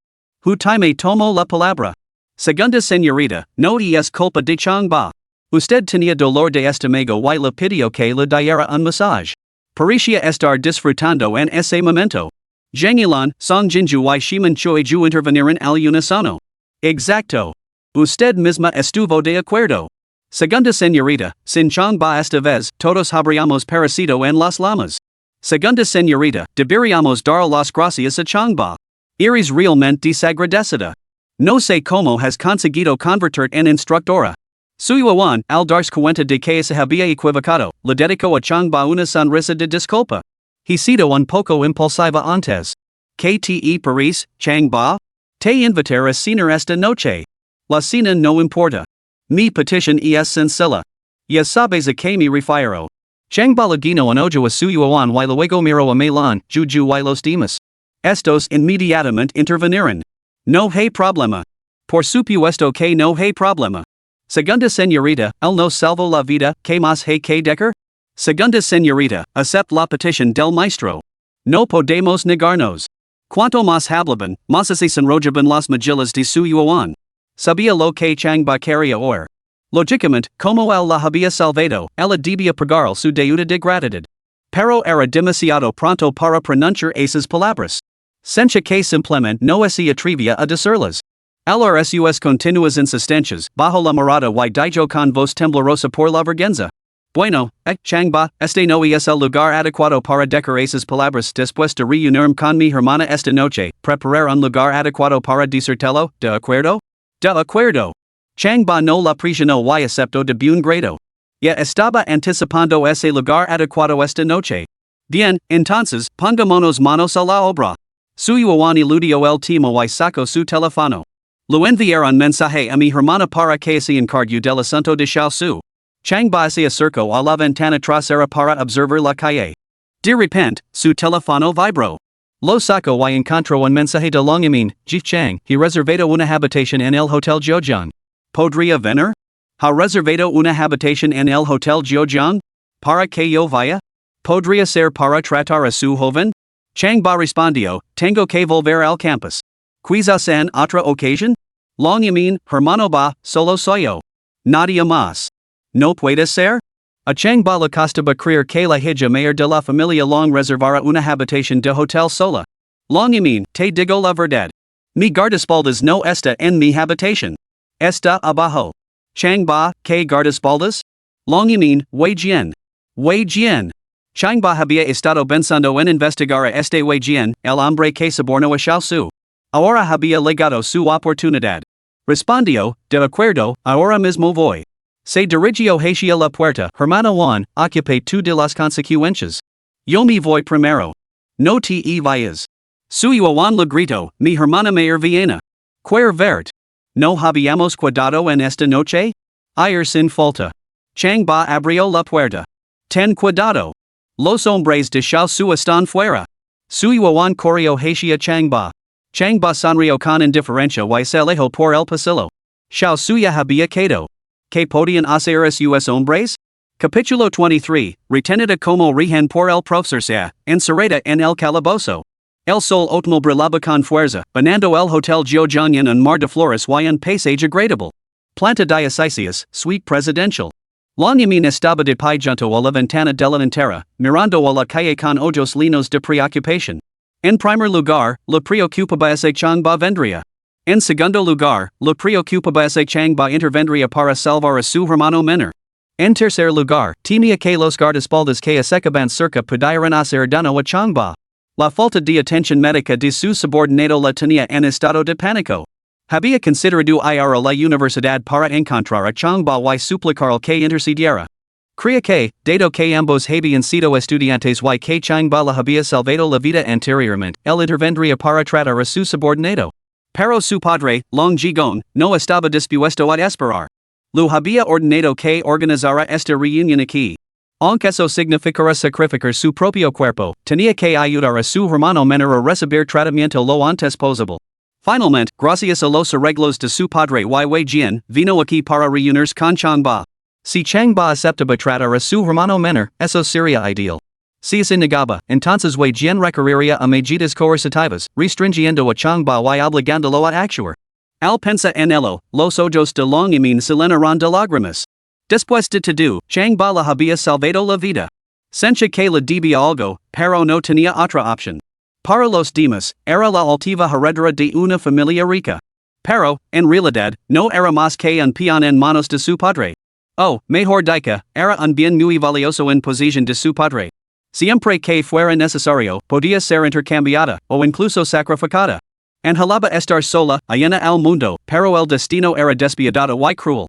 Hutime tomó la palabra. Segunda señorita, no es culpa de Changba. Usted tenía dolor de estómago y le pidió que le diera un massage. Parecía estar disfrutando en ese momento. Zhengilan, Song Jinju y Shiman Choi Ju intervinieron al unísono. Exacto. Usted misma estuvo de acuerdo. Segunda señorita, sin Changba esta vez, todos habríamos perecido en las llamas. Segunda señorita, deberíamos dar las gracias a Changba. Eres realmente desagradecida. No sé cómo has conseguido convertir en instructora. Su yuan, al darse cuenta de que se había equivocado, le dedicó a Changba una sonrisa de disculpa. He sido un poco impulsiva antes. ¿Qué te parece, Changba? Te invitar a cenar esta noche. La cena no importa. Mi petición es sencilla. Ya sabes a que me refiero. Chang balagino en ojo a suyuan y luego miro a Melan, juju y los demás. Estos inmediatamente intervinieron. No hay problema. Por supuesto que no hay problema. Segunda señorita, él nos salvó la vida, ¿qué más hay que decir? Segunda señorita, acept la petición del maestro. No podemos negarnos. Cuanto más hablaban, más se enrollaban las mejillas de su yuan. Sabía lo que Chang Ba quería oír. Lógicamente, como él la había salvado, ella debía pagar su deuda de gratitud. Pero era demasiado pronto para pronunciar esas palabras. Sencha que simplemente no se atrevía a decirlas. LRSUS continuas insistencias, bajo la mirada y dijo con voz temblorosa por la vergüenza. Bueno, Chang Ba, este no es el lugar adecuado para decir esas palabras después de reunirme con mi hermana esta noche, preparar un lugar adecuado para decírtelo, ¿de acuerdo? De acuerdo. Chang Ba no la presionó y aceptó de buen grado. Ya estaba anticipando ese lugar adecuado esta noche. Bien, entonces, pongámonos manos a la obra. Su yuan eludió el timo y sacó su teléfono. Lo enviaron mensaje a mi hermana para que se encargue del asunto de Xiao Su. Chang Ba se acercó a la ventana trasera para observar la calle. De repente, su teléfono vibró. Lo sacó y encontró un mensaje de Longyamin, Ji Chang, he reservado una habitación en el Hotel Jiujiang. ¿Podría venir? ¿Ha reservado una habitación en el Hotel Jiujiang? ¿Para que yo vaya? ¿Podría ser para tratar a su joven? Chang Ba respondió, tengo que volver al campus. Quizás en otra ocasión? Longyamin, hermano Ba, solo soy yo. Nadie más. ¿No puede ser? A Chang Ba le costaba creer que la hija mayor de la familia Long reservara una habitación de hotel sola. Longyamin, te digo la verdad. Mi guardaespaldas no está en mi habitación. Está abajo. Chang Ba, ¿qué guardaespaldas? Longyamin, Wei Jian. Wei Jian. Chang Ba había estado pensando en investigar a este Wei Jian, el hombre que sobornó a Xiao Su. Ahora había llegado su oportunidad. Respondió, de acuerdo, ahora mismo voy. Se dirigió hacia la puerta, hermano Juan, ocupe tú de las consecuencias. Yo me voy primero. No te vayas. Su yuan le gritó, mi hermana mayor viene. Quer vert. ¿No habíamos cuidado en esta noche? Ir sin falta. Chang Ba abrió la puerta. Ten cuidado. Los hombres de Xiao Su están fuera. Su yuan corrió hacia Chang Ba. Chang Ba sonrió con indiferencia y se alejó por el pasillo. Xiao Su ya había quedado. ¿Qué podían hacer esos hombres? Capítulo 23, retenida como rehén por el profesor Xia, encerrada en el calabozo. El sol óptimo brillaba con fuerza, banando el Hotel Jiujiang en un mar de flores y un paisaje agradable. Planta diocesias, suite presidential. Longyamin estaba de pie junto a la ventana de la entera, mirando a la calle con ojos llenos de preocupación. En primer lugar, le preocupaba ese Chang Ba vendría. En segundo lugar, le preocupaba ese Chang Ba intervendría para salvar a su hermano menor. En tercer lugar, temía que los guardaespaldas que acercaban cerca pudieran hacer daño a Chang Ba. La falta de atención médica de su subordinado la tenía en estado de pánico. Había considerado ir a la universidad para encontrar a Chang Ba y suplicar que intercediera. Creía que, dado que ambos habían sido estudiantes y que Chang Ba le había salvado la vida anteriormente, él intervendría para tratar a su subordinado. Pero su padre, Long Jigon, no estaba dispuesto a esperar. Lu había ordenado que organizara esta reunión aquí. Aunque eso significara sacrificar su propio cuerpo, tenía que ayudar a su hermano menor a recibir tratamiento lo antes posible. Finalmente, gracias a los arreglos de su padre Wei Jian, vino aquí para reunirse con Chang Ba. Si Chang Ba aceptaba tratar a su hermano menor, eso sería ideal. Si se negaba, entonces Wei Jian recurriría a medidas coercitivas, restringiendo a Chang Ba y obligándolo a actuar. Al pensa en ello, los ojos de Longyamin se llenaron de lágrimas. Después de todo, Chang Ba le había salvado la vida. Sentía que le debía algo, pero no tenía otra opción. Para los demás, era la altiva heredera de una familia rica. Pero, en realidad, no era más que un peón en manos de su padre. Oh, mejor dicho, era un bien muy valioso en posesión de su padre. Siempre que fuera necesario, podía ser intercambiada, o incluso sacrificada. Anhelaba estar sola, ajena al mundo, pero el destino era despiadado y cruel.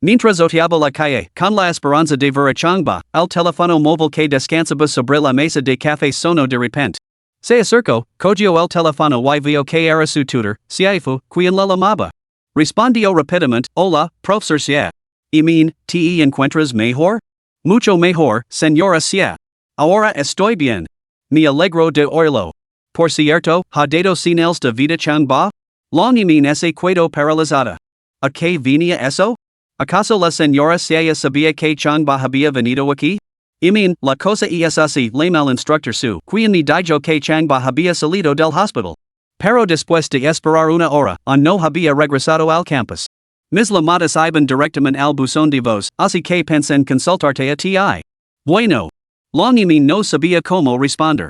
Mientras oteaba la calle, con la esperanza de ver a Chang Ba, el teléfono móvil que descansaba sobre la mesa de café sonó de repente. Se acercó, cogió el teléfono y vio que era su tutor, Xiaifu, quien la llamaba. Respondió rápidamente, hola, profesor Xia. ¿Te encuentras mejor? Mucho mejor, señora Sia. Ahora estoy bien. Me alegro de oírlo. Por cierto, ha dado señales de vida changba? Long y min se quedó paralizada. ¿A qué venía eso? ¿Acaso la señora Sia sabía que changba había venido aquí? Imin, la cosa es así, le mal instructor su, quien me dijo que changba había salido del hospital. Pero después de esperar una hora, no había regresado al campus. Mis llamadas iban directamente al buzón de voz, así que pensé en consultarte a ti. Bueno. Long y min no sabía cómo responder.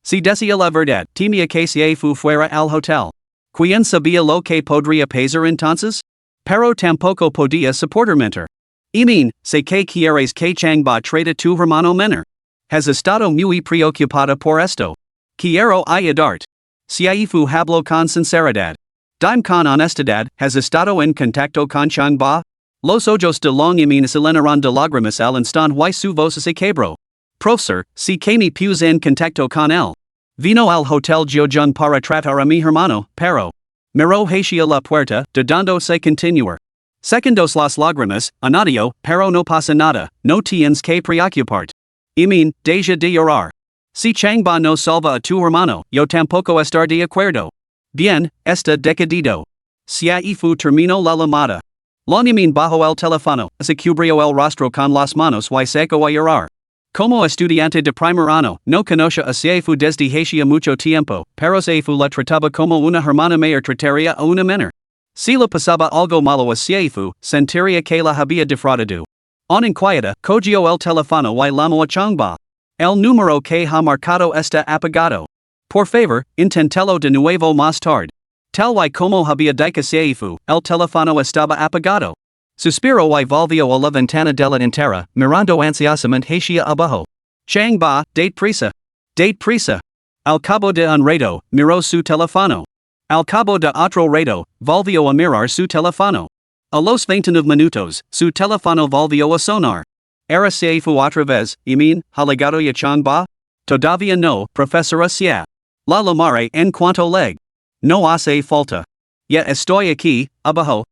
Si decía la verdad, temía que se fuera al hotel. ¿Quién sabía lo que podría pasar entonces? Pero tampoco podía soportar mentir. Imin, sé que quieres que changba trate tu hermano menor. Has estado muy preocupada por esto. Quiero ayudarte. Si hablo con sinceridad. Dime con honestidad, ¿has estado en contacto con changba? Los ojos de Long y min se llenaron de lágrimas al instante y su voz se quebró. Profesor, si que me puse en contacto con él. Vino al hotel Jojun para tratar a mi hermano, pero miró hacia la puerta, dudando-se continuar. Secondos las lágrimas, anadio, pero no pasa nada, no tienes que preocuparte. Imin, deja de llorar. Si changba no salva a tu hermano, yo tampoco estar de acuerdo. Bien, está decidido. Si terminó la llamada. Long y min bajo el teléfono, se cubrió el rostro con las manos y secó a llorar. Como estudiante de primer año, no conoce a Seifu desde hacía mucho tiempo, pero Seifu la trataba como una hermana mayor trataría a una menor. Si le pasaba algo malo a Seifu, sentiría que la había defraudado. Inquieta, cogió el teléfono y llamó a changba. El número que ha marcado está apagado. Por favor, inténtelo de nuevo más tarde. Tal y como había dicho Seifu, el teléfono estaba apagado. Suspiro y volvió a la ventana de la entera, mirando ansiosamente hacia abajo. Changba, date prisa. Date prisa. Al cabo de un rato, miró su teléfono. Al cabo de otro rato, volvió a mirar su teléfono. A los 29 minutos, su teléfono volvió a sonar. Era Seifu otra vez, Imin, ha llegado ya changba? Todavía no, profesora Sia. La llamaré en cuanto leg. No hace falta. Ya estoy aquí, abajo.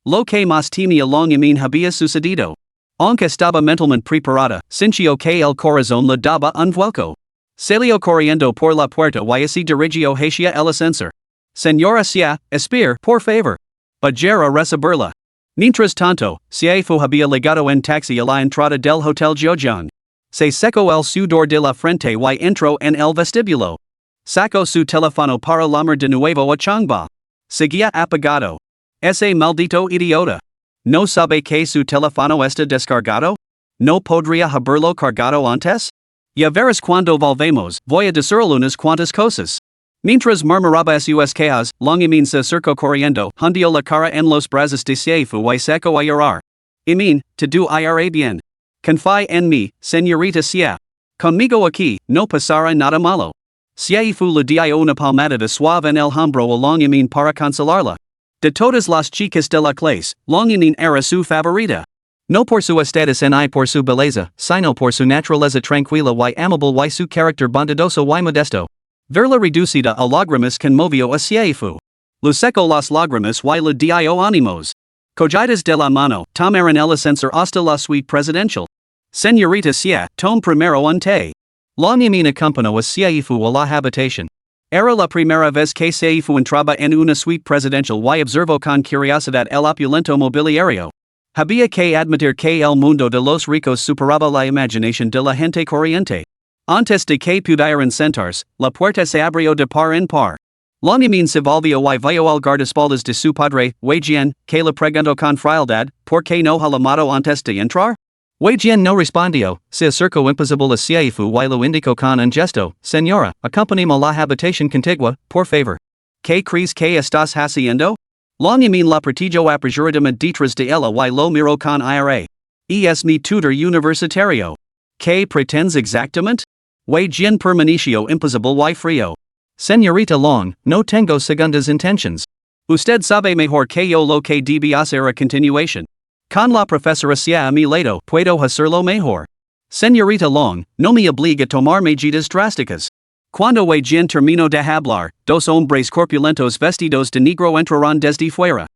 Lo que más temía Long y min había sucedido. Aunque estaba mentalmente preparada, sintió que el corazón le daba un vuelco. Salió corriendo por la puerta y se dirigió hacia el ascensor. Señora Sia, espere, por favor. Bajera recibirla. Mientras tanto, Seifu había llegado en taxi a la entrada del hotel Jojun. Se secó el sudor de la frente y entró en el vestíbulo. Sacó su teléfono para llamar de nuevo a changba. Seguía apagado. Ese maldito idiota. ¿No sabe que su teléfono está descargado? ¿No podría haberlo cargado antes? Ya verás cuando volvemos, voy a decirle unas cuantas cosas. Mientras murmuraba sus quejas, Long y min se acercó corriendo, hundió la cara en los brazos de Seifu y secó a llorar. Imin, todo irá bien. Confía en mí, señorita Sia. Conmigo aquí, no pasará nada malo. Seifu le dio una palmada suave en el hombro a Long y min para consolarla. De todas las chicas de la clase, Long y min era su favorita. No por su estatus ni por su belleza, sino por su naturaleza tranquila y amable y su carácter bondadoso y modesto. Verla reducida a lágrimas conmovió a Seifu. Le secó las lágrimas y le dio ánimos. Cogidas de la mano, tomaron el ascensor hasta la suite presidencial. Señorita Sia, tome primero un té. Long y min acompañó a Seifu a la habitación. Era la primera vez que Seifu entraba en una suite presidencial y observó con curiosidad el opulento mobiliario. Había que admitir que el mundo de los ricos superaba la imaginación de la gente corriente. Antes de que pudieran sentarse, la puerta se abrió de par en par. Long y min se volvió y vio al guardaespaldas de su padre, Wei Jian, que le preguntó con frialdad, ¿por qué no ha llamado antes de entrar? Wei Jian no respondió, se acercó impassible a Seifu y lo indicó con un gesto, Señora, acompáñame a la habitación contigua, por favor. ¿Qué crees que estás haciendo? Long y min la protegió apresuradamente detrás de ella y lo miró con ira. Es mi tutor universitario. ¿Qué pretendes exactamente? Wei Jian permaneció impassible y frío. Señorita Long, no tengo segundas intentions. Usted sabe mejor que yo lo que debe hacer a continuación. Con la profesora Sia a mi lado, puedo hacerlo mejor. Señorita Long, no me obliga a tomar medidas drásticas. Cuando Wei Jian terminó de hablar, dos hombres corpulentos vestidos de negro entraron desde fuera.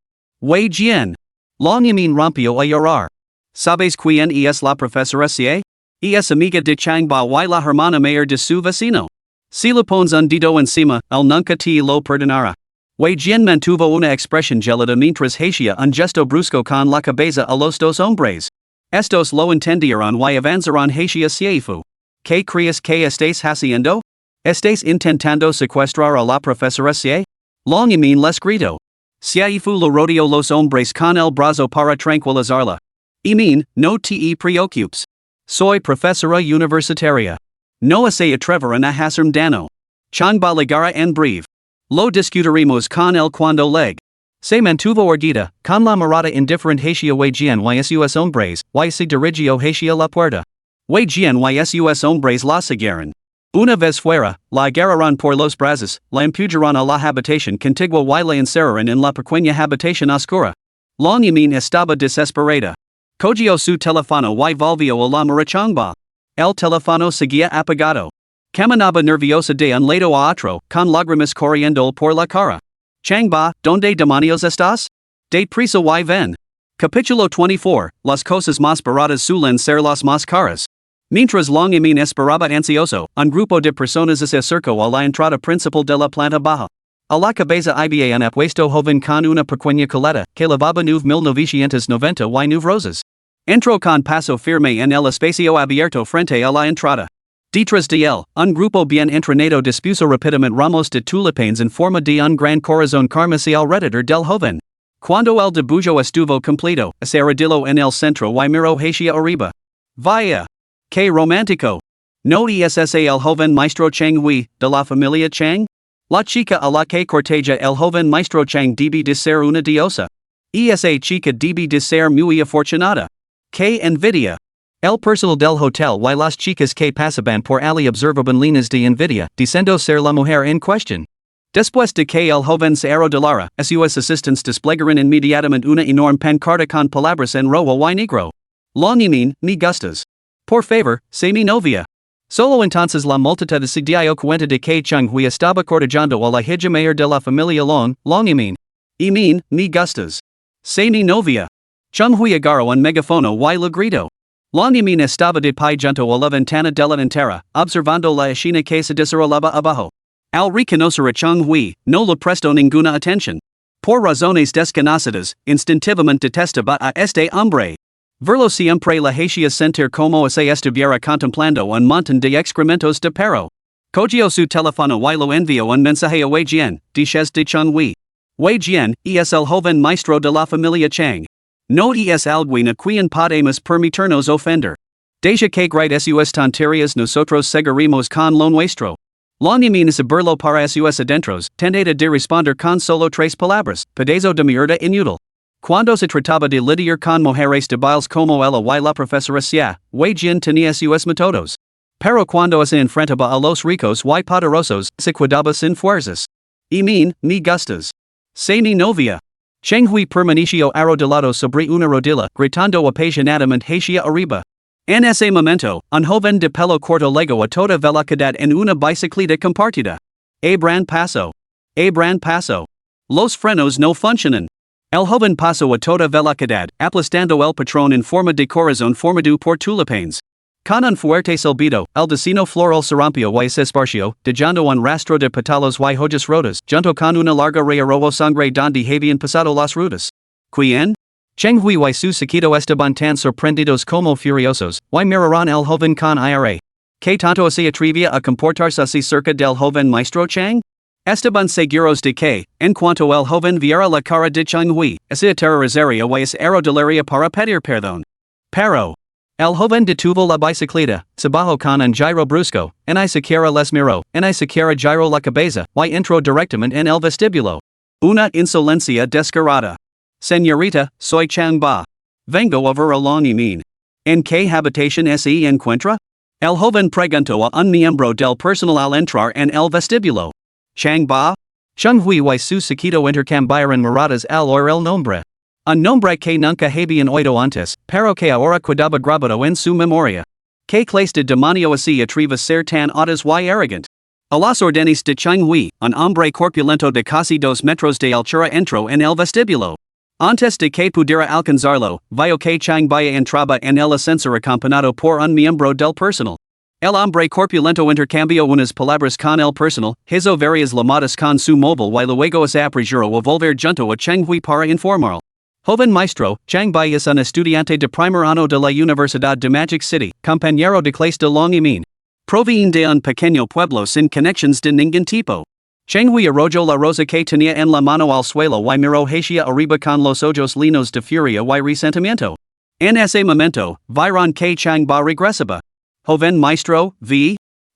Wei Jian. Long y min rompió a llorar. ¿Sabes quién es la profesora Sie? Es amiga de Changba y la hermana mayor de su vecino. Si lo pones un dedo encima, él nunca te lo perdonará. Wei Jian mantuvo una expresión gelada mientras hacía un gesto brusco con la cabeza a los dos hombres. Estos lo entendieron y avanzaron hacia Siefu. ¿Qué crees que estés haciendo? ¿Estés intentando secuestrar a la profesora Sie? Long Yamin les gritó. Siefu lo rodeó los hombres con el brazo para tranquilizarla. Yamin, no te preocupes. Soy profesora universitaria. No se atreverán a hacerme daño. Changba llegará en breve. Lo discutiremos con él cuando llegue. Se mantuvo erguida, con la mirada indiferente hacia Wei Jian y sus hombres, y se dirigió hacia la puerta. Wei Jian y sus hombres la siguieron. Una vez fuera, la agarraron por los brazos, la empujaron a la habitación contigua y la encerraron en la pequeña habitación oscura. Long Yamin estaba desesperada. Cogió su teléfono y volvió a la mira Changba. El teléfono seguía apagado. Caminaba nerviosa de un lado a otro, con lágrimas corriendo por la cara. Changba, ¿dónde demonios estás? De prisa y ven. Capítulo 24, las cosas más baratas suelen ser las más caras. Mientras Long Yamin esperaba ansioso, un grupo de personas se acercó a la entrada principal de la planta baja. A la cabeza había un apuesto joven con una pequeña coleta, que llevaba 1999 rosas. Entró con paso firme en el espacio abierto frente a la entrada. Detrás de él, un grupo bien entrenado dispuso rápidamente ramos de tulipanes en forma de un gran corazón carmesí alrededor del joven. Cuando el dibujo estuvo completo, se arrodilló en el centro y miró hacia arriba. Vaya! ¡Qué romántico! ¿No es ese el joven maestro Chang Hui, de la familia Chang? La chica a la que corteja el joven maestro Chang debe de ser una diosa. Esa chica debe de ser muy afortunada. ¡Qué envidia! El personal del hotel y las chicas que pasaban por allí observaban líneas de envidia, diciendo ser la mujer en cuestión. Después de que el joven se arrodillara, sus asistentes desplegaron inmediatamente una enorme pancarta con palabras en rojo y negro. Long Yamin, me gustas. Por favor, sé mi novia. Solo entonces la multitud se dio cuenta de que Chang Hui estaba cortejando a la hija mayor de la familia Long Yamin. Yamin, me gustas. Sé mi novia. Chang Hui agarró un megafono y lo gritó. Long Yamin estaba de pie junto a la ventana de la entera, observando la escena que se desarrollaba abajo. Al reconocer a Chang Hui, no le prestó ninguna atención. Por razones desconocidas, instintivamente detestaba a este hombre. Verlo siempre la hacía sentir como si estuviera contemplando un montón de excrementos de perro. Cogió su teléfono y lo envió un mensaje a Wei Jian, dices de Chang Hui. Wei Jian, es el joven maestro de la familia Chang. No es alguien a quien podemos permitirnos ofender. Deja que grite sus tonterías nosotros seguiremos con lo nuestro. Long Yamin se burló para sus adentros, tentado de responder con solo 3 palabras, pedazo de mierda inútil. Cuando se trataba de lidiar con mujeres débiles como ella y la profesora Xia, Wei Jian tenía sus métodos. Pero cuando se enfrentaba a los ricos y poderosos, se cuidaba sin fuerzas. Yamin, me gustas. Sé mi novia. Chang Hui permaneció arrodillado sobre una rodilla, gritando apasionadamente hacia arriba. En ese momento, un joven de pelo corto llegó a toda velocidad en una bicicleta compartida. Abran paso. Abran paso. Los frenos no funcionan. El joven pasó a toda velocidad, aplastando el patrón en forma de corazón formado por tulipanes. Con un fuerte silbido, el destino floral se rompió y se esparció, dejando un rastro de pétalos y hojas rotas, junto con una larga ría rojo sangre donde habían pasado las rutas. ¿Quién? Cheng Hui y su sequito estaban tan sorprendidos como furiosos, y miraron el joven con ira. ¿Qué tanto se atrevía a comportarse así cerca del joven maestro Chang? Estaban seguros de que, en cuanto el joven viera la cara de Cheng Hui, se aterrorizaría y se arrodillaría para pedir perdón. Pero el joven detuvo la bicicleta, se bajó con un giro brusco, ni siquiera les miró, ni siquiera giró la cabeza, y entró directamente en el vestíbulo. Una insolencia descarada. Señorita, soy Chang Ba. Vengo a ver a Long Yamin. ¿En qué habitación se encuentra? El joven preguntó a un miembro del personal al entrar en el vestíbulo. Chang Ba? Cheng Hui y su sequito intercambiaron miradas al oír el nombre. Un nombre que nunca habían oído antes, pero que ahora quedaba grabado en su memoria. ¿Qué clase de demonio así atreve a ser tan audaz y arrogant? A las órdenes de Cheng Hui, un hombre corpulento de casi 2 metros de altura entró en el vestíbulo. Antes de que pudiera alcanzarlo, vio que Chang Baya entraba en el ascensor acompañado por un miembro del personal. El hombre corpulento intercambió unas palabras con el personal, hizo varias llamadas con su móvil y luego se apresuró a volver junto a Chang Hui para informar. Joven maestro, Chang Bai es un estudiante de primer año de la Universidad de Magic City, compañero de clase de Long Yimin. Proviene de un pequeño pueblo sin conexiones de ningún tipo. Chang Hui arrojó la rosa que tenía en la mano al suelo y miró hacia arriba con los ojos llenos de furia y resentimiento. En ese momento, vieron que Chang Ba regresaba. Joven maestro,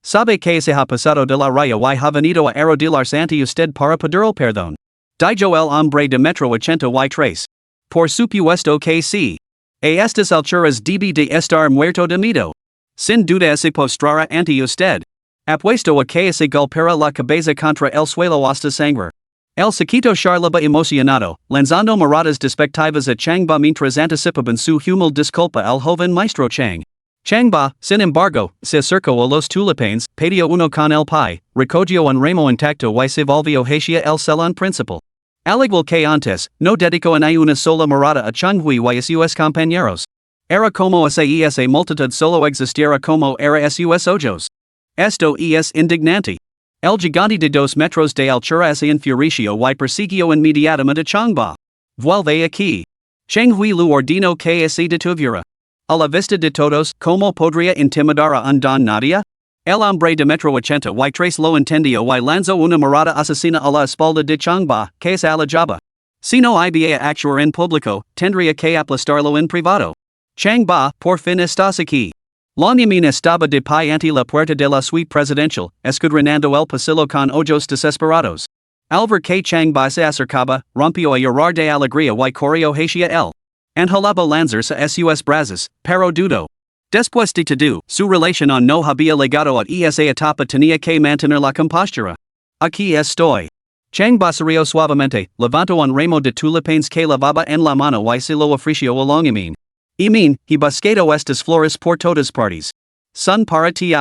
sabe que se ha pasado de la raya y ha venido a arrodillarse ante usted para pedir perdón. Dijo el hombre de metro 83. Por supuesto que sí. A estas alturas debe de estar muerto de miedo. Sin duda se postrará ante usted. Apuesto a que se golpeará la cabeza contra el suelo hasta sangrar. El sequito charlaba emocionado, lanzando miradas despectivas a Chang Ba mientras anticipaban su humilde disculpa al joven maestro Chang. Chang Ba, sin embargo, se acercó a los tulipanes, pateó uno con el pie, recogió un ramo intacto y se volvió hacia el salón principal. Al igual que antes, no dedicó ni una sola mirada a Chang Hui y a sus compañeros. Era como si esa multitud solo existiera como era sus ojos. Esto es indignante. El gigante de 2 metros de altura se enfureció y persiguió inmediatamente a Chang Ba. Vuelve aquí. Chang Hui lu ordenó que se detuviera. A la vista de todos, ¿cómo podría intimidar a un don nadie? El hombre de metro 83 lo entendió y lanzó una mirada asesina a la espalda de Chang Ba, que se alejaba. Si no había actuar en público, tendría que aplastarlo en privado. Chang Ba, por fin estás aquí. Long Yimin estaba de pie ante la puerta de la suite presidencial, escudriñando el pasillo con ojos desesperados. Al ver que Chang Ba se acercaba, rompió a llorar de alegría y corrió hacia él. Anhelaba lanzarse a sus brazos, pero dudó. Después de todo, su relación no había llegado a esa etapa tenía que mantener la compostura. Aquí estoy. Chang Ba se rió suavemente, levantó un ramo de tulipanes que llevaba en la mano y se lo ofreció a Long Yimin. Yimin, he buscado estas flores por todas partes. Son para ti.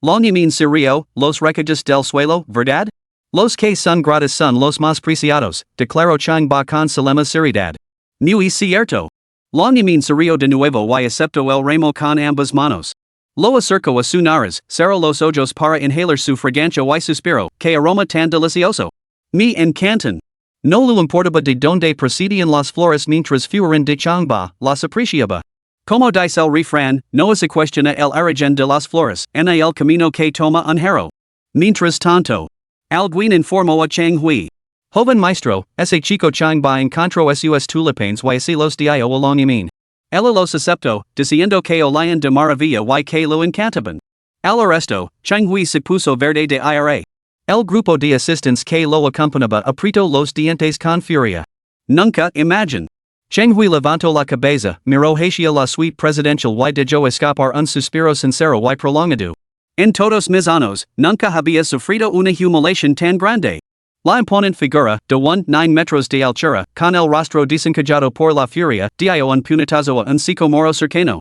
Long Yimin se rió, los recoges del suelo, ¿verdad? Los que son gratis son los más preciados, declaró Chang Ba con solemne seriedad. Muy cierto. Long Yimin se rió de nuevo y aceptó el ramo con ambas manos. Lo acercó a su nariz, cerró los ojos para inhalar su fragancia y suspiró, que aroma tan delicioso. Me encantan. No le importaba de donde procedían las flores mientras fueran de Chang Ba, las apreciaba. Como dice el refrán, no se cuestiona el origen de las flores, en el camino que toma un héroe. Mientras tanto, alguien informó a Chang Hui. Joven maestro, ese chico Chang Ba encontró sus tulipanes y se los dio a Long Yimin. Él los aceptó, diciendo que olían de maravilla y que lo encantaban. Al arresto, Chang Hui se puso verde de ira. El grupo de asistentes que lo acompañaba apretó los dientes con furia. Nunca imagine. Chang Hui levantó la cabeza, miró hacia la suite presidencial y dejó escapar un suspiro sincero y prolongado. En todos mis años, nunca había sufrido una humiliación tan grande. La imponente figura, de 9 metros de altura, con el rostro desencajado por la furia, dio un puñetazo a un sicomoro cercano.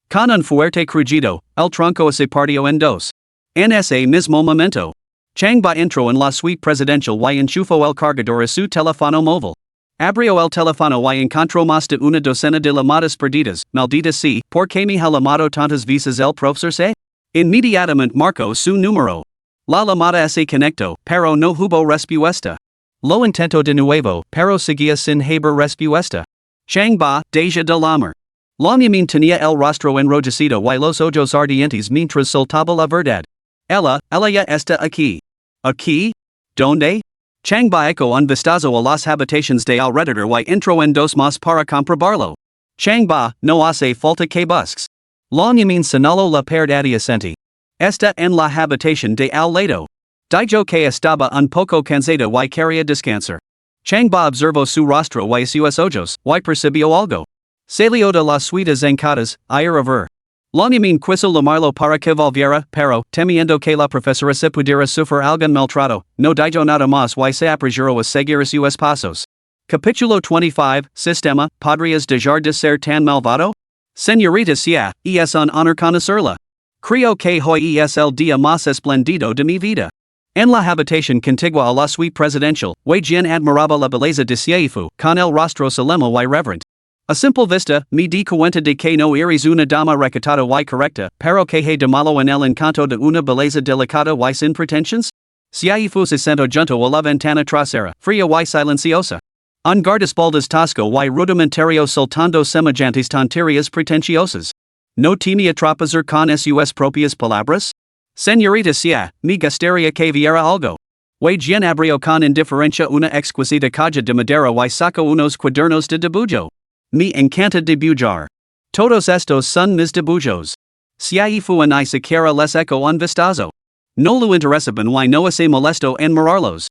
Con un fuerte crujido, el tronco se partió en dos. En ese mismo momento, Chang Ba entró en la suite presidencial y enchufó el cargador a su teléfono móvil. Abrió el teléfono y encontró más de una docena de llamadas perdidas. Maldita sea, ¿por qué me ha llamado tantas veces el profesor C? Inmediatamente marcó su número. La llamada se conectó, pero no hubo respuesta. Lo intentó de nuevo, pero seguía sin haber respuesta. Chang Ba, deja de llamar. Long Yimin tenía el rostro enrojecido y los ojos ardientes mientras soltaba la verdad. Ella ya está aquí. ¿Aquí? ¿Dónde? Chang Ba echó un vistazo a las habitaciones de alrededor y entró en dos más para comprobarlo. Chang Ba, no hace falta que busques. Long Yimin señaló la pared adyacente. Está en la habitación de al lado. Dijo que estaba un poco cansado y quería descansar. Chang Ba observó su rostro y sus ojos, y percibió algo. Salió de las suites encantadas, a ir a ver. Long Yimin quiso llamarlo para que volviera, pero, temiendo que la profesora se pudiera sufrir algún maltrato, no dijo nada más y se apresuró a seguir sus pasos. Capítulo 25, Sistema, ¿podrías dejar de ser tan malvado? Señorita Xia, es un honor conocerla. Creo que hoy es el día más espléndido de mi vida. En la habitación contigua a la suite presidencial, way quien admiraba la belleza de Siefu, con el rostro solemne y reverent. A simple vista, me di cuenta de que no eres una dama recatada y correcta, pero que hay de malo en el encanto de una belleza delicada y sin pretensions? Siefu se sentó junto a la ventana trasera, fría y silenciosa. Un guardaespaldas tosco y rudimentario soltando semejantes tonterías pretenciosas. No tenía tropezar con sus propias palabras? Señorita Sia, me gustaría que viera algo. Way quien abrió con indiferencia una exquisita caja de madera y sacó unos cuadernos de dibujo. Me encanta dibujar. Todos estos son mis dibujos. Siefu ni siquiera les echo un vistazo. No lo interesaban y no se molesto en mirarlos.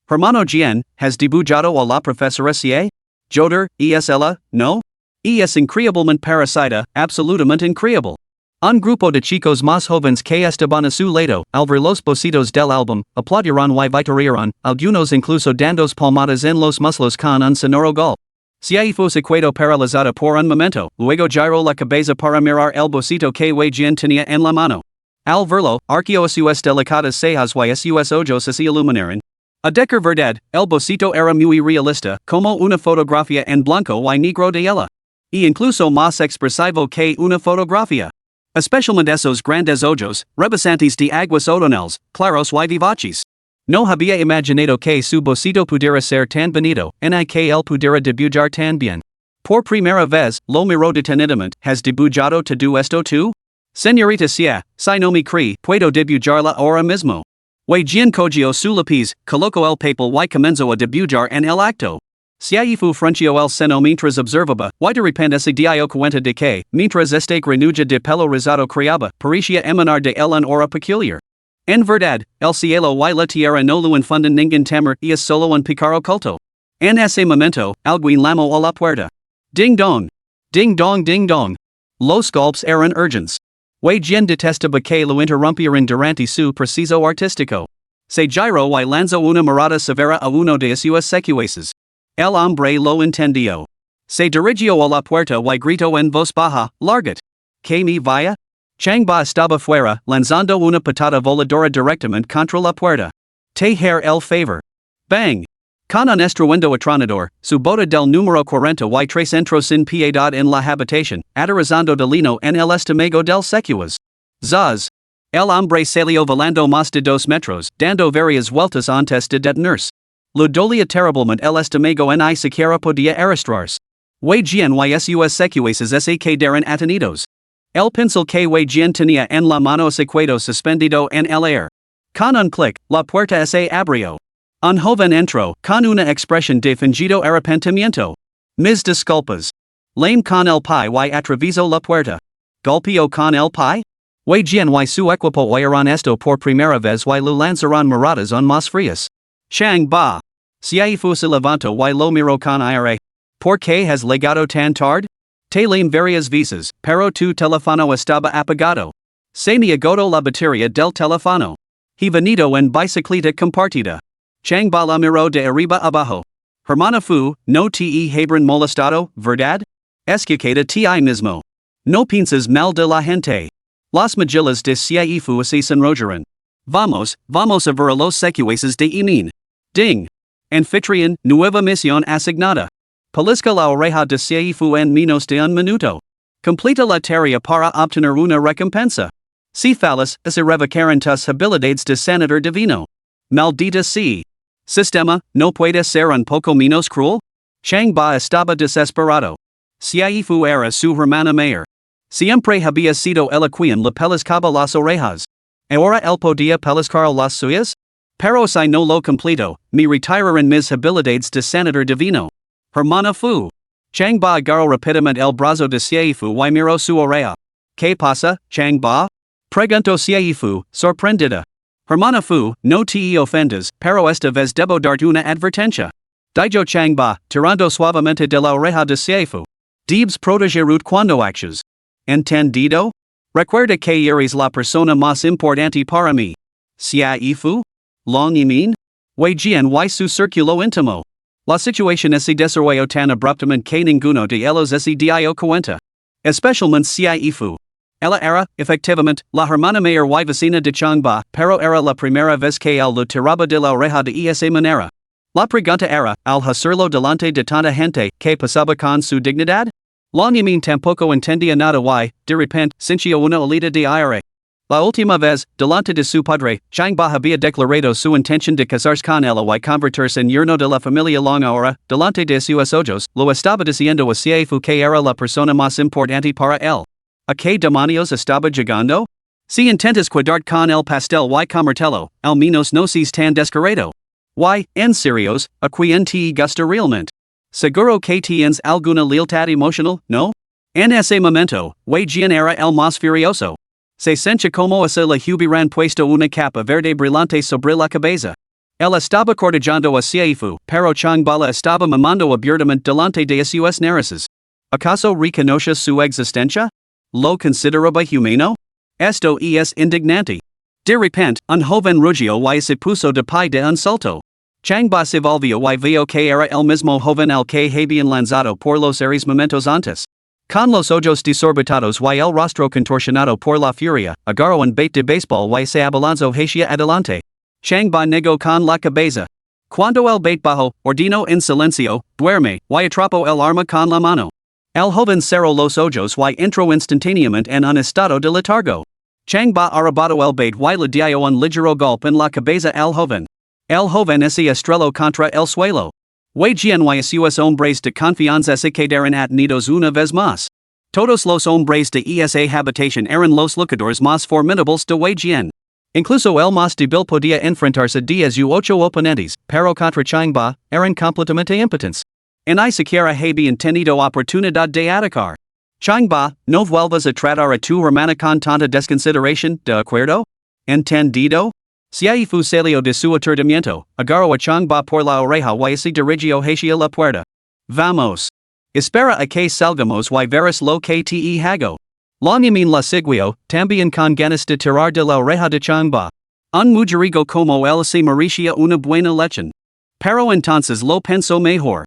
Hermano Gian, ¿has dibujado a la profesora Cie? Joder, es ella, no? Es increíblemente parasita, absolutamente increíble. Un grupo de chicos más jóvenes que estaban a su lado, al ver los bocitos del álbum, aplaudieron y vitorearon, algunos incluso dandos palmadas en los muslos con un sonoro gol. Siefu se quedó paralizada por un momento, luego giró la cabeza para mirar el bocito que Wei Jian tenía en la mano. Al verlo, arqueó sus delicadas cejas y sus ojos se iluminaron. A decir verdad, el bocito era muy realista, como una fotografía en blanco y negro de ella. Y incluso más expresivo que una fotografía. Especialmente esos grandes ojos, rebosantes de aguas otonales, claros y vivaces. No había imaginado que su bocito pudiera ser tan bonito, ni que él pudiera dibujar tan bien. Por primera vez, lo miró detenidamente. ¿Has dibujado todo esto tú? Señorita Sia, si no me cree, puedo dibujarla ahora mismo. Wei Jian cogió su lápiz, colocó el papel y comenzó a dibujar en el acto. Siefu frunció el seno mientras observaba, y de repente se dio cuenta de que, mientras este grenuja de pelo rizado creaba, parecía emanar de él una aura peculiar. En verdad, el cielo y la tierra no lo infunden ningún temor y es solo un picar oculto. En ese momento, alguien llamó a la puerta. Ding dong. Ding dong ding dong. Los golpes eran urgentes. Wei Jian detestaba que lo interrumpieran durante su preciso artístico. Se giró y lanzó una mirada severa a uno de sus secuaces. El hombre lo entendió. Se dirigió a la puerta y gritó en voz baja, largat. ¿Que me vaya? Changba estaba fuera, lanzando una patada voladora directamente contra la puerta. Te hacer el favor. Bang. Con un estruendo atronador, su bota del número 43 entró sin piedad en la habitación, aterrizando de lino en el estómago del secuaz. Zaz. El hombre salió volando más de 2 metros, dando varias vueltas antes de detenerse. Lo dolía terriblemente el estómago ni siquiera podía arrastrarse. Wei Jian y sus secuaces se quedaron atenidos. El pincel que Wei Jian tenía en la mano se quedó suspendido en el aire. Con un clic, la puerta se abrió. Un joven entró, con una expresión de fingido arrepentimiento. Mis disculpas. Lame con el pie y atravesó la puerta. Golpeó con el pie? Wei Jian y su equipo oyeron esto por primera vez y lo lanzaron miradas aún más frías. Chang ba. Siefu se levantó y lo miró con aire. ¿Por qué has llegado tan tarde? Te llamé varias veces, pero tu teléfono estaba apagado. Se me agotó la batería del teléfono. He venido en bicicleta compartida. Changba la miró de arriba abajo. Hermana Fu, no te habrán molestado, ¿verdad? Escuchada ti mismo. No piensas mal de la gente. Las mejillas de Siefu se sonrojaron. Vamos a ver a los secuaces de Emin. Ding. Anfitrión, nueva misión asignada. Pellizca la oreja de Siefu en menos de un minuto. Completa la tarea para obtener una recompensa. Si fallas, se revocaran tus habilidades de sanador divino. Maldita sea. Sistema, ¿no puede ser un poco menos cruel? Changba estaba desesperado. Siefu era su hermana mayor. Siempre había sido el quien le pellizcaba las orejas. Ahora él podía pellizcar las suyas? Pero si no lo completo, me retiraran mis habilidades de sanador divino. Hermana Fu. Changba agarró rápidamente el brazo de Siefu y miró su oreja. ¿Qué pasa, Changba? Preguntó Siefu, sorprendida. Hermana Fu, no te ofendas, pero esta vez debo darte una advertencia. Dijo Changba, tirando suavemente de la oreja de Siefu. Debes protegerut cuando actions. ¿Entendido? Recuerda que eres la persona más importante para mí. Siefu? Long Emin? Wei Jian y su círculo íntimo. La situación se desarrolló tan abruptamente que ninguno de ellos se dio cuenta. Especialmente Siefu. Ella era, efectivamente, la hermana mayor y vecina de Changba, pero era la primera vez que él lo tiraba de la oreja de esa manera. La pregunta era, al hacerlo delante de tanta gente, ¿qué pasaba con su dignidad? La Yamin tampoco entendía nada y, de repente, sintió una olida de aire. La última vez, delante de su padre, Changba había declarado su intención de casarse con ella y convertirse en yerno de la familia long ahora, delante de sus ojos, lo estaba diciendo a Seifu que era la persona más importante para él. ¿A qué demonios estaba llegando? Si intentas cuidar con el pastel y comértelo, al menos no seas tan descarado. Y, en serios, ¿a quién te gusta realmente? Seguro que tienes alguna lealtad emocional, ¿no? En ese momento, Wei Jian era el más furioso. Se sentía como si le hubieran puesto una capa verde brillante sobre la cabeza. Él estaba cortejando a Seifu, pero Changba la estaba mamando abiertamente delante de sus narices. ¿Acaso reconoce su existencia? ¿Lo consideraba humano? Esto es indignante. De repente, un joven rugió y se puso de pie de un salto. Changba se volvió y vio que era el mismo joven al que habían lanzado por los aires momentos antes. Con los ojos desorbitados y el rostro contorsionado por la furia, agarró un bate de béisbol y se abalanzó hacia adelante. Changba negó con la cabeza. Cuando el bate bajó, ordenó en silencio, duerme, y atrapó el arma con la mano. El joven cerró los ojos y entró instantáneamente en un estado de letargo. Changba arrebató el bate y le dio un ligero golpe en la cabeza al joven. El joven se estrelló contra el suelo. Wei Jian y sus hombres de confianza se quedaron atenidos una vez más. Todos los hombres de esa habitación eran los luchadores más formidables de Wei Jian. Incluso el más débil podía enfrentarse 18 oponentes, pero contra Changba, eran completamente impotentes. Ni siquiera habían tenido oportunidad de atacar. Changba, no vuelvas a tratar a tu hermana con tanta desconsideración, ¿de acuerdo? ¿Entendido? Seifu salió de su aturdimiento, agarró a Changba por la oreja y se dirigió hacia la puerta. Vamos. Espera a que salgamos y verás lo que te hago. La Yamin la siguió, también con ganas de tirar de la oreja de Changba. Un mujeriego como él se merecía una buena lección. Pero entonces lo pensó mejor.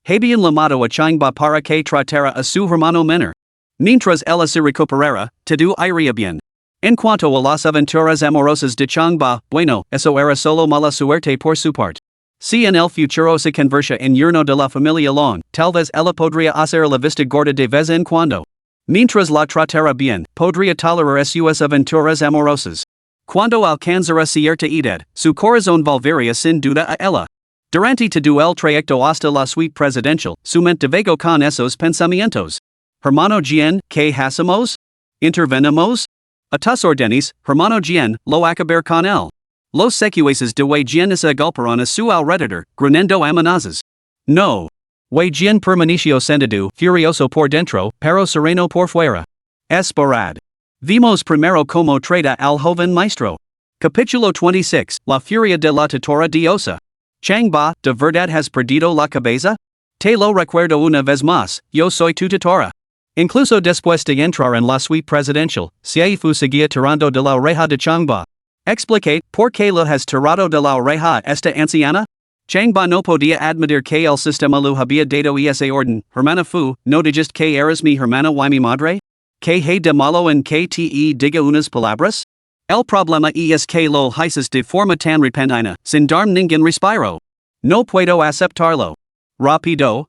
Habían llamado a Changba para que tratara a su hermano menor. Mientras ella se recuperara, todo iría bien. En cuanto a las aventuras amorosas de Changba, bueno, eso era solo mala suerte por su parte. Si en el futuro se conversa en yerno de la familia Long, tal vez ella podría hacer la vista gorda de vez en cuando. Mientras la tratara bien, podría tolerar sus aventuras amorosas. Cuando alcanzara cierta edad, su corazón volvería sin duda a ella. Durante todo el trayecto hasta la suite presidencial, su mente divagó con esos pensamientos. Hermano Jian, ¿qué hacemos? ¿Intervenimos? A tus órdenes, hermano Jian, lo acabar con él. Los secuaces de Wei Jian se agolparon a su alrededor, gritando amenazas. No. Wei Jian permaneció sentado, furioso por dentro, pero sereno por fuera. Esperad. Vimos primero como trata al joven maestro. Capítulo 26, La furia de la tutora diosa. Changba, ¿de verdad has perdido la cabeza? Te lo recuerdo una vez más, yo soy tu tutora. Incluso después de entrar en la suite presidencial, Seifu seguía tirando de la oreja de Changba. Explique, ¿por qué lo has tirado de la oreja a esta anciana? Changba no podía admitir que el sistema lo había dado ese orden, hermana Fu, ¿no dijiste que eres mi hermana y mi madre? ¿Qué hay de malo en que te diga unas palabras? El problema es que lo hices de forma tan repentina, sin dar ningún respiro. No puedo aceptarlo. Rápido.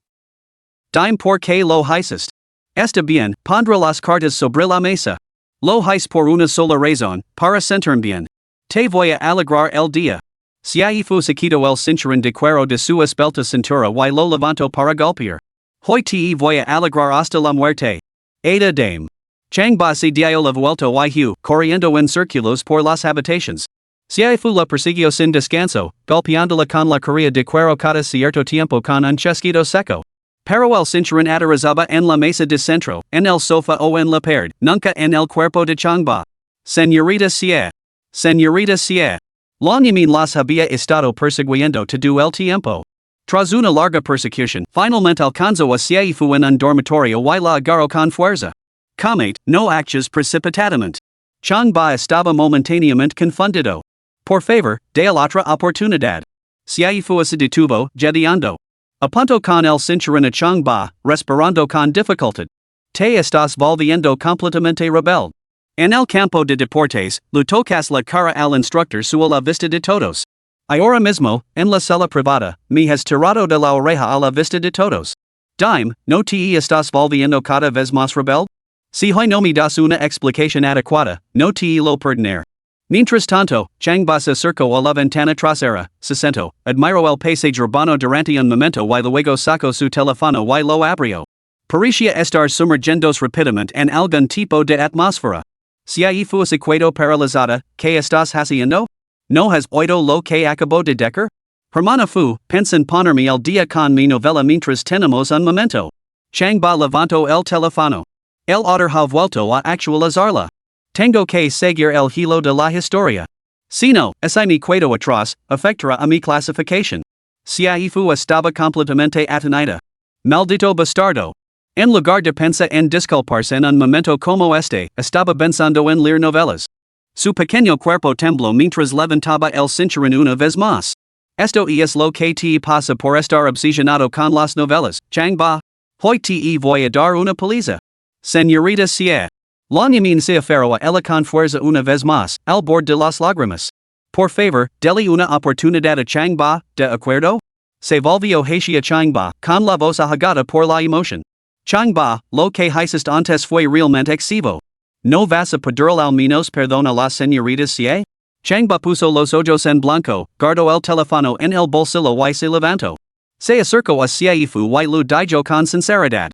Dime por qué lo hices. Está bien, pondré las cartas sobre la mesa. Lo hice por una sola razón, para sentirme bien. Te voy a alegrar el día. Seifu se quitó el cinturón de cuero de su esbelta cintura y lo levantó para golpear. Hoy te voy a alegrar hasta la muerte. Ada dame. Changba se dio la vuelta y corriendo en círculos por las habitaciones. Seifu la persiguió sin descanso, golpeándola con la correa de cuero cada cierto tiempo con un chasquido seco. Pero el cinturón aterrizaba en la mesa de centro, en el sofá o en la pared, nunca en el cuerpo de Changba. Señorita Xie. Señorita Xie. La Yamin las había estado persiguiendo todo el tiempo. Tras una larga persecución, finalmente alcanzó a Seifu en un dormitorio y la agarró con fuerza. Comete, no acches precipitadamente. Changba estaba momentáneamente confundido. Por favor, de la otra oportunidad. Seifu se detuvo, jadeando. Apuntó con el cinturón a Changba, respirando con dificultad. Te estás volviendo completamente rebelde. En el campo de deportes, lo tocas la cara al instructor su la vista de todos. Ahora mismo, en la sala privada, me has tirado de la oreja a la vista de todos. Dime, ¿no te estás volviendo cada vez más rebelde? Si hoy no me das una explicación adecuada, no te lo perdonar. Mientras tanto, Changba se acercó a la ventana trasera, se sentó, admiró el paisaje urbano durante un momento y luego sacó su teléfono y lo abrió. Parecía estar sumergiéndose rápidamente en algún tipo de atmósfera. Si ahí fues equado paralizada, ¿qué estás haciendo? ¿No has oído lo que acabo de decir? Hermana fu, pensan ponerme al día con mi novela mientras tenemos un momento. Changba levantó el teléfono. El otro ha vuelto a actualizarla. Tengo que seguir el hilo de la historia. Si no, ese mi cuento atrás, afectará a mi clasificación. Si ahí fu estaba completamente atenida. Maldito bastardo. En lugar de pensar en disculparse en un momento como este, estaba pensando en leer novelas. Su pequeño cuerpo tembló mientras levantaba el cinturón una vez más. Esto es lo que te pasa por estar obsesionado con las novelas, Changba. Hoy te voy a dar una paliza. Señorita Xie. La yamin se aferró a ella con fuerza una vez más, al borde de las lágrimas. Por favor, dele una oportunidad a Changba, ¿de acuerdo? Se volvió hacia Changba, con la voz ahogada por la emoción. Changba, lo que hiciste antes fue realmente excesivo. ¿No vas a pedir al menos perdón a la señorita Xie? Changba puso los ojos en blanco, guardó el teléfono en el bolsillo y se levantó. Se acercó a Xie Fu y lo dijo con sinceridad.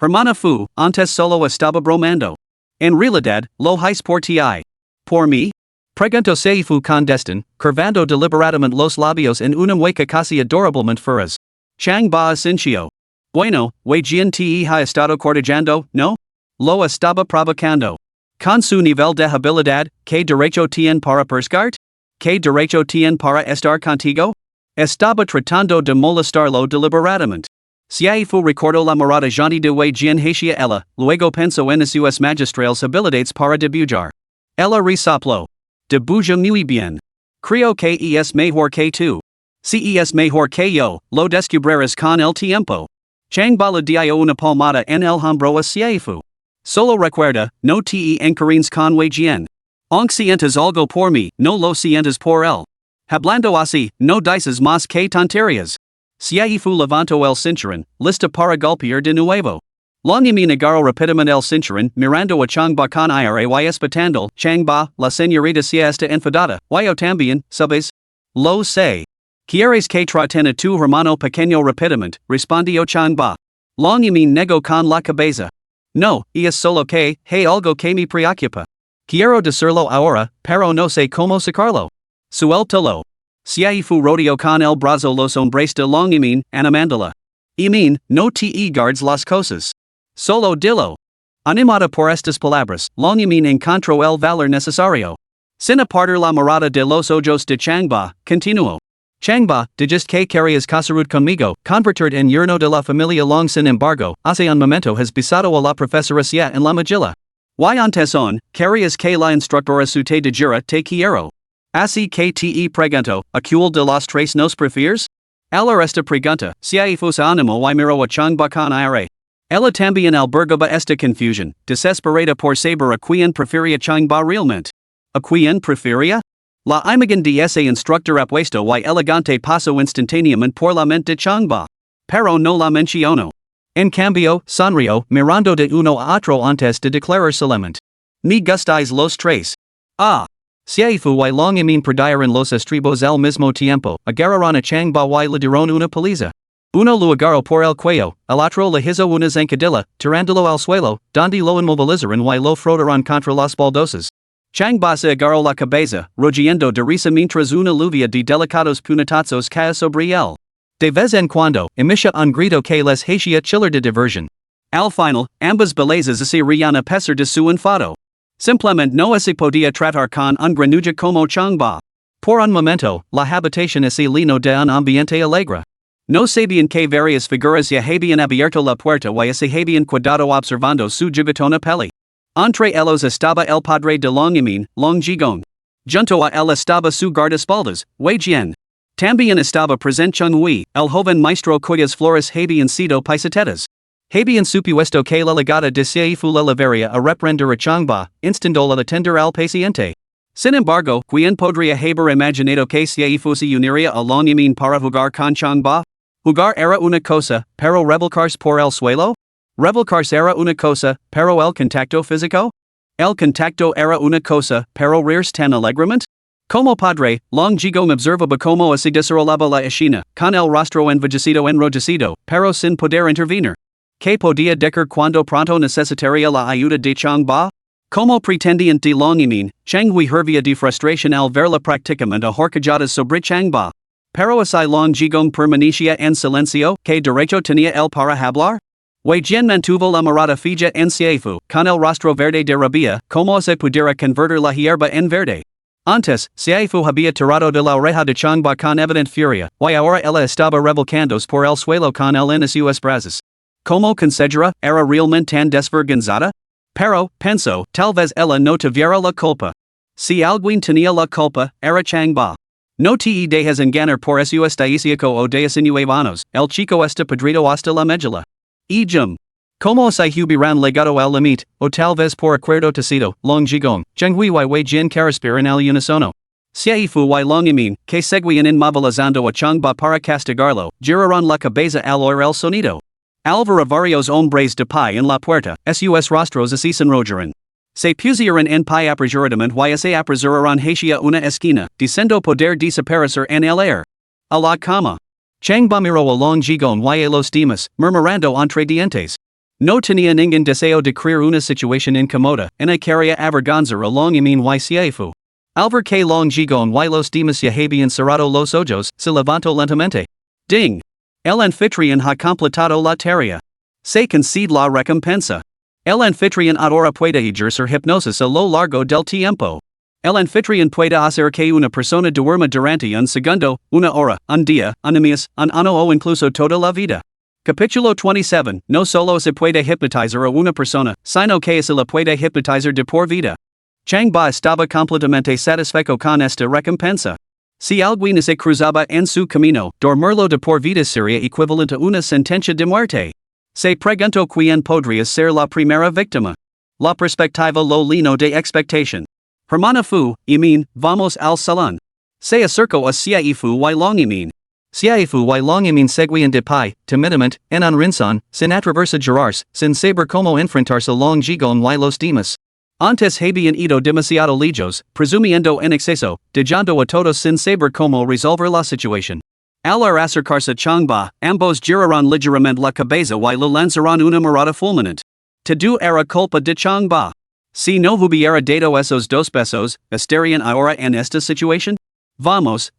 Hermana Fu, antes solo estaba bromando. En realidad, lo hice por ti. ¿Por mí? Preguntó Xie Fu con desdén, curvando deliberadamente los labios en una mueca casi adorablemente feroz. Changba asintió. Bueno, Wei Jian te ha estado cortejando, ¿no? Lo estaba provocando. Con su nivel de habilidad, ¿qué derecho tiene para persiguirte? ¿Qué derecho tiene para estar contigo? Estaba tratando de molestarlo deliberadamente. Xie Fu recordó la mirada gentil de Wei Jian hacia ella, luego pensó en sus magistrales habilidades para debujar. Ella resopló. Debuja muy bien. Creo que es mejor que tú. Si es mejor que yo, lo descubrirás con el tiempo. Changba le dio una palmada en el hombro a Xie Fu. Solo recuerda, no te encarines con Wei Jian. Aunque sientas algo por mí, no lo sientas por él. Hablando así, no dices más que tonterías. Xie Fu levantó el cinturón, lista para golpear de nuevo. La yamin agarró rápidamente el cinturón, mirando a Changba con aire y espetando. Changba, la señorita Xie está enfadada, yo también, ¿sabes? Lo sé. ¿Quieres que traten a tu hermano pequeño rápidamente? Respondió Changba. La yamin negó con la cabeza. No, es solo que, hay algo que me preocupa. Quiero decirlo ahora, pero no sé cómo sacarlo. Suéltalo. Xie Fu rodeó con el brazo los hombres de la yamin, animándola. Yamin, no te guardes las cosas. Solo dilo. Animada por estas palabras, la yamin encontró el valor necesario. Sin apartar la mirada de los ojos de Changba, continuó. Changba, dijiste que querías casar conmigo, convertir en yerno de la familia Long. Sin embargo, hace un momento has besado a la profesora Xie en la mejilla. Y antes querías que la instructora su te dijera te quiero. Así que te pregunto, ¿a cuál de las tres nos prefieres? Al esta pregunta, Xie Fu se animó y miró a Changba con aire. Ella también albergaba esta confusión, desesperada por saber a quién prefería Changba realmente. ¿A quién prefería? La imagen de ese instructor apuesto y elegante pasó instantáneamente por la mente de Changba. Pero no la mencionó. En cambio, sonrió, mirando de uno a otro antes de declarar solamente. Me gustáis los tres. Ah. Xie Fu y la yamin perdieron los estribos al mismo tiempo, agarraron a Changba y le dieron una paliza. Uno lo agarró por el cuello, el otro le hizo una zancadilla, tirándolo al suelo, donde lo inmovilizaron y lo frotaron contra las baldosas. Changba se agarró la cabeza, rugiendo de risa mientras una lluvia de delicados puñetazos cae sobre él. De vez en cuando, emitía un grito que les hacía chillar de diversión. Al final, ambas bellezas se rían a pesar de su enfado. Simplemente no se podía tratar con un granuja como Changba. Por un momento, la habitación se llenó de un ambiente alegre. No sabían que varias figuras ya habían abierto la puerta y se habían quedado observando su juguetona peli. Entre ellos estaba el padre de la yamin, Long Jigong. Junto a él estaba su guardaespaldas, Wei Jian. También estaba presente Chung Hui, el joven maestro cuyas flores habían sido paisatetas. Habian supuesto que la legata de Seifu la Laveria a reprender a Changba, instandola la tender al paciente. Sin embargo, quien podría haber imaginado que Seifu se uniría a Longyamin para jugar con Changba? Jugar era una cosa, pero revolcarse por el suelo? Revolcarse era una cosa, pero el contacto físico? El contacto era una cosa, pero reírse tan alegremente? Como padre, Long Jigong observaba como se desarrollaba la escena, con el rostro enrojecido, pero sin poder intervenir. ¿Qué podía decir cuando pronto necesitaría la ayuda de Changba? Como pretendiente de Longyamin, Changhui hervía de frustración al verla prácticamente ahorcajadas sobre Changba. Pero así Long Jigong permanecía en silencio, ¿qué derecho tenía él para hablar? Wei Jian mantuvo la mirada fija en Seifu, con el rostro verde de rabia, como se pudiera convertir la hierba en verde. Antes, Seifu había tirado de la oreja de Changba con evidente furia, y ahora ella estaba revolcándose por el suelo con él en sus brazos. Como considera, era realmente tan desvergonzada? Pero, pensó, tal vez ella no tuviera la culpa. Si alguien tenía la culpa, era Changba. No te dejes engañar por eso estadístico o de insinuanos, el chico está podrido hasta la médula. Y como se hubieran legado al limite, o tal vez por acuerdo tacito, Long Jigong, Zhenghui y Wei Jian que respiran al unisono. Seifu y Longyamin, que seguían inmovilizando a Changba para castigarlo, giraron la cabeza al oír el sonido. Alvara varios hombres de pie en la puerta, sus rostros así sonrojaron. Se pusieron en pie apresuradamente y se apresuraron hacia una esquina, diciendo poder desaparecer en el aire. A la cama. Changba miró a Long Jigong y a los demás, murmurando entre dientes. No tenía ningún deseo de crear una situación incómoda, en quería avergonzar a Longyamin y Seifu. Al ver que Long Jigong y los demás ya habían cerrado los ojos, se levantó lentamente. Ding! El anfitrión ha completado la tarea. Se concede la recompensa. El anfitrión ahora puede ejercer hipnosis a lo largo del tiempo. El anfitrión puede hacer que una persona duerma durante un segundo, una hora, un día, un mes, un año o incluso toda la vida. Capítulo 27. No solo se puede hipnotizar a una persona, sino que se la puede hipnotizar de por vida. Changba estaba completamente satisfecho con esta recompensa. Si alguien se cruzaba en su camino, dormirlo de por vida sería equivalente a una sentencia de muerte. Se preguntó quién podría ser la primera víctima. La perspectiva lo llenó de expectación. Hermana Fu, Yamin, vamos al salón. Se acercó a Seifu y Longyamin. Seifu y Longyamin seguían de pie, timidamente, en un rincón, sin atravesar sin saber cómo enfrentarse a Long Jigong y los demás. Antes habían ido demasiado lejos, presumiendo en exceso, dejando a todos sin saber cómo resolver la situación. Al acercarse Changba, ambos giraron ligeramente la cabeza y le lanzaron una mirada fulminante. Todo era culpa de Changba. Si no hubiera dado esos 2 pesos, ¿estarían ahora en esta situación? Vamos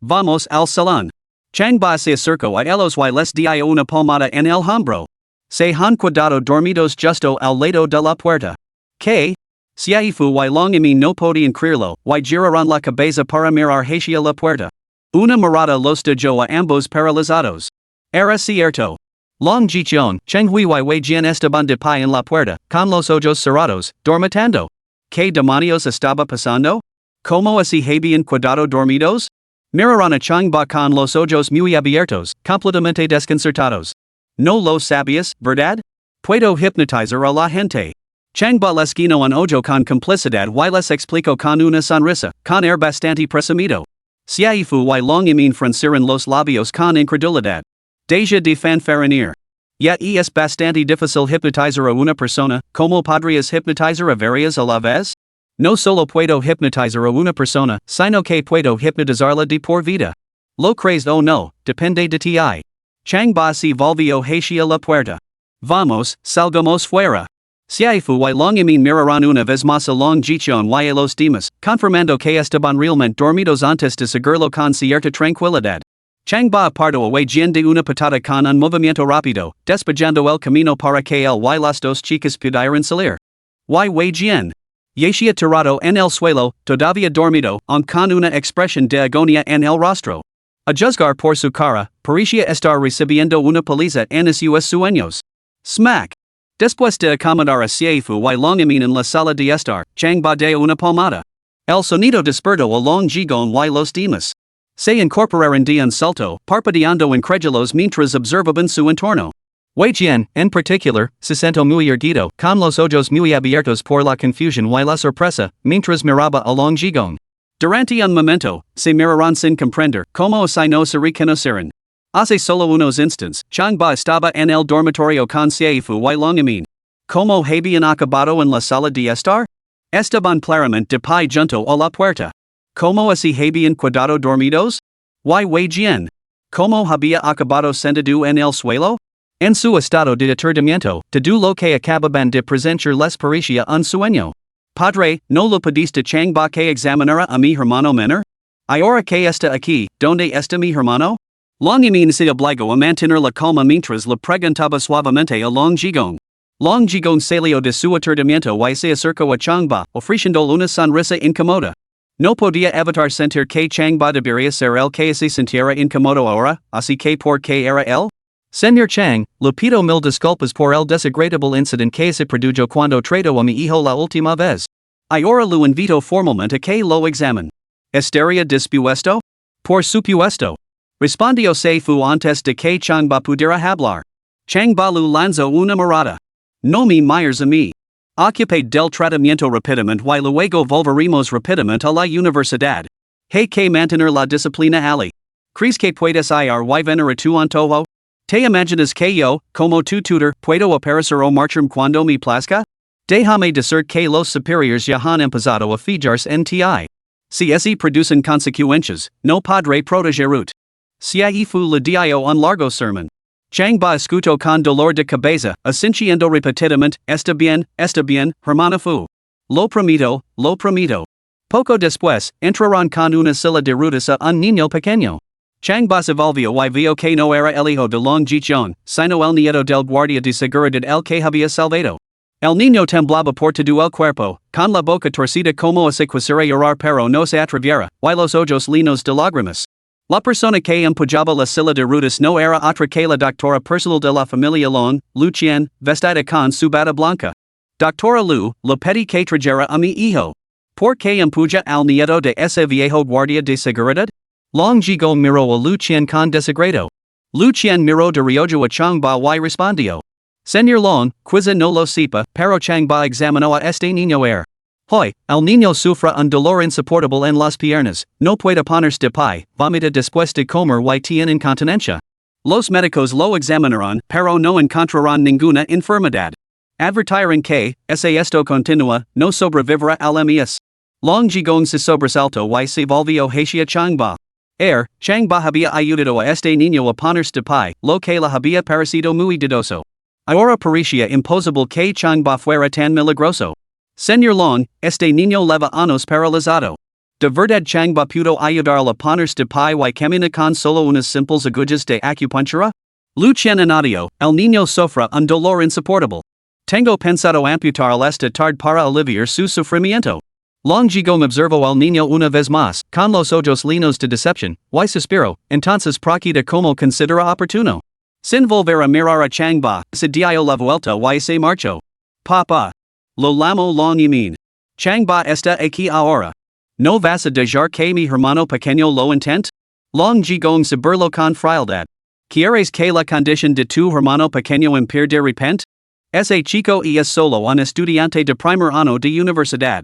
al salón. Changba se acercó a ellos y les dio una palmada en el hombro. Se han quedado dormidos justo al lado de la puerta. ¿Qué? Seifu y Longyamin no podían creerlo, y giraron la cabeza para mirar hacia la puerta. Una mirada los dejó a ambos paralizados. Era cierto. Long Jichong, Chenghui y Wei Jian estaban de pie en la puerta, con los ojos cerrados, dormitando. ¿Qué demonios estaba pasando? ¿Cómo así habían quedado dormidos? Miraron a Changba con los ojos muy abiertos, completamente desconcertados. No lo sabías, ¿verdad? Puedo hipnotizar a la gente. Changba les guiñó un ojo con complicidad y les explicó con una sonrisa, con air bastante presumido. Seifu y Longyamin fruncieron los labios con incredulidad. Deja de fanfaronir. Ya es bastante difícil hipnotizar a una persona, ¿cómo podrías hipnotizar a varias a la vez? No solo puedo hipnotizar a una persona, sino que puedo hipnotizarla de por vida. Lo crees o no, depende de ti. Changba se volvió hacia la puerta. Vamos, salgamos fuera. Seifu y Longyamin miraron una vez más a Long Jichong y a los demás, confirmando que estaban realmente dormidos antes de seguirlo con cierta tranquilidad. Changba apartó a Wei Jian de una patada con un movimiento rápido, despejando el camino para que él y las 2 chicas pudieran salir. Wei Jian. Yeshia tirado en el suelo, todavía dormido, con una expresión de agonía en el rostro. A juzgar por su cara, parecía estar recibiendo una paliza en sus sueños. Smack. Después de acomodar a Seifu y Longyamin en la sala de estar, Changba dio una palmada. El sonido despertó a Long Jigong y los demás. Se incorporaron de un salto, parpadeando incrédulos mientras observaban su entorno. Wei Jian, en particular, se siento muy erguido, con los ojos muy abiertos por la confusión y la sorpresa, mientras miraba a Long Jigong. Durante un momento, se miraron sin comprender, como si no se reconocieran. Hace solo unos instants, Changba estaba en el dormitorio con Seifu y Longamin. Como habían acabado en la sala de estar? Estaban claramente de pie junto a la puerta. Como así habían quedado dormidos? Wei Jian. Como había acabado sentado en el suelo? En su estado de aturdimiento, todo lo que acababan de presenciar les parecía un sueño. Padre, ¿no lo pediste Changba que examinara a mi hermano menor? Ahora que está aquí, ¿dónde está mi hermano? Longamin se obligó a mantener la calma mientras le preguntaba suavemente a Long Jigong. Long Jigong salió de su aturdimiento y se acercó a Changba, ofreciendo una sonrisa incómoda. No podía evitar sentir que Changba debería ser el que se sintiera incómodo ahora, así que ¿por qué era él? Señor Chang, le pido mil disculpas por el desagradable incidente que se produjo cuando trató a mi hijo la última vez. Ahora lo invito formalmente a que lo examine. ¿Estaría dispuesto? Por supuesto. Respondió Seifu antes de que Changba pudiera hablar. Changba lu lanzó una mirada. No me mires a mí. Ocupé del tratamiento rápidamente y luego volveremos rápidamente a la universidad. Hay que mantener la disciplina Ali. ¿Crees que puedes ir y venir a tu antojo? ¿Te imaginas que yo, como tu tutor, puedo aparecer o marchar cuando me plazca? Déjame decir que los superiores ya han empezado a fijarse en ti. Si así producen consecuencias, no podré protegerut. Seifu le dio un largo sermón. Changba escuchó con dolor de cabeza, asintiendo repetidamente, está bien, hermano fu. Lo prometo, lo prometo. Poco después, entraron con una silla de ruedas a un niño pequeño. Changba se volvió y vio que no era el hijo de Long Jichon, sino el nieto del guardia de seguridad el que había salvado. El niño temblaba por todo el cuerpo, con la boca torcida como si quisiera llorar pero no se atreviera, y los ojos llenos de lágrimas. La persona que empujaba la silla de ruedas no era otra que la doctora personal de la familia Long, Lu Qian, vestida con su bata blanca. Doctora Lu, le pedí que trajera a mi hijo. ¿Por qué empuja al nieto de ese viejo guardia de seguridad? Long Jigong miró a Lu Qian con desagrado. Lu Qian miró de reojo a Changba y respondió. Señor Long, quizá no lo sepa, pero Changba examinó a este niño Hoy, el niño sufre un dolor insoportable en las piernas, no puede ponerse de pie, vomita después de comer y tiene incontinencia. Los médicos lo examinaron, pero no encontraron ninguna enfermedad. Advirtieron que, si esto continúa, no sobrevivirá al mes. Long Jigong se sobresaltó y se volvió hacia Changba. Changba había ayudado a este niño a ponerse de pie, lo que le había parecido muy dudoso. Ahora parecía imposible que Changba fuera tan milagroso. Señor Long, este niño leva años paralizado. De verdad Changba pudo ayudarle a ponerse de pie y camina con solo unas simples agujas de acupuntura? Lu Qian añadió, el niño sufre un dolor insoportable. Tengo pensado amputarle esta tarde para aliviar su sufrimiento. Long Jigong observó al niño una vez más, con los ojos llenos de decepción, y suspiró, entonces proceda como considera oportuno. Sin volver a mirar a Changba, se dio la vuelta y se marchó. Papá. Lo llamo Long Yamin. Changba está aquí ahora. ¿No vas a dejar que mi hermano pequeño lo intente? Long Jigong se burló con frialdad. ¿Quieres que la condición de tu hermano pequeño impida de repente? Ese chico es solo un estudiante de primer año de universidad.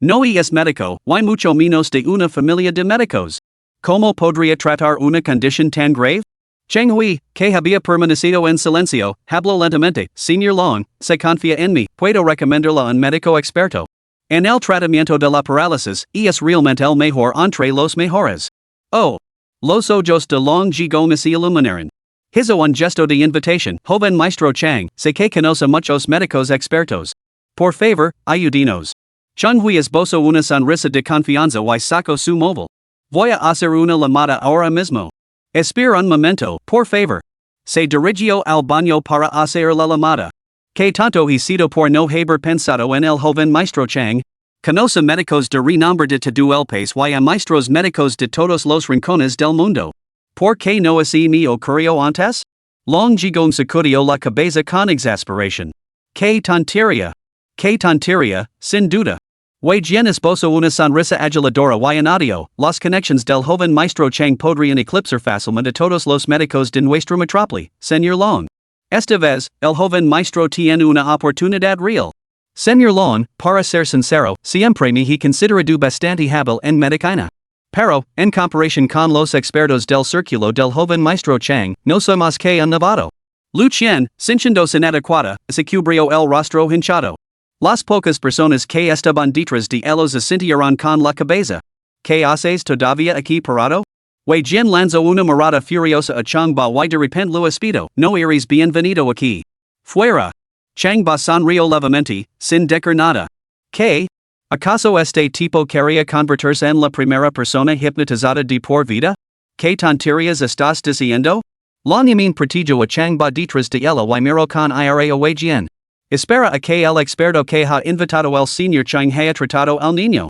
No es médico, y mucho menos de una familia de médicos. ¿Cómo podría tratar una condición tan grave? Cheng Hui, que había permanecido en silencio, habló lentamente. Señor Long, se confía en mí, puedo recomendarle a un médico experto. En el tratamiento de la parálisis, es realmente el mejor entre los mejores. Oh. Los ojos de Long Jigong se iluminaron. Hizo un gesto de invitación. Joven maestro Chang, sé que conoce muchos médicos expertos. Por favor, ayúdenos. Cheng Hui esbozó una sonrisa de confianza y sacó su móvil. Voy a hacer una llamada ahora mismo. Espera un momento, por favor. Se dirigió al baño para hacer la llamada. Que tanto he sido por no haber pensado en el joven maestro Chang. Conoce médicos de renombre de todo el país y a maestros médicos de todos los rincones del mundo. ¿Por qué no así me ocurrió antes? Long Jigong sacudió la cabeza con exasperación. ¡Qué tontería! ¡Qué tontería, sin duda! Wei Jian esbozó una sonrisa aduladora y añadió, las conexiones del joven maestro Chang podrían eclipsar fácilmente a todos los médicos de nuestra metrópoli, señor Long. Esta vez, el joven maestro tiene una oportunidad real. Señor Loan, para ser sincero, siempre me he considerado bastante hábil en medicina. Pero, en comparación con los expertos del círculo del joven maestro Chang, no soy más que un novato. Lu Qian, sintiéndose inadecuada, se cubrió el rostro hinchado. Las pocas personas que estaban detrás de ellos asintieron con la cabeza. ¿Qué haces todavía aquí parado? Wei Jian lanzó una mirada furiosa a Chang Ba y de repente lo espido, no eres bienvenido aquí. Fuera. Chang Ba sonrió levemente, sin decir nada. ¿Qué? ¿Acaso este tipo quería convertirse en la primera persona hipnotizada de por vida? ¿Qué tonterías estás diciendo? Long yamin protegió a Chang Ba detrás de ella y miró con ira a Wei Jian. Espera a que el experto que ha invitado el señor Chang haya tratado al niño.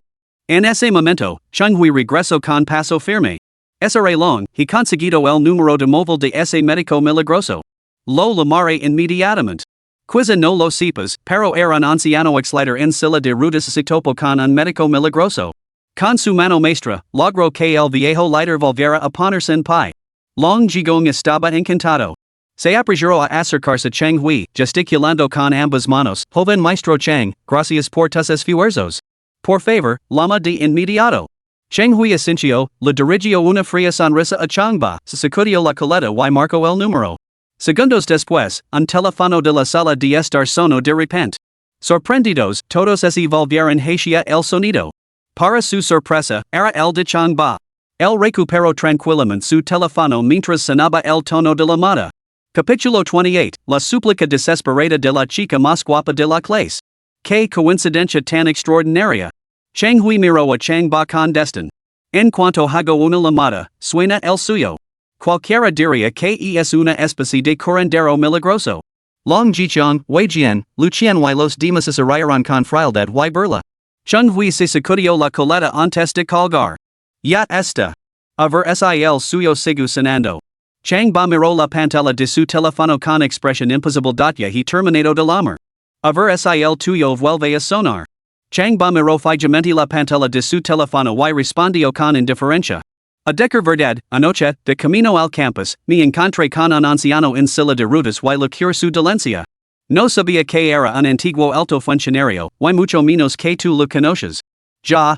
En ese momento, Chang Hui regresó con paso firme. Ese reloj, he conseguido el número de móvil de ese médico milagroso. Lo llamaré inmediatamente. Quizá no lo sepas, pero era un anciano exlider en silla de ruedas se topó con un médico milagroso. Con su mano maestra, logró que el viejo lider volviera a ponerse en pie. Long Jigong estaba encantado. Se apresuró a acercarse a Chang Hui, gesticulando con ambas manos. Joven maestro Chang, gracias por tus esfuerzos. Por favor, llama de inmediato. Chang Hui asintió, le dirigió una fría sonrisa a Chang Ba, se sacudió la coleta y marcó el número. Segundos después, un teléfono de la sala de estar sonó de repente. Sorprendidos, todos se volvieron hacia el sonido. Para su sorpresa, era el de Chang Ba. Él recuperó tranquilamente su teléfono mientras sonaba el tono de llamada. Capítulo 28, la súplica desesperada de la chica más guapa de la clase. Qué coincidencia tan extraordinaria. Chang Hui miró a Chang Ba con desdén. En cuanto hago una llamada, suena el suyo. Cualquiera diría que es una especie de curandero milagroso. Long Jichong, Wei Jian, Lu Qian y los demás se rieron con frialdad y burla. Chang Hui se sacudió la coleta antes de colgar. Ya está. A ver el suyo sigue sonando. Chang Ba miró la pantalla de su teléfono con expresión imposible. Ya he terminado de llamar. A ver el tuyo vuelve a sonar. Chang Ba miró fijamente la pantalla de su teléfono y respondió con indiferencia. A decir verdad, anoche, de camino al campus, me encontré con un anciano en silla de ruedas y le curé su dolencia. No sabía que era un antiguo alto funcionario, y mucho menos que tú lo conoces. Ya.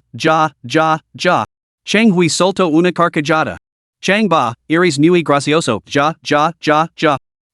Chang Hui soltó una carcajada. Chang Ba, eres muy gracioso, ya.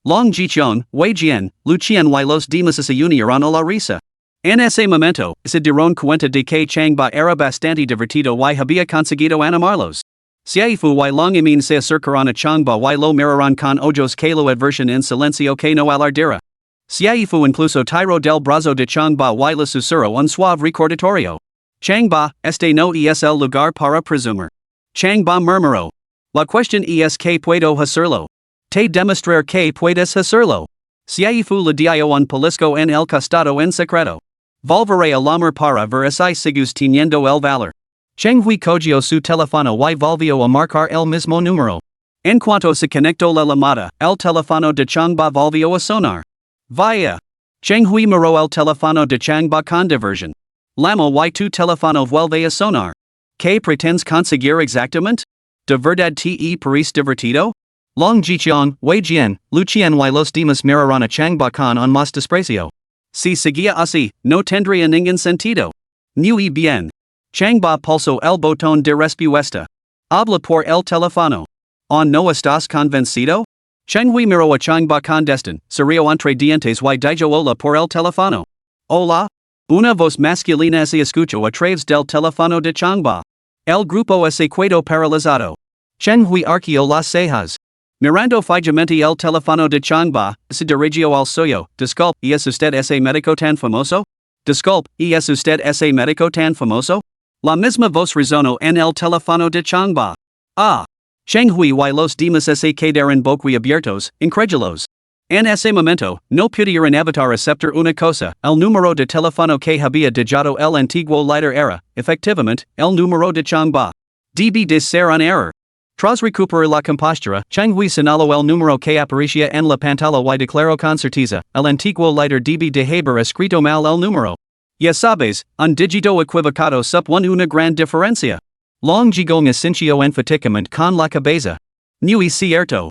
Long Jichong, Wei Jian, Lu Qian y los demás se unieron a la risa. En ese momento, se dieron cuenta de que Chang Ba era bastante divertido y había conseguido animarlos. Xiaifu y Long Yamin se acercaron a Chang Ba y lo miraron con ojos que lo advertían en silencio que no alardiera. Xiaifu incluso tiró del brazo de Chang Ba y le susurró un suave recordatorio. Chang Ba, este no es el lugar para presumir. Chang Ba murmuró. La cuestión es que puedo hacerlo. Te demostrar que puedes hacerlo. Xiaifu le dio un pellizco en el costado en secreto. Volveré a llamar para ver si sigues teniendo el valor. Chang Hui cogió su teléfono y volvió a marcar el mismo número. En cuanto se conectó la llamada, el teléfono de Chang Ba volvió a sonar. Vaya. Chang Hui miró el teléfono de Chang Ba con diversión. Llamó y tu teléfono vuelve a sonar. ¿Qué pretendes conseguir exactamente? ¿De verdad te parece divertido? Long Jichong, Wei Jian, Lu Qian y los demás miraron a Chang Ba con un más desprecio. Si seguía así, no tendría ningún sentido. Muy bien. Chang Ba pulsó el botón de respuesta. Habla por el teléfono. ¿No estás convencido? Chang Hui miró a Chang Ba con desdén, se rió entre dientes y dijo hola por el teléfono. Hola. Una voz masculina se escuchó a través del teléfono de Chang Ba. El grupo se quedó paralizado. Chang Hui arqueó las cejas. Mirando fijamente el teléfono de Chang Ba, se dirigió al suyo. Disculpe, ¿es usted ese médico tan famoso? Disculpe, ¿es usted ese médico tan famoso? La misma voz resonó en el teléfono de Chang Ba. Ah. Chang Hui y los demás se quedaron boquiabiertos, incrédulos. En ese momento, no pudieron evitar aceptar una cosa, el número de teléfono que había dejado el antiguo líder era, efectivamente, el número de Chang Ba. Debe de ser un error. Tras recuperar la compostura, Chang Hui señaló el número que aparecía en la pantalla y declaró con certeza, el antiguo líder debe de haber escrito mal el número. Ya sabes, un dígito equivocado supone una gran diferencia. Long Jigong asintió enfáticamente con la cabeza. Muy cierto.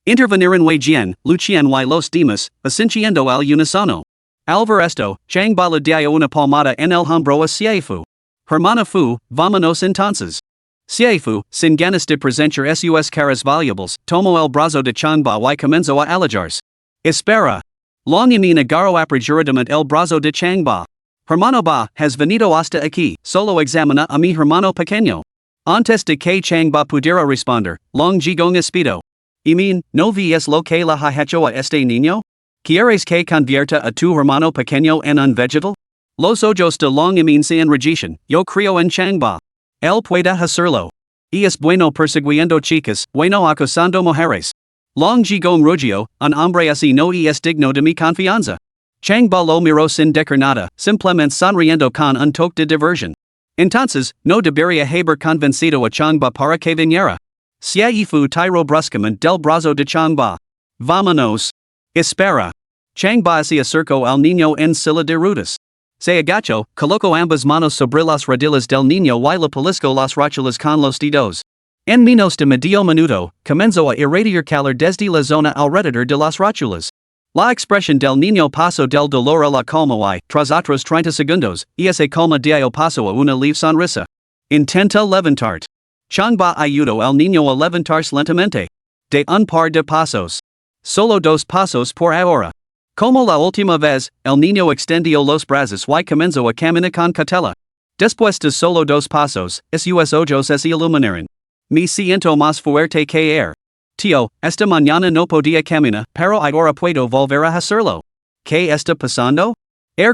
Interveniren Wei Jian, Lucien y los demás, asinciendo al unisano. Alvar esto, Chang ba le dio una palmada en el hombro a Siefu. Hermana fu, vámonos entonces. Siefu, sin ganas de presentar sus caras valuables, tomo el brazo de Chang ba y comenzó a alejarse. Espera. Long y agarro apresuradamente el brazo de Chang ba. Hermano ba, has venido hasta aquí, solo examina a mi hermano pequeño. Antes de que Chang ba pudiera responder, Long Jigong espido. ¿Y mean, no ves lo que le ha hecho a este niño? ¿Quieres que convierta a tu hermano pequeño en un vegetal? Los ojos de Long y se enrojecen, yo creo en Chang ba. Él puede hacerlo. Y es bueno persiguiendo chicas, bueno acosando mujeres. Long Jigong rugio, un hombre así no es digno de mi confianza. Chang ba lo miró sin decir nada, simplemente sonriendo con un toque de diversión. Entonces, no debería haber convencido a Chang ba para que viniera. Siefu tiró bruscamente del brazo de Chang ba. Vámonos. Espera. Chang ba se acercó al niño en silla de ruedas. Se agachó, colocó ambas manos sobre las rodillas del niño y le pellizcó las rochulas con los dedos. En menos de medio minuto, comenzó a irradiar calor desde la zona alrededor de las rochulas. La expresión del niño pasó del dolor a la calma y, tras otros 30 segundos, esa calma dio paso a una leve sonrisa. Intenta levantar. Chang ba ayudó al niño a levantarse lentamente. De un par de pasos. Solo 2 pasos por ahora. Como la última vez, el niño extendió los brazos y comenzó a caminar con cautela. Después de solo 2 pasos, sus ojos se iluminaron. Me siento más fuerte que ayer. Tío, esta mañana no podía caminar, pero ahora puedo volver a hacerlo. ¿Qué está pasando?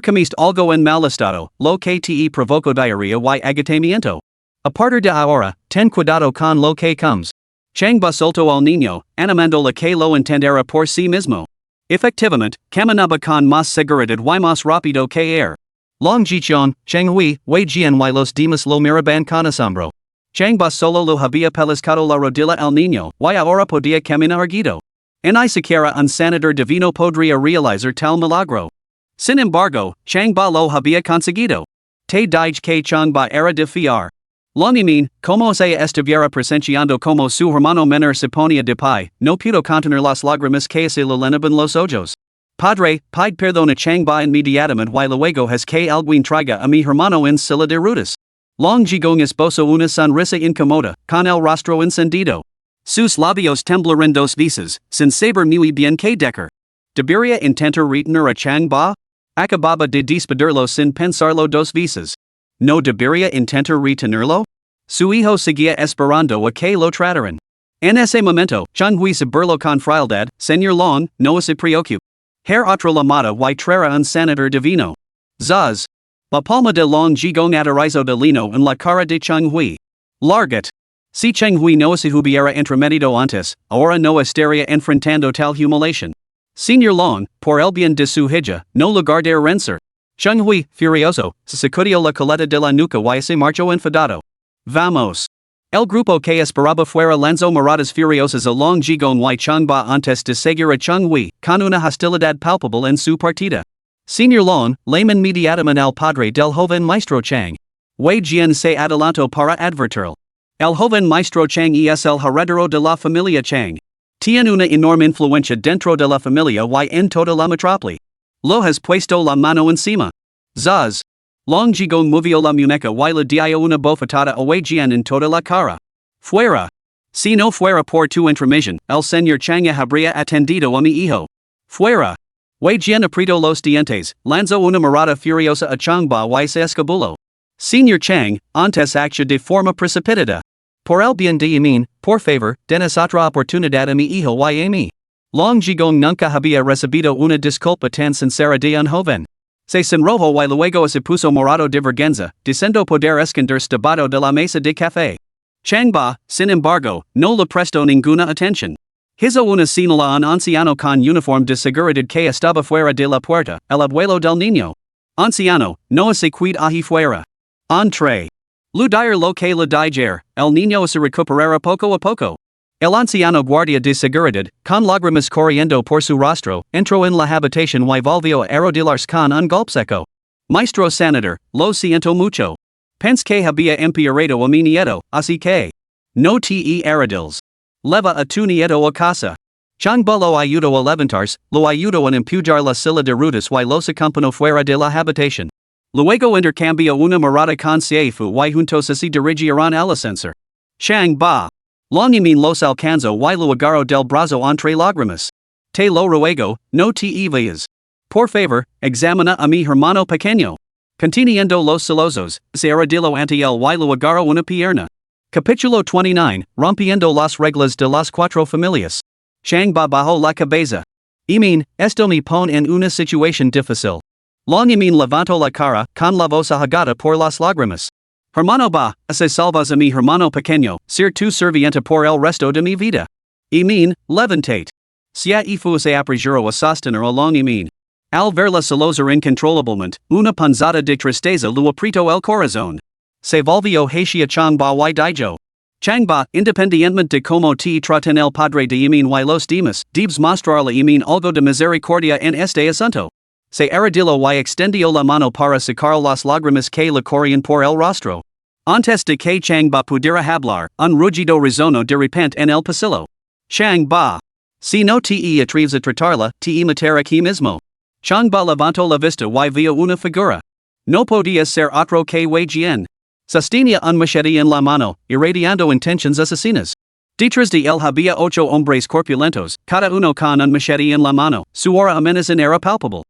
Comiste algo en mal estado, lo que te provocó diarrea y agotamiento. A partir de ahora, ten cuidado con lo que comes. Chang ba soltó al niño, animando la que lo entendiera por sí mismo. Efectivamente, caminaba con más seguridad y más rápido que ayer. Long Jichon, Chang Hui, Wei Jian y los demás lo miraban con asombro. Chang ba solo lo había pellizcado la rodilla al niño, y ahora podía caminar erguido. Ni siquiera un sanador divino podría realizar tal milagro. Sin embargo, Chang ba lo había conseguido. Te dije que Chang ba era de fiar. Long y mean, como se estuviera presenciando como su hermano menor se ponía de pie, no pudo contener las lágrimas que se le llenaban los ojos. Padre, pide perdón a Chang ba inmediatamente y luego has que alguien traiga a mi hermano en silla de ruedas. Long Jigong esbozó una sonrisa incómoda, con el rostro encendido. Sus labios temblaron 2 veces, sin saber muy bien qué decir. ¿Debería intentar retener a Chang ba? Acababa de despedirlo sin pensarlo 2 veces. ¿No debería intentar retenerlo? Su hijo seguía esperando a que lo trataran. En ese momento, Chang Hui se burló con frialdad, Señor Long, no se preocupe. Her otra llamada y traerá un sanador divino. Zaz. La palma de Long Jigong aterrizó de lino en la cara de Chang Hui. Larget. Si Chang Hui no se hubiera entremetido antes, ahora no estaría enfrentando tal humiliación. Señor Long, por el bien de su hija, no lugar de renser. Chang Hui, furioso, se sacudió la coleta de la nuca y se marchó enfadado. Vamos. El grupo que esperaba fuera lanzó miradas furiosas a Long Jigong y Chang ba antes de seguir a Chang Hui, con una hostilidad palpable en su partida. Señor Long, llaman inmediatamente al padre del joven maestro Chang. Wei Jian se adelantó para advertirle. El joven maestro Chang es el heredero de la familia Chang. Tiene una enorme influencia dentro de la familia y en toda la metrópoli. Lo has puesto la mano encima. Zaz. Long Jigong movió la muñeca y le dio una bofetada a Wei Jian en toda la cara. Fuera. Si no fuera por tu intromisión, el señor Chang habría atendido a mi hijo. Fuera. Wei Jian apretó los dientes, lanzó una mirada furiosa a Chang ba y se escabuló. Señor Chang, antes actúa de forma precipitada. Por el bien de Yamin, por favor, denos otra oportunidad a mi hijo y a mí. Long Jigong nunca había recibido una disculpa tan sincera de un joven. Se sonrojó y luego se puso morado de vergüenza, deseando poder esconderse debajo de la mesa de café. Chang ba, sin embargo, no le prestó ninguna atención. Hizo una señal a un anciano con uniforme de seguridad que estaba fuera de la puerta, el abuelo del niño. Anciano, no se cuida ahí fuera. Entre. Lu dire lo que le dijer, el niño se recuperará poco a poco. El anciano guardia de seguridad, con lágrimas corriendo por su rostro, entró en la habitación y volvió a arrodillarse con un golpe seco. Maestro sanador, lo siento mucho. Pensé que había empeorado a mi nieto, así que. No te arrodilles. Leva a tu nieto a casa. Changba lo ayudo a levantarse, lo ayudo a empujar la silla de rutas y los acompaño fuera de la habitación. Luego intercambio una mirada con Seifu y juntos se dirigirán al ascensor. Chang ba. Longimin los alcanzo y lo agarro del brazo entre lágrimas. Te lo ruego, no te vayas. Por favor, examina a mi hermano pequeño. Conteniendo los celozos, se arrodillo ante él y lo agarro una pierna. Capítulo 29, Rompiendo las reglas de las cuatro familias. Chang ba bajo la cabeza. Esto me pone en una situación difícil. Longimin levanto la cara, con la voz ahogada por las lágrimas. Hermano ba, se salvas a mi hermano pequeño, ser tu serviente por el resto de mi vida. Levantate. Sia ifu se aprigero a sostener a Longimin. Al verla celosa incontrolablemente, una panzada de tristeza lo apretó el corazón. Se volvió hacia Changba y dijo. Changba, independientemente de como te traten el padre de y los demás, debes mostrarle algo de misericordia en este asunto. Se arrodilló y extendió la mano para sacar las lágrimas que le corrían por el rostro. Antes de que Changba pudiera hablar, un rugido resonó de repente en el pasillo. Changba. Si no te atreves a tratarla, te mataré aquí mismo. Changba levantó la vista y vio una figura. No podía ser otro que Wei Jian. Sostenía un machete en la mano, irradiando intenciones asesinas. Detrás de él había 8 hombres corpulentos, cada uno con un machete en la mano, su aura amenazante era palpable.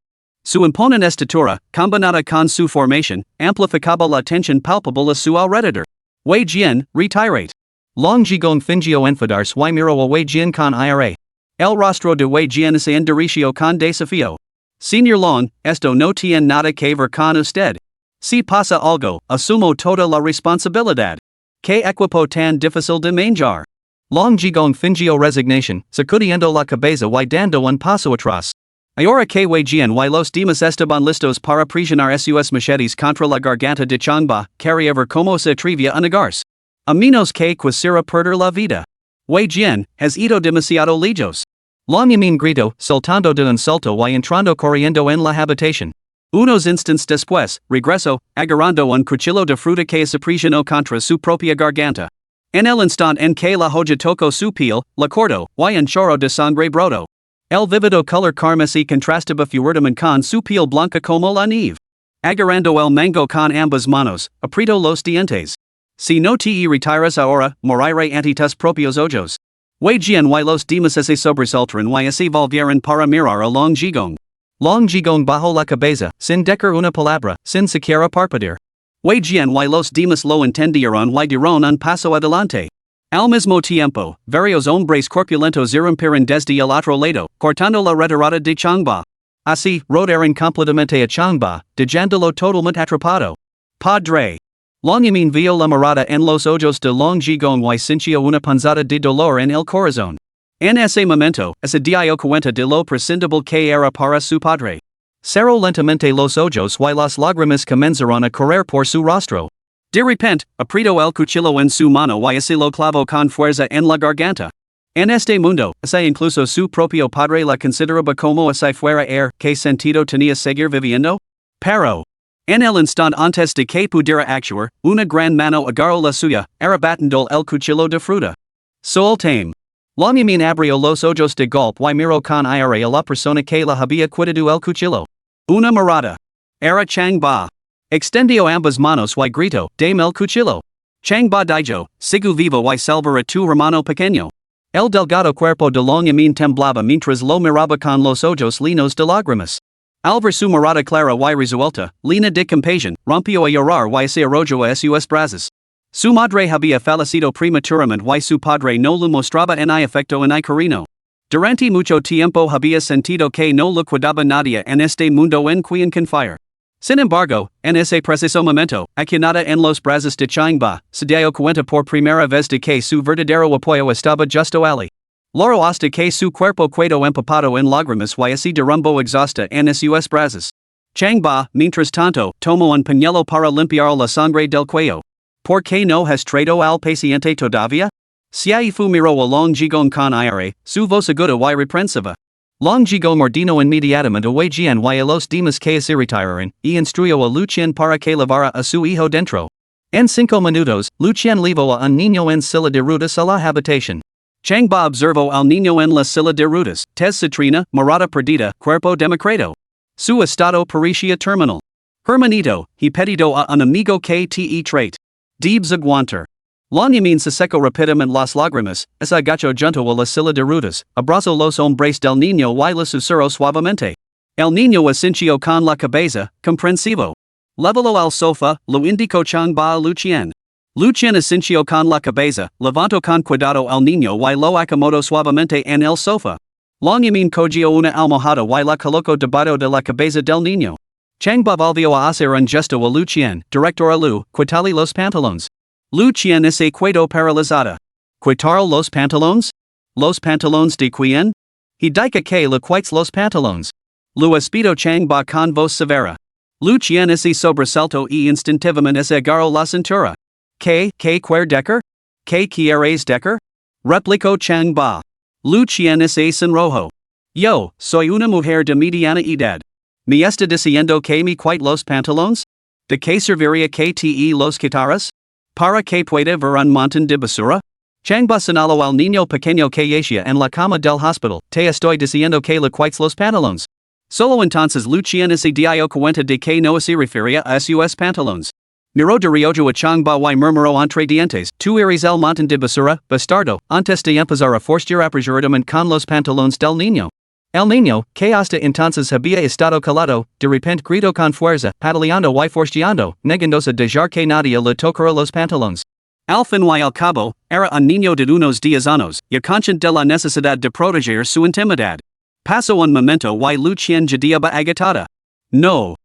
Su imponente estatura, combinada con su formación, amplificaba la tensión palpable a su alrededor. Wei Jian, retirate. Long Jigong fingió enfadarse y miró a Wei Jian con ira. El rostro de Wei Jian se endureció con desafío. Señor Long, esto no tiene nada que ver con usted. Si pasa algo, asumo toda la responsabilidad. ¿Qué equipo tan difícil de manejar? Long Jigong fingió resignación, sacudiendo la cabeza y dando un paso atrás. Ahora que Wei Jian y los demás estaban listos para presionar sus machetes contra la garganta de Changba, quería ver cómo se atrevía a negarse. A menos que quisiera perder la vida. Wei Jian, has ido demasiado lejos. Longimin gritó, saltando de un salto y entrando corriendo en la habitación. Unos instantes después, regresó, agarrando un cuchillo de fruta que se presionó contra su propia garganta. En el instante en que la joya tocó su piel, la cortó, y un chorro de sangre brotó. El vívido color carmesí contrastaba fuertemente con su piel blanca como la nieve. Agarrando el mango con ambas manos, apretó los dientes. Si no te retiras ahora, moriré ante tus propios ojos. Wei Jian y los demás se sobresaltaron y se volvieron para mirar a Long Jigong. Long Jigong bajó la cabeza, sin decir una palabra, sin siquiera parpadear. Wei Jian y los demás lo entendieron y dieron un paso adelante. Al mismo tiempo, varios hombres corpulentos irrumpieron desde el otro lado, cortando la retirada de Changba. Así, rodearon completamente a Changba, dejándolo totalmente atrapado. Padre. Longimin vio la mirada en los ojos de Long Jigong y sintió una panzada de dolor en el corazón. En ese momento, se dio cuenta de lo prescindible que era para su padre. Cerró lentamente los ojos y las lágrimas comenzaron a correr por su rostro. De repente, apretó el cuchillo en su mano y se lo clavó con fuerza en la garganta. En este mundo, incluso su propio padre la consideraba como si fuera ¿qué sentido tenía seguir viviendo? Pero, en el instante antes de que pudiera actuar, una gran mano agarró la suya, arrebatando el cuchillo de fruta. Soltame. Longimin abrió los ojos de golpe y miró con ira a la persona que la había quitado el cuchillo. Una mirada. Era Changba. Extendió ambas manos y gritó, dame el cuchillo. Changba dijo, sigo vivo y salvar a tu hermano pequeño. El delgado cuerpo de Longimin temblaba mientras lo miraba con los ojos llenos de lágrimas. Al ver su mirada clara y resuelta, llena de compasión, rompió a llorar y se arrojó a sus brazos. Su madre había fallecido prematuramente y su padre no lo mostraba en afecto ni cariño. Durante mucho tiempo había sentido que no lo cuidaba nadie en este mundo en quien confiar. Sin embargo, en ese preciso momento, acunada en los brazos de Changba, se dio cuenta por primera vez de que su verdadero apoyo estaba justo allí. Loro hasta que su cuerpo quedó empapado en lágrimas y se derrumbó exhausta en sus brazos. Changba, mientras tanto, tomó un pañuelo para limpiar la sangre del cuello. ¿Por qué no has traído al paciente todavía? Saifu miró a Long Jigong con ira, su voz aguda y reprensiva. Long Jigong ordenó inmediatamente a Wei Jian y a los demás que se retiraran, y instruyó a Luqian para que llevara a su hijo dentro. En 5 minutos, Luqian llevó a un niño en silla de ruedas a la habitación. Chang ba observo al niño en la silla de rutas, tez citrina, morada perdida, cuerpo demacrado. Su estado parecía terminal. Hermanito, he pedido a un amigo que te trait. Debes aguantar. L'animin se seco rapidamente las lágrimas, es agacho junto a la silla de rutas, abrazo los hombres del niño y le susurro suavemente. El niño asintió con la cabeza, comprensivo. Levelo al sofá, lo indico Chang ba a Lucien. Lucien asintió con la cabeza, levanto con cuidado al niño y lo acomodo suavemente en el sofá. L'animin cogió una almohada y la colocó debajo de la cabeza del niño. Chang ba volvió a hacer un gesto a Lucien, director a Lu, quitale los pantalones. Lucien se quedó paralizada. ¿Quitar los pantalones? ¿Los pantalones de quién? He dice que le quites los pantalones. Lu espido Chang ba con voz severa. Lucien se sobresaltó y instintivamente se agarró la cintura. ¿Qué decker? ¿Qué quieres decker? Replicó Chang ba. Lucien se sonrojó. Yo, soy una mujer de mediana edad. ¿Me está diciendo que me quite los pantalones? ¿De qué serviría que te los quitaras? ¿Para que pueda ver un montón de basura? Chang ba señaló al niño pequeño que yacía en la cama del hospital. Te estoy diciendo que le quites los pantalones. Solo entonces Lucien se dio cuenta de que no se refería a sus pantalones. Miró de reojo a Chang ba y murmuró entre dientes, tú eres el montón de basura, bastardo, antes de empezar a forzar apresuradamente con los pantalones del niño. El niño, que hasta entonces había estado calado, de repente gritó con fuerza, pataleando y forceando, negándose a dejar que nadie le tocara los pantalones. Al fin y al cabo, era un niño de unos 10 años, y consciente de la necesidad de proteger su intimidad. Pasó un momento y Lucien jadiaba agatada. No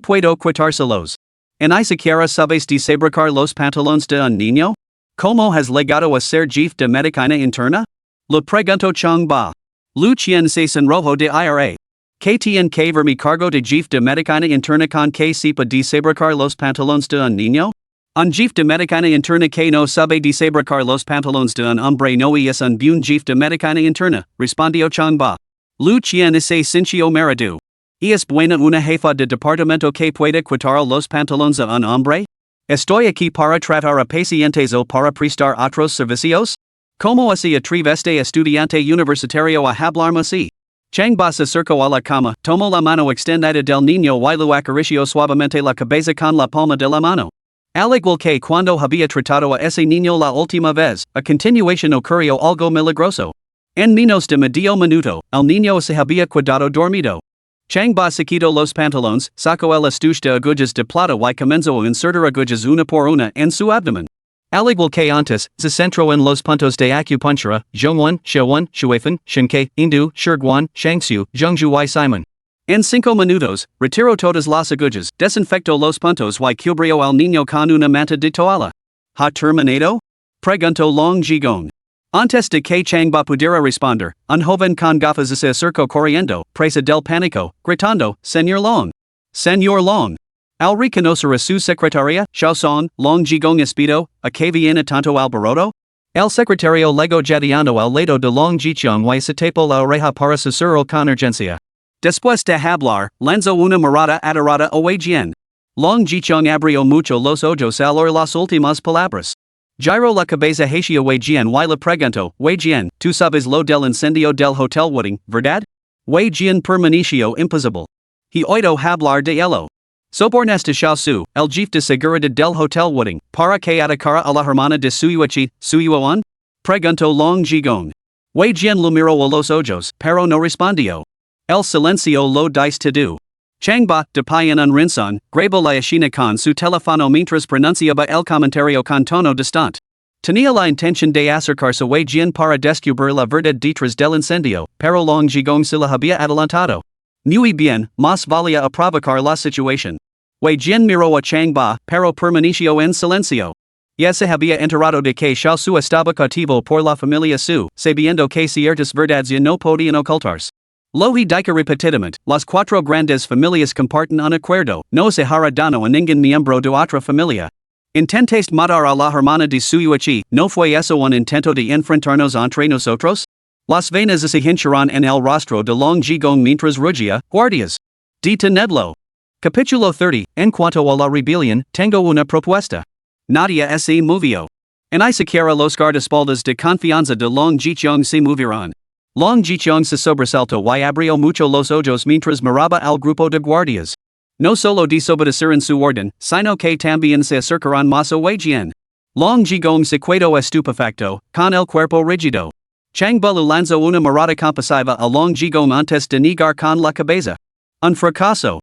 puedo quitárselos. ¿En siquiera sabes desabricar los pantalones de un niño? ¿Cómo has llegado a ser jefe de medicina interna? Le preguntó Chang ba. Lucien se sonrojó de ira. ¿Qué tiene que ver mi cargo de jefe de medicina interna con que sepa desabricar los pantalones de un niño? Un jefe de medicina interna que no sabe desabricar los pantalones de un hombre no es un buen jefe de medicina interna, respondió Chang ba. Lucien se sintió mareado. ¿Es buena una jefa de departamento que puede quitar los pantalones a un hombre? ¿Estoy aquí para tratar a pacientes o para prestar otros servicios? ¿Cómo se atreve este estudiante universitario a hablarme así? Chang ba se acercó a la cama, tomó la mano extendida del niño y lo acarició suavemente la cabeza con la palma de la mano. Al igual que cuando había tratado a ese niño la última vez, a continuación ocurrió algo milagroso. En menos de medio minuto, el niño se había quedado dormido. Chang ba se quitó los pantalones, sacó el estuche de agujas de plata y comenzó a insertar agujas una por una en su abdomen. Al igual que antes, se centró en los puntos de acupuntura, Zhongwan, Shewan, Shuifan, Shenke, Indu, Shirguan, Shangxiu, Zhongzhu y Simon. En 5 minutos, retiró todas las agujas, desinfectó los puntos y cubrió al niño con una manta de toalla. ¿Ha terminado? Preguntó Long Jigong. Antes de que Chang ba pudiera responder, un joven con gafas se acercó corriendo, presa del pánico, gritando, Señor Long. Señor Long. Al reconocer a su secretaria, Xiao Son, Long Jigong espido, a que viene tanto alboroto? El secretario legó jadeando al lado de Long Jichong y se tapó la oreja para susurrar con urgencia. Después de hablar, lanzó una mirada adorada a Wei Jian. Long Jichong abrió mucho los ojos al oír las últimas palabras. Giró la cabeza hacia Wei Jian y le preguntó, Wei Jian, tú sabes lo del incendio del Hotel Wooding, ¿verdad? Wei Jian permaneció impasible. He oído hablar de ello. Sobornaste Xiao Su, el jefe de seguridad del Hotel Wooding, para que atacara a la hermana de Suyuichi, Suyuan? Preguntó Long Jigong. Wei Jian lo miró a los ojos, pero no respondió. El silencio lo dice todo. Chang ba, de pie en un rincón, grabó la escena con su teléfono mientras pronunciaba el comentario con tono distante. Tenía la intención de acercarse a Wei Jian para descubrir la verdad detrás del incendio, pero Long Jigong se la había adelantado. Muy bien, más valía a provocar la situación. Wei Jian miró a Chang ba, pero permaneció en silencio. Ya se había enterado de que Xiao Su estaba cautivo por la familia Su, sabiendo que ciertas verdades ya no podían ocultarse. Lo he dicho repetidamente, las 4 grandes familias comparten un acuerdo, no se hará daño a ningún miembro de otra familia. ¿Intentaste matar a la hermana de Suyuichi, no fue eso un intento de enfrentarnos entre nosotros? Las venas se hincharon en el rostro de Long Jigong mientras rugía, guardias. Detenedlo. Capítulo 30, en cuanto a la rebelión, tengo una propuesta. Nadie se movió. En ni siquiera los guardaespaldas de confianza de Long Jichong se movieron. Long Jichong se sobresaltó y abrió mucho los ojos mientras miraba al grupo de guardias. No solo desobedecieron su orden, sino que también se acercaron más a Wei Jian. Long Jigong se quedó estupefacto, con el cuerpo rígido. Chang Bulu lanzó una mirada compasiva a Long Jigong antes de negar con la cabeza. Un fracaso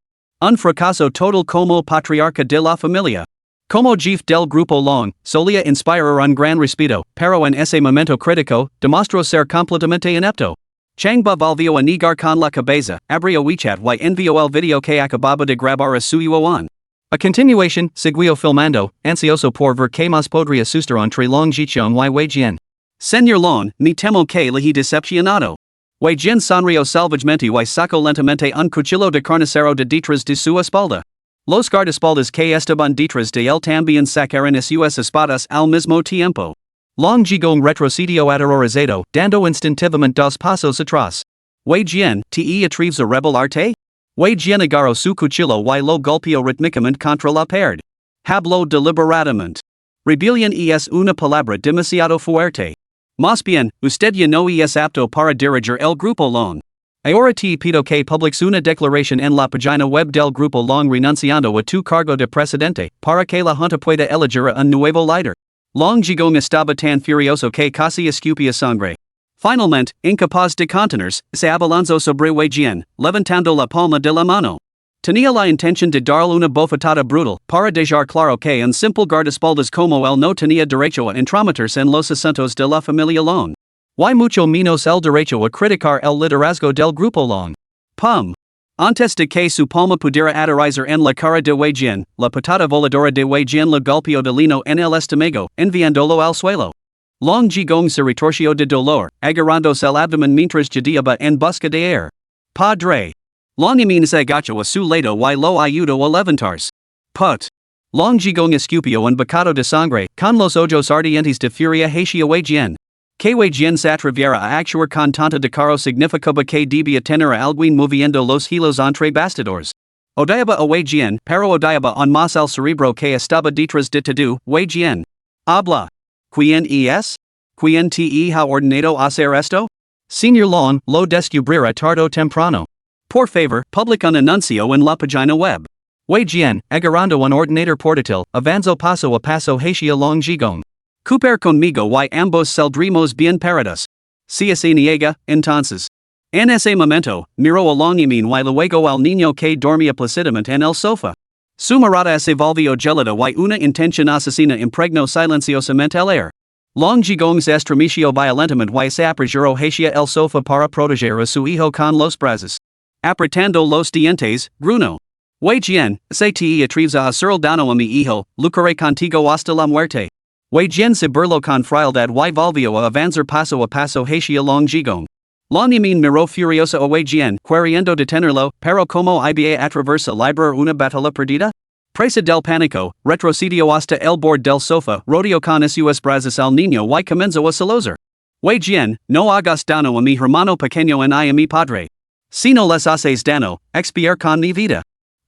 total como patriarca de la familia. Como jefe del grupo Long, solía inspirar un gran respeto, pero en ese momento crítico, demostró ser completamente inepto. Changba volvió a negar con la cabeza, abrió WeChat y envió el video que acababa de grabar a su yuan. A continuación, siguió filmando, ansioso por ver qué más podría suceder entre Long Jichong y Wei Jian. Señor Long, me temo que le he decepcionado. Wei Jian sonrió salvajemente y sacó lentamente un cuchillo de carnicero de detrás de su espalda. Los guardaespaldas que estaban detrás de él también sacaron sus espadas al mismo tiempo. Long Jigong retrocedió aterrorizado, dando instintivamente dos pasos atrás. Wei Jian, ¿te atreves a rebelarte? Wei Jian agarró su cuchillo y lo golpeó rítmicamente contra la pared. Habló deliberadamente. Rebelión es una palabra demasiado fuerte. Más bien, usted ya no es apto para dirigir el grupo Long. Ahora te pido que publiques una declaración en la página web del grupo Long renunciando a tu cargo de presidente, para que la junta pueda elegir a un nuevo líder. Long Jigong estaba tan furioso que casi escupía sangre. Finalmente, incapaz de contenerse, se abalanzó sobre Wei Jian, levantando la palma de la mano. Tenía la intención de darle una bofetada brutal, para dejar claro que un simple guardaespaldas como él no tenía derecho a entrometerse en los asuntos de la familia Long. Y mucho menos el derecho a criticar el liderazgo del grupo Long. Pum. Antes de que su palma pudiera aterrizar en la cara de Wei Jian, la patada voladora de Wei Jian le golpeó de lino en el estómago, enviándolo al suelo. Long Jigong se retorció de dolor, agarrándose el abdomen mientras jadeaba en busca de aire. Padre. Long Yamin se agachó a su lado y lo ayudó a levantarse. Put. Long Jigong escupió un bocado de sangre, con los ojos ardientes de furia hacia Wei Jian. Que Wei Jian se atreviera a actuar con tanta descaro significaba que debía tener a alguien moviendo los hilos entre bastidores. Odiaba a Wei Jian, pero odiaba aún más al cerebro que estaba detrás de todo. Wei Jian. Habla. ¿Quién es? ¿Quién te ha ordenado hacer esto? Señor Long, lo descubrirá tarde o temprano. Por favor, publica un anuncio en la página web. Wei Jian, agarrando un ordenador portátil, avanzó paso a paso hacia Long Jigong. Cooper conmigo y ambos saldremos bien parados. Si se niega, entonces. En ese momento, miró a Long Yamin y luego al niño que dormía plácidamente en el sofá. Su mirada se volvió gelada y una intención asesina impregnó silenciosamente el aire. Long Jigong se estremeció violentamente y se apresuró hacia el sofá para proteger a su hijo con los brazos. Apretando los dientes, gruñó. Wei Jian, se te atreves a hacer daño a mi hijo, lucharé contigo hasta la muerte. Wei Jian se burló con frialdad y volvió a avanzar paso a paso hacia Long Jigong. Long Yamin miró furioso a Wei Jian, queriendo detenerlo, pero como iba a atravesar librar una batalla perdida? Presa del pánico, retrocedió hasta el borde del sofá, rodeó con sus brazos al niño y comenzó a solozar. Wei Jian, no hagas daño a mi hermano pequeño ni a mi padre. Si no les haces daño, expiar con mi vida.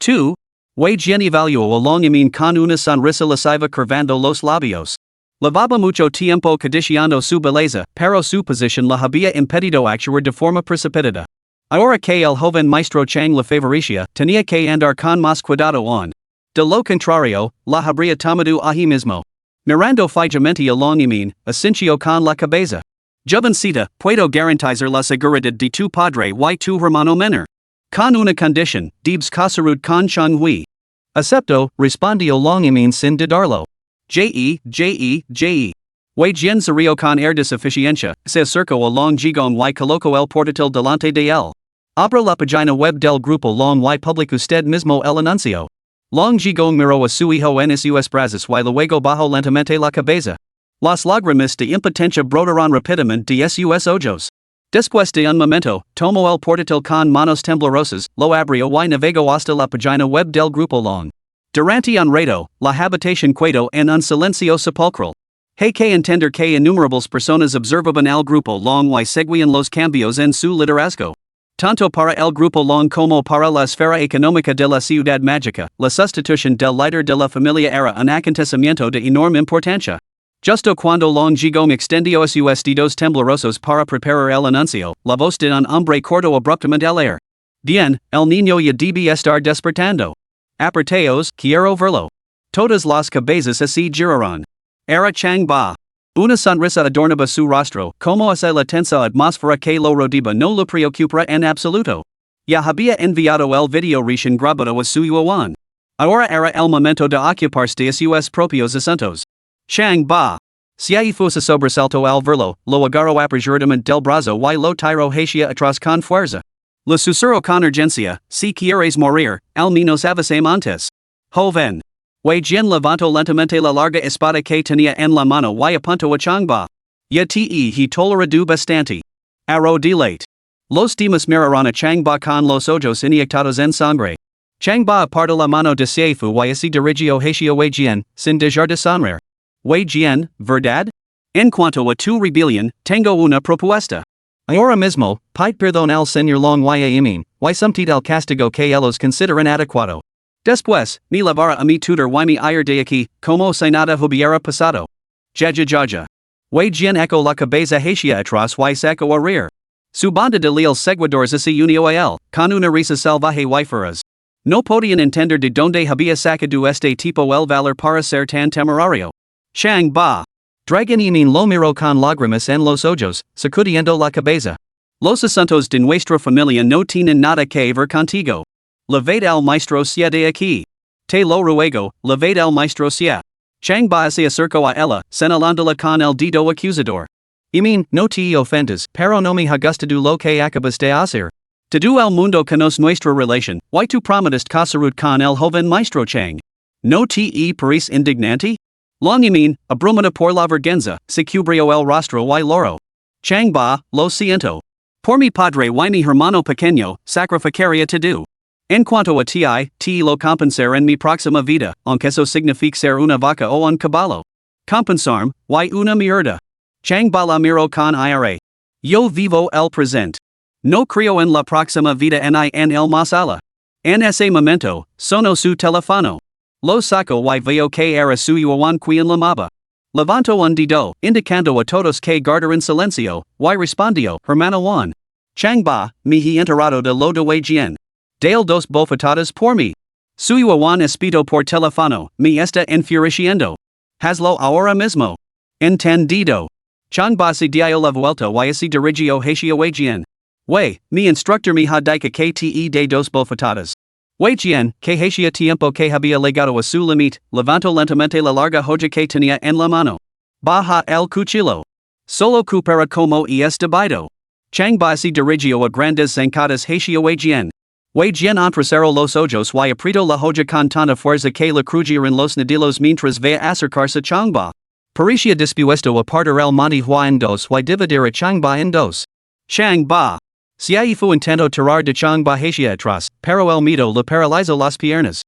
2. Wei Jian evaluó a Long Yamin con una sonrisa lasciva curvando los labios. Llevaba mucho tiempo codiciando su belleza, pero su posición la había impedido actuar de forma precipitada. Ahora que el joven maestro Chang la favorecía, tenía que andar con más cuidado on. De lo contrario, la habría tomado ahí mismo. Mirando fijamente a Long Yamin, asintió con la cabeza. Jovencita, puedo garantizar la seguridad de tu padre y tu hermano menor. Con una condición, debes casarud con Chang Hui. Acepto, respondió Long Yamin sin dudarlo. Wei Jian se rió con air de suficiencia, se acercó a Long Jigong y colocó el portátil delante de él. Abra la página web del grupo Long y publique usted mismo el anuncio. Long Jigong miró a su hijo en sus brazos y luego bajó lentamente la cabeza. Las lágrimas de impotencia brotaron rápidamente de sus ojos. Después de un momento, tomó el portátil con manos temblorosas, lo abrió y navegó hasta la página web del grupo Long. Durante un rato, la habitación quedó en un silencio sepulcral. Hay que entender que innumerables personas observaban al grupo Long y seguían los cambios en su liderazgo. Tanto para el grupo Long como para la esfera económica de la ciudad mágica, la sustitución del líder de la familia era un acontecimiento de enorme importancia. Justo cuando long llegó extendio sus dedos temblorosos para preparar el anuncio, la voz de un hombre corto abruptamente el air. Bien, el niño ya debe estar despertando. Aperteos, quiero verlo. Todas las cabezas así giraron. Era Chang Ba. Una sonrisa adornaba su rostro, como esa la tensa atmósfera que lo rodeaba no lo preocupara en absoluto. Ya había enviado el video recién grabado a su yuan. Ahora era el momento de ocuparse de sus propios asuntos. Chang Ba. Si fuese sobresalto al verlo, lo agarró apresuradamente del brazo y lo tiró hacia atrás con fuerza. Le susurró con urgencia, si quieres morir, al menos avísame antes. Joven. Wei Jian levantó lentamente la larga espada que tenía en la mano y apuntó a Chang Ba. Ya te he tolerado bastante. Arrodillate. Los demás miraron a Chang Ba con los ojos inyectados en sangre. Chang Ba apartó la mano de Seifu y se dirigió hacia Wei Jian, sin dejar de sonreír. Wei Jian, ¿verdad? En cuanto a tu rebelión, tengo una propuesta. Ahora mismo, pide perdón al señor Long y Imin, y sometido el castigo que ellos consideran adecuado. Después, me llevará a mi tutor y me ir de aquí, como si nada hubiera pasado. Jaja. Wei Jian echo la cabeza hacia atrás y sacó a reír. Su banda de leales seguidores se unió a él, con una risa salvaje y feroz. No podían entender de dónde había sacado este tipo el valor para ser tan temerario. Chang Ba. Dragon Imin lo miró con lágrimas en los ojos, sacudiendo la cabeza. Los asuntos de nuestra familia no tienen nada que ver contigo. Levade al maestro Xia de aquí. Te lo ruego, levade al maestro Xia. Chang Ba se acercó a ella, señalándola con el dedo acusador. Imin, no te ofendas, pero no me ha gustado lo que acabas de hacer. Todo el mundo conoce nuestra relación, y tu prometiste casarud con el joven maestro Chang. ¿No te parece indignante? Long Imin, abrumada por la vergüenza, se cubrió el rostro y loro. Chang Ba, lo siento. Por mi padre y mi hermano pequeño, sacrificaría todo. En cuanto a ti lo compensar en mi próxima vida, aunque eso signifique ser una vaca o un caballo. Compensarme, y una mierda. Chang Ba la miró con ira. Yo vivo el presente. No creo en la próxima vida ni en el más allá. En ese momento, sonó su teléfono. Lo saco y veo que era su yuan quien llamaba. Levantó un dedo, indicando a todos que guardaran silencio, y respondió, hermano Juan. Chang Ba, me he enterado de lo de Wei Jian. Dale dos bofetadas por mí. Su yuan espito por teléfono, me está enfureciendo. Hazlo ahora mismo. Entendido. Chang Ba se dio la vuelta y se dirigió hacia Wei Jian. Wei, mi instructor me ha dicho que te de dos bofetadas. Wei Jian, que hacía tiempo que había legado a su limite, levantó lentamente la larga hoja que tenía en la mano. Baja el cuchillo. Solo coopera como es debido. Chang Ba se dirigió a grandes zancadas hacia Wei Jian. Wei Jian entrecerró los ojos y apretó la hoja con tanta fuerza que le crujían los nudillos mientras veía acercarse Chang Ba. Parecía dispuesto a partir el Manhwa en dos y dividir a Chang Ba en dos. Chang Ba. Si fu intento tirar de Chang Ba hacia atrás, pero el miedo le paralizó las piernas.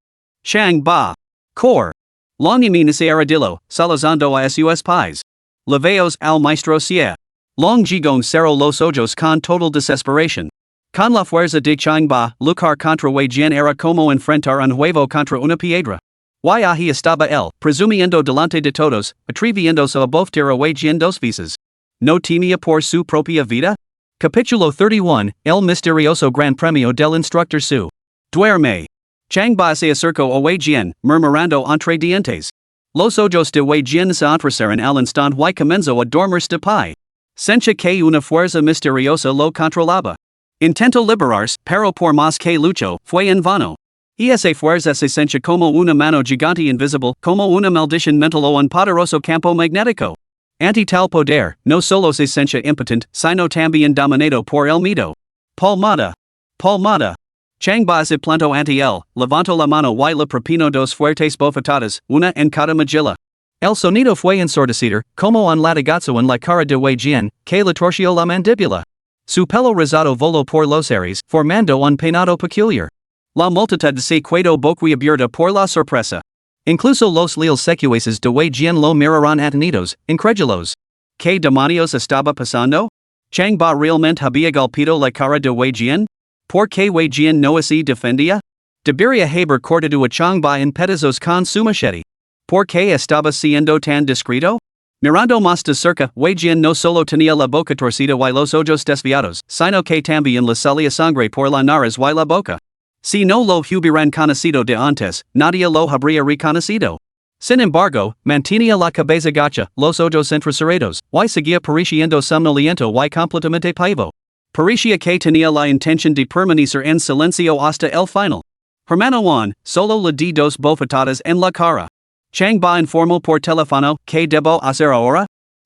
Chang Ba. Cor. Long Imin se arrodilló, salazando a sus pies. Leveos al maestro Xia. Long Jigong cerró los ojos con total desesperación. Con la fuerza de Chang Ba, luchar contra Wei Jian era como enfrentar un huevo contra una piedra. Y ahí estaba él, presumiendo delante de todos, atreviéndose a bofetear a Wei Jian dos veces. ¿No temía por su propia vida? Capítulo 31, El misterioso gran premio del instructor Su. Duerme. Chang Ba se acercó a Wei Jian, murmurando entre dientes. Los ojos de Wei Jian se entrecerraron al instante y comenzó a dormirse de pie. Sentía que una fuerza misteriosa lo controlaba. Intentó liberarse, pero por más que luchó, fue en vano. Y esa fuerza se sentía como una mano gigante invisible, como una maldición mental o un poderoso campo magnético. Ante tal poder, no solo se sentía impotente, sino también dominado por el miedo. Palmada. Palmada. Chang Ba se plantó ante él, levantó la mano y le propinó dos fuertes bofetadas, una en cada mejilla. El sonido fue ensordecido, como un latigazo en la cara de Wei Jian, que le torció la mandíbula. Su pelo rizado voló por los aires, formando un peinado peculiar. La multitud se quedó boquiabierta por la sorpresa. Incluso los leales secuaces de Wei Jian lo miraron atenidos, incrédulos. ¿Qué demonios estaba pasando? ¿Chang Ba realmente había golpeado la cara de Wei Jian? ¿Por qué Wei Jian no se defendía? Debería haber cortado a Chang Ba en pedazos con su machete. ¿Por qué estaba siendo tan discreto? Mirando más de cerca, Weijian no solo tenía la boca torcida y los ojos desviados, sino que también le salía sangre por la nariz y la boca. Si no lo hubieran conocido de antes, nadie lo habría reconocido. Sin embargo, mantenía la cabeza gacha, los ojos entrecerrados, y seguía pareciendo somnoliento y completamente pavo. Parecía que tenía la intención de permanecer en silencio hasta el final. Hermano Juan, solo le di dos bofetadas en la cara. Chang ba informó por teléfono, ¿qué debo hacer ahora?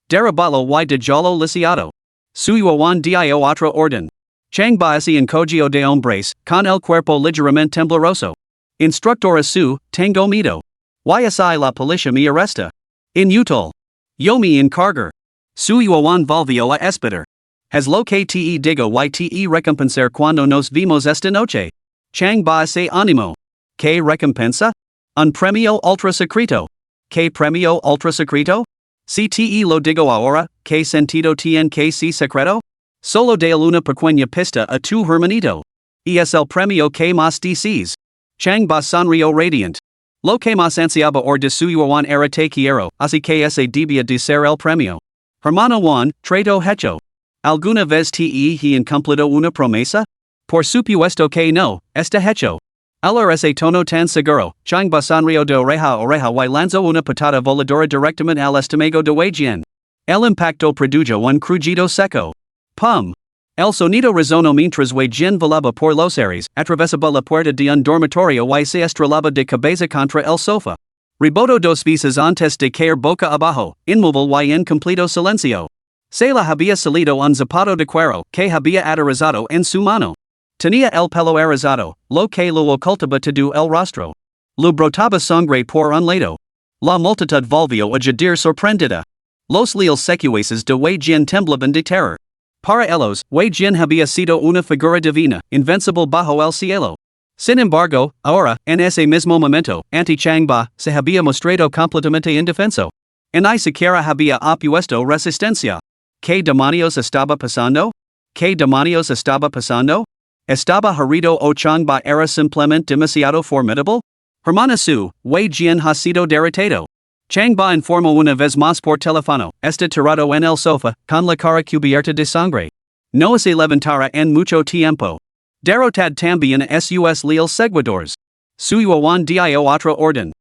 Derribalo y dejarlo lisiado. Suyo Juan dio otra orden. Chang ba se encogió de hombres, con el cuerpo ligeramente tembloroso. Instructor su, tengo miedo. Y así la policía me arresta. Inútil. Yo me encargo. Suyo Juan volvió a esperar. Has lo que te digo y te recompensar cuando nos vimos esta noche. Chang ba se animó. ¿Qué recompensa? Un premio ultra secreto. ¿Qué premio ultra secreto? Si te lo digo ahora, ¿qué sentido tiene que si secreto? Solo de una pequeña pista a tu hermanito. Y es el premio que más dices. Chang ba sonrió radiant. Lo que más ansiaba de suyo Juan era te quiero, así que ese debía de ser el premio. Hermano Juan, trato hecho. ¿Alguna vez te he incumplido una promesa? Por supuesto que no, está hecho. Al ese tono tan seguro, Chang ba sonrió de oreja a oreja y lanzó una patada voladora directamente al estómago de Weijian. El impacto produjo un crujido seco. Pum. El sonido resonó mientras Weijian volaba por los aires, atravesaba la puerta de un dormitorio y se estrellaba de cabeza contra el sofá. Rebotó dos veces antes de caer boca abajo, inmóvil y en completo silencio. Se le había salido un zapato de cuero que había aterrizado en su mano. Tenía el pelo erizado, lo que lo ocultaba todo el rostro. Le brotaba sangre por un lado. La multitud volvió a jadear sorprendida. Los leales secuaces de Weijian temblaban de terror. Para ellos, Weijian había sido una figura divina, invencible bajo el cielo. Sin embargo, ahora, en ese mismo momento, ante Chang ba, se había mostrado completamente indefenso. Ni siquiera había opuesto resistencia. ¿Qué demonios estaba pasando? ¿Qué demonios estaba pasando? ¿Estaba herido o Chang ba era simplemente demasiado formidable? Hermana su, Weijian ha sido derrotado. Chang ba informó una vez más por teléfono, está tirado en el sofá, con la cara cubierta de sangre. No se levantará en mucho tiempo. Derrotad también a sus leales seguidores. Suyo Juan dio otra orden.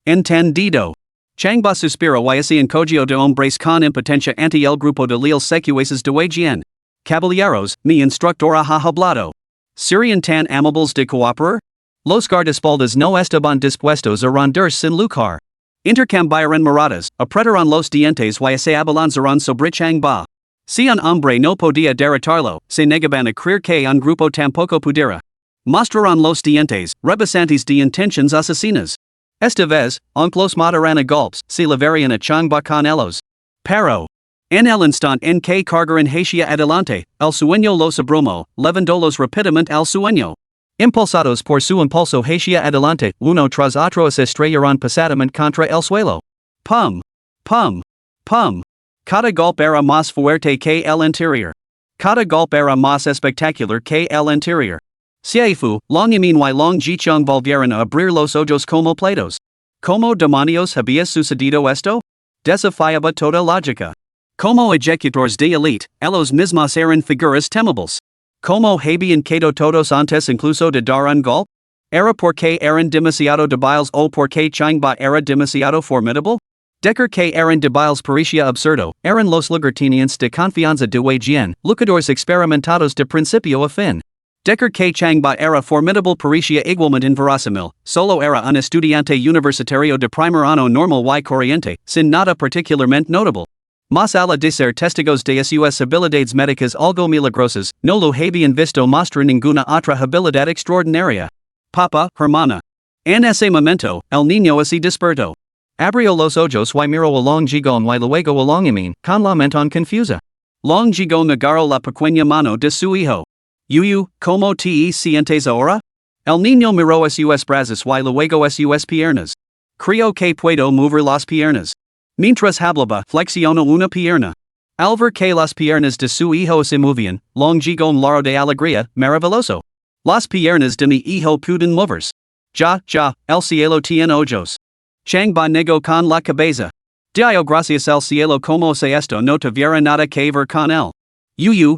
Entendido. Chang ba suspiró y se encogió de hombres con impotencia ante el grupo de leales secuaces de Weijian. Caballeros, mi instructor ha hablado. ¿Serían tan amables de cooperar? Los guardaespaldas no estaban dispuestos a rendirse sin luchar. Intercambiaron miradas, apretaron los dientes y se abalanzaron sobre Chang ba. Si un hombre no podía derrotarlo, se negaban a creer que un grupo tampoco pudiera. Mostraron los dientes, rebasantes de intenciones asesinas. Esta vez, aunque los mataran a golpes, se levarían a Chang ba con ellos. Pero, en el instante en que cargaron hacia adelante, el sueño los abrumó, levándolos rápidamente al sueño. Impulsados por su impulso hacia adelante, uno tras otro se estrellaron pesadamente contra el suelo. Pum. Pum. Pum. Cada golpe era más fuerte que el anterior. Cada golpe era más espectacular que el anterior. Seifu, Long Yamin y Long Jicheng volvieron a abrir los ojos como platos. ¿Cómo demonios había sucedido esto? Desafiaba toda lógica. Como ejecutores de elite, ellos mismos eran figuras temibles. ¿Cómo habían quedado todos antes incluso de dar un golpe? ¿Era porque eran demasiado débiles o porque Chang ba era demasiado formidable? Decker que eran débiles parecía absurdo, eran los lugartenientes de confianza de Weijian, luchadores experimentados de principio a fin. Decker que Chang ba era formidable parecía igualmente inverosímil, solo era un estudiante universitario de primer año normal y corriente, sin nada particularmente notable. Más allá de ser testigos de sus habilidades médicas algo milagrosas, no lo habían visto mostrar ninguna otra habilidad extraordinaria. Papa, hermana. En ese momento, el niño se despertó. Abrió los ojos y miró a Long Jigon y luego a Long Yamin, con la mente confusa. Long Jigon agarró la pequeña mano de su hijo. Yuyu, ¿cómo te sientes ahora? El niño miró a sus brazos y luego a sus piernas. Creo que puedo mover las piernas. Mientras hablaba, flexionó una pierna. Al ver que las piernas de su hijo se movían, Long Jigon lloró de alegría, maravilloso. Las piernas de mi hijo pueden moverse. Ya, el cielo tiene ojos. Chang ba negó con la cabeza. Dio gracias al cielo como se esto no tuviera nada que ver con él.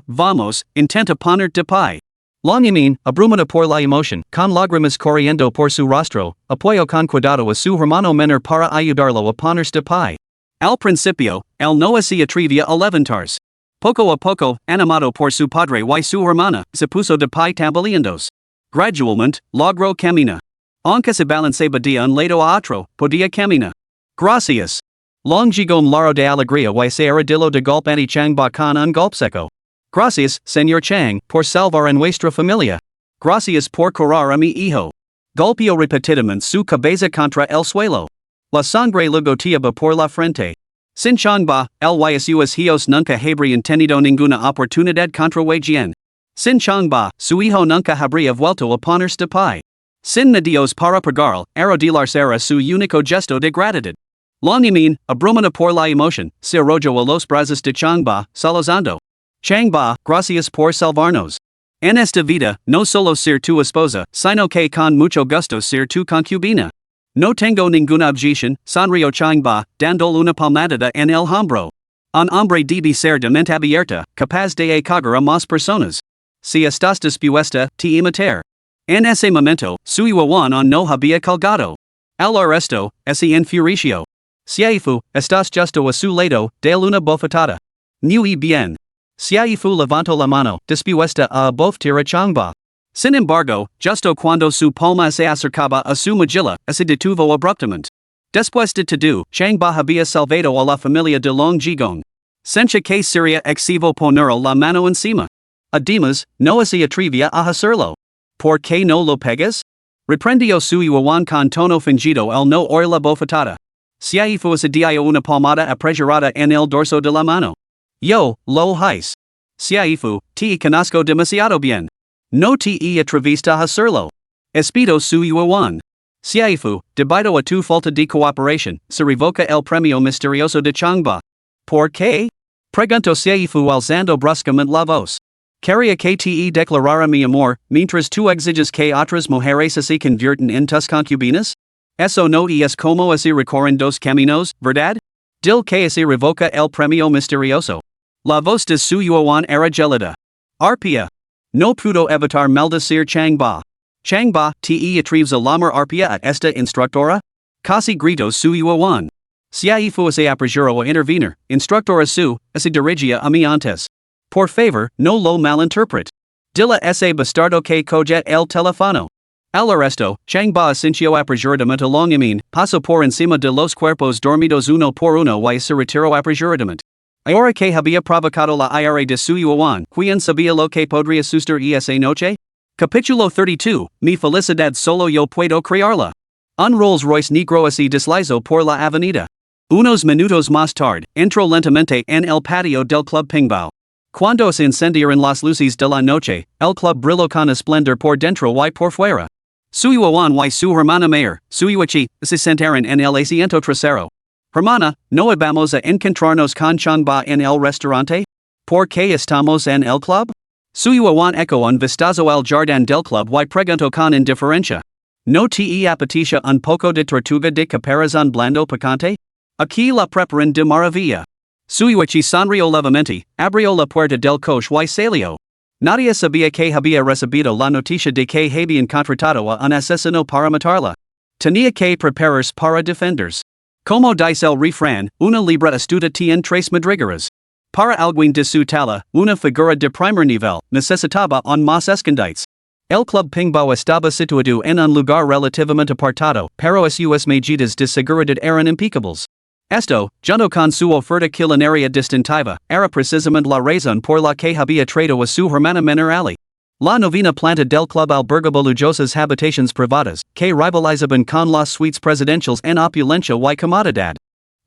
Vamos, intenta poner de pie. Longimin, abrumada por la emoción, con lágrimas corriendo por su rostro, apoyo con cuidado a su hermano menor para ayudarlo a ponerse de pie. Al principio, él no se atrevía a levantarse. Poco a poco, animado por su padre y su hermana, se puso de pie tambaleandos. Gradualmente, logró caminar. Aunque se balanceaba de un lado a otro, podía caminar. Gracias. Long llegó laro de alegría y se arrodilló de golpe ante Changba con un golpe seco. Gracias, señor Chang, por salvar a nuestra familia. Gracias por curar a mi hijo. Golpeó repetidamente su cabeza contra el suelo. La sangre le goteaba por la frente. Sin Changba, el sus hijos nunca habrían tenido ninguna oportunidad contra Wei Jian. Sin Changba, su hijo nunca habría vuelto a ponerse de pie. Sin medios para pagarle, arrodillarse era su único gesto de gratitud. Longimin, abrumada por la emoción, se arrojó a los brazos de Changba, sollozando. Changba, gracias por salvarnos. En esta vida, no solo ser tu esposa, sino que con mucho gusto ser tu concubina. No tengo ninguna objeción, sonrió Changba, dándole una palmadita en el hombro. Un hombre debe ser de mente abierta, capaz de acoger a más personas. Si estás dispuesta, te imitar. En ese momento, su yuan no había colgado. Al arresto, ese enfureció. Siaifu, estás justo a su lado, de una bofetada. Muy bien. Siaifu levantó la mano, dispuesta a bofetear a Changba. Sin embargo, justo cuando su palma se acercaba a su mejilla, se detuvo abruptamente. Después de todo, Changba había salvado a la familia de Long Jigong. Sencha que sería excesivo poner la mano encima. Además, no se atrevía a hacerlo. ¿Por qué no lo pegas? Reprendió su yuan con tono fingido el no oír la bofetada. Siaifu se dio una palmada apresurada en el dorso de la mano. Yo, lo hice. Siaifu, te conozco demasiado bien. No te atreviste a hacerlo. Espido su yuan. Siaifu, debido a tu falta de cooperación, se revoca el premio misterioso de Changba. ¿Por qué? Preguntó Siaifu alzando bruscamente la voz. Quería que te declarara mi amor, mientras tú exiges que otras mujeres se conviertan en tus concubinas? Eso no es como se recorren dos caminos, ¿verdad? Dil que se revoca el premio misterioso. La voz de su yuan era gelida. Arpia. No pudo evitar maldecir Changba. Changba, te atreves a llamar arpia a esta instructora? Casi gritó su yuan. Siaifu se apresuró a intervenir, instructora se dirigía a mí antes. Por favor, no lo malinterpret. Dila ese bastardo que coget el teléfono. Al arresto, Changba asintió apresuradamente Longimin, pasó por encima de los cuerpos dormidos uno por uno y se retiró apresuradamente. Ahora que había provocado la ira de su yuan, ¿quién sabía lo que podría suceder esa noche? Capítulo 32, mi felicidad solo yo puedo crearla. Un Rolls Royce negro se deslizó por la avenida. Unos minutos más tarde, entró lentamente en el patio del Club Pingbao. Cuando se encendieron las luces de la noche, el club brilló con esplendor por dentro y por fuera. Su yuan y su hermana mayor, su yuichi, se sentaron en el asiento trasero. Hermana, ¿no vamos a encontrarnos con Changba en el restaurante? ¿Por qué estamos en el club? Su yuan eco un vistazo al jardín del club y preguntó con indiferencia. ¿No te apetece un poco de tortuga de caparazón blando picante? Aquí la preparan de maravilla. Su yuichi sonrió levemente, abrió la puerta del coche y salió. Nadie sabía que había recibido la noticia de que habían contratado a un asesino para matarla. Tenía que prepararse para defenderse. Como dice el refrán, una libra astuta tiene tres madrigueras. Para alguien de su talla, una figura de primer nivel, necesitaba un más escondites. El Club Pingbao estaba situado en un lugar relativamente apartado, pero sus medidas de seguridad eran impecables. Esto, junto con su oferta culinaria distintiva, era precisamente la razón por la que había traído a su hermana menor Ali. La novena planta del club albergaba lujosas habitaciones privadas, que rivalizaban con las suites presidenciales en opulencia y comodidad.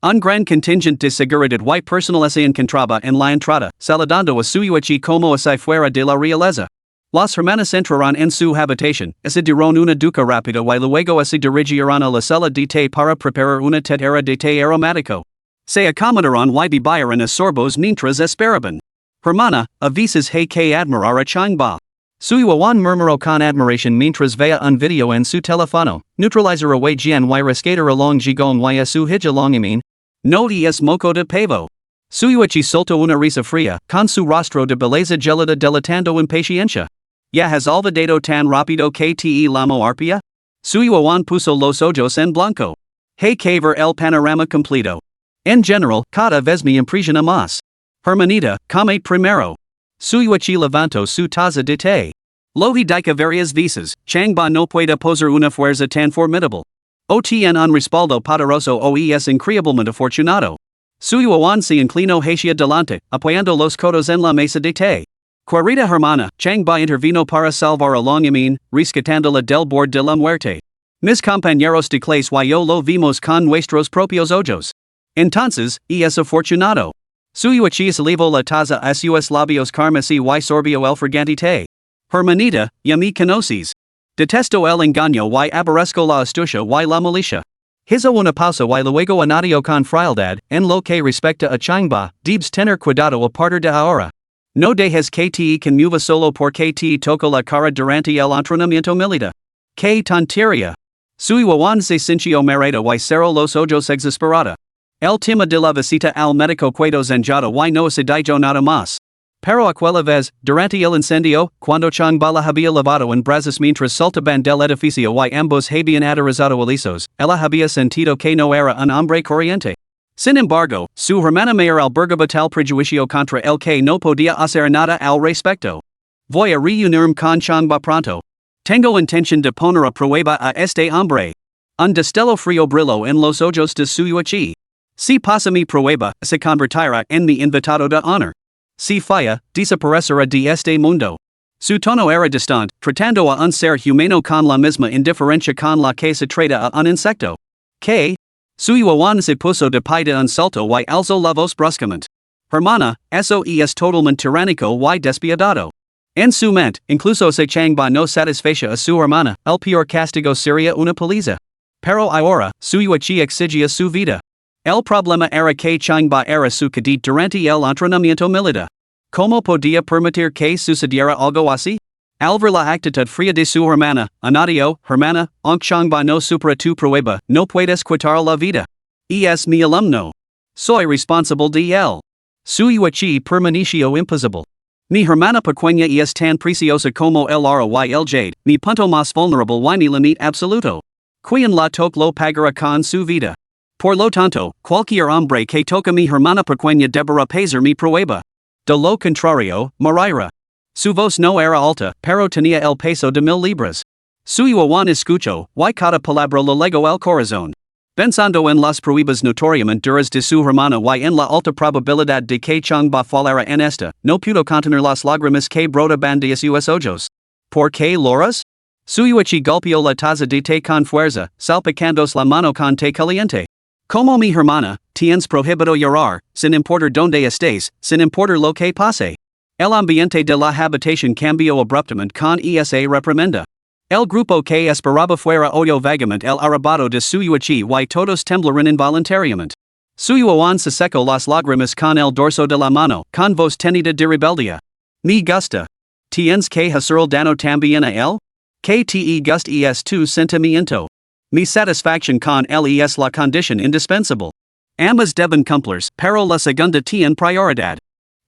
Un gran contingente de seguridad y personal se encontraba en la entrada, saludando a su yuichi como si fuera de la realeza. Las hermanas entraron en su habitación, se dieron una ducha rápida y luego se dirigieron a la sala de té para preparar una tetera de té aromático. Se acomodaron y bebieron a sorbos mientras esperaban. Hermana, a veces hay que admirar a Changba. Su yuan murmuró con admiración mientras veía un video en su teléfono, neutralizar a Wei Jian y rescatar a Long Jigong y a su hija Longimin. No es moco de pavo. Suyuachi solto una risa fría, con su rostro de belleza gelada delatando impaciencia. Ya has olvidado tan rápido que te llamo arpia? Suyuan puso los ojos en blanco. Hay que ver el panorama completo. En general, cada vez me impresiona más. Hermanita, come primero. Suyuachi levantó su taza de té. Logi dica varias veces, Changba no puede posar una fuerza tan formidable. O tien un respaldo poderoso o es increíblemente afortunado. Suyuan se inclinó hacia delante, apoyando los codos en la mesa de té. Querida hermana, Changba intervino para salvar a Longamin, rescatándola del borde de la muerte. Mis compañeros de clase y yo lo vimos con nuestros propios ojos. Entonces, es afortunado. Suyuachi elevó la taza a sus labios carmesí y sorbió el fragante té. Hermanita, ya me conoces. Detesto el engaño y aborrezco la astucia y la malicia. Hizo una pausa y luego añadió con frialdad, en lo que respecta a Changba, debes tener cuidado a partir de ahora. No dejes que te conmueva solo porque te toco la cara durante el entrenamiento militar. Que tontería. Suyuan se sintió mareada y cerró los ojos exasperada. El tema de la visita al médico quedó zanjado y no se dijo nada más. Pero aquella vez, durante el incendio, cuando Changba la había lavado en brasas mientras saltaban del edificio y ambos habían aterrizado alisos, ella había sentido que no era un hombre corriente. Sin embargo, su hermana mayor albergaba tal prejuicio contra el que no podía hacer nada al respecto. Voy a reunirme con Changba pronto. Tengo intención de poner a prueba a este hombre. Un destello frío brilló en los ojos de Suyuachi. Si pasa mi prueba, se convertirá en mi invitado de honor. Si falla, desaparecerá de este mundo. Su tono era distante, tratando a un ser humano con la misma indiferencia con la que se trata a un insecto. Que? Suyuan se puso de pie de un salto y alzó la voz bruscamente. Hermana, eso es totalmente tiránico y despiadado. En su mente, incluso si Changba no satisfecha a su hermana, el peor castigo sería una paliza. Pero ahora, Suyuachi exigia su vida. El problema era que Changba era su cadet durante el entrenamiento militar. ¿Cómo podía permitir que sucediera algo así? Al ver la actitud fría de su hermana, añadió, hermana, aunque Changba no supera tu prueba, no puedes quitar la vida. Es mi alumno. Soy responsable de él. Suyuachi permaneció impasible. Mi hermana pequeña es tan preciosa como el oro y el jade, mi punto más vulnerable y mi límite absoluto. Quien la toque lo pagará con su vida. Por lo tanto, cualquier hombre que toca mi hermana pequeña deberá pesar mi prueba. De lo contrario, morirá. Su voz no era alta, pero tenía el peso de 1000 libras. Suyuan escuchó, y cada palabra le legó al corazón. Pensando en las pruebas notoriamente duras de su hermana y en la alta probabilidad de que Changba fallara en esta, no pudo contener las lágrimas que brotaban de sus ojos. ¿Por qué lloras? Suyuachi golpeó la taza de té con fuerza, salpicándose la mano con té caliente. Como mi hermana, tienes prohibido llorar, sin importar dónde estés, sin importar lo que pase. El ambiente de la habitación cambió abruptamente con esa reprimenda. El grupo que esperaba fuera oyó vagamente el arrebato de Suyuachi y todos temblaron involuntariamente. Suyuan se secó las lágrimas con el dorso de la mano, con voz tenida de rebeldía. Me gusta. ¿Tienes que hacer el daño también a él? Que te gusta es tu sentimiento. Mi satisfacción con él es la condición indispensable. Ambas deben cumplirse, pero la segunda tiene prioridad.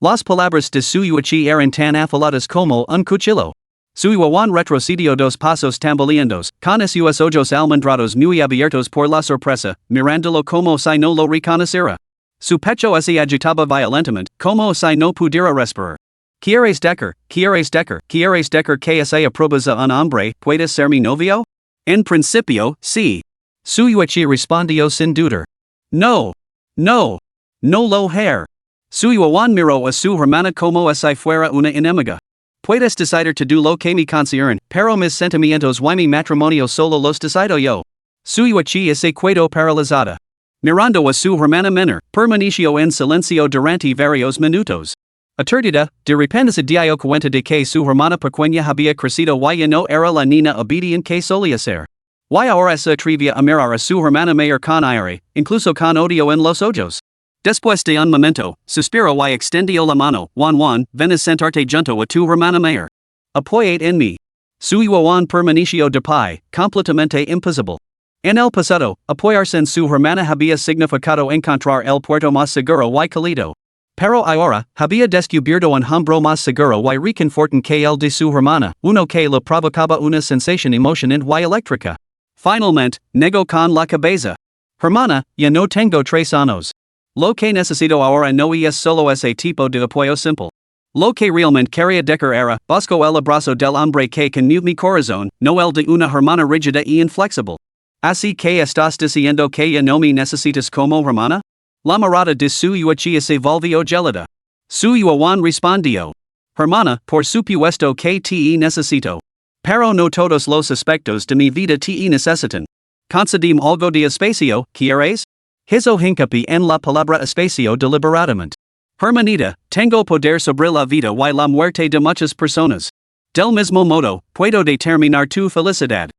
Las palabras de Suyuachi eran tan afiladas como un cuchillo. Suyuan retrocedió 2 pasos tambaleandos, con sus ojos almendrados muy abiertos por la sorpresa, mirándolo como si no lo reconociera. Su pecho se agitaba violentamente, como si no pudiera respirar. ¿Quieres decir que se apruebas a un hombre, puedes ser mi novio? En principio, sí. Suyuachi respondió sin dudar. No lo haré. Suyuan miró a su hermana como si fuera una enemiga. Puedes decidir todo lo que me concierne, pero mis sentimientos y mi matrimonio solo los decido yo. Suyuachi se quedó paralizada. Mirando a su hermana menor, permaneció en silencio durante varios minutos. Aturdida, de repente se dio cuenta de que su hermana pequeña había crecido y ya no era la niña obediente que solía ser. Y ahora se atrevía a mirar a su hermana mayor con aire, incluso con odio en los ojos. Después de un momento, suspiró y extendió la mano. Juan, ven a sentarte junto a tu hermana mayor. Apóyate en mí. Suyuan permaneció de pie, completamente impasible. En el pasado, apoyarse en su hermana había significado encontrar el puerto más seguro y cálido. Pero ahora, había descubierto un hombro más seguro y reconfortante que el de su hermana, uno que le provocaba una sensación emocionante y eléctrica. Finalmente, negó con la cabeza. Hermana, ya no tengo 3 años. Lo que necesito ahora no es solo ese tipo de apoyo simple. Lo que realmente quería decir era, busco el abrazo del hombre que conmueve mi corazón, no el de una hermana rígida y inflexible. Así que estás diciendo que ya no me necesitas como hermana? La mirada de su yuachía se volvió gelada. Su yuan respondió. Hermana, por supuesto que te necesito. Pero no todos los aspectos de mi vida te necesitan. Concedime algo de espacio, ¿quieres? Hizo hincapié en la palabra espacio deliberadamente. Hermanita, tengo poder sobre la vida y la muerte de muchas personas. Del mismo modo, puedo determinar tu felicidad.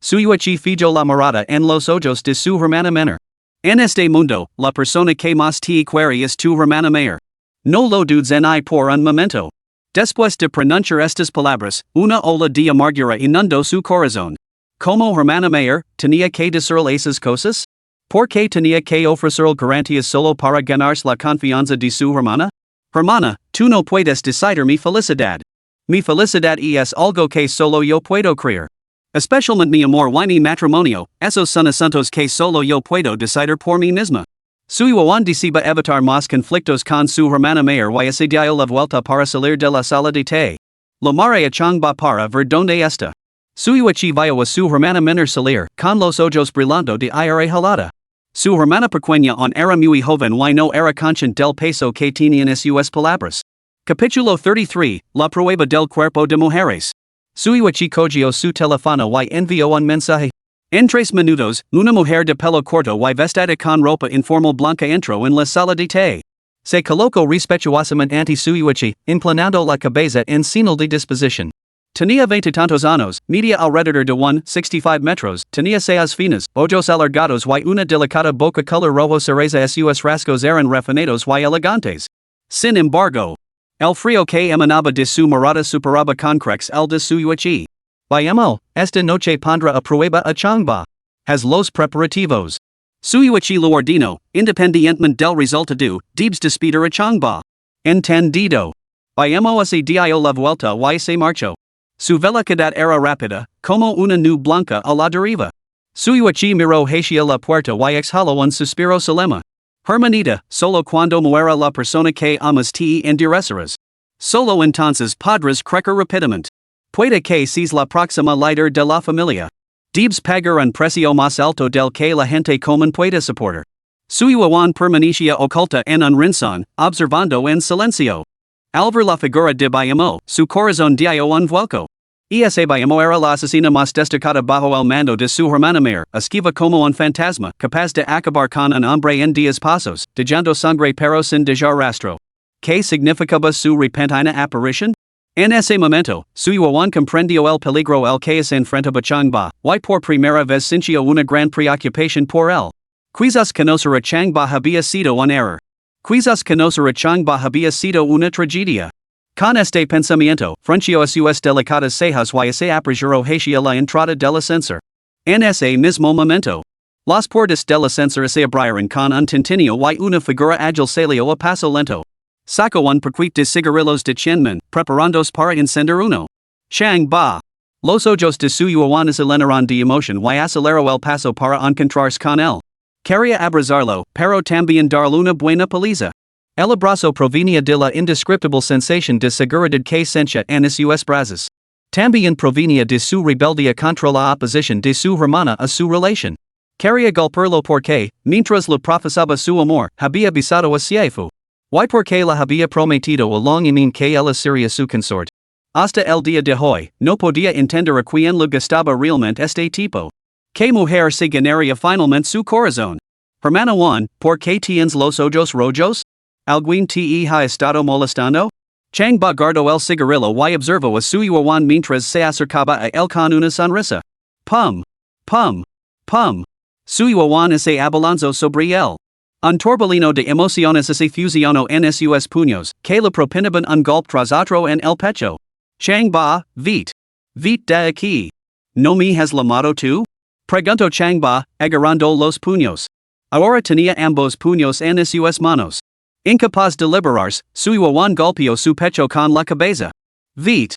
Suyuichi fijó la mirada en los ojos de su hermana menor. En este mundo, la persona que más te quiere es tu hermana mayor. No lo dudes ni por un momento. Después de pronunciar estas palabras, una ola de amargura inundó su corazón. Como hermana mayor, tenía que decirle esas cosas? ¿Por qué tenía que ofrecerle garantías solo para ganarse la confianza de su hermana? Hermana, tú no puedes decidir mi felicidad. Mi felicidad es algo que solo yo puedo creer. Especialmente mi amor y mi matrimonio, esos son asuntos que solo yo puedo decidir por mí misma. Suyuan decide evitar más conflictos con su hermana mayor y se dio la vuelta para salir de la sala de té. La marea changba para ver donde está. Suyuichi vio a su hermana menor salir, con los ojos brillando de ira helada. Su hermana pequeña era muy joven y no era consciente del peso que tenían sus palabras. Capítulo 33, La prueba del cuerpo de mujeres. Suyuichi cogió su teléfono y envió un mensaje. En 3 minutos, una mujer de pelo corto y vestida con ropa informal blanca entró en la sala de té. Se colocó respetuosamente ante Suyuichi, inclinando la cabeza en señal de disposición. Tenía 20 tantos años, media alrededor de 1,65 metros, tenía cejas finas, ojos alargados y una delicada boca color rojo cereza. Sus rasgos eran refinados y elegantes. Sin embargo, el frío que emanaba de su mirada superaba con creces el de Suyuichi. Vayamos, esta noche pondrá a prueba a Changba. Haz los preparativos. Suyuichi lo ordenó, independientemente del resultado, debes despedir a Changba. Entendido. Vayamos a dio la vuelta y se marchó. Su velocidad era rápida, como una nube blanca a la deriva. Suyuichi miró hacia la puerta y exhaló un suspiro solemne. Hermanita, solo cuando muera la persona que amas te endurecerás. Solo entonces podrás crecer rápidamente. Puede que seas la próxima líder de la familia. Debes pagar un precio más alto del que la gente común puede soportar. Suyuan permanecía oculta en un rincón, observando en silencio. Al ver la figura de Bayamo, su corazón dio un vuelco. Ese Bayamo era la asesina más destacada bajo el mando de su hermana mayor, esquiva como un fantasma, capaz de acabar con un hombre en 10 pasos, dejando sangre pero sin dejar rastro. ¿Qué significaba su repentina aparición? En ese momento, Suyuan comprendió el peligro al que se enfrentaba Changba, y por primera vez sintió una gran preocupación por él. Quizás conocer a Changba había sido un error. Quizás conocer a Changba había sido una tragedia. Con este pensamiento, frunció a sus delicadas cejas y se apresuró hacia la entrada del ascensor. En ese mismo momento, las puertas del ascensor se abrieron con un tintinio y una figura ágil salió a paso lento. Sacó un paquete de cigarrillos de Chenman, preparándose para encender uno. Changba. Los ojos de Suyuan aceleraron de emoción y aceleró el paso para encontrarse con él. Quería abrazarlo, pero también darle una buena paliza. El abrazo provenía de la indescriptible sensación de seguridad que sentía en sus brazos. También provenía de su rebeldía contra la oposición de su hermana a su relación. Quería golpearlo porque, mientras le profesaba su amor, había besado a Siefu. Y porque la había prometido a Long Imin que ella sería su consort. Hasta el día de hoy, no podía entender a quién le gustaba realmente este tipo. ¿Qué mujer se ganaría finalmente su corazón? Hermana Juan, ¿por qué tienes los ojos rojos? ¿Alguien te ha estado molestando? Changba guardó el cigarrillo y observó a Suyuan mientras se acercaba a él con una sonrisa. Pum. Pum. Pum. Suyuan se abalanzó sobre él. Un torbellino de emociones se fusionó en sus puños, que le propinaban un golpe tras otro en el pecho. Changba, vite. Vite de aquí. ¿No me has llamado tú? Pregunto changba, agarrando los puños. Ahora tenía ambos puños en sus manos. Incapaz de liberarse, su Juan golpeó su pecho con la cabeza. Vite.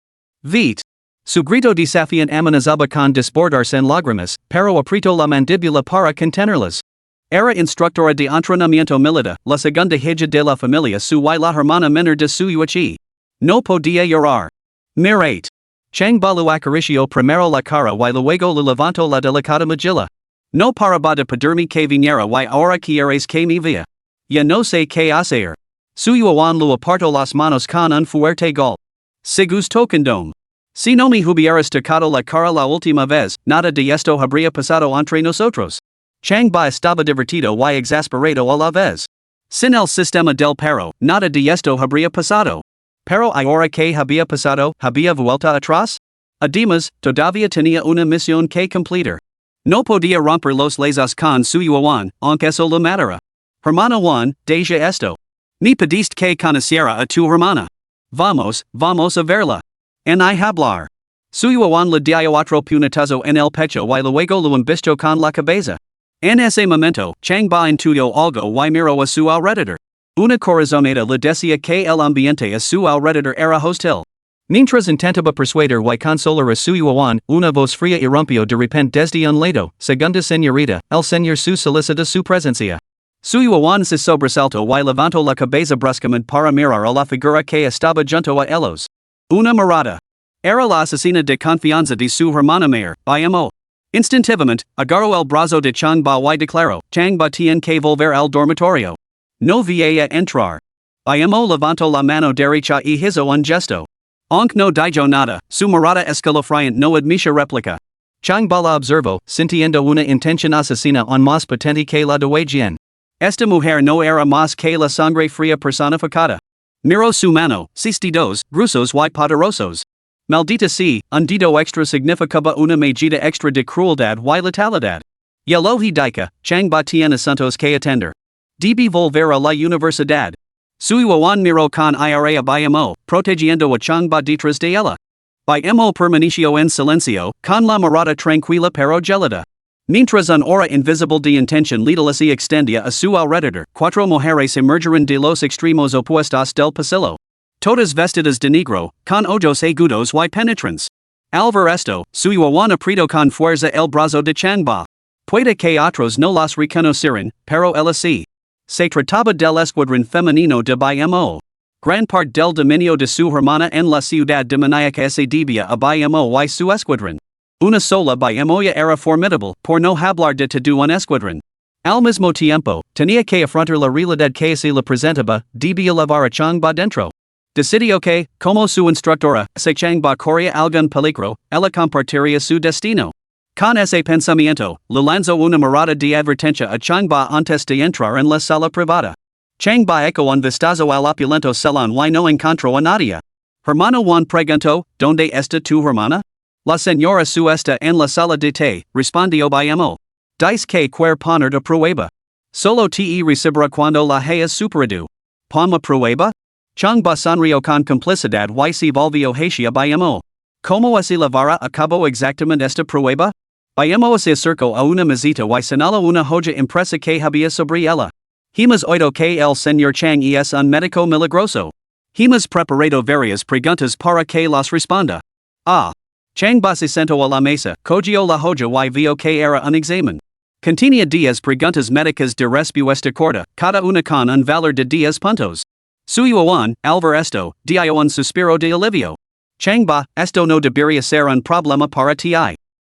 Su grito desafiante amenazaba con desbordarse en lágrimas, pero apretó la mandíbula para contenerlas. Era instructora de entrenamiento militar, la segunda hija de la familia y la hermana menor de su Yuchi. No podía llorar. Mirate. Changba lo acarició primero la cara y luego le levantó la delicada mejilla. No paraba de pedirme que viniera y ahora quieres que me vea. Ya no sé qué hacer. Su Juan lo apartó las manos con un fuerte golpe. Se gustó condom. Si no me hubieras tocado la cara la última vez, nada de esto habría pasado entre nosotros. Changba estaba divertido y exasperado a la vez. Sin el sistema del perro, nada de esto habría pasado. Pero ahora que había pasado, había vuelta atrás? Además, todavía tenía una misión que completar. No podía romper los lazos con su Juan, aunque eso lo matara. Hermano Juan, deja esto. Me pediste que conociera a tu hermana. Vamos a verla. En hablar. Su Juan le dio otro puñetazo en el pecho y luego lo embistió con la cabeza. En ese momento, Changba intuyó algo y miró a su alrededor. Una corazonada le decía que el ambiente a su alrededor era hostil. Mientras intentaba persuadir y consolar a su Juan, una voz fría irrumpió de repente desde un lado. Segunda señorita, el señor su solicita su presencia. Su Juan se sobresaltó y levantó la cabeza bruscamente para mirar a la figura que estaba junto a ellos. Una mirada. Era la asesina de confianza de su hermana mayor, llamó. Instintivamente, agarró el brazo de Changba y declaró, Changba tiene que volver al dormitorio. No vaya entrar. Llamó levantó la mano derecha y hizo un gesto. Aunque no dijo nada, su mirada escalofriante no admite réplica. Changba la observó, sintiendo una intención asesina aún más potente que la de Wei Jian. Esta mujer no era más que la sangre fría personificada. Miró su mano, sus dedos, gruesos y poderosos. Maldita sea, un dedo extra significaba una medida extra de crueldad y letalidad. Ya lo dica, Changba tiene asuntos que atender. Debe volver a la universidad. Su Juan miró con ira a Bayamo, protegiendo a Changba detrás de ella. Bayamo permaneció en silencio, con la mirada tranquila pero gelada. Mientras una aura invisible de intención letal se extendía a su alrededor, cuatro mujeres emergieron de los extremos opuestos del pasillo. Todas vestidas de negro, con ojos agudos y penetrantes. Al ver esto, su Juan apretó con fuerza el brazo de Changba. Puede que otros no las reconocieran, pero él sí. Se trataba del escuadrón femenino de Bayamo. Gran parte del dominio de su hermana en la ciudad demoníaca se debía a Bayamo y su escuadrón. Una sola Bayamoya era formidable, por no hablar de todo un escuadrón. Al mismo tiempo, tenía que afrontar la realidad que se le presentaba, debía llevar a Changba dentro. Decidió que, como su instructora, si Changba corría algún peligro, ella compartiría su destino. Con ese pensamiento, le lanzó una mirada de advertencia a Changba antes de entrar en la sala privada. Changba echó un vistazo al opulento salón y no encontró a nadie. Hermano Juan preguntó, ¿dónde está tu hermana? La señora su está en la sala de té, respondió Bayamo. Dice que quiere poner de prueba. Solo te recibirá cuando la hayas superado. ¿Pon prueba? Changba sonrió con complicidad y se volvió hacia Bayamo. ¿Cómo se llevará a cabo exactamente esta prueba? Bayamo se acercó a una mesita y señaló una joya impresa que había sobre ella. Hemos oído que el señor Chang es un médico milagroso. Hemos preparado varias preguntas para que las responda. Changba se sentó a la mesa, cogió la joya y vio que era un examen. Contenía 10 preguntas médicas de respuesta corta, cada una con un valor de 10 puntos. Su Juan, al ver esto, dio un suspiro de alivio. Changba, esto no debería ser un problema para ti.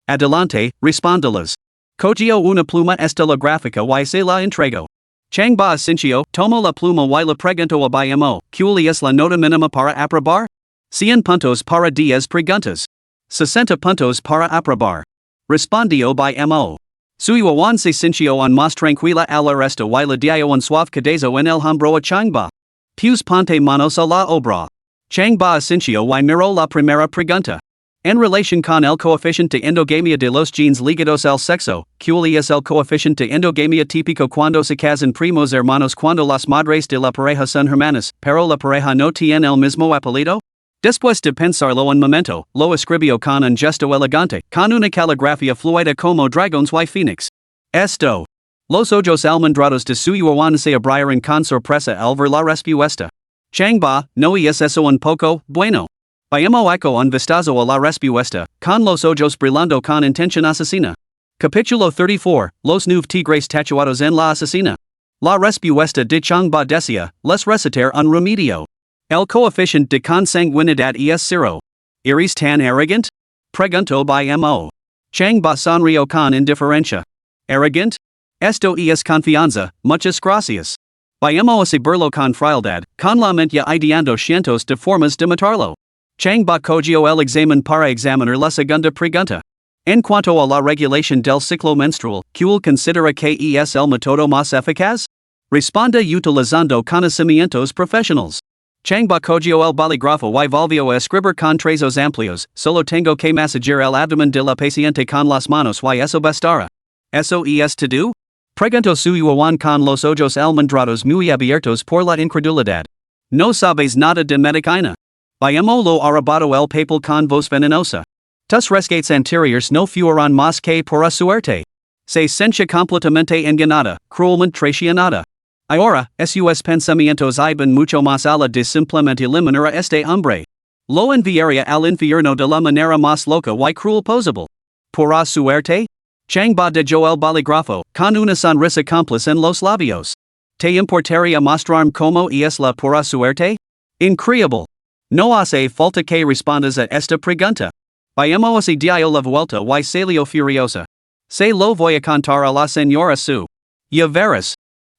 Adelante, respóndelas. Cogió una pluma estilográfica y se la entregó. Changba asintió, tomó la pluma y le preguntó a Bayamo, ¿cuál es la nota mínima para aprobar? 100 puntos para 10 preguntas. 60 puntos para aprobar. Respondió Bayamo. Su Juan se sintió un más tranquila al resto y le dio un suave codazo en el hombro a Changba. Pues ponte manos a la obra. Changba asintió y miró la primera pregunta. En relación con el coeficiente de endogamia de los genes ligados al sexo, ¿cuál es el coeficiente de endogamia típico cuando se casan primos hermanos cuando las madres de la pareja son hermanas, pero la pareja no tiene el mismo apellido? Después de pensarlo un momento, lo escribió con un gesto elegante, con una caligrafía fluida como dragons y phoenix. Esto. Los ojos almendrados de su yuan se abrieron con sorpresa al ver la respuesta. Changba, no es eso un poco bueno. Vayamos eco un vistazo a la respuesta, con los ojos brillando con intención asesina. Capítulo 34, Los nueve tigres tatuados en la asesina. La respuesta de Changba decía, les recitar un remedio. El coeficiente de consanguinidad es 0. ¿Eres tan arrogant? Preguntó by Mo. Changba sonrió con indiferencia. ¿Arrogant? Esto es confianza, muchas gracias. Vayamos a verlo con frialdad, con la mente ideando cientos de formas de matarlo. Changba cogió el examen para examinar la segunda pregunta. En cuanto a la regulación del ciclo menstrual, ¿cuál considera que es el método más eficaz? Responda utilizando conocimientos profesionales. Changba cogió el bolígrafo y volvió a escribir con trazos amplios, solo tengo que masajear el abdomen de la paciente con las manos y eso bastará. ¿Eso es todo? Preguntó su yuan con los ojos almendrados muy abiertos por la incredulidad. No sabes nada de medicina. Vayamos lo arrabado el papel con voz venenosa. Tus rescates anteriores no fueron más que pura suerte. Se siente completamente engañada, cruelmente traicionada. Ahora, sus pensamientos iban mucho más allá de simplemente eliminar a este hombre. Lo enviaría al infierno de la manera más loca y cruel posible. Pura suerte? Changba dejó el bolígrafo, con una sonrisa cómplice en los labios. ¿Te importaría mostrarme cómo es la pura suerte? Increíble. No hace falta que respondas a esta pregunta. Vayamos a dio la vuelta y salió furiosa. Se lo voy a contar a la señora Su. Ya verás.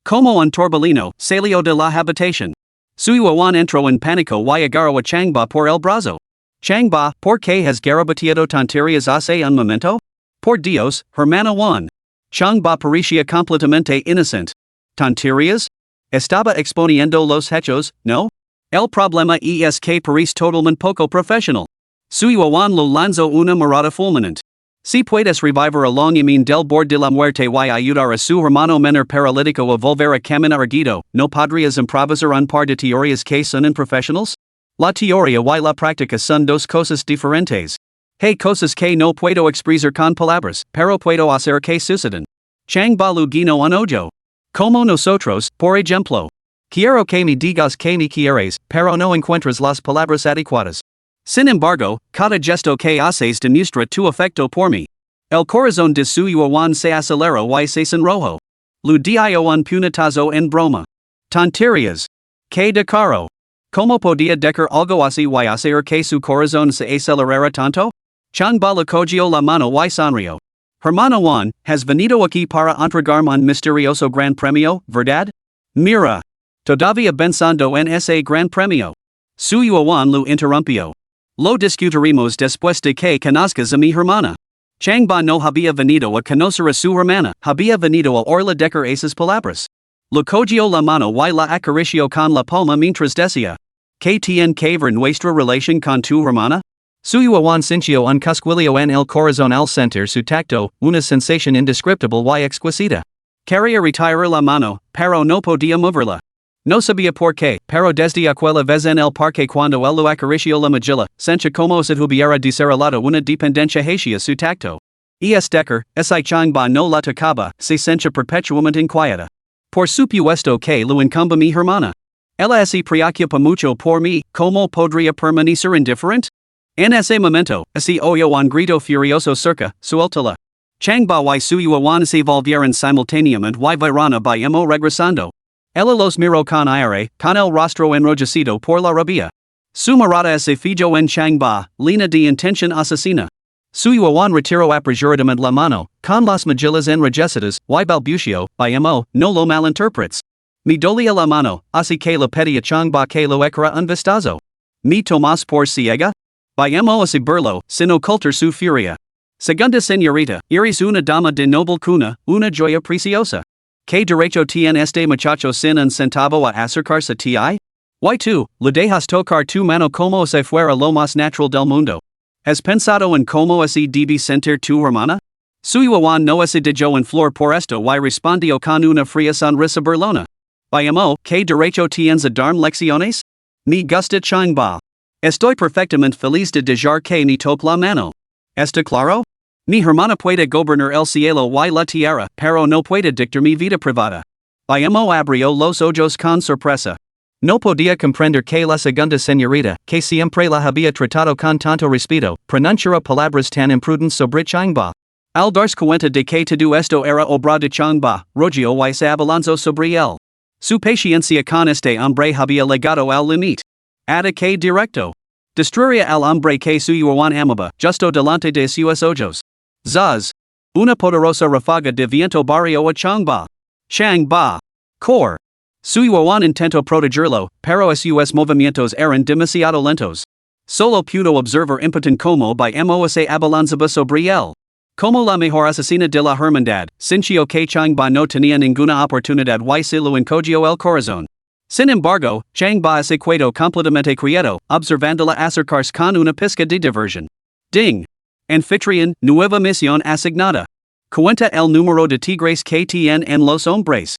Como un torbellino, salió de la habitación. Su yuan entró en pánico y agarró a Changba por el brazo. Changba, ¿por qué has garabateado tonterías hace un momento? Por Dios, hermano Juan. Changba parecía completamente inocente. ¿Tonterías? Estaba exponiendo los hechos, ¿no? El problema es que parece totalmente poco profesional. Su yuan lo lanzó una mirada fulminante. Si puedes revivir el yamin del borde de la muerte y ayudar a su hermano menor paralítico a volver a caminar erguido, ¿no podrías improvisar un par de teorías que son improfesionales? La teoría y la práctica son dos cosas diferentes. Hay cosas que no puedo expresar con palabras, pero puedo hacer que sucedan. Changba lo guiñó un ojo. Como nosotros, por ejemplo. Quiero que me digas que me quieres, pero no encuentras las palabras adecuadas. Sin embargo, cada gesto que haces demuestra tu afecto por mí. El corazón de su yuan se acelera y se sonrojo. Lo dio un puñetazo en broma. Tonterías. Que de caro. ¿Cómo podía decir algo así y hacer que su corazón se acelerara tanto? Changba le cogió la mano y sonrió. Hermano Juan, has venido aquí para entregarme un misterioso gran premio, ¿verdad? Mira. Todavía pensando en ese gran premio. Su yuan lo interrumpió. Lo discutiremos después de que conozcas a mi hermana. Changba no había venido a conocer a su hermana, había venido a oírla decir esas palabras. Le cogió la mano y la acarició con la palma mientras decía. ¿Qué tiene que ver nuestra relación con tu hermana? Su yuan sintió un cosquilleo en el corazón al sentir su tacto, una sensación indescriptible y exquisita. Quería retirar la mano, pero no podía moverla. No sabía por qué, pero desde aquella vez en el parque cuando él lo acarició la mejilla, sentía como si hubiera desarrollado una dependencia hacia su tacto. Es decir, ese Changba no la tocaba, se sentía perpetuamente inquieta. Por supuesto que lo incumbe mi hermana. Ella se preocupa mucho por mí, ¿cómo podría permanecer indiferente? En ese momento, se oyó un grito furioso cerca, suéltala. Changba y su yuan se volvieron simultáneamente y vieron a Mo regresando. Ella los miró con aire, con el rostro enrojecido por la rabia. Su mirada se fijó en Changba, llena de intención asesina. Su yuan retiró apresuradamente la mano, con las mejillas enrojecidas, y balbuceó, Mo, no lo malinterpretes. Me dolía la mano, así que le pedí a Changba que lo echara un vistazo. ¿Me tomas por ciega? Mo a saberlo, sin ocultar su furia. Segunda señorita, eres una dama de noble cuna, una joya preciosa. ¿Qué derecho tiene este muchacho sin un centavo a acercarse a ti? Y tú, le dejas tocar tu mano como si fuera lo más natural del mundo. ¿Has pensado en cómo así debe sentir tu hermana? Su yuan no se dejó en flor por esto y respondió con una fría sonrisa burlona. Mo, ¿qué derecho tienes a darme lecciones? Me gusta Changba. Estoy perfectamente feliz de dejar que ni tope la mano. ¿Está claro? Mi hermana puede gobernar el cielo y la tierra, pero no puede dictar mi vida privada. Emo abrió los ojos con sorpresa. No podía comprender que la segunda señorita, que siempre la había tratado con tanto respeto, pronunciara palabras tan imprudentes sobre Changba. Al darse cuenta de que todo esto era obra de Changba, rogió y se abalanzó sobre él. Su paciencia con este hombre había llegado al límite. Ataque directo. Destruiría al hombre que su yuan amaba, justo delante de sus ojos. Zaz. Una poderosa ráfaga de viento barrió a Changba. Cor. Su yuan intentó protegerlo, pero sus movimientos eran demasiado lentos. Solo pudo observar impotent como Mo se abalanzaba sobre él. Como la mejor asesina de la hermandad, sintió que Changba no tenía ninguna oportunidad y se lo encogió el corazón. Sin embargo, Changba se quedó completamente quieto, observándola acercarse con una pizca de diversión. Ding. Anfitrión, nueva misión asignada. Cuenta el número de tigres que tienen los hombres.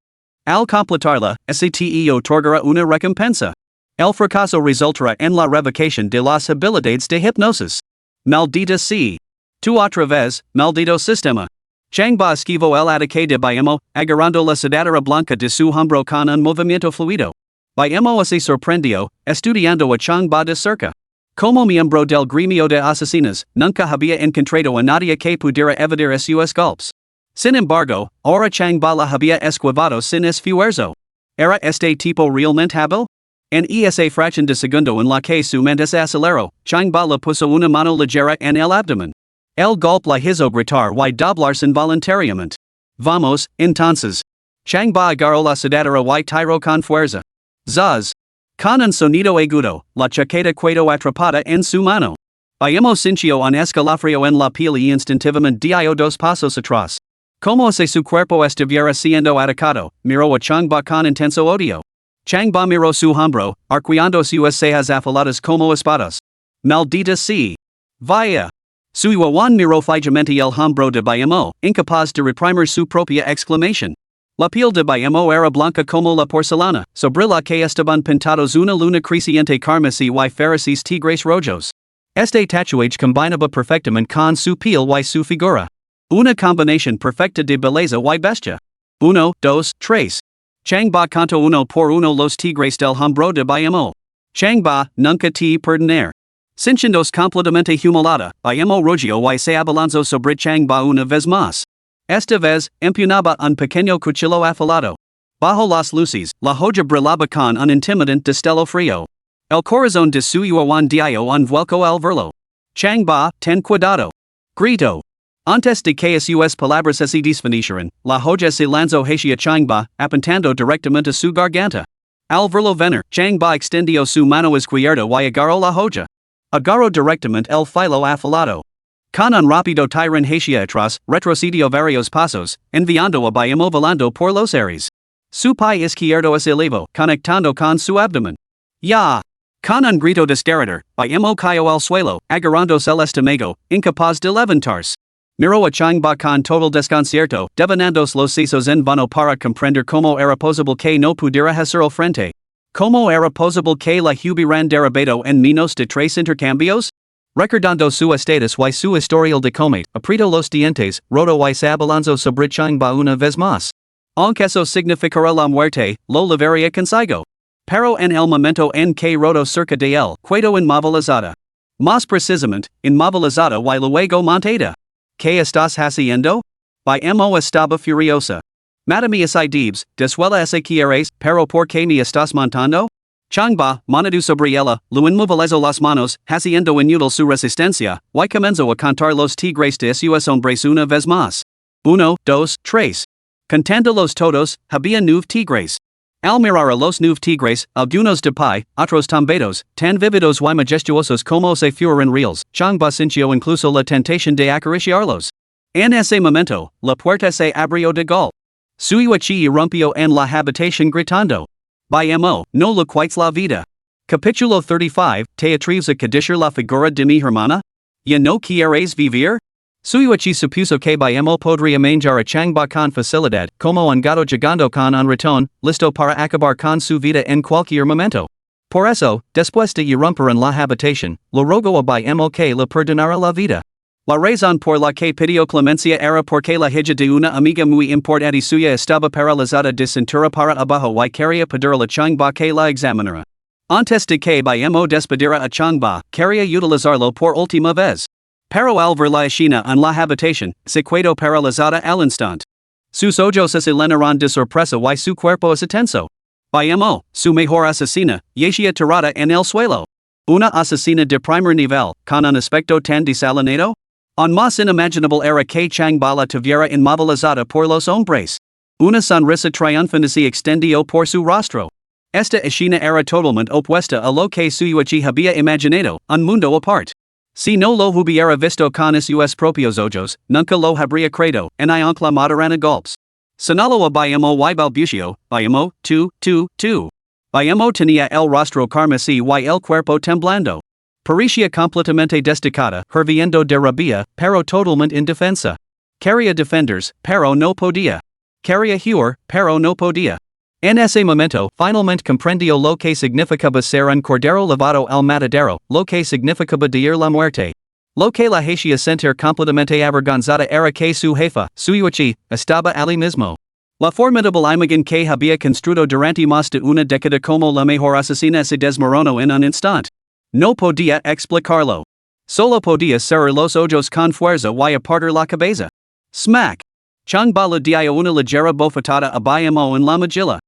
Al completarla, STE otorgará una recompensa. El fracaso resultará en la revocación de las habilidades de hipnosis. Maldita sea. Tú otra vez, maldito sistema. Changba esquivó el ataque de Mo, agarrando la sudadera blanca de su hombro con un movimiento fluido. Mo se sorprendió, estudiando a Changba de cerca. Como miembro del gremio de asesinos, nunca había encontrado a nadie que pudiera evadir sus golpes. Sin embargo, ahora Changba la había esquivado sin esfuerzo. ¿Era este tipo realmente hábil? En esa fracción de segundo en la que su mente se aceleró, Changba le puso una mano ligera en el abdomen. El golpe la hizo gritar y doblarse involuntariamente. Vamos, entonces. Changba agarró la sudadera y tiró con fuerza. Zaz. Con un sonido agudo, la chaqueta quedó atrapada en su mano. Mo sintió un escalofrío en la piel y instintivamente dio dos pasos atrás. Como si su cuerpo estuviera siendo atacado, miró a Changba con intenso odio. Changba miró su hombro, arqueando sus cejas afiladas como espadas. Maldita sea. Vaya. Su yuan miró fijamente el hombro de Mo, incapaz de reprimir su propia exclamación. La piel de Mo era blanca como la porcelana, sobre la que estaban pintados una luna creciente carmesí y feraces tigres rojos. Este tatuaje combinaba perfectamente con su piel y su figura. Una combinación perfecta de belleza y bestia. 1, 2, 3. Changba contó uno por uno los tigres del hombro de Mo. Changba, nunca te perdonar. Sintiéndose completamente humillada, Mo rogió y se abalanzó sobre Changba una vez más. Esta vez, empuñaba un pequeño cuchillo afilado. Bajo las luces, la joya brillaba con un intimidante destello frío. El corazón de su yuan dio un vuelco al verlo. Changba, ten cuidado. Gritó. Antes de que sus palabras se desvanecieran, la joya se lanzó hacia Changba, apuntando directamente a su garganta. Al verlo venir, Changba extendió su mano izquierda y agarró la joya. Agarró directamente el filo afilado. Con un rápido tirón hacia atrás, retrocedió varios pasos, enviando a Mo volando por los aires. Su pie izquierdo se elevó, conectando con su abdomen. ¡Ya! Con un grito desgarrador, Mo cayó al suelo, agarrándose el estómago, incapaz de levantarse. Miró a Changba con total desconcierto, devanándos los sesos en vano para comprender cómo era posible que no pudiera hacerlo frente. ¿Cómo era posible que la hubieran derribado en menos de 3 intercambios? Recordando su estatus y su historial de combate, apretó los dientes, roto y se abalanzó sobre Changba una vez más. Aunque eso significará la muerte, lo llevaría consigo. Pero en el momento en que roto cerca de él, quedó inmovilizada. Más precisamente, inmovilizada y luego montada. ¿Qué estás haciendo? Mo estaba furiosa. Madame Debs, deshuela ese quieres, pero ¿por qué me estás montando? Changba, monado sobre ella, lo inmovilizó las manos, haciendo inútil su resistencia, y comenzó a contar los tigres de sus hombres una vez más. 1, 2, 3. Contándolos todos, había 9 tigres. Al mirar a los 9 tigres, algunos de pie, otros tambetos, tan vividos y majestuosos como si fueran reales, Changba sintió incluso la tentación de acariciarlos. En ese momento, la puerta se abrió de golpe. Su yuan irrumpió en la habitación gritando. Mo, no le quites la vida. Capítulo 35, ¿te atreves a cadishar la figura de mi hermana? ¿Ya no quieres vivir? Su yuan supuso que Mo podría manjar a Changba con facilidad, como un gato llegando con un ratón, listo para acabar con su vida en cualquier momento. Por eso, después de irromper en la habitación, lo rogo a mo que le perdonara la vida. La razón por la que pidió clemencia era porque la hija de una amiga muy importante suya estaba paralizada de cintura para abajo y quería pedir a la changba que la examinara. Antes de que mo despedira a changba, quería utilizarlo por última vez. Pero al ver la escena en la habitación, se quedó paralizada al instante. Sus ojos se llenaron de sorpresa y su cuerpo es tenso. Mo, su mejor asesina, yacía tirada en el suelo. Una asesina de primer nivel, con un aspecto tan desalinado? On más inimaginable era que Changba la tuviera inmovilizada por los hombres. Una sonrisa triunfante se extendió por su rostro. Esta escena era totalmente opuesta a lo que Suyuichi había imaginado, un mundo aparte. Si no lo hubiera visto con sus propios ojos, nunca lo habría creído, en ancla moderana golpes. Sonalo a Bayamo y balbucio, Bayamo, tu. Bayamo tenía el rostro carmesí y el cuerpo temblando. Parecía completamente desdicada, hirviendo de rabia, pero totalmente indefensa. Quería defenders, pero no podía. Quería huir, pero no podía. En ese momento, finalmente comprendió lo que significaba ser un cordero llevado al matadero, lo que significaba deir la muerte. Lo que la hacía sentir completamente avergonzada era que su jefa, Suyuichi, estaba allí mismo. La formidable imagen que había construido durante más de una década como la mejor asesina se desmoronó en un instante. No podía explicarlo. Solo podía cerrar los ojos con fuerza y apartar la cabeza. Smack! Changba le dio una ligera bofetada a Bayamo en la mejilla.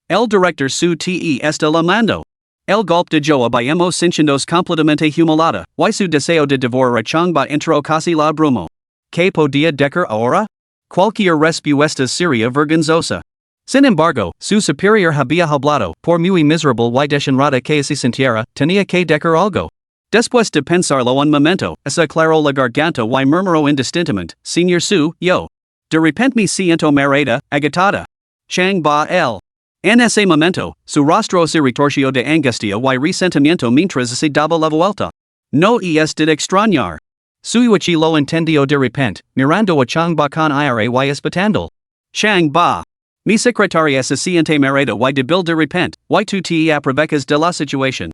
El director su te está la mando. El golpe de Joe a Bayamo sintiéndose completamente humillada, y su deseo de devorar a Changba entró casi la abrumo. ¿Qué podía decir ahora? Cualquier respuesta sería vergonzosa. Sin embargo, su superior había hablado, por muy miserable y desenrada que se sintiera, tenía que decir algo. Después de pensarlo un momento, se aclaró la garganta y murmuró indistintamente, Señor Su, yo. De repente me siento mareada, agitada. Changba el. En ese momento, su rostro se retorció de angustia y resentimiento mientras se daba la vuelta. No es de extrañar. Suyuichi lo entendió de repente, mirando a Changba con aire y espantando. Changba. Mi secretaria se siente mareada y débil de repente, y tú te aprovechas de la situación.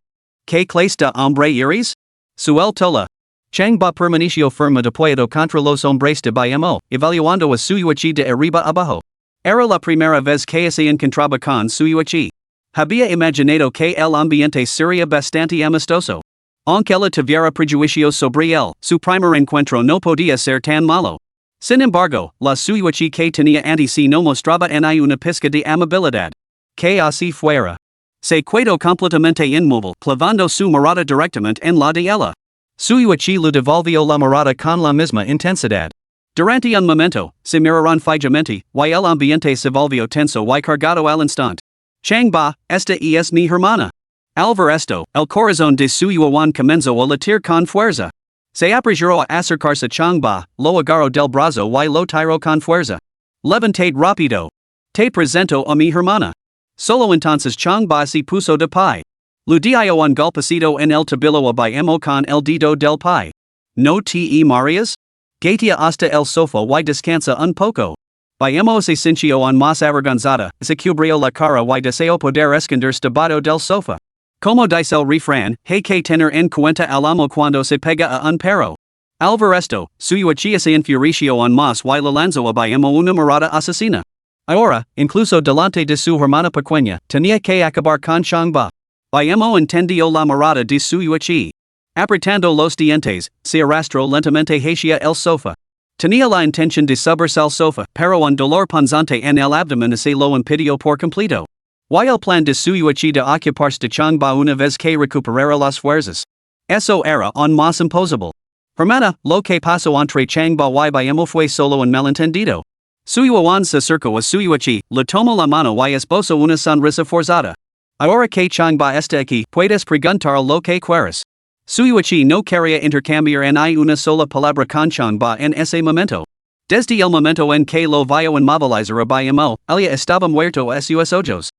¿Qué clase de hombre eres? Sueltola. Changba permaneció firme apoyado contra los hombres de Bayamo, evaluando a Suyuichi de arriba abajo. Era la primera vez que se encontraba con Suyuichi. Había imaginado que el ambiente sería bastante amistoso. Aunque ella tuviera prejuicios sobre él, su primer encuentro no podía ser tan malo. Sin embargo, la Suyuichi que tenía ante sí no mostraba en una pizca de amabilidad. Que así fuera. Se quedó completamente inmóvil, clavando su mirada directamente en la de ella. Suyuichi le devolvió la mirada con la misma intensidad. Durante un momento, se miraron fijamente, y el ambiente se volvió tenso y cargado al instante. Changba, esta es mi hermana. Al ver esto, el corazón de Suyuan comenzó a latir con fuerza. Se apresuró a acercarse a Changba, lo agarró del brazo y lo tiró con fuerza. Levantate rápido. Te presento a mi hermana. Solo entonces Changba se puso de pie. Le dio un golpecito en el tobillo a Bayamo con el dedo del pie. ¿No te mareas? Gatea hasta el sofá y descansa un poco. Bayamo se sintió un más avergonzada, se cubrió la cara y deseó poder esconderse debajo del sofá. Como dice el refrán, hay que tener en cuenta al amo cuando se pega a un perro. Al ver esto, Suyuichi se enfureció aún más y le lanzó a Bayamo una mirada asesina. Ahora, incluso delante de su hermana pequeña, tenía que acabar con Changba. Bayamo entendió la mirada de Suyuichi. Apretando los dientes, se arrastró lentamente hacia el sofá. Tenía la intención de subirse al sofá, pero un dolor punzante en el abdomen se lo impidió por completo. Y el plan de Suyuichi de ocuparse de Changba una vez que recuperara las fuerzas. Eso era aún más imposible. Hermana, lo que pasó entre Changba y Bayamo fue solo un malentendido. Suyuan se acercó a Suyuichi, le tomó la mano y esbozó una sonrisa forzada. Ahora que Changba está aquí, puedes preguntar lo que quieras. Suyuichi no quería intercambiar ni una sola palabra con Changba en ese momento. Desde el momento en que lo vio inmovilizar a Bayamo, ella estaba muerto a sus ojos.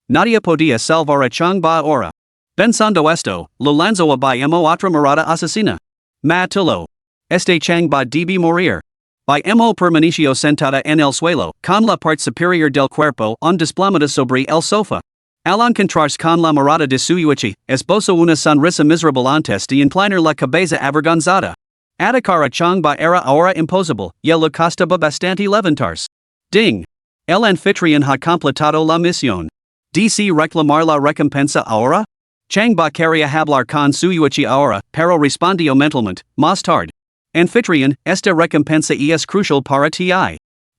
Nadie podía salvar a Changba ahora. Pensando esto, lo lanzó a Bayamo otra mirada asesina. Matalo. Este Changba debe morir. Bayamo permaneció sentada en el suelo, con la parte superior del cuerpo desplomada sobre el sofá. Al encontrarás con la mirada de su uichi, esbozo una sonrisa miserable antes de inclinar la cabeza avergonzada. Atacar a changba era ahora imposible, y le costaba bastante levantarse. Ding. El anfitrión ha completado la misión. DC reclamar la recompensa ahora? Changba quería hablar con su uichi ahora, pero respondió mentalmente, más tarde. Anfitrión, esta recompensa es crucial para ti.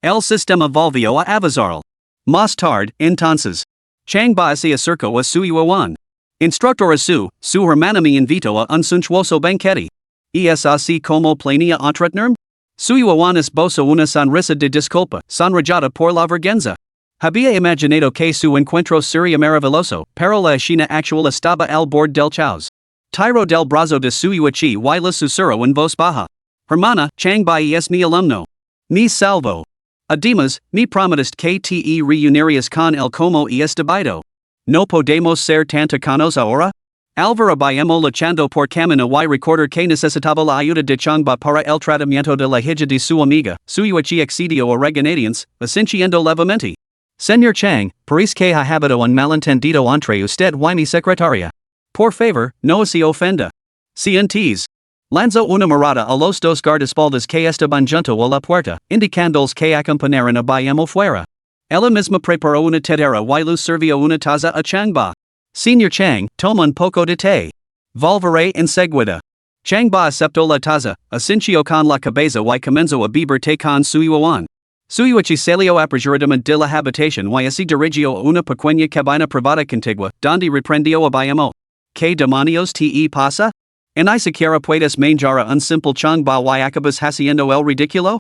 El sistema volvió a avisarle. Más tarde, entonces. Changba se acercó a su yuan. Instructor a su hermana me invitó a un suntuoso banquete. Es así como planea entretenerme? Su yuan esbozo una sonrisa de disculpa, sonrojada por la vergüenza. Había imaginado que su encuentro sería maravilloso, pero la escena actual estaba al borde del caos. Tiro del brazo de su uichi y le susurró en voz baja. Hermana, Changba es mi alumno. Me salvo. Además, me prometiste que te reunirías con él como es debido. No podemos ser tan tacanos ahora? Alvaro Bayemo luchando por camino y recordar que necesitaba la ayuda de Changba para el tratamiento de la hija de su amiga, su uichi accedió a regañadientes, asintiendo levemente. Señor Chang, parece que ha habido un malentendido entre usted y mi secretaria. Por favor, no se ofenda. Cientis. Lanzó una mirada a los dos guardaespaldas que estaban junto a la puerta, indicándoles que acompañaran a Bayemo fuera. Ella misma preparó una tetera y luz sirvió una taza a Changba. Señor Chang, toma un poco de té. Volveré enseguida. Changba aceptó la taza, asintió con la cabeza y comenzó a beber té con su yuan. Su uichi salió apresuradamente de la habitación y se dirigió a una pequeña cabina privada contigua, donde reprendió a Bayemo. ¿Qué demonios te pasa? ¿En siquiera puedes manjar a un simple changba y acabas haciendo el ridículo?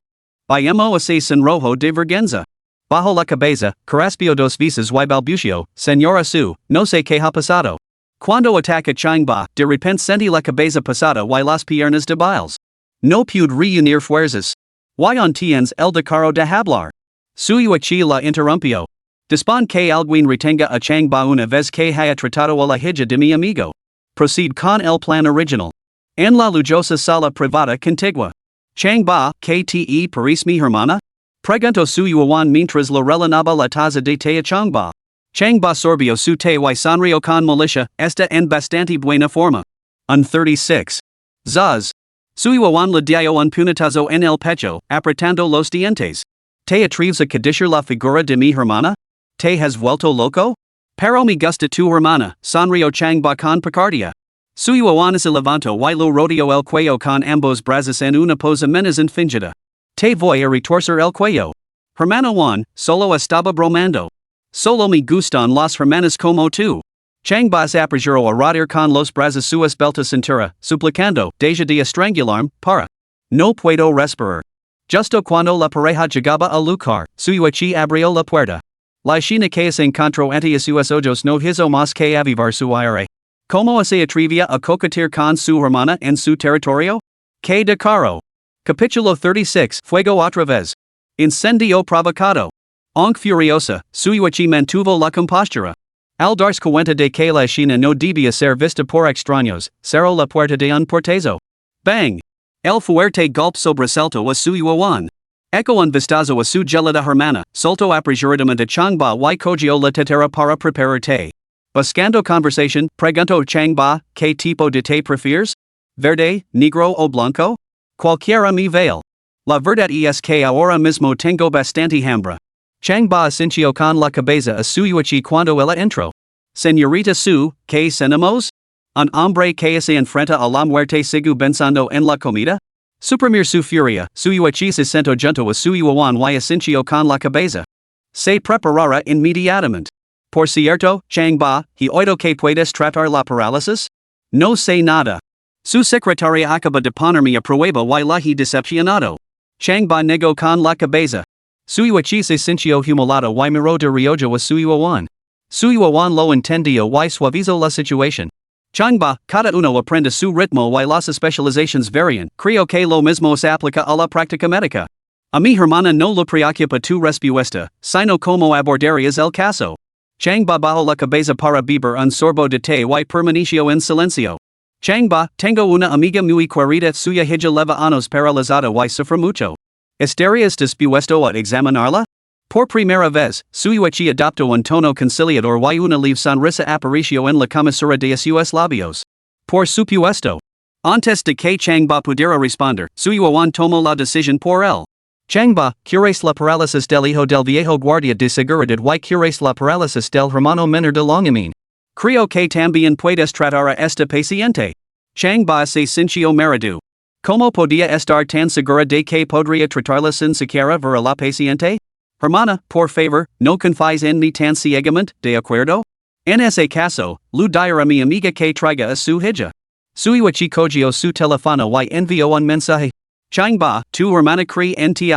Bayemo se sonrojó de vergüenza. Bajo la cabeza, carraspio dos veces y balbució, Señora Su, no sé qué ha pasado. Cuando ataca Changba, de repente sentí la cabeza pasada y las piernas débiles. No pude reunir fuerzas. Y on tienes el decaro de hablar. Su uichi la interrumpió. Dispon que alguien retenga a Changba una vez que haya tratado a la hija de mi amigo. Proceed con el plan original. En la lujosa sala privada contigua. Changba, que te parece mi hermana? Preguntó su yuan mientras le relanaba la taza de té a Changba. Changba sorbió su té y sonrió con malicia, está en bastante buena forma. Un 36. Zaz. Su yuan le dio un puñetazo en el pecho, apretando los dientes. ¿Te atreves a cadishar la figura de mi hermana? ¿Te has vuelto loco? Pero me gusta tu hermana, sonrió Changba con picardia. Su yuan se levantó y lo rodeó el cuello con ambos brazos en una pose menos fingida. Te voy a retorcer el cuello. Hermano Juan, solo estaba bromando. Solo me gustan las hermanas como tú. Changba se apresuró a rodear con los brazos su esbelta cintura, suplicando, deja de estrangularme, para. No puedo respirar. Justo cuando la pareja llegaba a lugar, su uichi abrió la puerta. La escena que se encontró ante sus ojos no hizo más que avivar su aire. ¿Cómo se atrevía a coquetear con su hermana en su territorio? ¡Qué descaro! Capítulo 36. Fuego otra vez. Incendio provocado. Aunque furiosa, su uichi mantuvo la compostura. Al darse cuenta de que la escena no debía ser vista por extraños, cerró la puerta de un portazo. Bang! El fuerte golpe sobresaltó a su yuan. Echo un vistazo a su gelada hermana, soltó apresuradamente Changba y cogió la tetera para preparar té. Buscando conversación, preguntó Changba, ¿qué tipo de té prefieres? ¿Verde, negro o blanco? Cualquiera me vale. La verdad es que ahora mismo tengo bastante hambre. Changba asintió con la cabeza a su uichi cuando ella entró. Señorita Su, ¿qué cenamos? ¿Un hombre que se enfrenta a la muerte sigue pensando en la comida? Suprimir su furia, su uichi se sentó junto a su yuan y asintió con la cabeza. Se preparará inmediatamente. Por cierto, Changba, ¿he oído que puedes tratar la parálisis? No sé nada. Su secretaria acaba de ponerme a prueba y la he decepcionado. Changba negó con la cabeza. Su uichi se sintió humillado y miró de reojo a su yuan. Su yuan lo entendió y suavizó la situación. Changba, cada uno aprende su ritmo y las especializaciones varían, creo que lo mismo se aplica a la práctica médica. A mi hermana no le preocupa tu respuesta, sino como abordarías el caso. Changba bajó la cabeza para beber un sorbo de té y permaneció en silencio. Changba, tengo una amiga muy querida suya hija lleva años paralizada y sufre mucho. ¿Estarías dispuesto a examinarla? Por primera vez, Suyuechi adoptó un tono conciliador y una leve sonrisa apareció en la comisura de sus labios. Por supuesto. Antes de que Changba pudiera responder, Suyuan tomó la decisión por él. Changba, cures la parálisis del hijo del viejo guardia de seguridad y cures la parálisis del hermano menor de Longamin. Creo que también puedes tratar a este paciente. Changba se sintió marido. ¿Cómo podía estar tan segura de que podría tratarla sin siquiera ver a la paciente? Hermana, por favor, no confíes en mí tan ciegamente, ¿de acuerdo? En ese caso, le diré a mi amiga que traiga a su hija. Suyuechi cogió su teléfono y envió un mensaje. Changba, tu hermana cree en ti.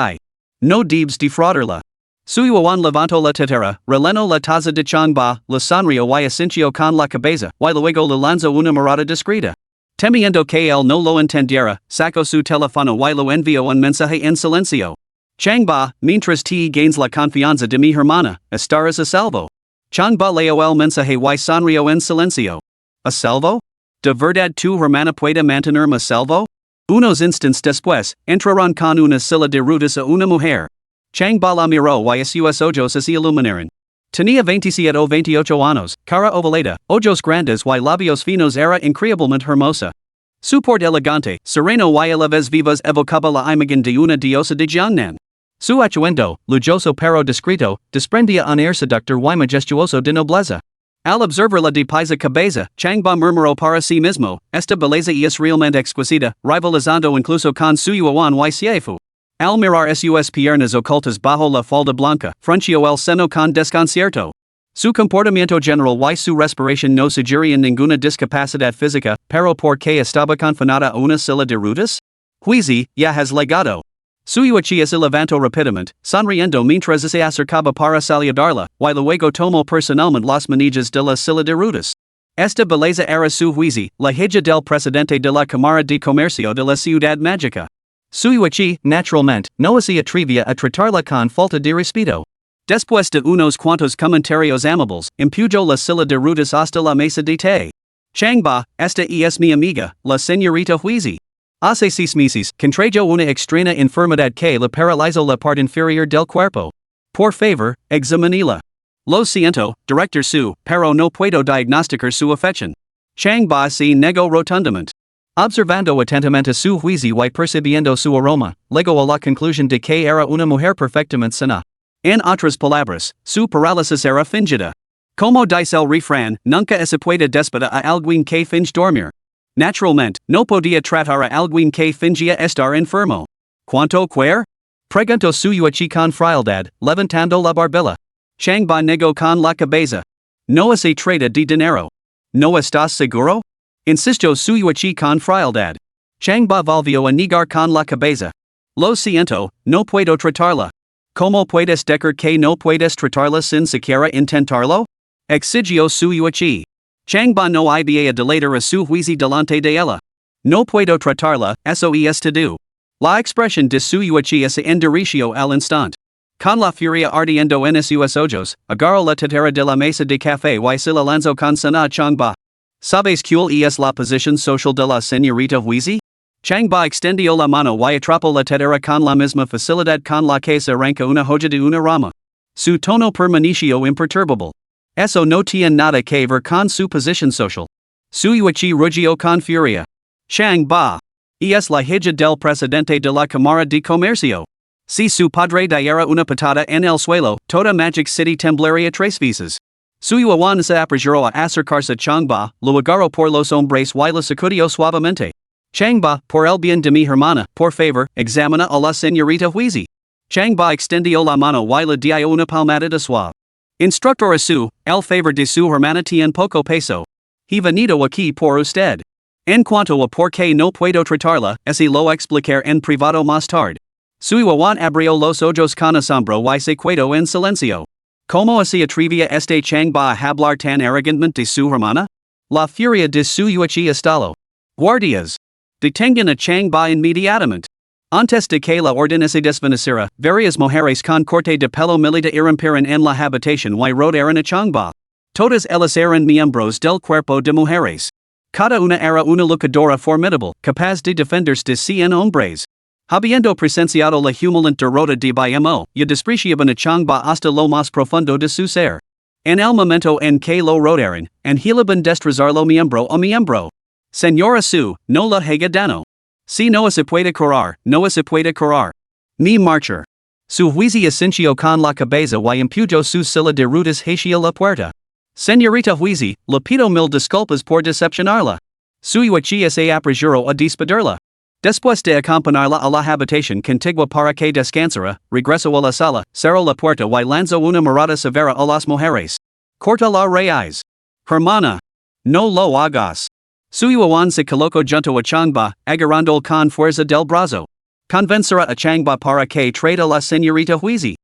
No debes defraudarla. Suyuan levantó la tetera, rellenó la taza de Changba, la sonrió y asintió con la cabeza, y luego le lanzó una mirada discreta. Temiendo que él no lo entendiera, sacó su teléfono y lo envió un mensaje en silencio. Changba, mientras te gains la confianza de mi hermana, estarás a salvo. Changba leyó el mensaje y sonrió en silencio. ¿A salvo? ¿De verdad tu hermana puede mantenerme a salvo? Unos instantes después, entraron con una silla de ruedas a una mujer. Changba la miró y sus ojos se iluminaron. Tenía 27 o 28 años, cara ovalada, ojos grandes y labios finos, era increíblemente hermosa. Su porte elegante, sereno y a la vez vivas evocaba la imagen de una diosa de Jiangnan. Su atuendo, lujoso pero discreto, desprendía un aire seductor y majestuoso de nobleza. Al observarla de pies a cabeza, Changba murmuró para sí mismo, esta belleza es realmente exquisita, rivalizando incluso con Suyuan y Siefu. Al mirar sus piernas ocultas bajo la falda blanca, frunció el seno con desconcierto. Su comportamiento general y su respiración no sugerían ninguna discapacidad física, pero ¿por qué estaba confinada a una silla de ruedas? Huizi, ya has llegado. Suyuechi se levantó rápidamente, sonriendo mientras se acercaba para saludarla, y luego tomó personalmente las manillas de la silla de ruedas. Esta belleza era su Huizi, la hija del presidente de la Cámara de Comercio de la Ciudad Mágica. Suyuechi, naturalmente, no se atrevía a tratarla con falta de respeto. Después de unos cuantos comentarios amables, empujó la silla de ruedas hasta la mesa de té. Changba, esta es mi amiga, la señorita Huizi. Hace 6 meses, contrajo una extraña enfermedad que le paralizó la parte inferior del cuerpo. Por favor, examinila. Lo siento, director Su, pero no puedo diagnosticar su afección. Changba se negó rotundamente. Observando atentamente su Huizi y percibiendo su aroma, llegó a la conclusión de que era una mujer perfectamente sana. En otras palabras, su parálisis era fingida. Como dice el refrán, nunca se puede despedir a alguien que finge dormir. Naturalmente, no podía tratar a alguien que fingía estar enfermo. ¿Cuánto cuer? Preguntó Suyuechi con frialdad, levantando la barbilla. Changba negó con la cabeza. No se trata de dinero. ¿No estás seguro? Insistió Suyuechi con frialdad. Changba volvió a negar con la cabeza. Lo siento, no puedo tratarla. ¿Cómo puedes decir que no puedes tratarla sin siquiera intentarlo? Exigió Suyuechi. Changba no iba a delatar a su Huizi delante de ella. No puedo tratarla, eso es todo. La expresión de Suyuechi se endureció al instante. Con la furia ardiendo en sus ojos, agarró la tetera de la mesa de café y se la lanzó con sana Changba. ¿Sabes cuál es la posición social de la señorita Huizi? Changba extendió la mano y atrapó la tetera con la misma facilidad con la que se arranca una hoja de una rama. Su tono permaneció imperturbable. Eso no tiene nada que ver con su posición social. Suyuechi rugió con furia. Changba. Es la hija del presidente de la Cámara de Comercio. Si su padre diera una patada en el suelo, toda Magic City temblaría 3 veces. Suyuan se apresuró a acercarse a Changba, lo agarró por los hombros y lo sacudió suavemente. Changba, por el bien de mi hermana, por favor, examina a la señorita Huizi. Changba extendió la mano y le dio una palmada de suave. Instructor a su, el favor de su hermana tiene poco peso. He venido aquí por usted. En cuanto a por qué no puedo tratarla, ese lo explicar en privado más tarde. Suyuan abrió los ojos con asombro y se quedó en silencio. ¿Cómo se atrevía este Changba a hablar tan arrogantemente de su hermana? La furia de Suyuechi estalló. Guardias. Detengan a Changba inmediatamente. Antes de que la orden se desvaneciera, varias mujeres con corte de pelo militar irrumpieron en la habitación y rodearon a Changba. Todas ellas eran miembros del cuerpo de mujeres. Cada una era una luchadora formidable, capaz de defenderse de 100 hombres. Habiendo presenciado la humilante derrota de Mo, y despreciaban a Changba hasta lo más profundo de su ser. En el momento en que lo rodearon, anhelaban destrozarlo miembro a miembro. Señora Su, no la haya dano. Si no se puede curar, no se puede curar. Ni marchar. Su juicio asintió con la cabeza y empujó su silla de rutas hacia la puerta. Señorita Huizi, le pido mil disculpas por decepcionarla. Su yuachía se apresuró a despedirla. Después de acompañarla a la habitación contigua para que descansara, regresó a la sala, cerró la puerta y lanzó una mirada severa a las mujeres. Corta la raíz. Hermana. No lo hagas. Su yuan se colocó junto a Changba, agarrando con fuerza del brazo. Convencerá a Changba para que traiga la señorita Huizi.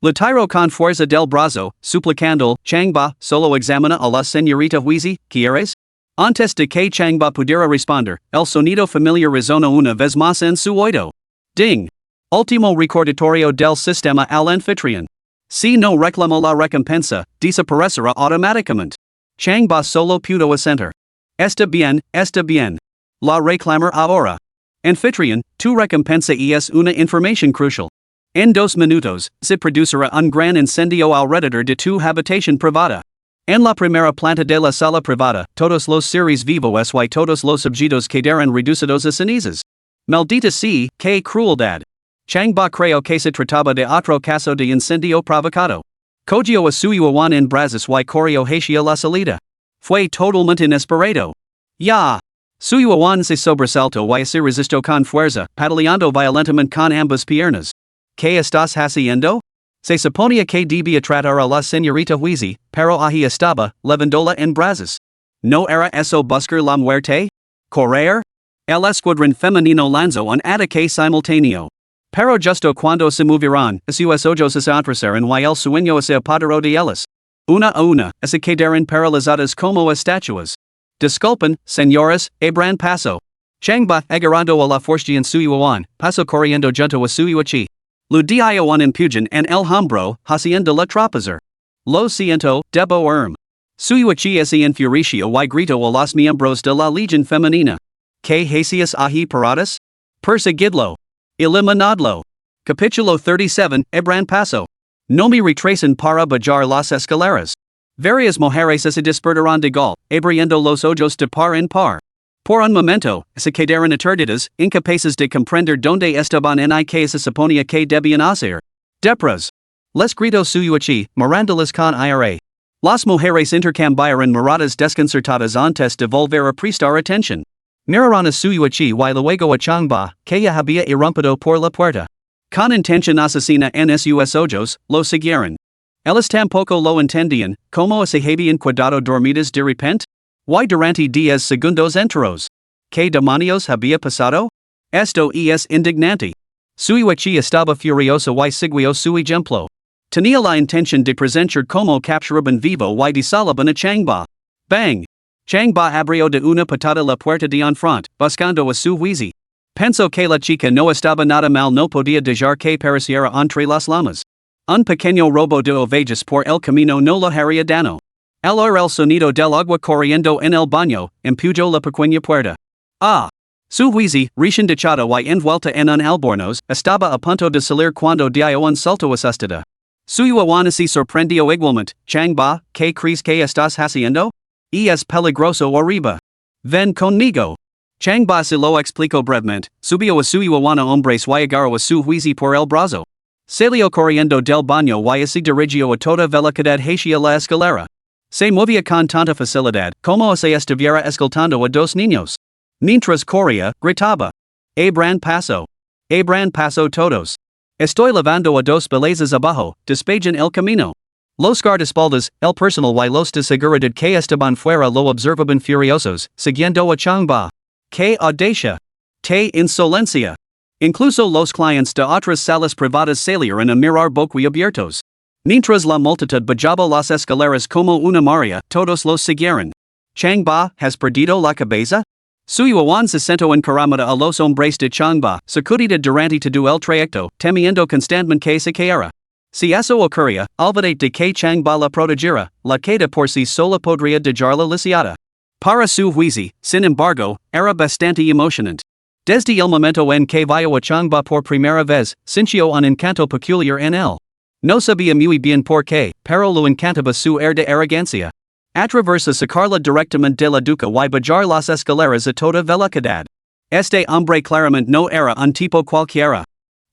Le tiró con fuerza del brazo, suplicando, Changba, solo examina a la señorita Huizi, ¿quieres? Antes de que Changba pudiera responder, el sonido familiar resonó una vez más en su oído. Ding. Último recordatorio del sistema al anfitrión. Si no reclamó la recompensa, desaparecerá automáticamente. Changba solo pudo asentir. Está bien, está bien. La reclamar ahora. Anfitrión, tu recompensa es una información crucial. En 2 minutos, se producirá un gran incendio alrededor de tu habitación privada. En la primera planta de la sala privada, todos los seres vivos y todos los objetos quedarán reducidos a cenizas. Maldita sea, qué crueldad. Changba creyó que se trataba de otro caso de incendio provocado. Cogió a su yuan en brazos y corrió hacia la salida. Fue totalmente inesperado. Ya. Su yuan se sobresaltó y se resistió con fuerza, pataleando violentamente con ambas piernas. ¿Qué estás haciendo? Se suponía que debía tratar a la señorita Huizi, pero ahí estaba, levándola en brazos. ¿No era eso buscar la muerte? ¿Correr? El escuadrón femenino lanzó un ataque simultáneo. Pero justo cuando se movieron, sus ojos se atrasaron y el sueño se apoderó de ellas. Una a una, se quedaron paralizadas como estatuas. Disculpen, señoras, abran paso. Changba, agarrando a la fuerza en su yuan, pasó corriendo junto a su yuachi. Lo dio un empujón en el hombro, haciendo la tropezar. Lo siento, debo irme. Su yuachi se enfureció y gritó a los miembros de la legión femenina. ¿Qué hacías ahí paradas? Perseguidlo. Eliminadlo. Capítulo 37, abran paso. No me retrasen para bajar las escaleras. Varias mujeres se despertaron de gol, abriendo los ojos de par en par. Por un momento, se quedaron aturdidas, incapaces de comprender dónde estaban y qué se suponía que debían hacer. Depras. Les gritó su yuachi, mirándolas con ira. Las mujeres intercambiaron miradas desconcertadas antes de volver a prestar atención. Miraron a su yuachi y luego a Changba, que ya había irrumpido por la puerta. Con intención asesina en sus ojos, lo siguieron. Ellas tampoco lo entendían, como se habían quedado dormidas de repente. Y durante 10 segundos enteros. ¿Qué demonios había pasado? Esto es indignante. Su yuachi estaba furioso y siguió su ejemplo. Tenía la intención de presenciar como capturaban vivo y desalaban a Changba. Bang! Changba abrió de una patada la puerta de enfrente, buscando a su Huizi. Pensó que la chica no estaba nada mal, no podía dejar que pereciera entre las lamas. Un pequeño robo de ovejas por el camino no lo haría daño. Al oír el sonido del agua corriendo en el baño, empujó la pequeña puerta. Ah! Su Huizi, recién duchada y envuelta en un albornoz, estaba a punto de salir cuando dio un salto asustada. Su yuan se sorprendió igualmente. Changba, ¿qué crees que estás haciendo? Es peligroso arriba. Ven conmigo. Changba se lo explicó brevemente, subió a su yuan a hombres y agarró a su Huizi por el brazo. Salió corriendo del baño y se dirigió a toda velocidad hacia la escalera. Se movía con tanta facilidad como si estuviera escoltando a 2 niños. Mientras corría, gritaba. Abran paso. Abran paso todos. Estoy levando a 2 bellezas abajo, despejan el camino. Los guardaespaldas, el personal y los de seguridad que estaban fuera lo observaban furiosos, siguiendo a Changba. ¡Qué audacia! ¡Qué insolencia! Incluso los clientes de otras salas privadas salieron a mirar boquiabiertos. Mientras la multitud bajaba las escaleras como una marea, todos los siguieron. Changba, ¿has perdido la cabeza? Su yuan se sentó encaramada a los hombres de Changba, sacudida durante todo el trayecto, temiendo constantemente que se cayera. Si eso ocurría, olvidate de que Changba la protegiera, la queda por sí sola podría dejarla lisiada. Para su Huizi, sin embargo, era bastante emocionante. Desde el momento en que vio a Changba por primera vez, sintió un encanto peculiar en él. No sabía muy bien por qué, pero lo encantaba su air de arrogancia. Atreverse a sacarla directamente de la duca y bajar las escaleras a toda velocidad. Este hombre claramente no era un tipo cualquiera.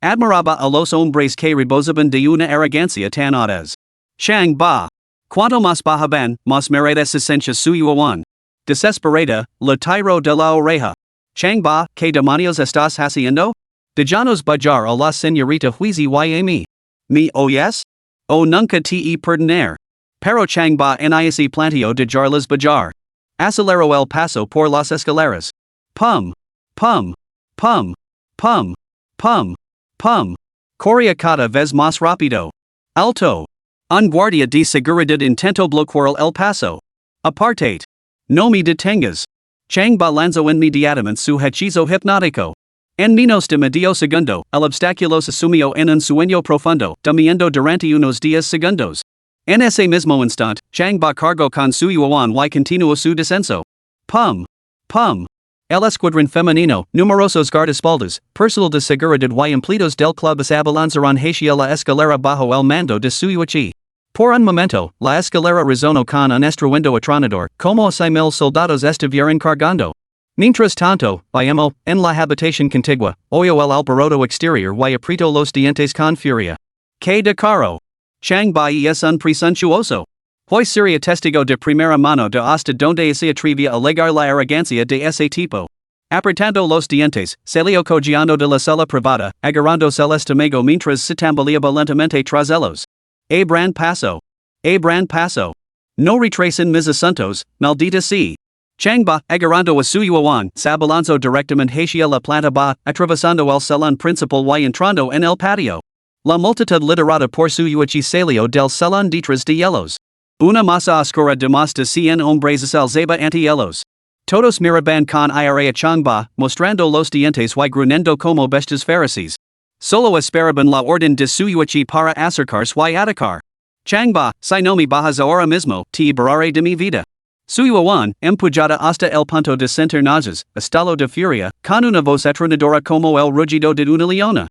Admiraba a los hombres que rebosaban de una arrogancia tan audaz. Chang Ba. Cuanto más bajaban, más merida se sentía suya. Desesperada, la tiró de la oreja. Chang Ba, ¿qué demonios estás haciendo? Déjanos bajar a la señorita Huizi y a mí. ¿Me oyes? O nunca te perdonar. Pero Chang Ba ni planteó dejarlas bajar. Aceleró el paso por las escaleras. Pum. Pum. Pum. Pum. Pum. Pum. Corría cada vez más rápido. Alto. Un guardia de seguridad intentó bloquear el paso. Apartate. No me detengas. Chang Ba lanzó inmediatamente su hechizo hipnótico. En menos de medio segundo, el obstáculo se sumió en un sueño profundo, durmiendo durante unos 10 segundos. En ese mismo instante, Chang Ba cargó con su yuan y continuó su descenso. Pum. Pum. El escuadrón femenino, numerosos guardaespaldas, personal de seguridad y empleados del club se abalanzaron hacia la escalera bajo el mando de su yuchi. Por un momento, la escalera resonó con un estruendo atronador, como si 1000 soldados estuvieran cargando. Mientras tanto, Bayemo, en la habitación contigua, oyó el alboroto exterior y apretó los dientes con furia. Que de caro. Chang Bai es un presuntuoso. Hoy sería testigo de primera mano de hasta donde se atrevía a legar la arrogancia de ese tipo. Apretando los dientes, salió cojeando de la sala privada, agarrándose el estómago mientras se tambaleaba lentamente tras ellos. Abran paso. Abran paso. No retrasen mis asuntos, maldita sea. Chang Ba, agarrando a su yuan, se abalanzó directamente hacia la planta ba, atravesando el salón principal y entrando en el patio. La multitud liderada por su yuchi salió del salón detrás de ellos. Una masa oscura de más de 100 hombres se alzaba ante ellos. Todos miraban con ira a Chang Ba, mostrando los dientes y gruñendo como bestias feroces. Solo esperaban la orden de su yuchi para acercarse y atacar. Chang Ba, si no me bajas ahora mismo, te liberaré de mi vida. Su yuan, empujada hasta el punto de sentir náuseas, estalló de furia, con una voz atronadora como el rugido de una leona.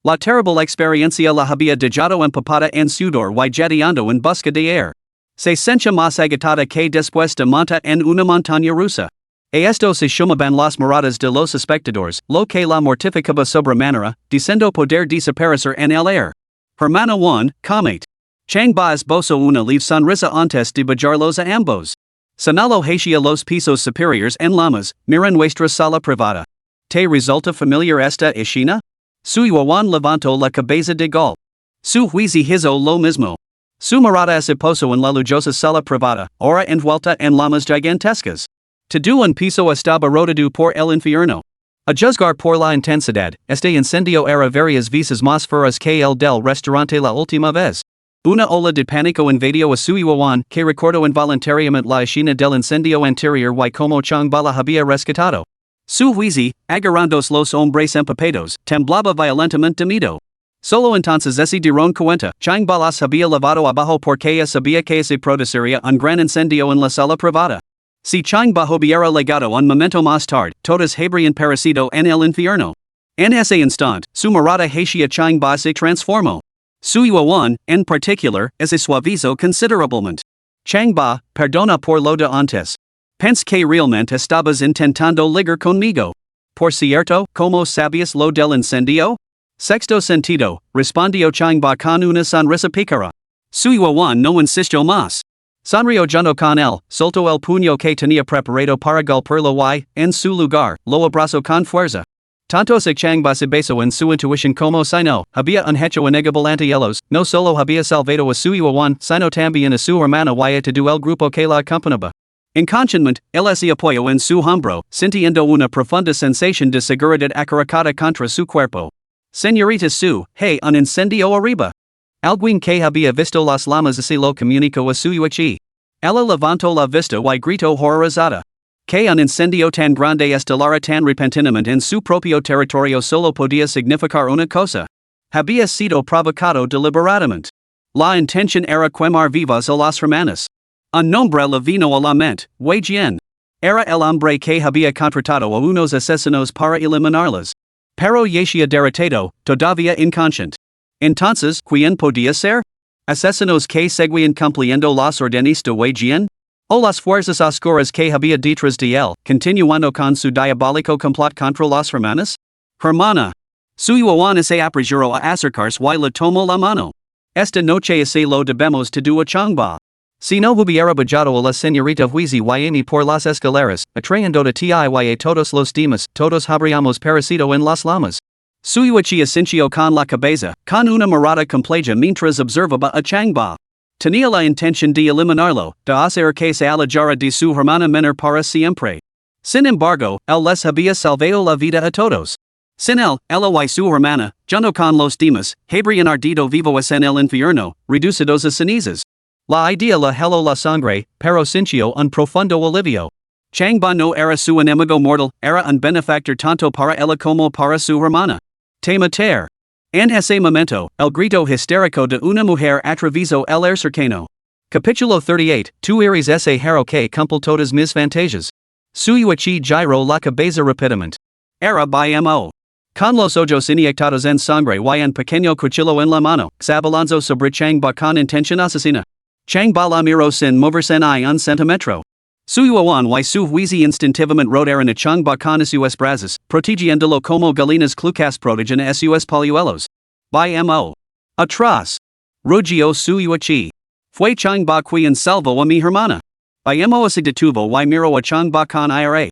La terrible experiencia la había dejado empapada en sudor y jeteando en busca de aire. Se sentía más agitada que después de montar en una montaña rusa. A esto se sumaban las miradas de los espectadores, lo que la mortificaba sobremanera, diciendo poder desaparecer en el aire. Hermano Juan, comete. Chang Ba esbozó una leve sonrisa antes de bajarlos a ambos. Señaló hacia los pisos superiores en llamas, mira nuestra sala privada. ¿Te resulta familiar esta escena? Su yuan levantó la cabeza de golpe. Su Huizi hizo lo mismo. Su mirada se posó en la lujosa sala privada, ahora envuelta en llamas gigantescas. Todo un piso estaba rodeado por el infierno. A juzgar por la intensidad, este incendio era varias veces más feroz que el del restaurante la última vez. Una ola de pánico invadió a su yuan, que recordó involuntariamente la escena del incendio anterior y como Chang Ba la había rescatado. Su Huizi, agarrándose los hombres empapados, temblaba violentamente de miedo. Solo entonces se dieron cuenta, Chang Ba las había lavado abajo porque sabía que se produciría un gran incendio en la sala privada. Si Chang Ba hubiera legado un momento más tarde, todos habrían perecido en el infierno. En ese instante, su mirada hacia Chang Ba se transformó. Su yuan, en particular, se suavizó considerablemente. Chang Ba, perdona por lo de antes. Pensé que realmente estabas intentando ligar conmigo. Por cierto, ¿cómo sabías lo del incendio? Sexto sentido, respondió Chang Ba con una sonrisa pícara. Su yuan no insistió más. Sonrió junto con él, soltó el puño que tenía preparado para golpearlo y, en su lugar, lo abrazó con fuerza. Tanto se Chang Ba se besó en su intuición como si no había un hecho innegable ante ellos, no solo había salvado a su yuan, sino también a su hermana y a todo el grupo que la acompañaba. Inconscientemente, él se apoyó en su hombro, sintiendo una profunda sensación de seguridad acariciada contra su cuerpo. Señorita Su, hey, un incendio arriba. Alguien que había visto las llamas se lo comunicó a su yuchi. Ella levantó la vista y gritó horrorizada. Que un incendio tan grande estelara tan repentinamente en su propio territorio solo podía significar una cosa. Había sido provocado deliberadamente. La intención era quemar vivas a las hermanas. Un nombre le vino a la mente, Wei Jian. Era el hombre que había contratado a unos asesinos para eliminarlas. Pero yacía derrotado, todavía inconsciente. Entonces, ¿quién podía ser? Asesinos que seguían cumpliendo las órdenes de Wei Jian? O las fuerzas oscuras que había detrás de él, continuando con su diabólico complot contra las hermanas? Hermana. Su Yuan se apresuró a acercarse y le tomó la mano. Esta noche así lo debemos todo a Changba. Si no hubiera bajado a la señorita Huizi y por las escaleras, atrayendo de ti a todos los demás, todos habríamos perecido en las lamas. Suyuichi asintió con la cabeza, con una mirada compleja mientras observaba a Changba. Tenía la intención de eliminarlo, de hacer que se alejara de su hermana menor para siempre. Sin embargo, él les había salvado la vida a todos. Sin él, ella y su hermana, junto con los demás, habrían ardido vivos en el infierno, reducidos a cenizas. La idea la heló la sangre, pero sintió un profundo alivio. Changba no era su enemigo mortal, era un benefactor tanto para ella como para su hermana. Te matar. En ese momento, el grito histérico de una mujer atravesó el air cercano. Capítulo 38, tú eres ese hero que cumple todas mis fantasías. Suyuichi giró la cabeza rápidamente. Era BMO. Con los ojos inyectados en sangre y un pequeño cuchillo en la mano, sabalanzó sobre Changba con intención asesina. Changba la miró sin moverse ni un centímetro. Su Yuan y su Huizi instintivamente rodaron a Changba con sus brazos, protegiéndolo como galinas clucas protegen a sus polluelos. BMO. Atrás. Rugió Suyuichi. Fue Changba quien salvó a mi hermana. BMO se detuvo y miró a Changba con ira.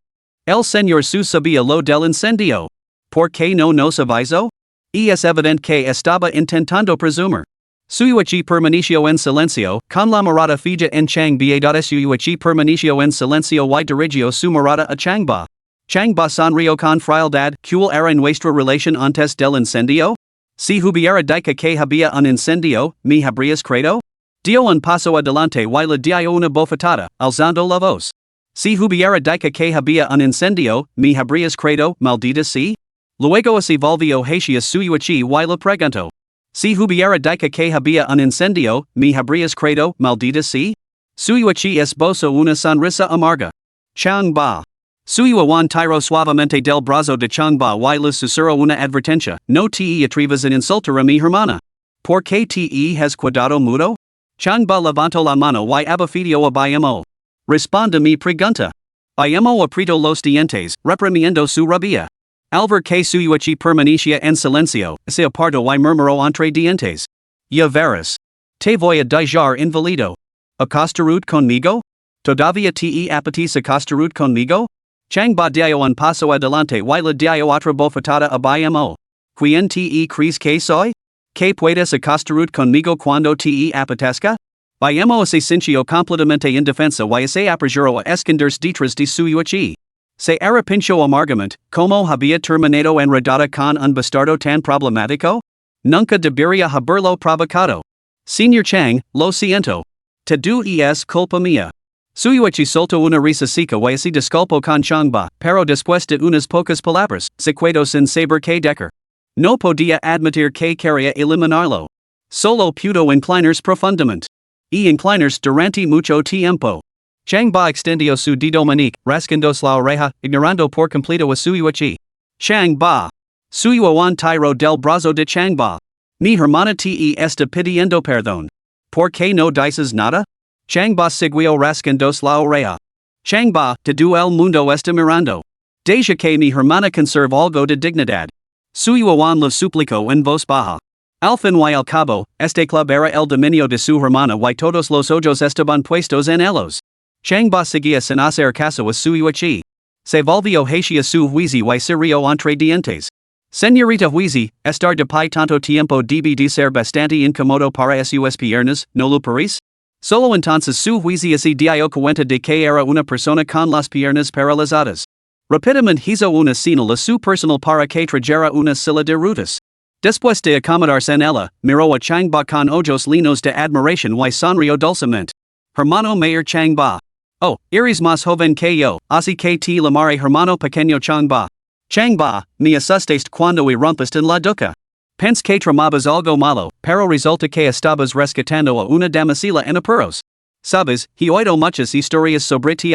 El señor su sabía lo del incendio. ¿Por qué no nos avisó? Es evidente que estaba intentando presumir. Suyuichi permaneció en silencio, con la mirada fija en Changba. Suyuichi permaneció en silencio y dirigió su mirada a Changba. Changba sonrió con frialdad. ¿Cuál era nuestra relación antes del incendio? Si hubiera dicho que había un incendio, ¿me habrías creído? Dio un paso adelante y le dio una bofetada, alzando la voz. Si hubiera dicho que había un incendio, ¿me habrías creído, maldita sí? Luego se volvió hacia Suyuichi y le preguntó. Si hubiera dicho que había un incendio, ¿me habrías creído, maldita sí? Suyuichi esbozó una sonrisa amarga. Changba. Suyuan tiró suavemente del brazo de Changba y le susurró una advertencia. No te atrevas a insultar a mi hermana. ¿Por qué te has quedado mudo? Changba levantó la mano y abofeteó a BMO. Responde mi pregunta. BMO apretó los dientes, reprimiendo su rabia. Al ver que Suyuichi permanecía en silencio, se apartó y murmuró entre dientes. Ya verás. Te voy a dejar invalido. ¿Acostarud conmigo? ¿Todavía te apetece acostarud conmigo? Changba dio un paso adelante y le dio otra bofetada a BMO. ¿Quién te crees que soy? ¿Que puedes acostarud conmigo cuando te apetezca? BMO se sintió completamente indefenso y se apresuró a esconderse detrás de Suyuichi. Se arrepintió amargamente, como había terminado enredada con un bastardo tan problemático? Nunca debería haberlo provocado. Señor Chang, lo siento. Todo es culpa mía. Suyuichi soltó una risa seca y se disculpó con Changba, pero después de unas pocas palabras, se quedó sin saber qué decir. No podía admitir que quería eliminarlo. Solo pudo inclinarse profundamente. Y inclinarse durante mucho tiempo. Changba extendió su dedo meñique, rascándose la oreja, ignorando por completo a Suyuichi. Changba. Suyuan tiró del brazo de Changba. Mi hermana te está pidiendo perdón. ¿Por qué no dices nada? Changba siguió rascándose la oreja. Changba, todo el mundo está mirando. Deja que mi hermana conserve algo de dignidad. Suyuan le suplicó en voz baja. Al fin y al cabo, este club era el dominio de su hermana y todos los ojos estaban puestos en ellos. Changba seguía sin hacer caso a Suyuichi. Se volvió hacia su Huizi y se rió entre dientes. Señorita Huizi, estar de pie tanto tiempo debe de ser bastante incómodo para sus piernas, ¿no lo parece? Solo entonces su Huizi se dio cuenta de que era una persona con las piernas paralizadas. Rápidamente hizo una señal a su personal para que trajera una silla de rutas. Después de acomodarse en ella, miró a Changba con ojos llenos de admiración y sonrió dulcemente. Hermano mayor Changba. Oh, eres más joven que yo, así que te llamaré hermano pequeño Changba. Changba, me asustaste cuando irrumpiste en la duca. Pensé que tramabas algo malo, pero resulta que estabas rescatando a una damisela en apuros. Sabes, he oído muchas historias sobre ti.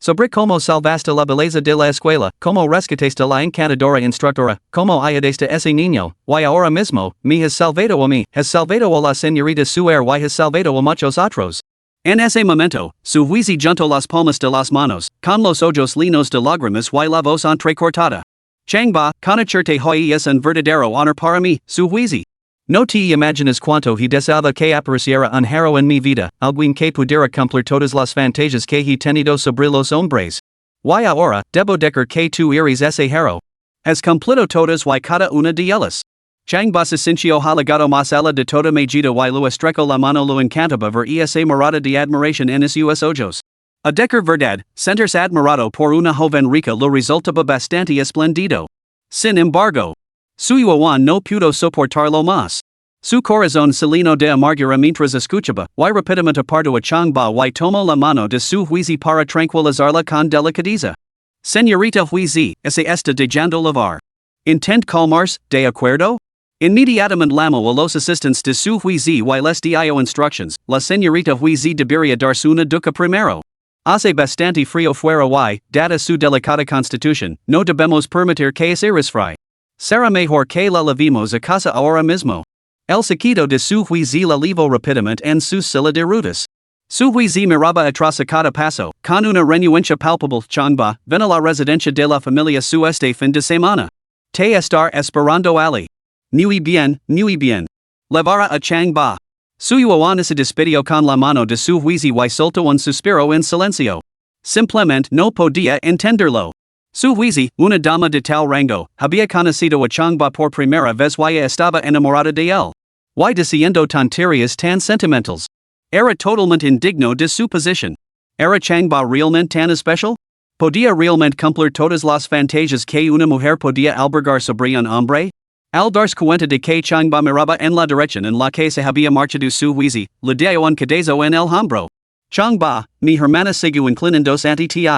Sobre como salvaste la belleza de la escuela, como rescataste la encantadora instructora, como ayudaste ese niño, y ahora mismo, me has salvado a mí, has salvado a la señorita Suer y has salvado a muchos otros. En ese momento, su huizi junto las palmas de las manos, con los ojos llenos de lágrimas y la voz entrecortada. Changba, conocerte hoy es un verdadero honor para mí, su huizi. No te imaginas cuánto he deseaba que apareciera un héroe en mi vida, alguien que pudiera cumplir todas las fantasias que he tenido sobre los hombres. Y ahora, debo decir que tú eres ese héroe. Has cumplido todas y cada una de ellas. Changba se sintió halagado más allá de toda medida y lo estrecho la mano lo encantaba ver esa mirada de admiración en sus ojos. A decir verdad, sentirse admirado por una joven rica lo resultaba bastante esplendido. Sin embargo, su Yuan no pudo soportarlo más. Su corazón se llenó de amargura mientras escuchaba, y rápidamente apartó a Changba y tomó la mano de su huizi para tranquilizarla con delicadeza. Señorita huizi, ese está dejando lavar. Intent calmarse, ¿de acuerdo? Inmediatamente llamó a los asistentes de su huizi y les dio instructions, la señorita huizi debería darse una ducha primero. Hace bastante frío fuera y, dada su delicada constitución, no debemos permitir que se resfríe. Será mejor que la lavemos a casa ahora mismo. El sequito de su huizi la livo rápidamente en sus silla de ruedas. Su huizi miraba atrás a cada paso, con una renuencia palpable. Changba, ven a la residencia de la familia su este fin de semana. Te estar esperando ali. Muy bien, muy bien. Levara a Changba. Su Yuan se despidió con la mano de su huizi y soltó un suspiro en silencio. Simplemente no podía entenderlo. Su huizi, una dama de tal rango, había conocido a Changba por primera vez y estaba enamorada de él. Y diciendo tonterías tan sentimentales. Era totalmente indigno de su posición. ¿Era Changba realmente tan especial? ¿Podía realmente cumplir todas las fantasias que una mujer podía albergar sobre un hombre? Al darse cuenta de que Changba miraba en la dirección en la que se había marchado su huizi, le dio un codazo en el hombro. Changba, mi hermana sigue inclinándose ante ti.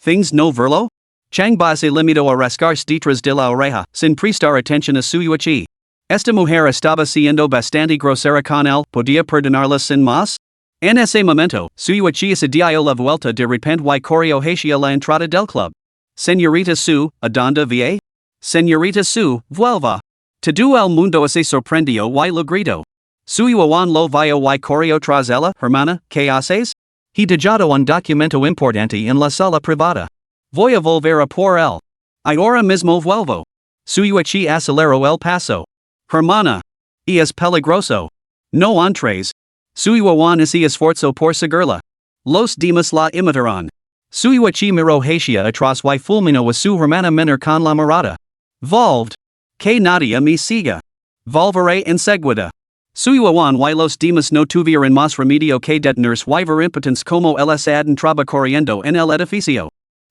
¿Things no verlo? Changba se limitó a rascarse detrás de la oreja, sin prestar atención a su yuchi. Esta mujer estaba siendo bastante grosera con él, ¿podía perdonarla sin más? En ese momento, su yuchi se dio la vuelta de repente y corrió hacia la entrada del club. Señorita Su, ¿a dónde va? Señorita Su, vuelva. Todo el mundo se sorprendió y lo gritó. Su Yuan lo vio y corrió tras ella. Hermana, ¿qué haces? He dejado un documento importante en la sala privada. Voy a volver a por él. Ahora mismo vuelvo. Su yuchi aceleró el paso. Hermana. Y es peligroso. No entres. Su Yuan se esforzó por seguirla. Los demás la imitaron. Su yuchi miró hacia atrás y fulminó a su hermana menor con la mirada. Volved. Que nadie me siga. Volveré enseguida. Su Yuan y los demás no tuvieron más remedio que detenerse y ver impotentes como el entraba corriendo en el edificio.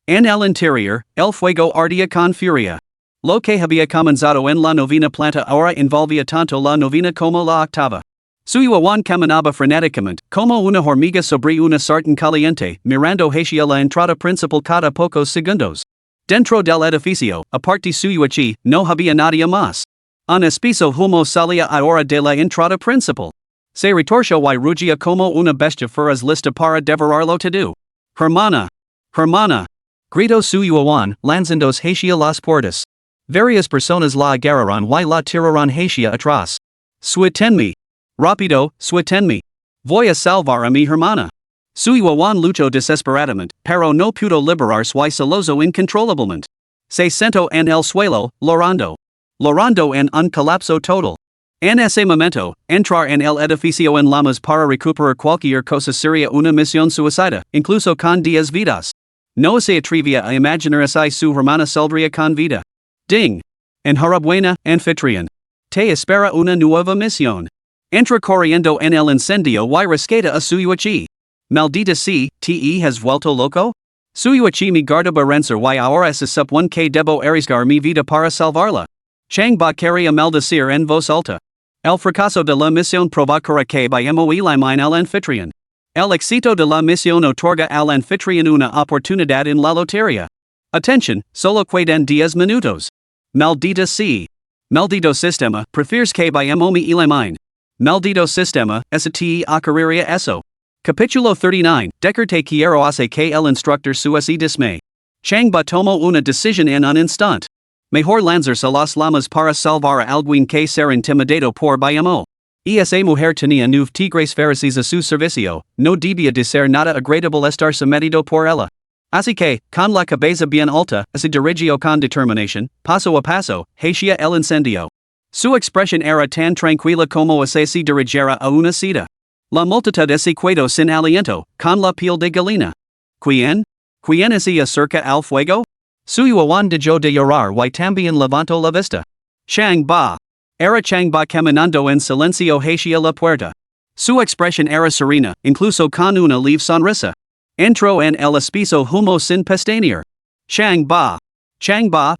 En el interior, el fuego ardía con furia. Lo que había comenzado en la novena planta ahora envolvía tanto la novena como la octava. Su Yuan caminaba frenéticamente, como una hormiga sobre una sartén caliente, mirando hacia la entrada principal cada pocos segundos. Dentro del edificio, aparte su yuchi, no había nadie más. Un espeso humo salía ahora de la entrada principal. Se retorció y rugía como una bestia feroz lista para devorarlo todo. Hermana. Hermana. Gritó su Yuan, lanzándose hacia las puertas. Varias personas la agarraron y la tiraron hacia atrás. Suétenme. Rápido, suétenme. Voy a salvar a mi hermana. Su Yuan luchó desesperadamente, pero no pudo liberarse y se lozó incontrolablemente. Se sentó en el suelo, llorando. Llorando en un colapso total. En ese momento, entrar en el edificio en llamas para recuperar cualquier cosa sería una misión suicida, incluso con 10 vidas. No se atrevía a imaginar si su hermana saldría con vida. Ding. Enhorabuena, anfitrión. Te espera una nueva misión. Entra corriendo en el incendio y rescata a su yuchi. Maldita sea, ¿te has vuelto loco? Su yuchi me guardaba rencor y ahora se supone que debo arriesgar mi vida para salvarla. Changba quería maldecir en voz alta. El fracaso de la misión provocará que vayamos y llamen al anfitrión. El éxito de la misión otorga al anfitrión una oportunidad en la lotería. Atención, solo quedan 10 minutos. Maldita sea. Maldito sistema, prefieres que vayamos y llamen. Maldito sistema, ese te ocurriría eso. Capítulo 39, Declaré quiero hacer que el instructor su dismay. Changba tomó una decisión en un instante. Mejor lanzarse a las llamas para salvar a alguien que ser intimidado por BMO. Esa mujer tenía 9 tigres feraces a su servicio, no debía de ser nada agradable estar sometido por ella. Así que, con la cabeza bien alta, se dirigió con determinación, paso a paso, hacia el incendio. Su expresión era tan tranquila como se dirigiera a una cita. La multitud se quedó sin aliento, con la piel de gallina. ¿Quién? ¿Quién se acerca al fuego? Su yuan dejó de llorar y también levantó la vista. Chang Ba. Era Chang Ba caminando en silencio hacia la puerta. Su expresión era serena, incluso con una leve sonrisa. Entró en el espiso humo sin pestañear. Chang Ba,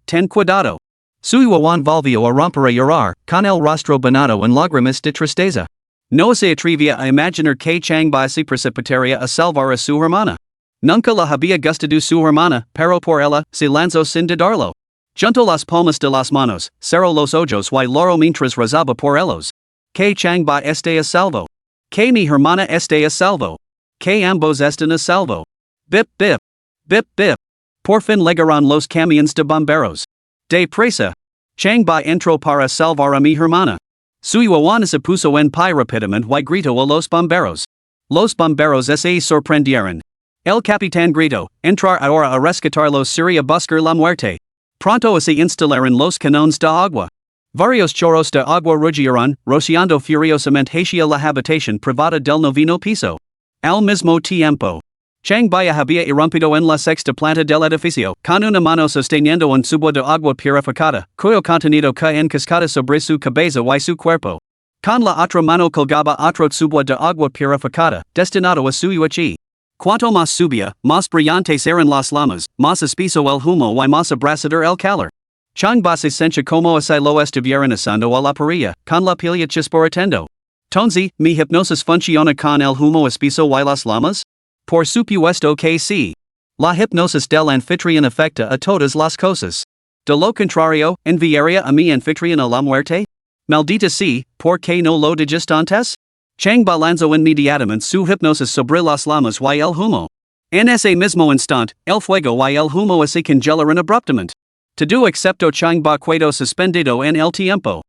ten cuidado. Su yuan volvió a romper a llorar, con el rostro banado en lágrimas de tristeza. No se atrevía a imaginar que Chang Ba se precipitaría a salvar a su hermana. Nunca la había gustado su hermana, pero por ella, se lanzó sin dudarlo. Juntó las palmas de las manos, cerró los ojos y lloró mientras rezaba por ellos. Que Chang Ba esté a salvo. Que mi hermana esté a salvo. Que ambos estén a salvo. Bip bip. Bip bip. Por fin llegaron los camiones de bomberos. Deprisa. Chang Ba entró para salvar a mi hermana. Su yuan se puso en pie rápidamente y gritó a los bomberos. Los bomberos se sorprendieron. El capitán gritó, entrar ahora a rescatarlos sería buscar la muerte. Pronto se instalaron los canones de agua. Varios chorros de agua rugiaron, rociando furiosamente hacia la habitación privada del noveno piso. Al mismo tiempo, Chang Ba había irrumpido en la sexta planta del edificio, con una mano sosteniendo un tubo de agua purificada, cuyo contenido cae en cascada sobre su cabeza y su cuerpo. Con la otra mano colgaba otro tubo de agua purificada, destinado a su yuchi. Cuanto más subía, más brillantes eran las llamas, más espeso el humo y más abrasador el calor. Chang Ba se sentía como si lo estuvieran asando a la parrilla, con la piel chisporotendo. Tonzi, mi hipnosis funciona con el humo espeso y las llamas? Por supuesto que sí. La hipnosis del anfitrión afecta a todas las cosas. De lo contrario, ¿enviaría a mi anfitrión a la muerte? Maldita sí, ¿por qué no lo dijiste antes? Chang Ba lanzó inmediatamente su hipnosis sobre las llamas y el humo. En ese mismo instante, el fuego y el humo se congelaron abruptamente. Todo excepto Chang Ba quedó suspendido en el tiempo.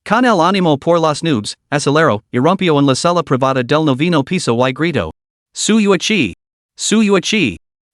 Con el ánimo por las nubes, aceleró, irrumpió en la sala privada del noveno piso y gritó. Su yuchi.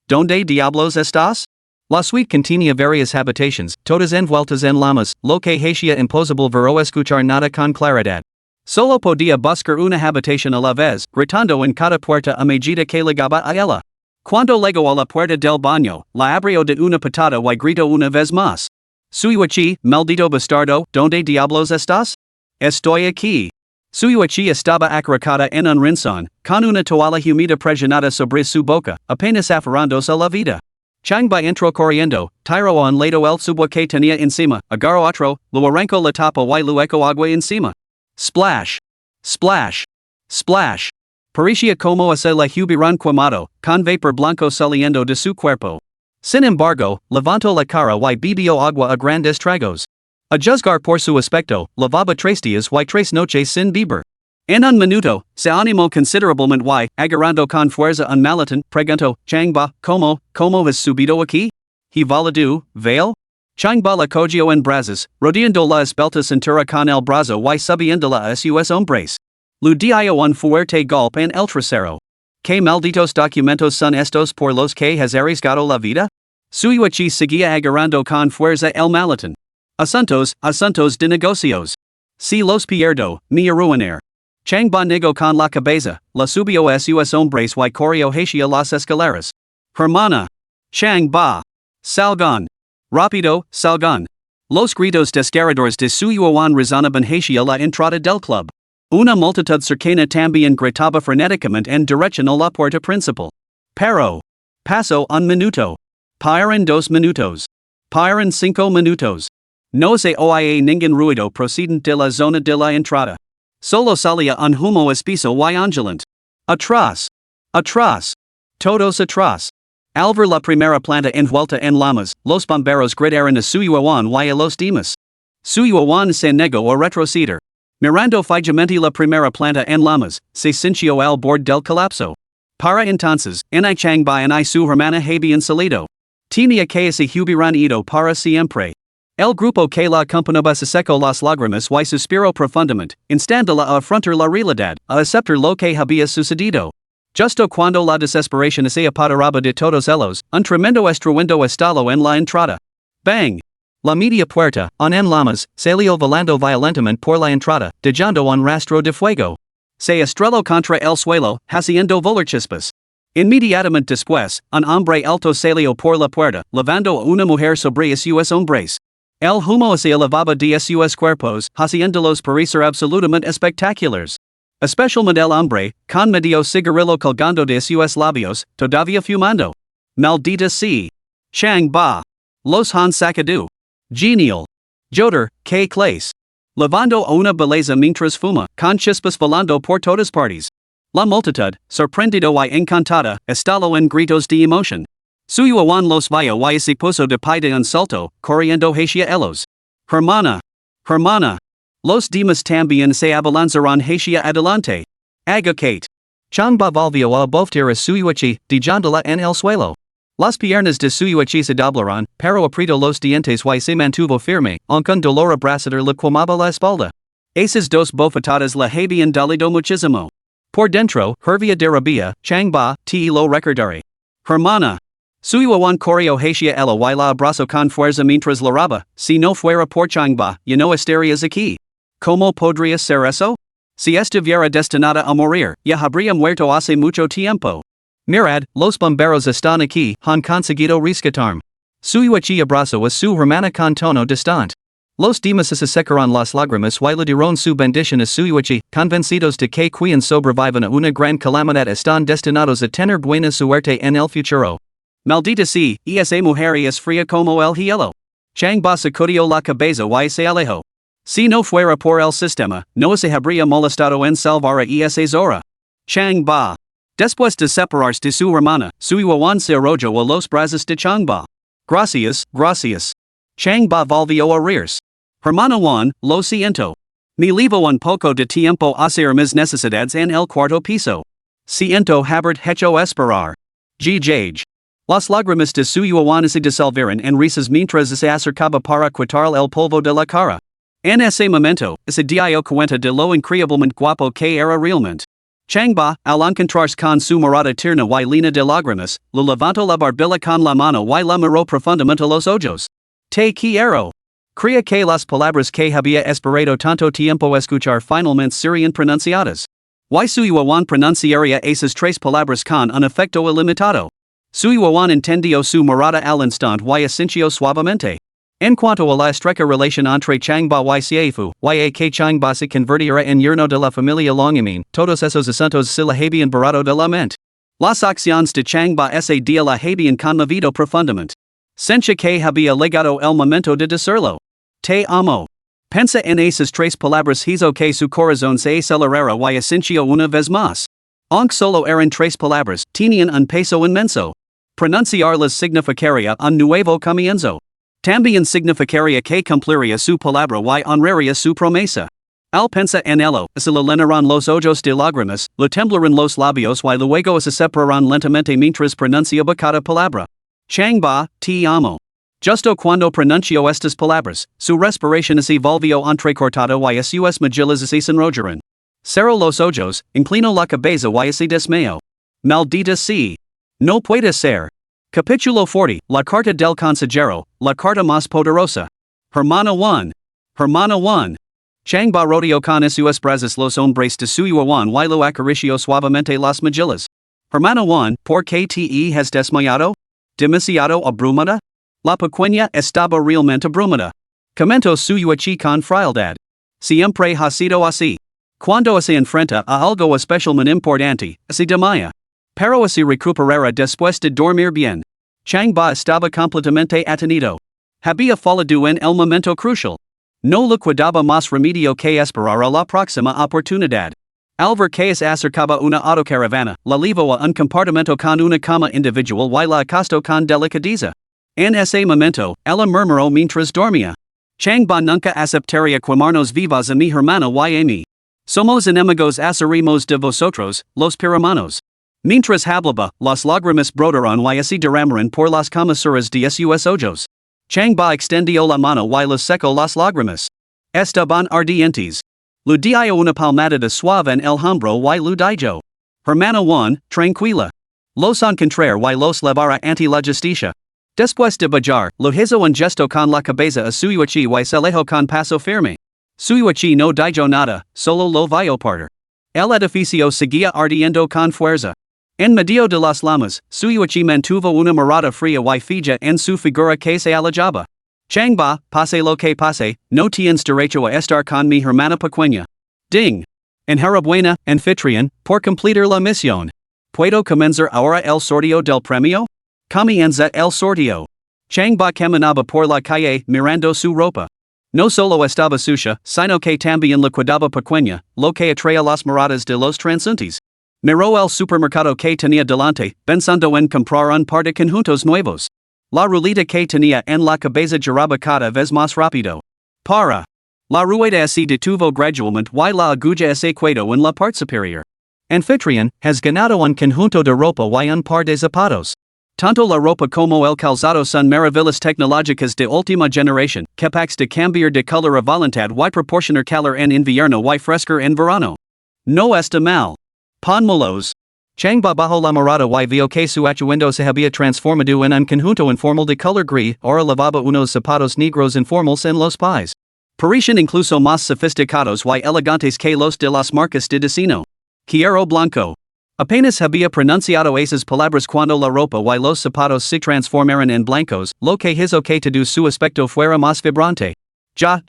¿Dónde diablos estás? La suite contenía varias habitaciones, todas envueltas en llamas, lo que hacía imposible ver escuchar nada con claridad. Solo podía buscar una habitación a la vez, gritando en cada puerta a medida que llegaba a ella. Cuando llegó a la puerta del baño, la abrió de una patada y gritó una vez más. Su yuchi, maldito bastardo, ¿dónde diablos estás? Estoy aquí. Su yuchi estaba acariciada en un rinzón, con una toalla húmeda presionada sobre su boca, apenas aferrándose a la vida. Chang Ba entró corriendo, tiró a un lado el tubo que tenía encima, agarró otro, lo arrancó la tapa y lo echó agua encima. Splash. Splash. Splash. Parecía como se le hubieran quemado, con vapor blanco saliendo de su cuerpo. Sin embargo, levantó la cara y bebió agua a grandes tragos. A juzgar por su aspecto, lavaba 3 días y 3 noches sin beber. En un minuto, se animó considerablemente y, agarrando con fuerza un maletín, preguntó, Chang Ba, ¿cómo has subido aquí? ¿He volado, veil? Chang Ba la cogió en brazos, rodeando la esbelta cintura con el brazo y subiéndola a sus hombres. Le dio un fuerte golpe en el trasero. ¿Qué malditos documentos son estos por los que has arriesgado la vida? Su yuchi seguía agarrando con fuerza el maletín. Asuntos de negocios. Si los pierdo, me arruinar. Chang Ba negó con la cabeza, la subió a sus hombres y corrió hacia las escaleras. Hermana. Chang Ba. Salgan. Rápido, salgan. Los gritos desgarradores de su yuan resonaban hacia la entrada del club. Una multitud cercana también gritaba frenéticamente en dirección a la puerta principal. Pero. Pasó un minuto. Pasaron 2 minutos. Pasaron 5 minutos. No se oía ningún ruido procedente de la zona de la entrada. Solo salía un humo espeso y ondulante. Atrás. Atrás. Todos atrás. Al ver la primera planta envuelta en llamas, los bomberos gritaron a su yuan y a los demás. Su yuan se negó a retroceder. Mirando fijamente la primera planta en llamas, se sintió al borde del colapso. Para entonces, en chang ba en su hermana habían salido. Tenía que se hubieran ido para siempre. El grupo que la acompañaba se secó las lágrimas y suspiró profundamente, instando a afrontar la realidad, a aceptar lo que había sucedido. Justo cuando la desesperación se apoderaba de todos ellos, un tremendo estruendo estalló en la entrada. Bang! La media puerta, en llamas, salió volando violentamente por la entrada, dejando un rastro de fuego. Se estrelló contra el suelo, haciendo volar chispas. Inmediatamente después, un hombre alto salió por la puerta, levando a una mujer sobre sus hombres. El humo se elevaba de sus cuerpos, haciéndolos parecer absolutamente espectaculares. Especialmente el hombre, con medio cigarrillo colgando de sus labios, todavía fumando. Maldita sea. Chang ba. Los han sacado. Genial. Joder, que clase. Levando a una belleza mientras fuma, con chispas volando por todas partes. La multitud, sorprendido y encantada, estalló en gritos de emoción. Suyo awan los vio y se puso de pie de un salto, corriendo hacia ellos. Hermana. Hermana. Los demás también se abalanzaron hacia adelante. Agacate. Chang ba volvió a boftear a Suyuichi, dejándola en el suelo. Las piernas de Suyuichi se doblaron, pero apretó los dientes y se mantuvo firme, aunque un dolor abrasador le quemaba la espalda. Esas dos bofetadas la habían dolido muchísimo. Por dentro, hervía de rabia, Chang ba, te lo recordaré. Hermana. Suyuan corrió hacia ella y la abrazó con fuerza mientras lloraba, si no fuera por Chang ba, ya no estarías aquí. ¿Cómo podría ser eso? Si estuviera destinada a morir, ya habría muerto hace mucho tiempo. Mirad, los bomberos están aquí, han conseguido rescatarme. Suyuichi abrazó a su hermana con tono distante. Los demás se secaron las lágrimas y le dieron su bendición a Suyuichi, convencidos de que quien sobreviven a una gran calamidad están destinados a tener buena suerte en el futuro. Maldita sea, esa mujer es fría como el hielo. Chang ba sacudió la cabeza y se alejó. Si no fuera por el sistema, no se habría molestado en salvar a esa zora. Chang ba. Después de separarse de su hermana, Suyuan se arrojó a los brazos de Chang ba. Gracias, gracias. Chang ba volvió a reírse. Hermana Juan, lo siento. Me levo un poco de tiempo a hacer mis necesidades en el cuarto piso. Siento haberte hecho esperar. Gj. Las lágrimas de Suyuan se disolvieron en risas mientras se acercaba para quitar el polvo de la cara. En ese momento, se dio cuenta de lo increíblemente guapo que era realmente. Chang ba, al encontrarse con su mirada tierna y llena de lágrimas, le levantó la barbilla con la mano y la miró profundamente a los ojos. Te quiero. Creía que las palabras que había esperado tanto tiempo escuchar finalmente serían pronunciadas. Y Suyuan pronunciaría esas tres palabras con un efecto ilimitado. Suyuan entendió su mirada al instante y asintió suavemente. En cuanto a la estrecha relación entre Chang ba y Siefu, y que Chang ba se convertirá en yerno de la familia Longimin, todos esos asuntos se la habían borrado de la mente. Las acciones de Chang ba ese día la habían conmovido profundamente. Sentía que había llegado el momento de decirlo. Te amo. Pensa en esas tres palabras hizo que su corazón se acelerara y asintió una vez más. Aunque solo eran tres palabras, tenían un peso inmenso. Pronunciarlas significaría un nuevo comienzo. También significaría que cumpliría su palabra y honraría su promesa. Al pensar en ello, se le llenaron los ojos de lágrimas, le temblaron los labios y luego se separaron lentamente mientras pronunciaba cada palabra. Chang ba, te amo. Justo cuando pronunció estas palabras, su respiración se volvió entrecortada y sus mejillas se enrollaron. Cerró los ojos, inclinó la cabeza y se desmayó. Maldita sea. No puede ser. Capítulo 40, La Carta del Consejero, la carta más poderosa. Hermana Juan. Hermana Juan. Chang ba rodeó con sus brazos los hombres de Suyuan y lo acarició suavemente las mejillas. Hermana Juan, ¿por qué te has desmayado? ¿Demasiado abrumada? La pequeña estaba realmente abrumada. Comentó Suyuichi con frialdad. Siempre ha sido así. Cuando se enfrenta a algo especialmente importante, se desmaya. Pero se recuperará después de dormir bien. Chang ba estaba completamente atenido. Había fallado en el momento crucial. No le quedaba más remedio que esperar a la próxima oportunidad. Al ver que se acercaba una autocaravana, la llevó a un compartimento con una cama individual y la acostó con delicadeza. En ese momento, ella murmuró mientras dormía. Chang ba nunca aceptaría quemarnos vivos a mi hermana y a mí. Somos enemigos acerrimos de vosotros, los piramanos. Mientras hablaba, los lágrimas brotaron y así derramaron por las comisuras de sus ojos. Changba extendió la mano y los secó las lágrimas. Estaban ardientes. Lu dio una palmada de suave en el hombro y lu dijo. Hermano Juan, tranquila. Los encontrar y los llevará ante la justicia. Después de bajar, lo hizo un gesto con la cabeza a Suyuichi y se alejó con paso firme. Suyuichi no dijo nada, solo lo vio partir. El edificio seguía ardiendo con fuerza. En medio de las llamas, Suyuichi mantuvo una mirada fría y fija en su figura que se alejaba. Changba, pase lo que pase, no tienes derecho a estar con mi hermana pequeña. Ding. Enhorabuena, anfitrión, por completar la misión. ¿Puedo comenzar ahora el sorteo del premio? Comienza el sorteo. Changba caminaba por la calle mirando su ropa. No solo estaba sucia, sino que también le quedaba pequeña, lo que atraía las miradas de los transeúntes. Miró el supermercado que tenía delante, pensando en comprar un par de conjuntos nuevos. La ruleta que tenía en la cabeza giraba cada vez más rápido. Para. La rueda se detuvo gradualmente y la aguja se quedó en la parte superior. Anfitrión, has ganado un conjunto de ropa y un par de zapatos. Tanto la ropa como el calzado son maravillas tecnológicas de última generación, capaces de cambiar de color a voluntad y proporcionar calor en invierno y frescor en verano. No está mal. Pónmelos. Changba bajo la mirada y vio que su atuendo se había transformado en un conjunto informal de color gris, ahora llevaba unos zapatos negros informales en los pies. Parecían incluso más sofisticados y elegantes que los de las marcas de diseño. Quiero blanco. Apenas había pronunciado esas palabras cuando la ropa y los zapatos se transformaron en blancos, lo que hizo que todo su aspecto fuera más vibrante. Ya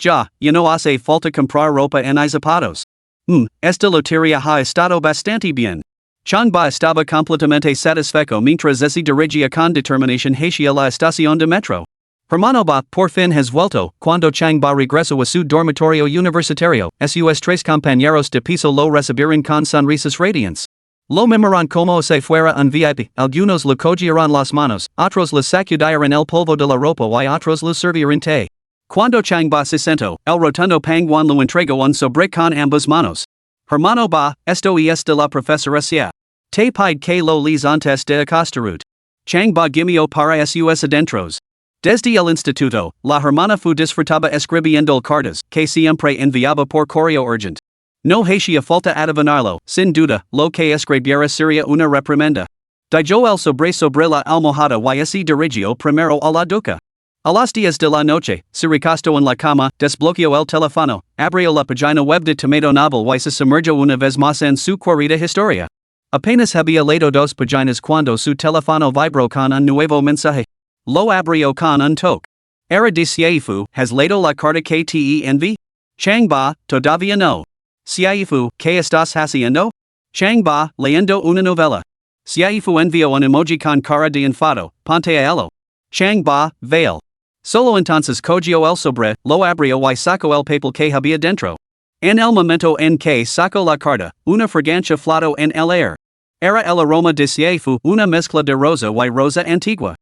no hace falta comprar ropa y zapatos. Esta lotería ha estado bastante bien. Changba estaba completamente satisfecho mientras se dirigía con determinación hacia la estación de metro. Hermano Ba, por fin has vuelto. Cuando Changba regresó a su dormitorio universitario, sus tres compañeros de piso lo recibieron con sonrisas radiantes. Lo miraron como si fuera un VIP, algunos le cogieron las manos, otros le sacudiron el polvo de la ropa y otros le sirvieron té. Cuando Changba se sentó, el rotundo Pangwan lo entregó un sobre con ambas manos. Hermano Ba, esto es de la profesora Xia. Te pide que lo les antes de acostarut. Changba gimió para sus adentros. Desde el instituto, la hermana fu disfrutaba escribiendo cartas, que siempre enviaba por correo urgent. No hacía falta adivinarlo, sin duda, lo que escribiera sería una reprimenda. Dijo el sobre la almohada y se dirigió primero a la duca. A las 10 de la noche, se recostó en la cama, desbloqueó el teléfono, abrió la página web de Tomato Novel y se sumergió una vez más en su querida historia. Apenas había leído 2 páginas cuando su teléfono vibró con un nuevo mensaje. Lo abrió con un toque. Era de Xiaifu, ¿has leído la carta que te envié? Changba, todavía no. Xiaifu, ¿qué estás haciendo? Changba, leyendo una novela. Xiaifu envió un emoji con cara de enfado, ponte a ello. Changba, veil. Solo entonces cogió el sobre, lo abrió y sacó el papel que había dentro. En el momento en que sacó la carta, una fragancia flotó en el aire. Era el aroma de Xiaifu, una mezcla de rosa y rosa antigua.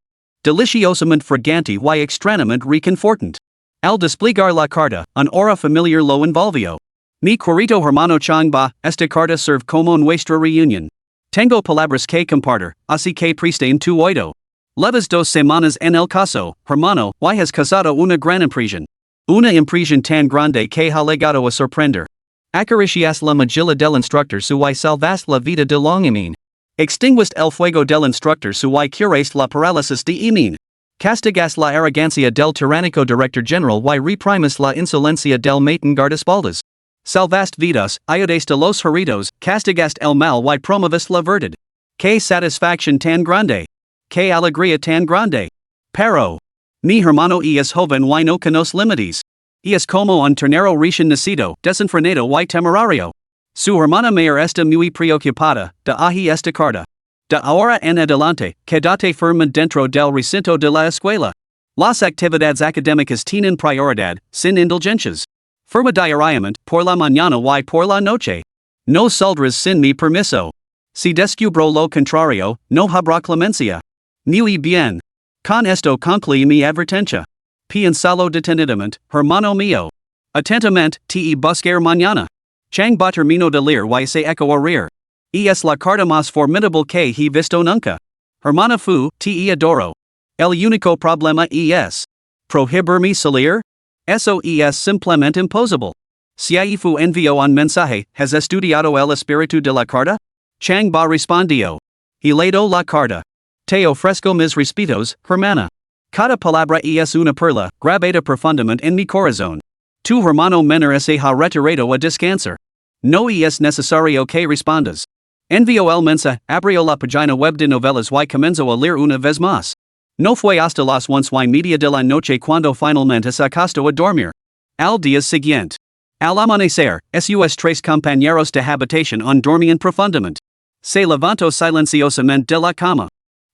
Deliciosamente fragante y extrañamente reconfortante. Al desplegar la carta, un aura familiar lo envolvió. Mi querido hermano Changba, esta carta serve como nuestra reunión. Tengo palabras que compartir, así que presten tu oído. Llevas 2 semanas en el caso, hermano, y has causado una gran impresión. Una impresión tan grande que ha llegado a sorprender. Acaricias la mejilla del instructor y salvaste la vida de Longimin. Extinguiste el fuego del instructor y curaste la parálisis de Emin. Castigaste la arrogancia del tiránico director general y reprimaste la insolencia del maten guardaespaldas. Salvaste vidas, ayudaste a los heridos, castigaste el mal y promoviste la verdad. Qué satisfacción tan grande. Qué alegría tan grande. Pero. Mi hermano es joven y no conoce límites. Es como un ternero recién nacido, desenfrenado y temerario. Su hermana mayor está muy preocupada, de ahí esta carta. De ahora en adelante, quédate firme dentro del recinto de la escuela. Las actividades académicas tienen prioridad, sin indulgencias. Firma diariamente, por la mañana y por la noche. No saldrás sin mi permiso. Si descubro lo contrario, no habrá clemencia. Muy bien. Con esto concluye mi advertencia. Piénsalo detenidamente, hermano mío. Atentamente, te buscar mañana. Changba terminó de leer y se echó a reír. Es la carta más formidable que he visto nunca. Hermana fu, te adoro. El único problema es prohibirme salir? Eso es simplemente imposible. Si fu envió un mensaje, ¿has estudiado el espíritu de la carta? Chang Ba respondió. He leído la carta. Te ofrezco mis respetos, hermana. Cada palabra es una perla, grabada profundamente en mi corazón. Tu hermano menor se ha retirado a descansar. No es necesario que respondas. Envió el mensaje, abrió la página web de novelas y comenzó a leer una vez más. No fue hasta las 11:30 de la noche cuando finalmente se acostó a dormir. Al día siguiente. Al amanecer, sus tres compañeros de habitación dormían profundamente. Se levantó silenciosamente de la cama.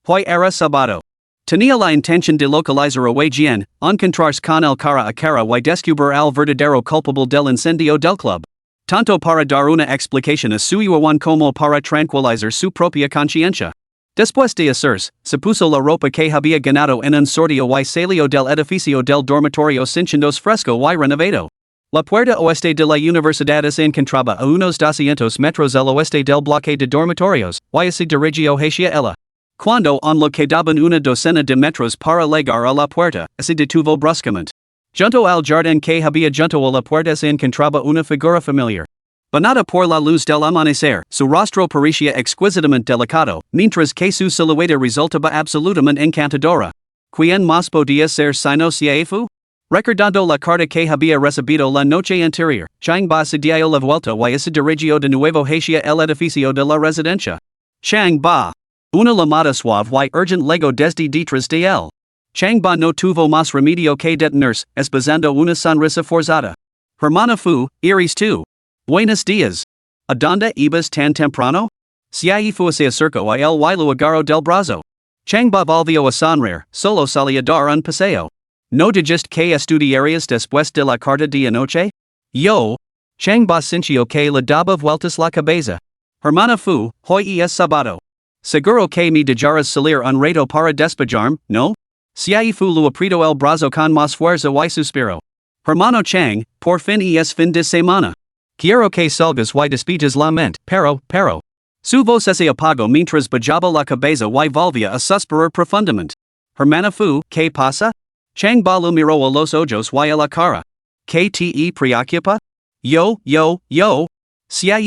Hoy era sábado. Tenía la intención de localizar a Wei Jian, encontrarse con el cara a cara y descubrir al verdadero culpable del incendio del club. Tanto para dar una explicación a su yuan como para tranquilizar su propia conciencia. Después de hacerse, se puso la ropa que había ganado en un sorteo y salió del edificio del dormitorio sintiéndose fresco y renovado. La puerta oeste de la universidad se encontraba a unos 200 metros al oeste del bloque de dormitorios, y se dirigió hacia ella. Cuando lo quedaban una docena de metros para llegar a la puerta, se detuvo bruscamente. Junto al jardín que había junto a la puerta se encontraba una figura familiar. Banada por la luz del amanecer, su rostro parecía exquisitamente delicado, mientras que su silueta resultaba absolutamente encantadora. ¿Quién más podía ser sino Fu? Recordando la carta que había recibido la noche anterior, Chang Ba se dio la vuelta y se dirigió de nuevo hacia el edificio de la residencia. Chang Ba. Una llamada suave y urgente llegó desde detrás de él. Chang Ba no tuvo más remedio que detenerse, esbozando una sonrisa forzada. Hermana fu, ¿eres tú? Buenos días. ¿A dónde ibas tan temprano? Fu se acercó a él y lo agarró del brazo. Chang Ba volvió a sonreír, solo salía a dar un paseo. ¿No dijiste que estudiarías después de la carta de anoche? Yo. Chang Ba sintió que le daba vueltas la cabeza. Hermana fu, hoy es sábado. Seguro que me dejarás salir un rato para despejarme, ¿no? Fu lo apretó el brazo con más fuerza y suspiró. Hermano Chang, por fin es fin de semana. Quiero que salgas y despidas la mente, pero. Su voz se apagó mientras bajaba la cabeza y volvía a suspirar profundamente. Hermana fu, ¿qué pasa? Chang Ba lo miró a los ojos y a la cara. ¿Qué te preocupa? Yo.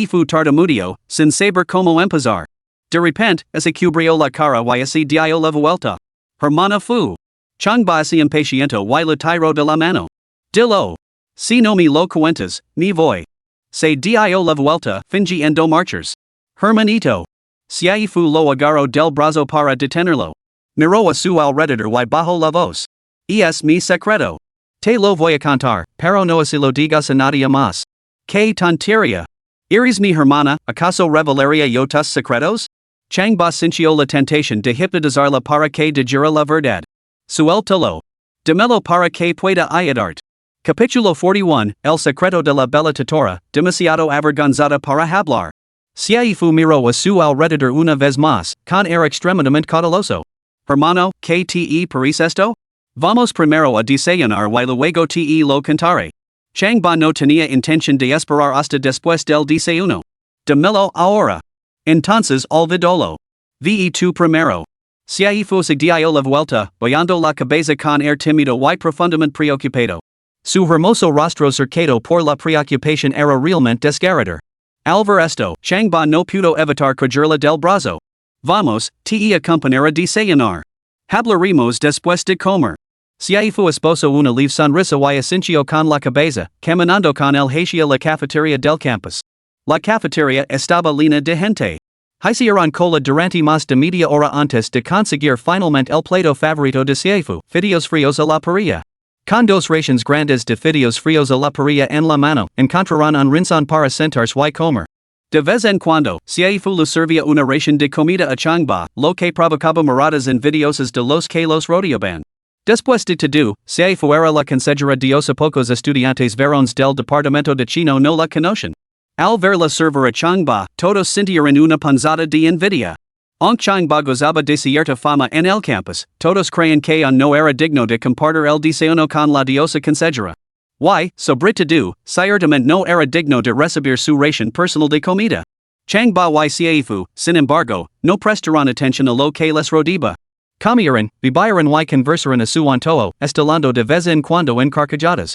Fu tartamudeó, sin saber cómo empezar. De repente, se cubrió la cara y se dio la vuelta. Hermana fu. Chang Ba se impacientó y le tiró de la mano. Dilo. Si no me lo cuentas, me voy. Se dio la vuelta, fingiendo marchas. Hermanito. Fu lo agarró del brazo para detenerlo. Miró a su alrededor y bajó la voz. Es mi secreto. Te lo voy a contar, pero no se lo digas a nadie más. ¿Qué tontería? ¿Eres mi hermana, acaso revelaría yo tus secretos? Chang Ba sintió la tentación de hipnotizarla para que dijera la verdad. Suéltalo. Dímelo para que pueda ayudarte. Capítulo 41, El secreto de la bella tutora, demasiado avergonzada para hablar. Fu miró a su alrededor una vez más, con air extremadamente cauteloso. Hermano, ¿qué te parece esto? Vamos primero a desayunar y luego te lo contaré. Chang Ba no tenía intención de esperar hasta después del desayuno. Dímelo ahora. Entonces olvidólo. Ve tú primero. Fu se dio la vuelta, boyando la cabeza con air tímido y profundamente preocupado. Su hermoso rostro cercado por la preocupación era realmente desgarrador. Al ver esto, Chang Ba no pudo evitar cogerla del brazo. Vamos, te acompañaré a desayunar. Hablaremos después de comer. Fu esposó una leve sonrisa y asintió con la cabeza, caminando con él hacia la cafetería del campus. La cafetería estaba llena de gente. Hicieron cola durante más de media hora antes de conseguir finalmente el plato favorito de Fu, fideos fríos a la parrilla. Con dos raciones grandes de fideos fríos a la parrilla en la mano, encontraron un rincón para sentarse y comer. De vez en cuando, Fu le servía una ración de comida a Chang Ba, lo que provocaba miradas envidiosas de los que los rodeaban. Después de todo, Fu era la consejera diosa pocos estudiantes varones del departamento de chino no la conocen. Al verla servir a Chang Ba, todos sintieron una punzada de envidia. Aunque Chang Ba gozaba de cierta fama en el campus, todos creían que no era digno de compartir el desayuno con la diosa consejera. Y, sobre todo, ciertamente no era digno de recibir su ración personal de comida. Chang ba y siaifu, sin embargo, no prestaron atención a lo que les rodiba. Comieran, viviran y conversaran a su antojo, estelando de vez en cuando en carcajadas.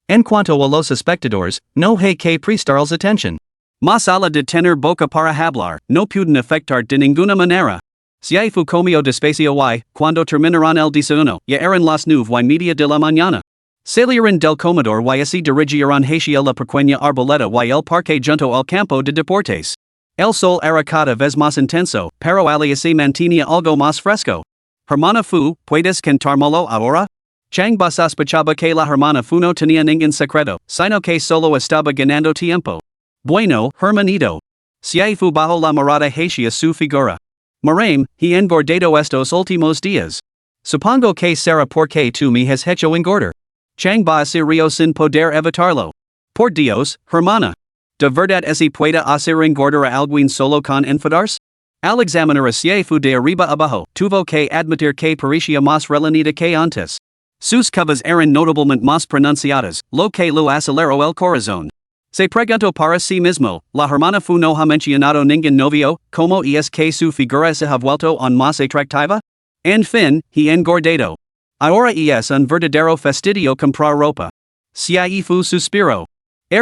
En cuanto a los espectadores, no hay que prestarles atención. Mas a la de tener boca para hablar, no pueden afectar de ninguna manera. Siaifu comio despacio y, cuando terminaran el desayuno, ya eran las 9:30 de la mañana. Salieron del comedor y así dirigieron hacia la pequeña arboleda y el parque junto al campo de deportes. El sol era cada vez más intenso, pero ali se mantenía algo más fresco. Hermana Fu, ¿puedes cantármelo ahora? Chang ba sospechaba que la hermana Fu no tenía ningún secreto, sino que solo estaba ganando tiempo. Bueno, hermanito. Siaifu bajo la mirada hacia su figura. Marame, he engordado estos últimos días. Supongo que será porque tú me has hecho engordar. Chang ba se rió sin poder evitarlo. Por Dios, hermana. ¿De verdad se puede hacer engordar a alguien solo con enfadarse? Al examinar a Siaifu de arriba abajo, tuvo que admitir que parecía más relenida que antes. Sus curvas eran notablemente más pronunciadas, lo que lo aceleró el corazón. Se preguntó para sí mismo, ¿la hermana Fu no ha mencionado ningún novio, como es que su figura se ha vuelto aún más atractiva? En fin, he engordado. Ahora es un verdadero fastidio comprar ropa. Siaifu suspiró.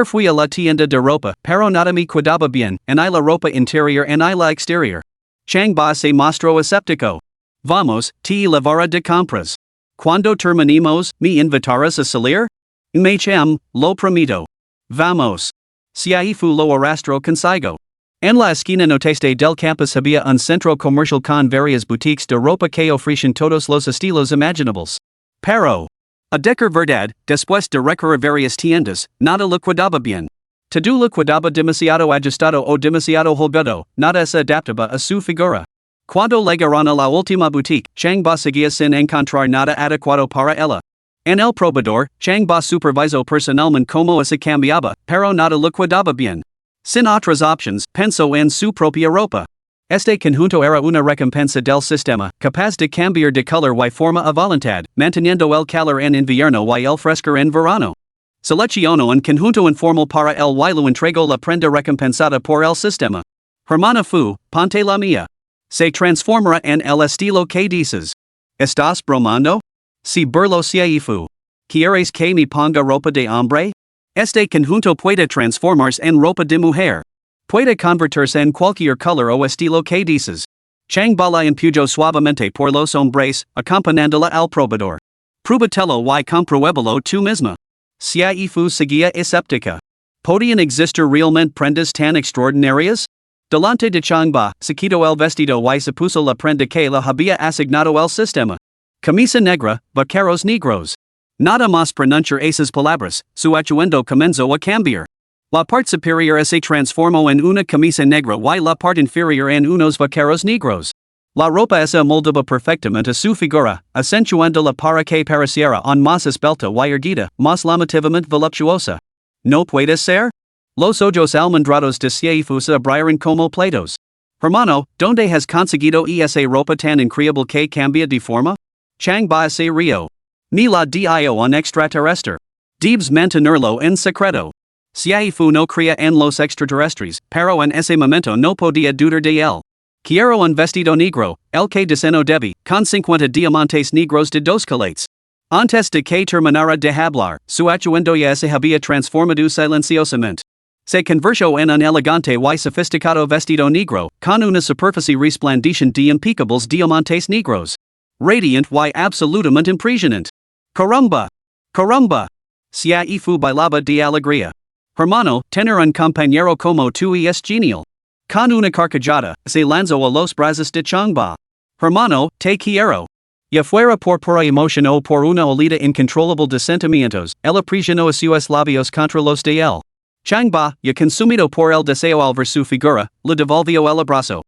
Fui a la tienda de ropa, pero nada me quedaba bien, en la ropa interior en la exterior. Chang ba se mostró escéptico. Vamos, te llevaré de compras. Cuando terminemos, ¿me invitarás a salir? Me cham, lo prometo. Vamos. Siaifu lo arrastró consigo. En la esquina noteste del campus había un centro comercial con varias boutiques de ropa que ofrecen todos los estilos imaginables. Pero, a decir verdad, después de recorrer varias tiendas, nada lo quedaba bien. Todo lo quedaba demasiado ajustado o demasiado holgado, nada se adaptaba a su figura. Cuando llegaron a la última boutique, Chang ba seguía sin encontrar nada adecuado para ella. En el probador, Chang ba supervisó personalmente cómo se cambiaba, pero nada lo quedaba bien. Sin otras options, pensó en su propia ropa. Este conjunto era una recompensa del sistema, capaz de cambiar de color y forma a voluntad, manteniendo el calor en invierno y el frescor en verano. Seleccionó un conjunto informal para el y lo entregó la prenda recompensada por el sistema. Hermana Fu, ponte la mía. Se transformará en el estilo que dices. ¿Estás bromando? Si burló Siaifu. ¿Quieres que me ponga ropa de hombre? Este conjunto puede transformarse en ropa de mujer. Puede convertirse en cualquier color o estilo que dices. Chang ba la empujó suavemente por los hombres, acompañándola al probador. Pruébalo y compruébalo tú misma. Siaifu seguía escéptica. ¿Podían existir realmente prendas tan extraordinarias? Delante de Chang ba, se quitó el vestido y se puso la prenda que le había asignado el sistema. Camisa negra, vaqueros negros. Nada más pronunciar esas palabras, su atuendo comenzó a cambiar. La parte superior se transformó en una camisa negra y la parte inferior en unos vaqueros negros. La ropa se amoldaba perfectamente a su figura, acentuándola para que pareciera aún más esbelta y erguida, más llamativamente voluptuosa. ¿No puede ser? Los ojos almendrados de Siaifu se abrieron como platos. Hermano, ¿dónde has conseguido esa ropa tan increíble que cambia de forma? Chang ba se rió. Ni la dio un extraterrestre. Debes mantenerlo en secreto. Siaifu no creía en los extraterrestres, pero en ese momento no podía dudar de él. Quiero un vestido negro, el que diseño debe, con 50 diamantes negros de 2 caletes. Antes de que terminara de hablar, su atuendo ya se había transformado silenciosamente. Se convirtió en un elegante y sofisticado vestido negro, con una superficie resplandeciente de impecables diamantes negros. Radiant y absolutamente impresionante. Caramba! Caramba! Siaifu bailaba de alegría. Hermano, tener un compañero como tú es genial. Con una carcajada, se lanzó a los brazos de Chang ba. Hermano, te quiero. Ya fuera por pura emoción o por una olida incontrolable de sentimientos, él presionó a sus labios contra los de él. Chang ba, ya consumido por el deseo al ver su figura, le devolvió el abrazo.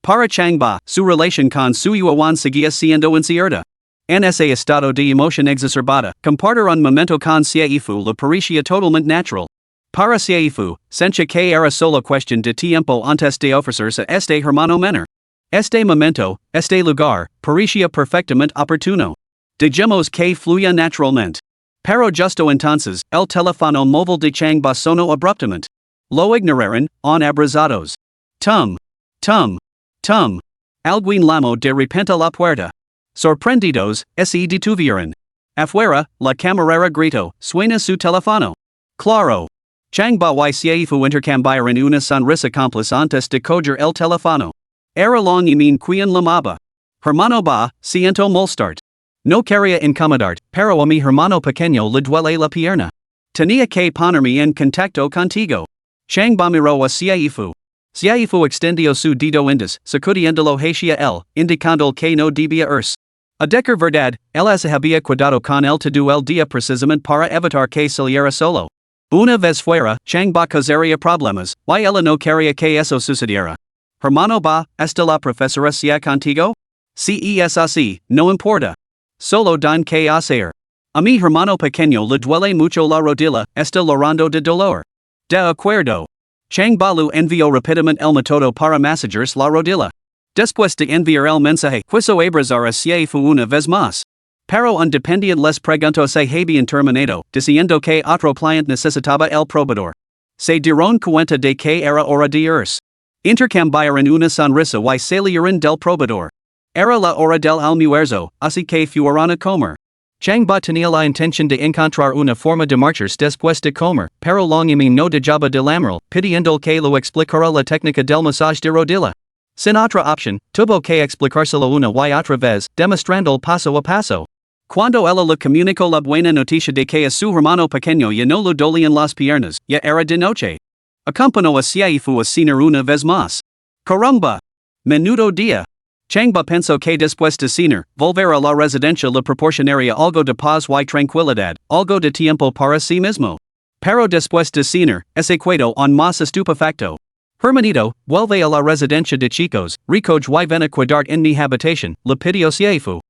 Para Chang ba, su relación con su yuan seguía siendo incierta. En ese estado de emoción exacerbada, compartir un momento con Siaifu le parecía totalmente natural. Para Siaifu, sentía que era solo cuestión de tiempo antes de ofrecerse a este hermano menor. Este momento, este lugar, parecía perfectamente oportuno. Digamos que fluía naturalmente. Pero justo entonces, el teléfono móvil de Chang ba sonó abruptamente. Lo ignoraron, abrazados. Tum. Alguien lamo de repente la puerta. Sorprendidos, se detuvieron. Afuera, la camarera gritó, suena su teléfono. Claro. Changba y Seifu intercambiaron una sonrisa cómplice antes de coger el teléfono. Era long yamin quien llamaba. Hermano ba, siento molestart. No quería incomodarte, pero a mi hermano pequeño le duele la pierna. Tenía que ponerme en contacto contigo. Changba miró a Seifu. Seifu extendió su dedo índice, sacudiéndolo hacia él, indicando que no debía irse. A decir verdad, él se había cuidado con él todo el día precisamente para evitar que saliera solo. Una vez fuera, Changba causaría problemas, y ella no quería que eso sucediera. Hermano ba, ¿está la profesora sea contigo? Si es así, no importa. Solo dan que hacer. A mi hermano pequeño le duele mucho la rodilla, está llorando de dolor. De acuerdo. Changba lu envió rápidamente el método para masajear la rodilla. Después de enviar el mensaje, quiso abrazar a Seifu una vez más. Pero un dependiente les preguntó si habían terminado, diciendo que otro cliente necesitaba el probador. Se dieron cuenta de que era hora de irse. Intercambiaron una sonrisa y salieron del probador. Era la hora del almuerzo, así que fueron a comer. Changba tenía la intención de encontrar una forma de marcharse después de comer, pero long yamin no dejaba de lamerlo, pidiendo que lo explicara la técnica del masaje de rodilla. Sin otra opción, tuvo que explicárselo una y otra vez, demostrando paso a paso. Cuando ella le comunicó la buena noticia de que a su hermano pequeño ya no le dolían las piernas, ya era de noche. Acompañó a Seifu a cenar una vez más. Caramba! Menudo día. Changba pensó que después de cenar, volver a la residencia le proporcionaría algo de paz y tranquilidad, algo de tiempo para sí mismo. Pero después de cenar, se quedó aún más estupefacto. Hermanito, vuelve a la residencia de chicos, recoge y ven a cuidarte en mi habitación, le pidió Seifu.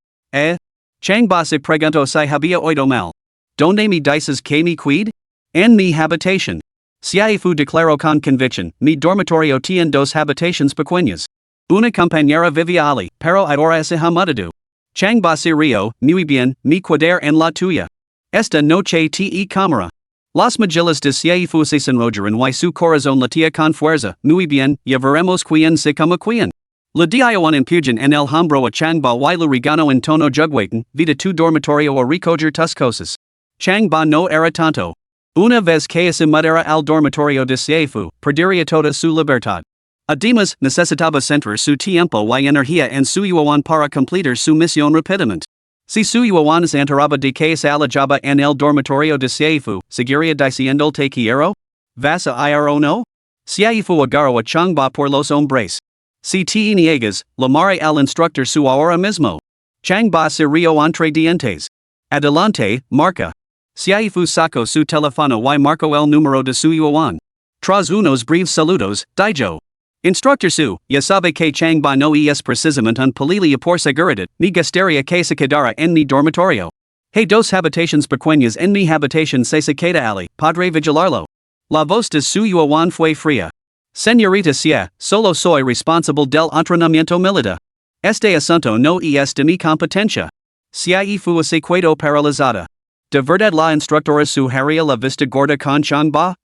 Changba se preguntó si había oído mal. ¿Dónde me dices que me cuide? En mi habitación. Seifu declaró con convicción, mi dormitorio tiene dos habitaciones pequeñas. Una compañera vivía allí, pero ahora se ha mudado. Changba se rió, muy bien, me cuidar en la tuya. Esta noche te cámara. Las mejillas de Seifu se sonrojaron y su corazón latía con fuerza, muy bien, ya veremos quién se come quién. Le dio un empujón en el hombro a Changba y le regañó en tono juguetón, vete tu dormitorio a recoger tus cosas. Changba no era tonto. Una vez que se mudara al dormitorio de Seifu, perdería toda su libertad. Además, necesitaba centrar su tiempo y energía en su yuan para completar su misión rápidamente. Si su yuan se enteraba de que se alojaba en el dormitorio de Seifu, ¿seguiría diciendo te quiero? ¿Vas a ir o no? Seifu agarró a Changba por los hombres. Si te niegas, llamaré al instructor su ahora mismo. Changba se rió entre dientes. Adelante, marca. Seifu sacó su teléfono y marcó el número de su yuan. Tras unos breves saludos, dijo. Instructor su, ya sabe que Changba no es precisamente un palilia por seguridad, ni gastaría que se quedara en mi dormitorio. Hay dos habitaciones pequeñas en mi habitación se queda allí, podré vigilarlo. La voz de su yuan fue fría. Señorita Xie, solo soy responsable del entrenamiento militar. Este asunto no es de mi competencia. Seifu se quedó paralizada. ¿De verdad la instructora sugería la vista gorda con Changba?